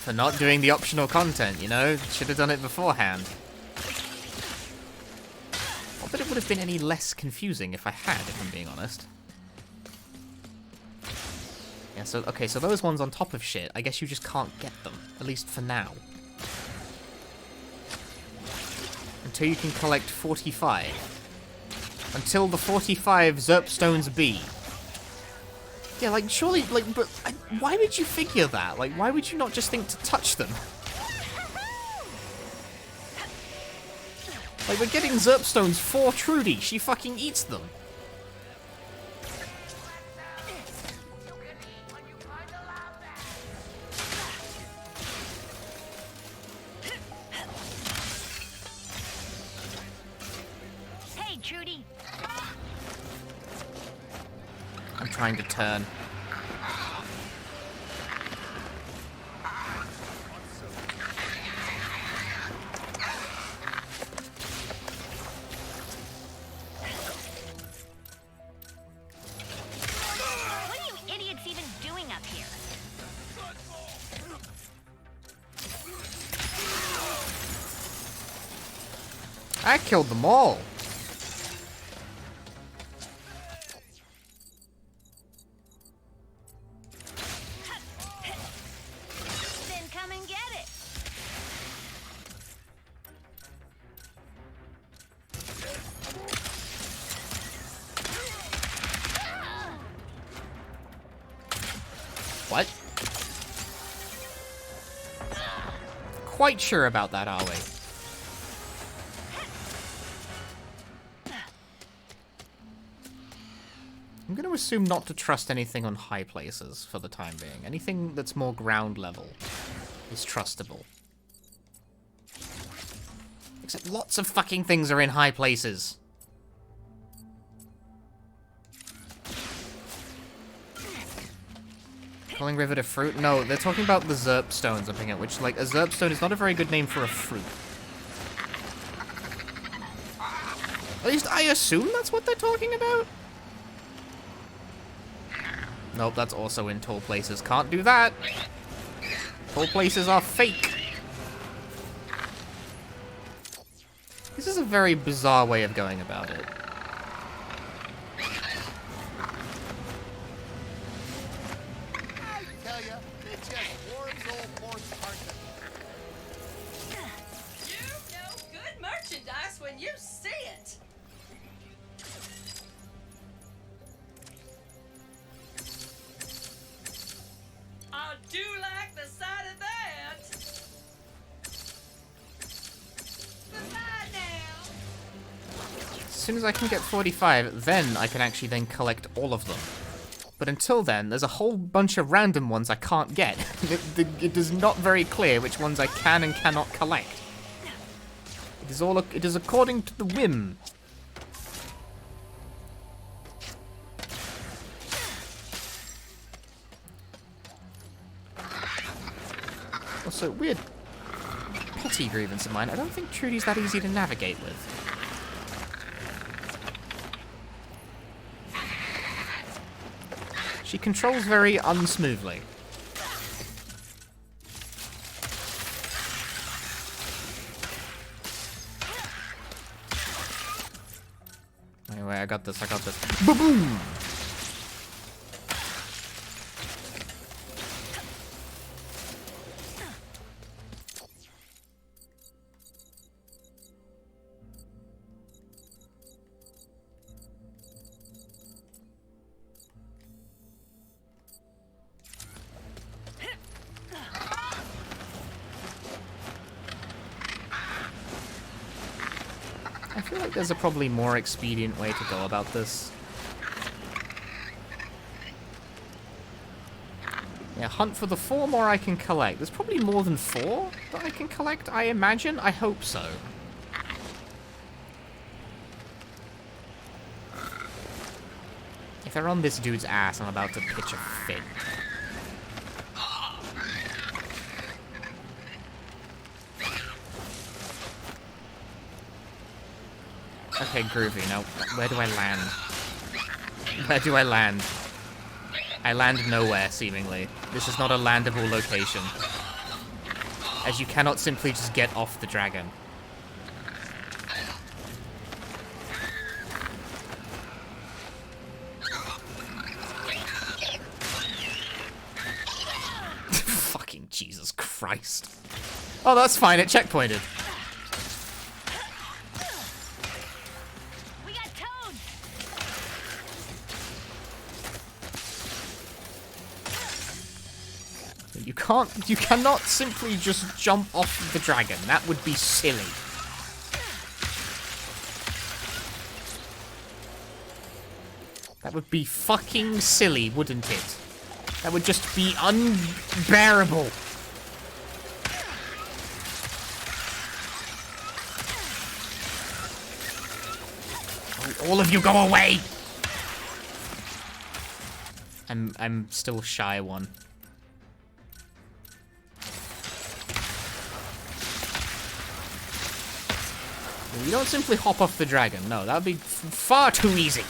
For not doing the optional content, you know? Should have done it beforehand. Not that it would have been any less confusing if I had, if I'm being honest. Yeah, so, okay, so those ones on top of shit, I guess you just can't get them. At least for now. Until you can collect 45. Until the 45 Zerp Stones be. Yeah, like, surely, like, but why would you figure that? Like, why would you not just think to touch them? Like, we're getting Zerp Stones for Trudy. She fucking eats them. Hey, Trudy. I'm trying to turn. What are you idiots even doing up here? I killed them all. Then come and get it. What? Quite sure about that, are we? I'm going to assume not to trust anything on high places for the time being. Anything that's more ground level is trustable. Except lots of fucking things are in high places. Calling River a fruit? No, they're talking about the Zerp Stones I'm picking up, which, like, a Zerp Stone is not a very good name for a fruit. At least I assume that's what they're talking about. Nope, that's also in tall places. Can't do that. Tall places are fake. This is a very bizarre way of going about it. I tell ya, it just warms old Port's heart. You know good merchandise when you see it. I do like the sight of that. Goodbye now. As soon as I can get 45, then I can actually then collect all of them. But until then, there's a whole bunch of random ones I can't get. It is not very clear which ones I can and cannot collect. It is according to the whim. Also, weird petty grievance of mine. I don't think Trudy's that easy to navigate with. She controls very unsmoothly. Anyway, I got this, Ba-boom! I feel like there's a probably more expedient way to go about this. Yeah, hunt for the 4 more I can collect. There's probably more than 4 that I can collect, I imagine. I hope so. If they're on this dude's ass, I'm about to pitch a fit. Okay, groovy. Now, where do I land? Where do I land? I land nowhere, seemingly. This is not a landable location. As you cannot simply just get off the dragon. Fucking Jesus Christ. Oh, that's fine. It checkpointed. We got toads. You cannot simply just jump off the dragon. That would be silly. That would be fucking silly, wouldn't it? That would just be unbearable. Oh, all of you go away! I'm still shy one. You don't simply hop off the dragon. No, that would be far too easy.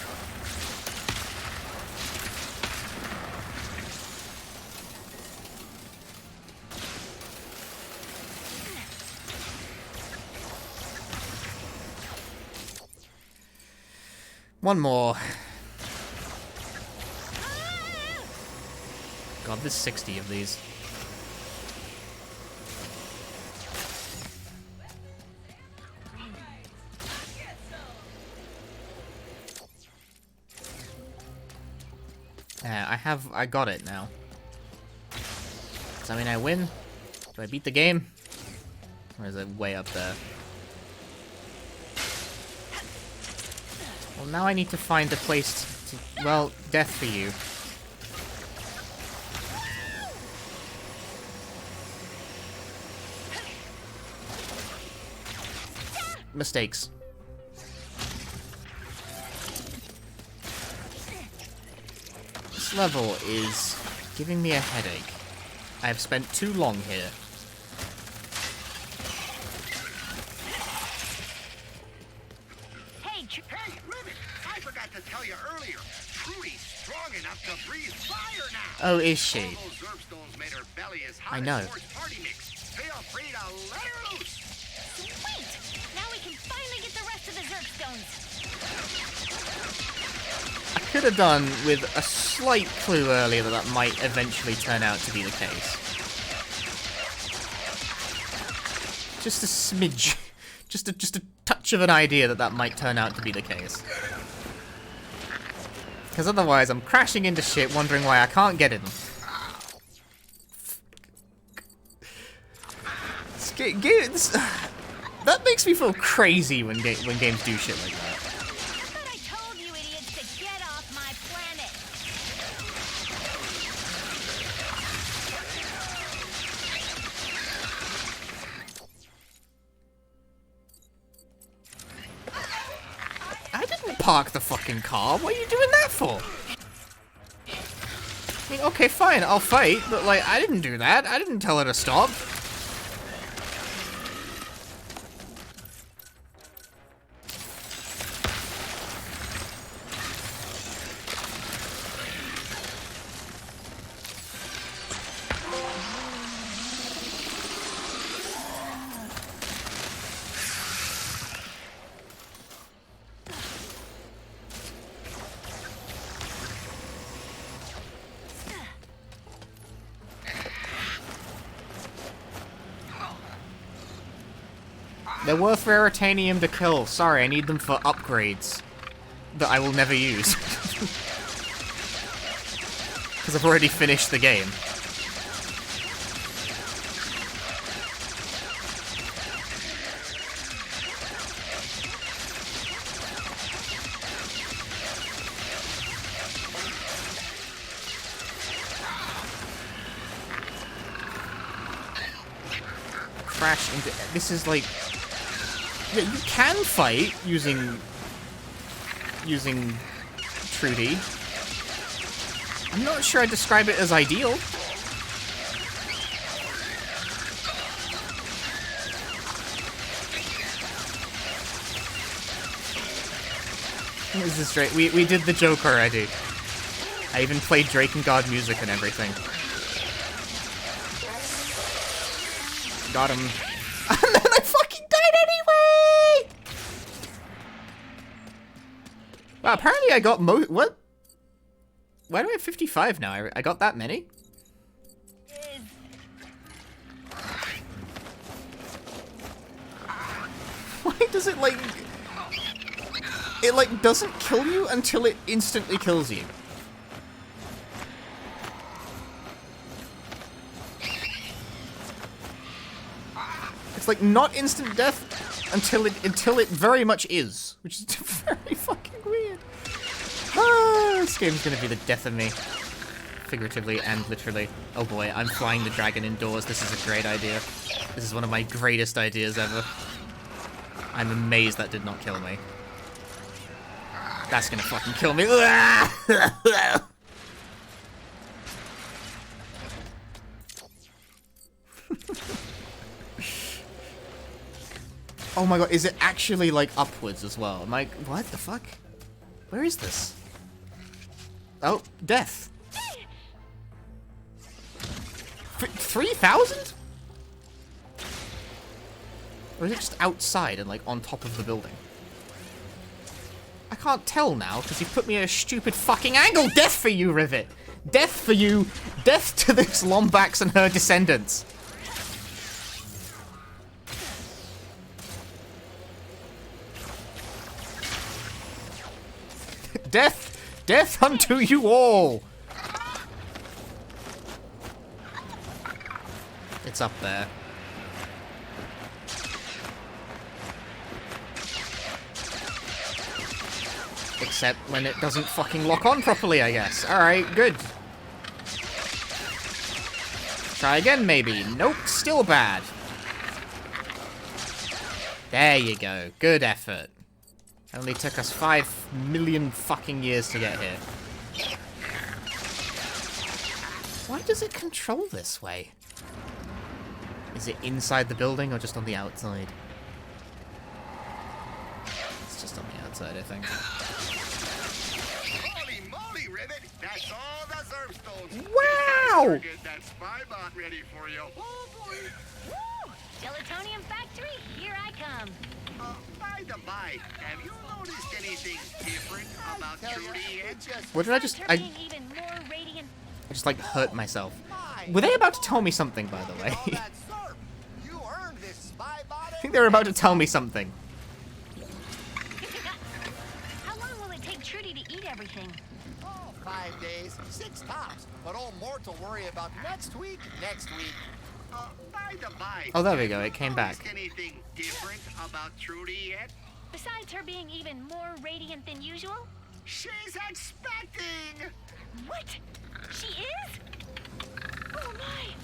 One more. God, there's 60 of these. I got it now. Does that mean I win? Do I beat the game? Or is it way up there? Well, now I need to find a place to... Well, death for you. Mistakes. This level is giving me a headache. I have spent too long here. Hey, Ribbit! I forgot to tell you earlier. Trudy's strong enough to breathe fire now. Oh, is she? All those herb stones made her belly as hot I know. as Moore's party mix. Feel free to let her loose. Sweet! Now we can finally get the rest of the Zerg stones. I could have done with a slight clue earlier that might eventually turn out to be the case. Just a smidge. Just a touch of an idea that might turn out to be the case. Because otherwise I'm crashing into shit wondering why I can't get in them. Games... That makes me feel crazy when games do shit like that. I told you idiots to get off my planet. I didn't park the fucking car. What are you doing that for? I mean, okay, fine, I'll fight, but like, I didn't do that. I didn't tell her to stop. They're worth raritanium to kill. Sorry, I need them for upgrades that I will never use. Because I've already finished the game. Crash into... This is like... Yeah, you can fight using Trudy. I'm not sure I'd describe it as ideal. This is great. We did the joke already. I even played Drakengard music and everything. Got him. And then I fucking died anyway! Wow, apparently I got what? Why do I have 55 now? I got that many? Why does it like... It like doesn't kill you until it instantly kills you. It's like not instant death until it very much is, which is very fucking weird. Ah, this game's gonna be the death of me, figuratively and literally. Oh boy, I'm flying the dragon indoors. This is a great idea. This is one of my greatest ideas ever. I'm amazed that did not kill me. That's gonna fucking kill me. Oh my god, is it actually like upwards as well? Am I, what the fuck? Where is this? Oh, death. 3,000? Or is it just outside and like on top of the building? I can't tell now because you put me at a stupid fucking angle. Death for you, Rivet. Death for you. Death to this Lombax and her descendants. Death! Death unto you all! It's up there. Except when it doesn't fucking lock on properly, I guess. Alright, good. Try again, maybe. Nope, still bad. There you go. Good effort. Only took us 5 million fucking years to get here. Why does it control this way? Is it inside the building or just on the outside? It's just on the outside, I think. Holy moly, Rivet! That's all the Zerb stones. Wow! Get that spy bot ready for you. Oh boy! Woo! Gelatonium factory, here I come. By the by, have you noticed anything different about Trudy yet? What did I just... I just like hurt myself. Were they about to tell me something, by the way? I think they were about to tell me something. How long will it take Trudy to eat everything? Oh, 5 days, 6 tops. But old Mort will worry about next week. By the by. Oh, there we go. It came back. Anything different about Trudy yet? Besides her being even more radiant than usual? She's expecting! What? She is? Oh my!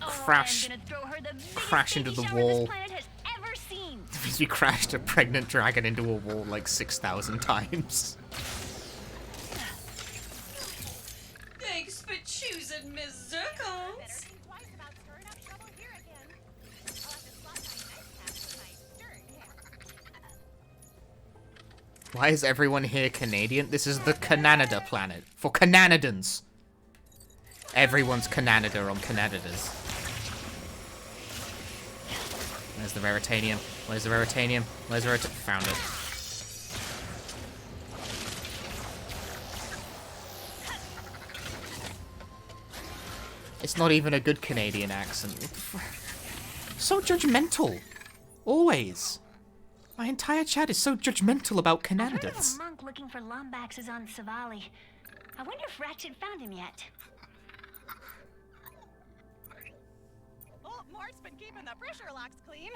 Crash. Crash into the wall. We crashed a pregnant dragon into a wall like 6,000 times. Thanks for choosing Miss Zircons. Why is everyone here Canadian? This is the Canada planet. For Canadans. Everyone's Canada on Canada's. Where's the Veritanium? Where's the Veritanium? Where's the Found it. It's not even a good Canadian accent. So judgmental. Always. My entire chat is so judgmental about Canadians. I heard of a monk looking for Lombaxes on Savali. I wonder if Ratchet found him yet. Oh, Mort's been keeping the pressure locks clean.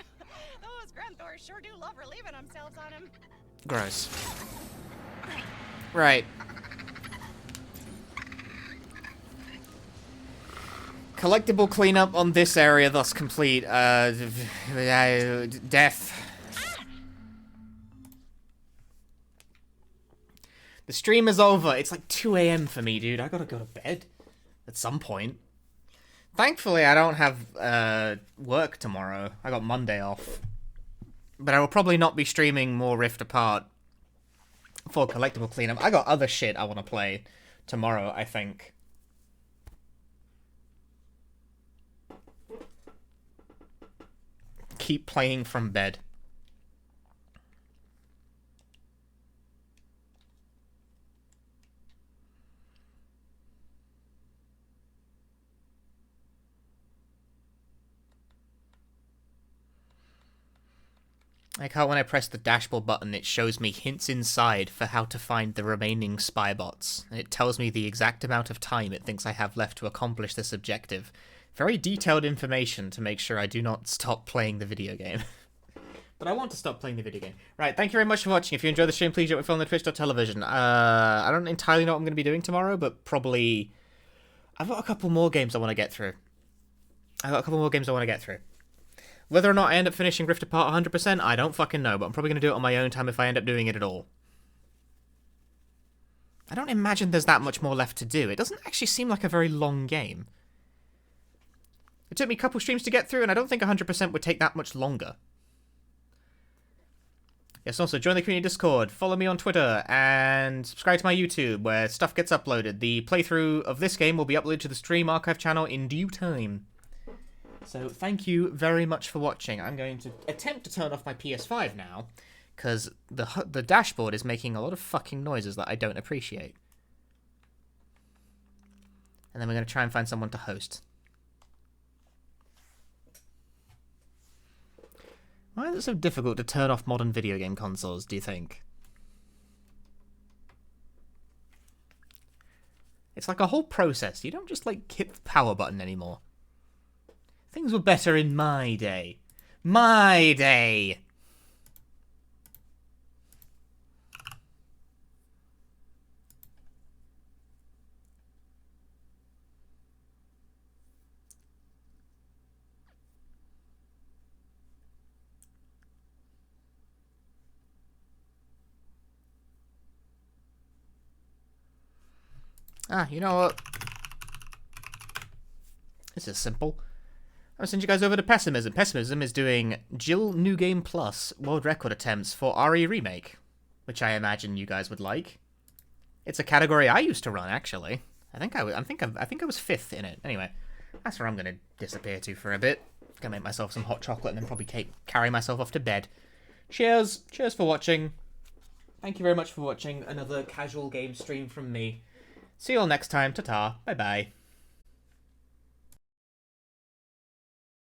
Those Granthors sure do love relieving themselves on him. Gross. Right. Collectible cleanup on this area thus complete. Death. The stream is over. It's like 2 AM for me, dude. I gotta go to bed at some point. Thankfully, I don't have work tomorrow. I got Monday off. But I will probably not be streaming more Rift Apart for collectible cleanup. I got other shit I want to play tomorrow, I think. Keep playing from bed. Like how when I press the dashboard button, it shows me hints inside for how to find the remaining spy bots. And it tells me the exact amount of time it thinks I have left to accomplish this objective. Very detailed information to make sure I do not stop playing the video game. But I want to stop playing the video game. Right, thank you very much for watching. If you enjoyed the stream, please join me on the Twitch.tv. I don't entirely know what I'm going to be doing tomorrow, but probably... I've got a couple more games I want to get through. Whether or not I end up finishing Rift Apart 100%, I don't fucking know, but I'm probably going to do it on my own time if I end up doing it at all. I don't imagine there's that much more left to do. It doesn't actually seem like a very long game. It took me a couple streams to get through, and I don't think 100% would take that much longer. Yes, also, join the community Discord, follow me on Twitter, and subscribe to my YouTube, where stuff gets uploaded. The playthrough of this game will be uploaded to the Stream Archive channel in due time. So, thank you very much for watching. I'm going to attempt to turn off my PS5 now, because the dashboard is making a lot of fucking noises that I don't appreciate. And then we're going to try and find someone to host. Why is it so difficult to turn off modern video game consoles, do you think? It's like a whole process. You don't just, like, hit the power button anymore. Things were better in my day. My day! Ah, you know what? This is simple. I'll send you guys over to Pessimism. Pessimism is doing Jill New Game Plus world record attempts for RE Remake, which I imagine you guys would like. It's a category I used to run, actually. I think I was 5th in it. Anyway, that's where I'm gonna disappear to for a bit. Gonna make myself some hot chocolate and then probably carry myself off to bed. Cheers for watching. Thank you very much for watching another casual game stream from me. See you all next time. Ta-ta. Bye-bye.